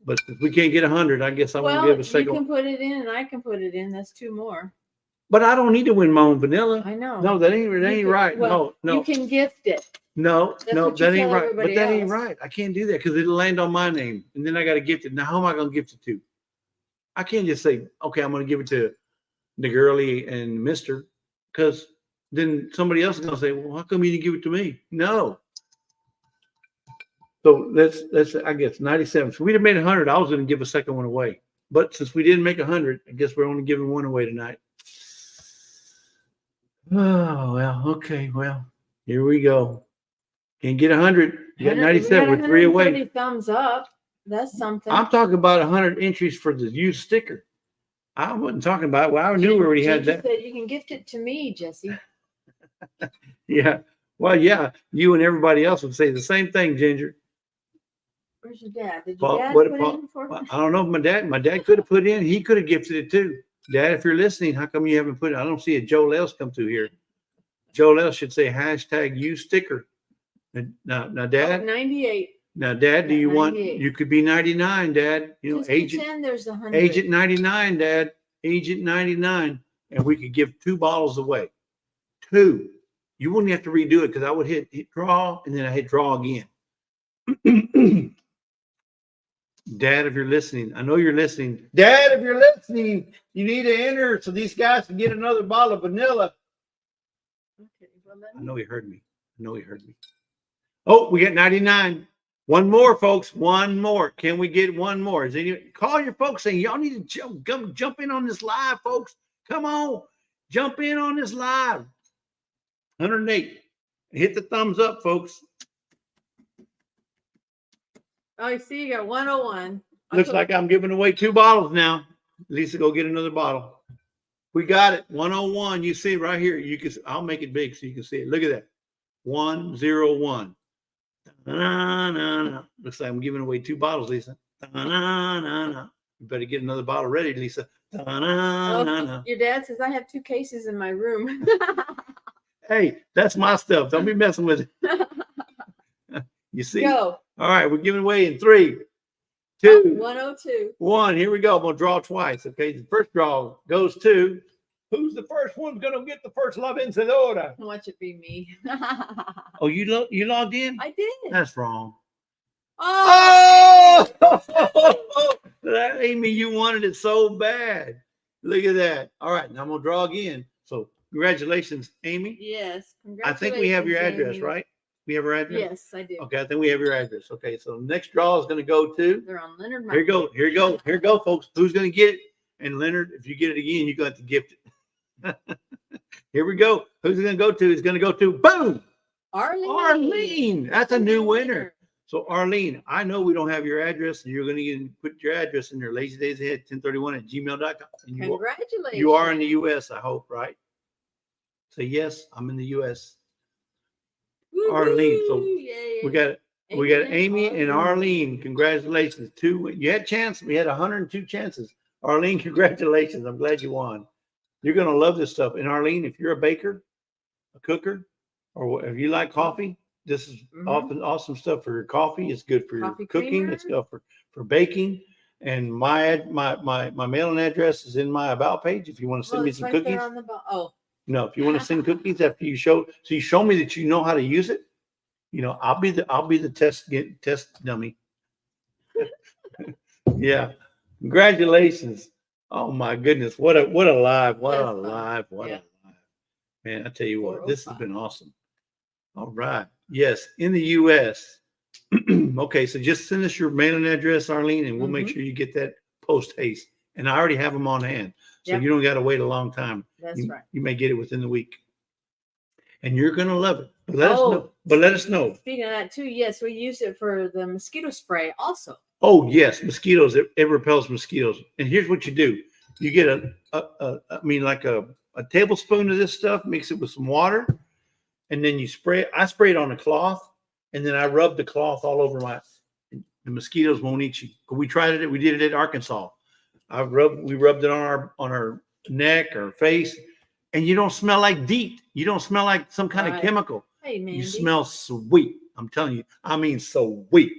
But if we can't get 100, I guess I'm gonna give a second you one. can put it in and I can put it in. That's 2 more. But I don't need to win my own vanilla. I know. No, that ain't right. Well, No. You can gift it. No, That's no, what you that ain't tell right. But everybody that ain't else. right. I can't do that because it'll land on my name. And then I got to gift it. Now, how am I going to gift it to? I can't just say, okay, I'm going to give it to the girly and Mr. Because then somebody else is going to say, well, how come you didn't give it to me? No. So let's I guess 97. So we'd have made 100. I was going to give a second one away. But since we didn't make 100, I guess we're only giving one away tonight. Oh, well, okay. Well, here we go. Can't get 100. You got 97. We're 3 away. 130 thumbs up. That's something. I'm talking about 100 entries for the used sticker. I wasn't talking about it. Well, I knew we already had Ginger that. said you can gift it to me, Jesse. Yeah. Well, yeah. You and everybody else would say the same thing, Ginger. Where's your dad? Did Paul, your dad what- put Paul- in for me? I don't know if my dad could have put in. He could have gifted it too. Dad, if you're listening, how come you haven't put it? I don't see a Joel else come through here. Joel else should say hashtag used sticker. Now, Dad. 98. Now, Dad, do you want? 98. You could be 99, Dad. You know, Just agent. pretend there's 100. Agent 99, Dad. Agent 99. And we could give 2 bottles away. 2. You wouldn't have to redo it because I would hit draw and then I hit draw again. Dad, if you're listening, I know you're listening. Dad, if you're listening, you need to enter so these guys can get another bottle of vanilla. Okay, well, let I me- know he heard me. Oh, we got 99. One more, folks. One more. Can we get one more? Is any call your folks saying y'all need to jump in on this live, folks? Come on, jump in on this live. 108. Hit the thumbs up, folks. Oh, you see, you got 101. Looks like I'm giving away 2 bottles now. Lisa, go get another bottle. We got it. 101. You see it right here. You can. I'll make it big so you can see it. Look at that. 101. Looks like I'm giving away 2 bottles, Lisa. You better get another bottle ready, Lisa. Oh, your dad says I have 2 cases in my room. Hey, that's my stuff. Don't be messing with it. You see? Go. All right, we're giving away in 3, 2, 102. 1. Here we go. I'm gonna draw twice. Okay, the first draw goes to who's the first one's gonna get the first La Vencedora? Watch it be me. Oh, you logged in? I did. That's wrong. Oh, Oh, that Amy, you wanted it so bad. Look at that. All right, now I'm gonna draw again. So congratulations, Amy. yes. I think we have your Congratulations, address, Amy. right? We have our address. Yes, I do. Okay, I think we have your address. Okay, so next draw is gonna go to. They're on Leonard Here you Mountain. go. Here you go, folks. Who's gonna get it? And Leonard, if you get it again, you got to gift it. Here we go. Who's it gonna go to? It's gonna go to boom. Arlene. That's a new winner. So Arlene, I know we don't have your address, and you're going to put your address in there. LazyDaysAhead 1031@gmail.com. And Congratulations. you are in the U.S., I hope, right? Say yes, I'm in the U.S. Woo-hoo. Arlene, so Yay. We got Amy and Arlene. Congratulations. 2. You had chance. We had 102 chances. Arlene, congratulations. I'm glad you won. You're going to love this stuff. And Arlene, if you're a baker, a cooker, or if you like coffee, this is often awesome stuff for your coffee. It's good for your Coffee cooking. creamer. It's good for baking. And my mailing address is in my about page. If you want to send Well, me it's some right cookies. there on the oh, No, if you want to send cookies after you show me that you know how to use it, I'll be the test dummy. Yeah. Congratulations. Oh my goodness. What a live. That's fun. What Yeah. a live. Man, I tell you what, this has 4:05. been awesome. All right. Yes, in the US. Okay, so just send us your mailing address, Arlene, and we'll make Mhm. sure you get that post haste. And I already have them on hand. So Yep. you don't got to wait a long time. That's right. You may get it within the week. And you're gonna love it. But let us know. Speaking of that too, yes, we use it for the mosquito spray also. Oh yes, mosquitoes. It repels mosquitoes. And here's what you do: you get a tablespoon of this stuff, mix it with some water, and then you spray it. I spray it on a cloth, and then I rub the cloth all over the mosquitoes won't eat you. But we tried it. We did it at Arkansas. We rubbed it on our neck or face, and you don't smell like DEET. You don't smell like some kind of Right. chemical. Hey man. You smell sweet. I'm telling you. I mean, sweet,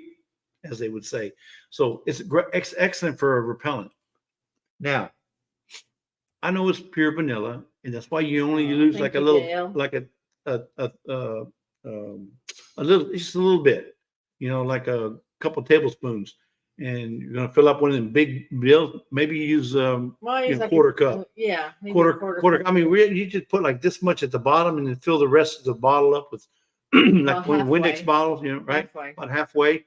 as they would say. So it's excellent for a repellent. Now, I know it's pure vanilla, and that's why you only lose like a little, Gail. like just a little bit, like a couple tablespoons, and you're gonna fill up one of them big bills. Maybe you use Well, it's like quarter cup, yeah, maybe a quarter. I mean, you just put like this much at the bottom, and then fill the rest of the bottle up with like one of the Windex halfway. bottles, right? Halfway. About halfway,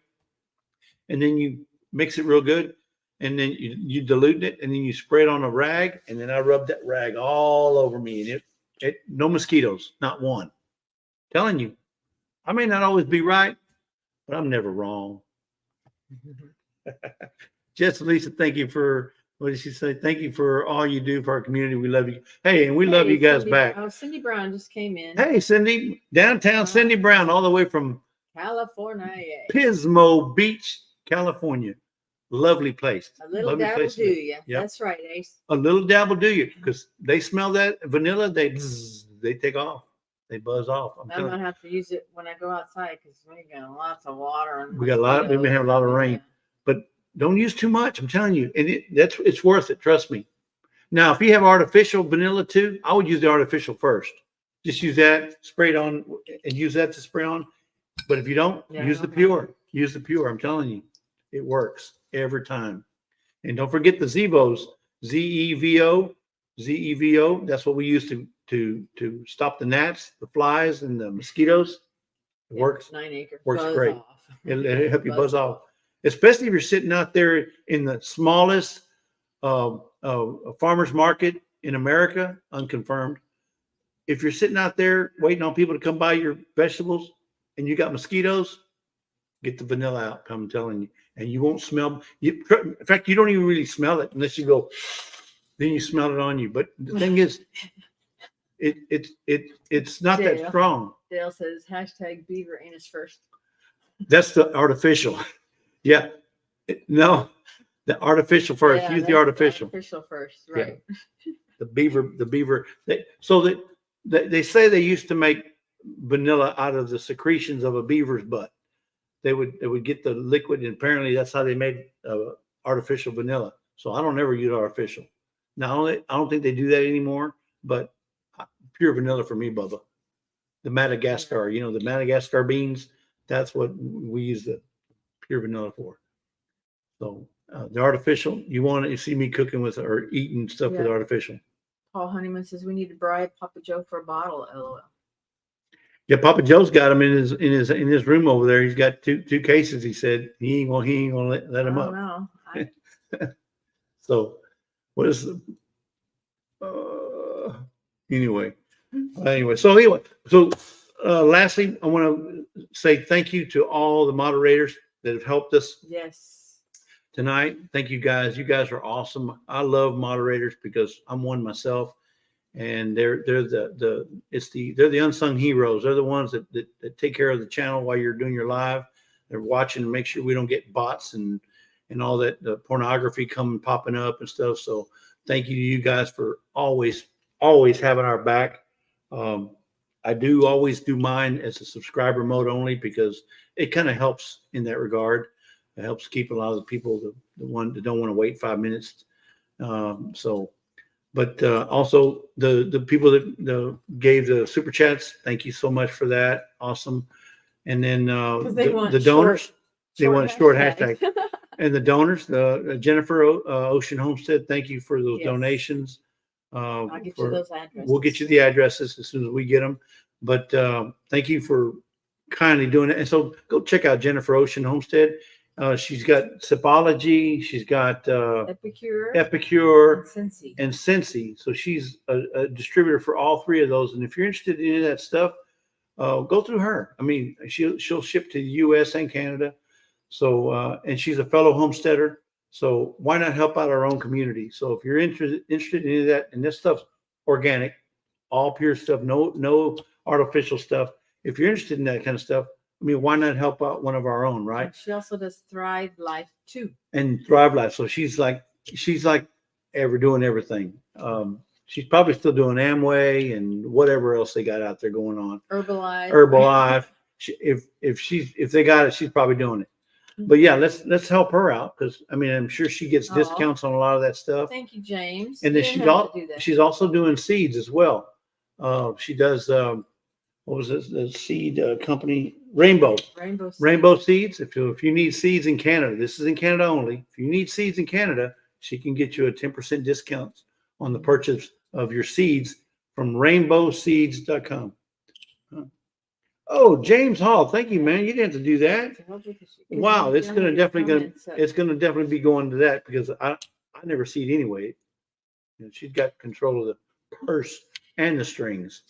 and then you mix it real good, and then you dilute it, and then you spray it on a rag, and then I rub that rag all over me, and it no mosquitoes, not one. Telling you, I may not always be right, but I'm never wrong. Jess Lisa, thank you for, what did she say? Thank you for all you do for our community. We love you. Hey, and we love you guys back. Oh, Cindy Brown just came in. Hey, Cindy, downtown Cindy Brown, all the way from California. Pismo Beach, California. Lovely place. A little Lovely dabble place do to be. you. Yep. That's right, Ace. A little dabble do you, because they smell that vanilla, they take off. They buzz off. I'm I'm telling gonna have to use it when I go outside because we got lots of water and We got a lot. We may have a lot of rain, but don't use too much. I'm telling you, and it's worth it. Trust me. Now, if you have artificial vanilla too, I would use the artificial first. Just use that, spray it on, and use that to spray on. But if you don't, use the pure. Use the pure. I'm telling you, it works every time. And don't forget the Zevos, Zevo. That's what we use to stop the gnats, the flies, and the mosquitoes. It works. 9 acre. Works Buzz great. off. It'll help you buzz off, especially if you're sitting out there in the smallest farmer's market in America, unconfirmed. If you're sitting out there waiting on people to come buy your vegetables and you got mosquitoes, get the vanilla out. I'm telling you, and you won't smell. In fact, you don't even really smell it unless you go. Then you smell it on you. But the thing is, it's not that strong. Dale says #Beaver anus first. That's the artificial. Yeah. No, the artificial first. Yeah, Use the artificial. Artificial first, right? Yeah. The beaver. They say they used to make vanilla out of the secretions of a beaver's butt. They would get the liquid, and apparently that's how they made artificial vanilla. So I don't ever use artificial. Now I don't think they do that anymore, but pure vanilla for me, Bubba. The Madagascar, the Madagascar beans. That's what we use the pure vanilla for. So the artificial, you want to see me cooking with or eating stuff with artificial. Paul Honeyman says we need to bribe Papa Joe for a bottle. LOL. Yeah, Papa Joe's got them in his room over there. He's got two cases. He said he ain't gonna let him up. No. So what is the anyway? So lastly, I want to say thank you to all the moderators that have helped us. Yes. Tonight. Thank you guys. You guys are awesome. I love moderators because I'm one myself, and they're the unsung heroes. They're the ones that take care of the channel while you're doing your live. They're watching and make sure we don't get bots and all that the pornography popping up and stuff. So thank you to you guys for always having our back. I do always do mine as a subscriber mode only because it kind of helps in that regard. It helps keep a lot of the people, the one that don't want to wait 5 minutes. But But also the people that gave the super chats, thank you so much for that. Awesome. And then they want the donors, they want a short hashtag. hashtag. And the donors, the Jennifer Ocean Homestead, thank you for those Yes. donations. I'll get you those addresses. We'll get you the addresses as soon as we get them. But thank you for kindly doing it. And so go check out Jennifer Ocean Homestead. She's got Sipology. She's got Epicure Epicure and Scentsy. and Scentsy. So she's a distributor for all three of those. And if you're interested in any of that stuff, go through her. I mean, she'll ship to the U.S. and Canada. So and she's a fellow homesteader. So why not help out our own community? So if you're interested in any of that, and this stuff's organic, all pure stuff, no artificial stuff. If you're interested in that kind of stuff, I mean, why not help out one of our own, right? And she also does Thrive Life too. And Thrive Life. So she's like doing everything. She's probably still doing Amway and whatever else they got out there going on. Herbalife. If they got it, she's probably doing it. But yeah, let's help her out, because I mean, I'm sure she gets discounts on a lot of that stuff. Thank you, James. And then she's also doing seeds as well. She does what was this, the seed company? Rainbow Seeds. If you need seeds in Canada, this is in Canada only. If you need seeds in Canada, she can get you a 10% discount on the purchase of your seeds from rainbowseeds.com. Oh, James Hall, thank you, man. You didn't have to do that. Wow, it's gonna definitely be going to that, because I never see it anyway. You know, she's got control of the purse and the strings.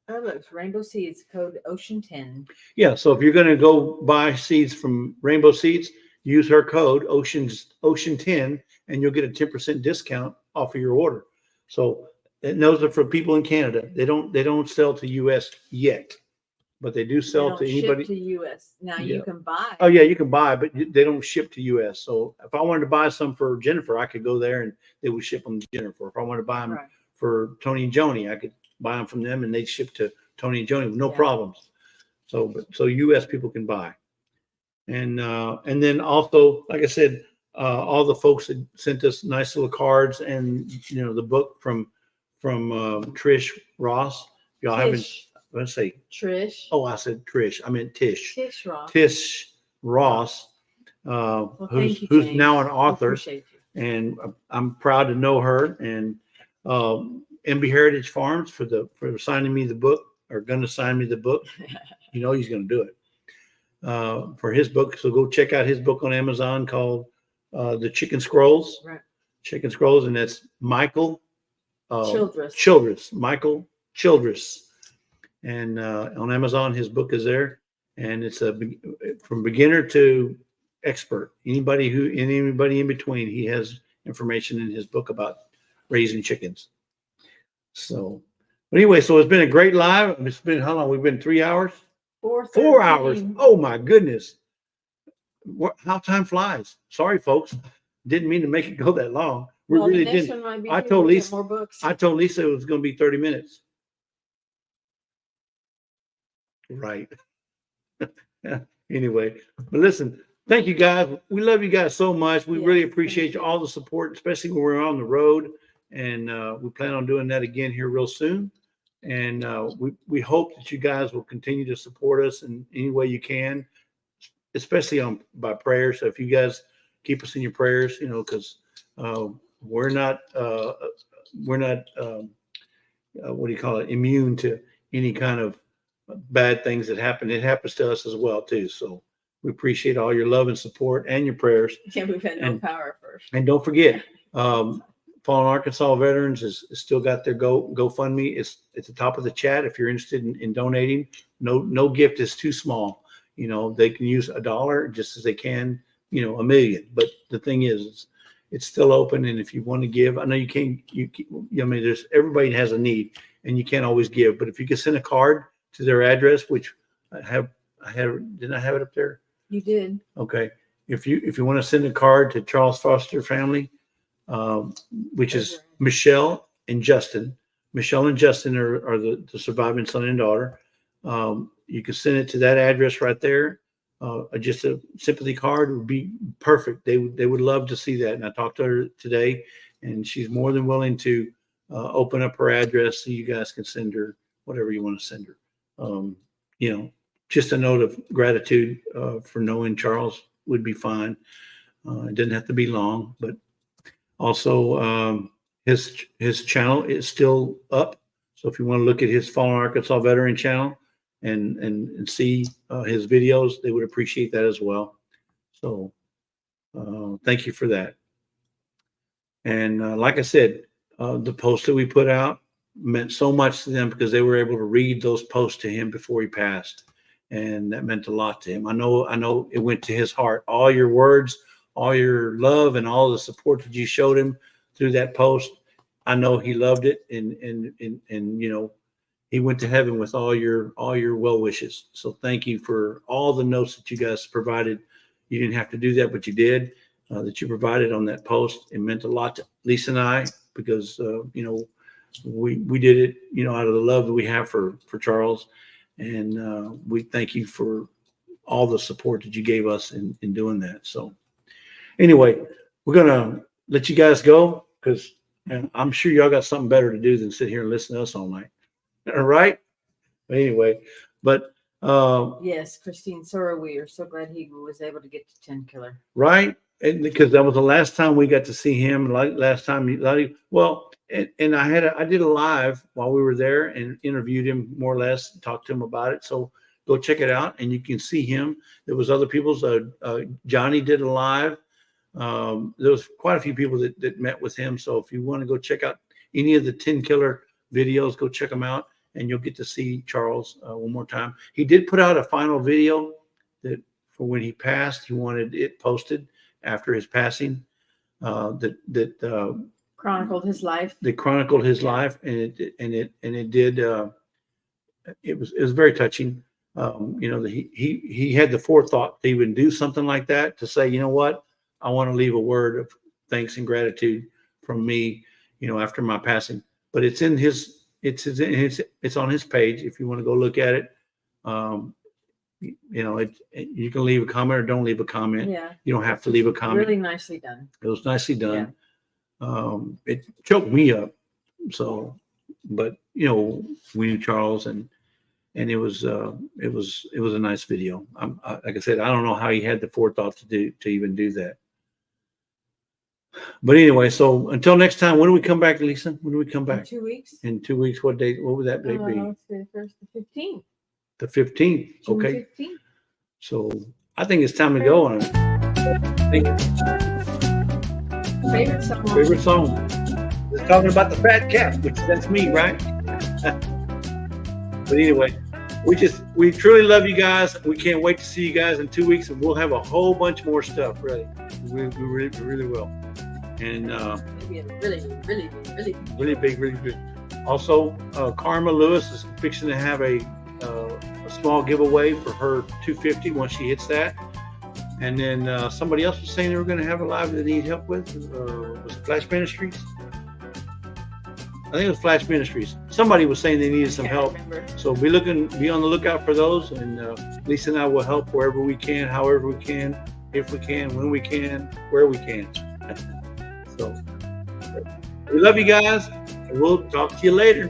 Oh, look, Rainbow Seeds, code Ocean10. Yeah, so if you're gonna go buy seeds from Rainbow Seeds, use her code Ocean10, and you'll get a 10% discount off of your order. So, and those are for people in Canada. They don't sell to US yet, but they do sell to anybody. Ship to US. Now you can buy. Oh yeah, you can buy, but they don't ship to US. So if I wanted to buy some for Jennifer, I could go there and they would ship them to Jennifer. If I wanted to buy them for Tony and Joni, I could buy them from them and they'd ship to Tony and Joni with no problems. So US people can buy. And then also, like I said, all the folks that sent us nice little cards and the book from Trish Ross. Y'all haven't. Let's say Trish. Oh, I said Trish. I meant Tish. Tish Ross. Tish Ross, who's now an author, and I'm proud to know her. And MB Heritage Farms for signing me the book, or going to sign me the book. He's going to do it for his book. So go check out his book on Amazon called The Chicken Scrolls. Right. Chicken Scrolls, and that's Michael Childress. Michael Childress. And on Amazon, his book is there, and it's from beginner to expert. Anybody in between, he has information in his book about raising chickens. So, but anyway, so it's been a great live. It's been how long? We've been 3 hours. 4 hours. Oh my goodness! How time flies. Sorry, folks. Didn't mean to make it go that long. We really didn't. I told Lisa it was going to be 30 minutes. Right. Anyway, but listen, thank you guys. We love you guys so much. We really appreciate all the support, especially when we're on the road. And we plan on doing that again here real soon. And we hope that you guys will continue to support us in any way you can, especially by prayer. So if you guys keep us in your prayers, because we're not what do you call it, immune to any kind of bad things that happen. It happens to us as well too. So we appreciate all your love and support and your prayers. Yeah, we've had no power first. And don't forget, Fallen Arkansas Veterans has still got their GoFundMe. It's at the top of the chat if you're interested in donating. No gift is too small. They can use $1 just as they can, $1 million. But the thing is, it's still open. And if you want to give, I know you can't. There's everybody has a need, and you can't always give. But if you can send a card to their address, which didn't I have it up there? You did. Okay. If you want to send a card to Charles Foster family, which is Michelle and Justin. Michelle and Justin are the surviving son and daughter. You can send it to that address right there. Just a sympathy card would be perfect. They would love to see that. And I talked to her today, and she's more than willing to open up her address so you guys can send her whatever you want to send her. Just a note of gratitude for knowing Charles would be fine. It didn't have to be long, but also his channel is still up. So if you want to look at his Fallen Arkansas Veteran channel and see his videos, they would appreciate that as well. So thank you for that. And like I said, the post that we put out meant so much to them because they were able to read those posts to him before he passed. And that meant a lot to him. I know it went to his heart. All your words, all your love, and all the support that you showed him through that post. I know he loved it, and he went to heaven with all your well wishes. So thank you for all the notes that you guys provided. You didn't have to do that, but you did. That you provided on that post. It meant a lot to Lisa and I because we did it out of the love that we have for Charles. And we thank you for all the support that you gave us in doing that. So anyway, we're going to let you guys go because I'm sure y'all got something better to do than sit here and listen to us all night. All right. But anyway, yes, Christine, so are we. Are so glad he was able to get to 10 killer. Right. And because that was the last time we got to see him. Like last time, and I did a live while we were there and interviewed him more or less, talked to him about it. So go check it out and you can see him. There was other people's. Johnny did a live. There was quite a few people that met with him. So if you want to go check out any of the 10 killer videos, go check them out and you'll get to see Charles one more time. He did put out a final video that for when he passed, he wanted it posted after his passing. Chronicled his life. They chronicled his life, and it did. It was very touching. He had the forethought to even do something like that, to say, you know what, I want to leave a word of thanks and gratitude from me, after my passing. But it's on his page. If you want to go look at it, you can leave a comment or don't leave a comment. Yeah, you don't have to leave a comment. Really nicely done. It was nicely done. Yeah. It choked me up. So, but we knew Charles, and it was a nice video. Like I said, I don't know how he had the forethought to even do that. But anyway, so until next time, when do we come back, Lisa? When do we come back? In 2 weeks. In 2 weeks, what date? What would that date be? Let's see, the 15th. The 15th. June Okay. 15th. So I think it's time to go on. Favorite song. Favorite song. We're talking about the fat cat, which that's me, right? But anyway, we truly love you guys. We can't wait to see you guys in 2 weeks, and we'll have a whole bunch more stuff. Really, we really will. And really big, really good. Also, Karma Lewis is fixing to have a small giveaway for her 250 once she hits that. And then somebody else was saying they were going to have a live that they need help with. Was it Flash Ministries? I think it was Flash Ministries. Somebody was saying they needed some help. So be on the lookout for those. And Lisa and I will help wherever we can, however we can, if we can, when we can, where we can. So we love you guys. And we'll talk to you later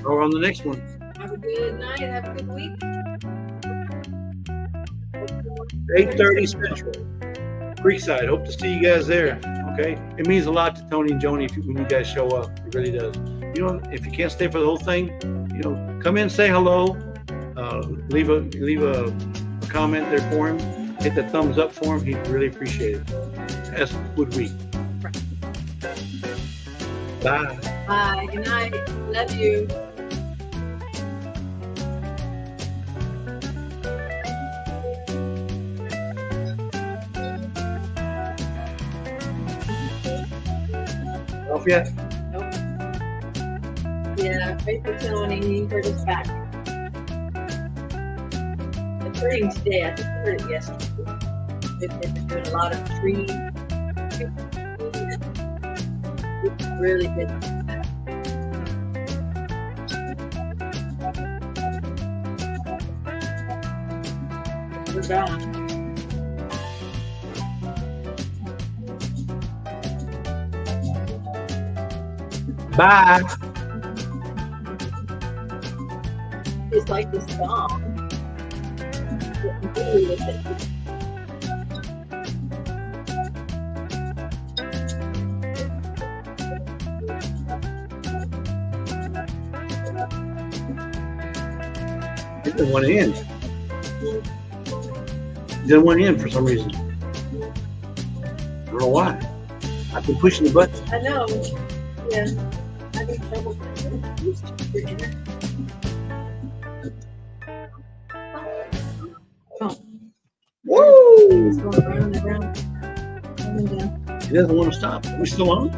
or on the next one. Have a good night. Have a good week. 8:30 Central, Creekside. Hope to see you guys there. Okay, it means a lot to Tony and Joni when you guys show up. It really does. If you can't stay for the whole thing, come in, say hello, leave a comment there for him. Hit the thumbs up for him. He'd really appreciate it. As would we. Bye. Bye. Good night. Love you. Off yet? Nope. Yeah, pray for Tony. Heard his back. It's hurting today. I think I heard it yesterday. They've been doing a lot of tree. It's really good. We're gone. Bye. It's like this song. It didn't want to end. It didn't want to end for some reason. I don't know why. I've been pushing the button. I know. Yeah. I think trouble. Oh. Woo! It's going round and round. Up and down. It doesn't want to stop. Are we still on?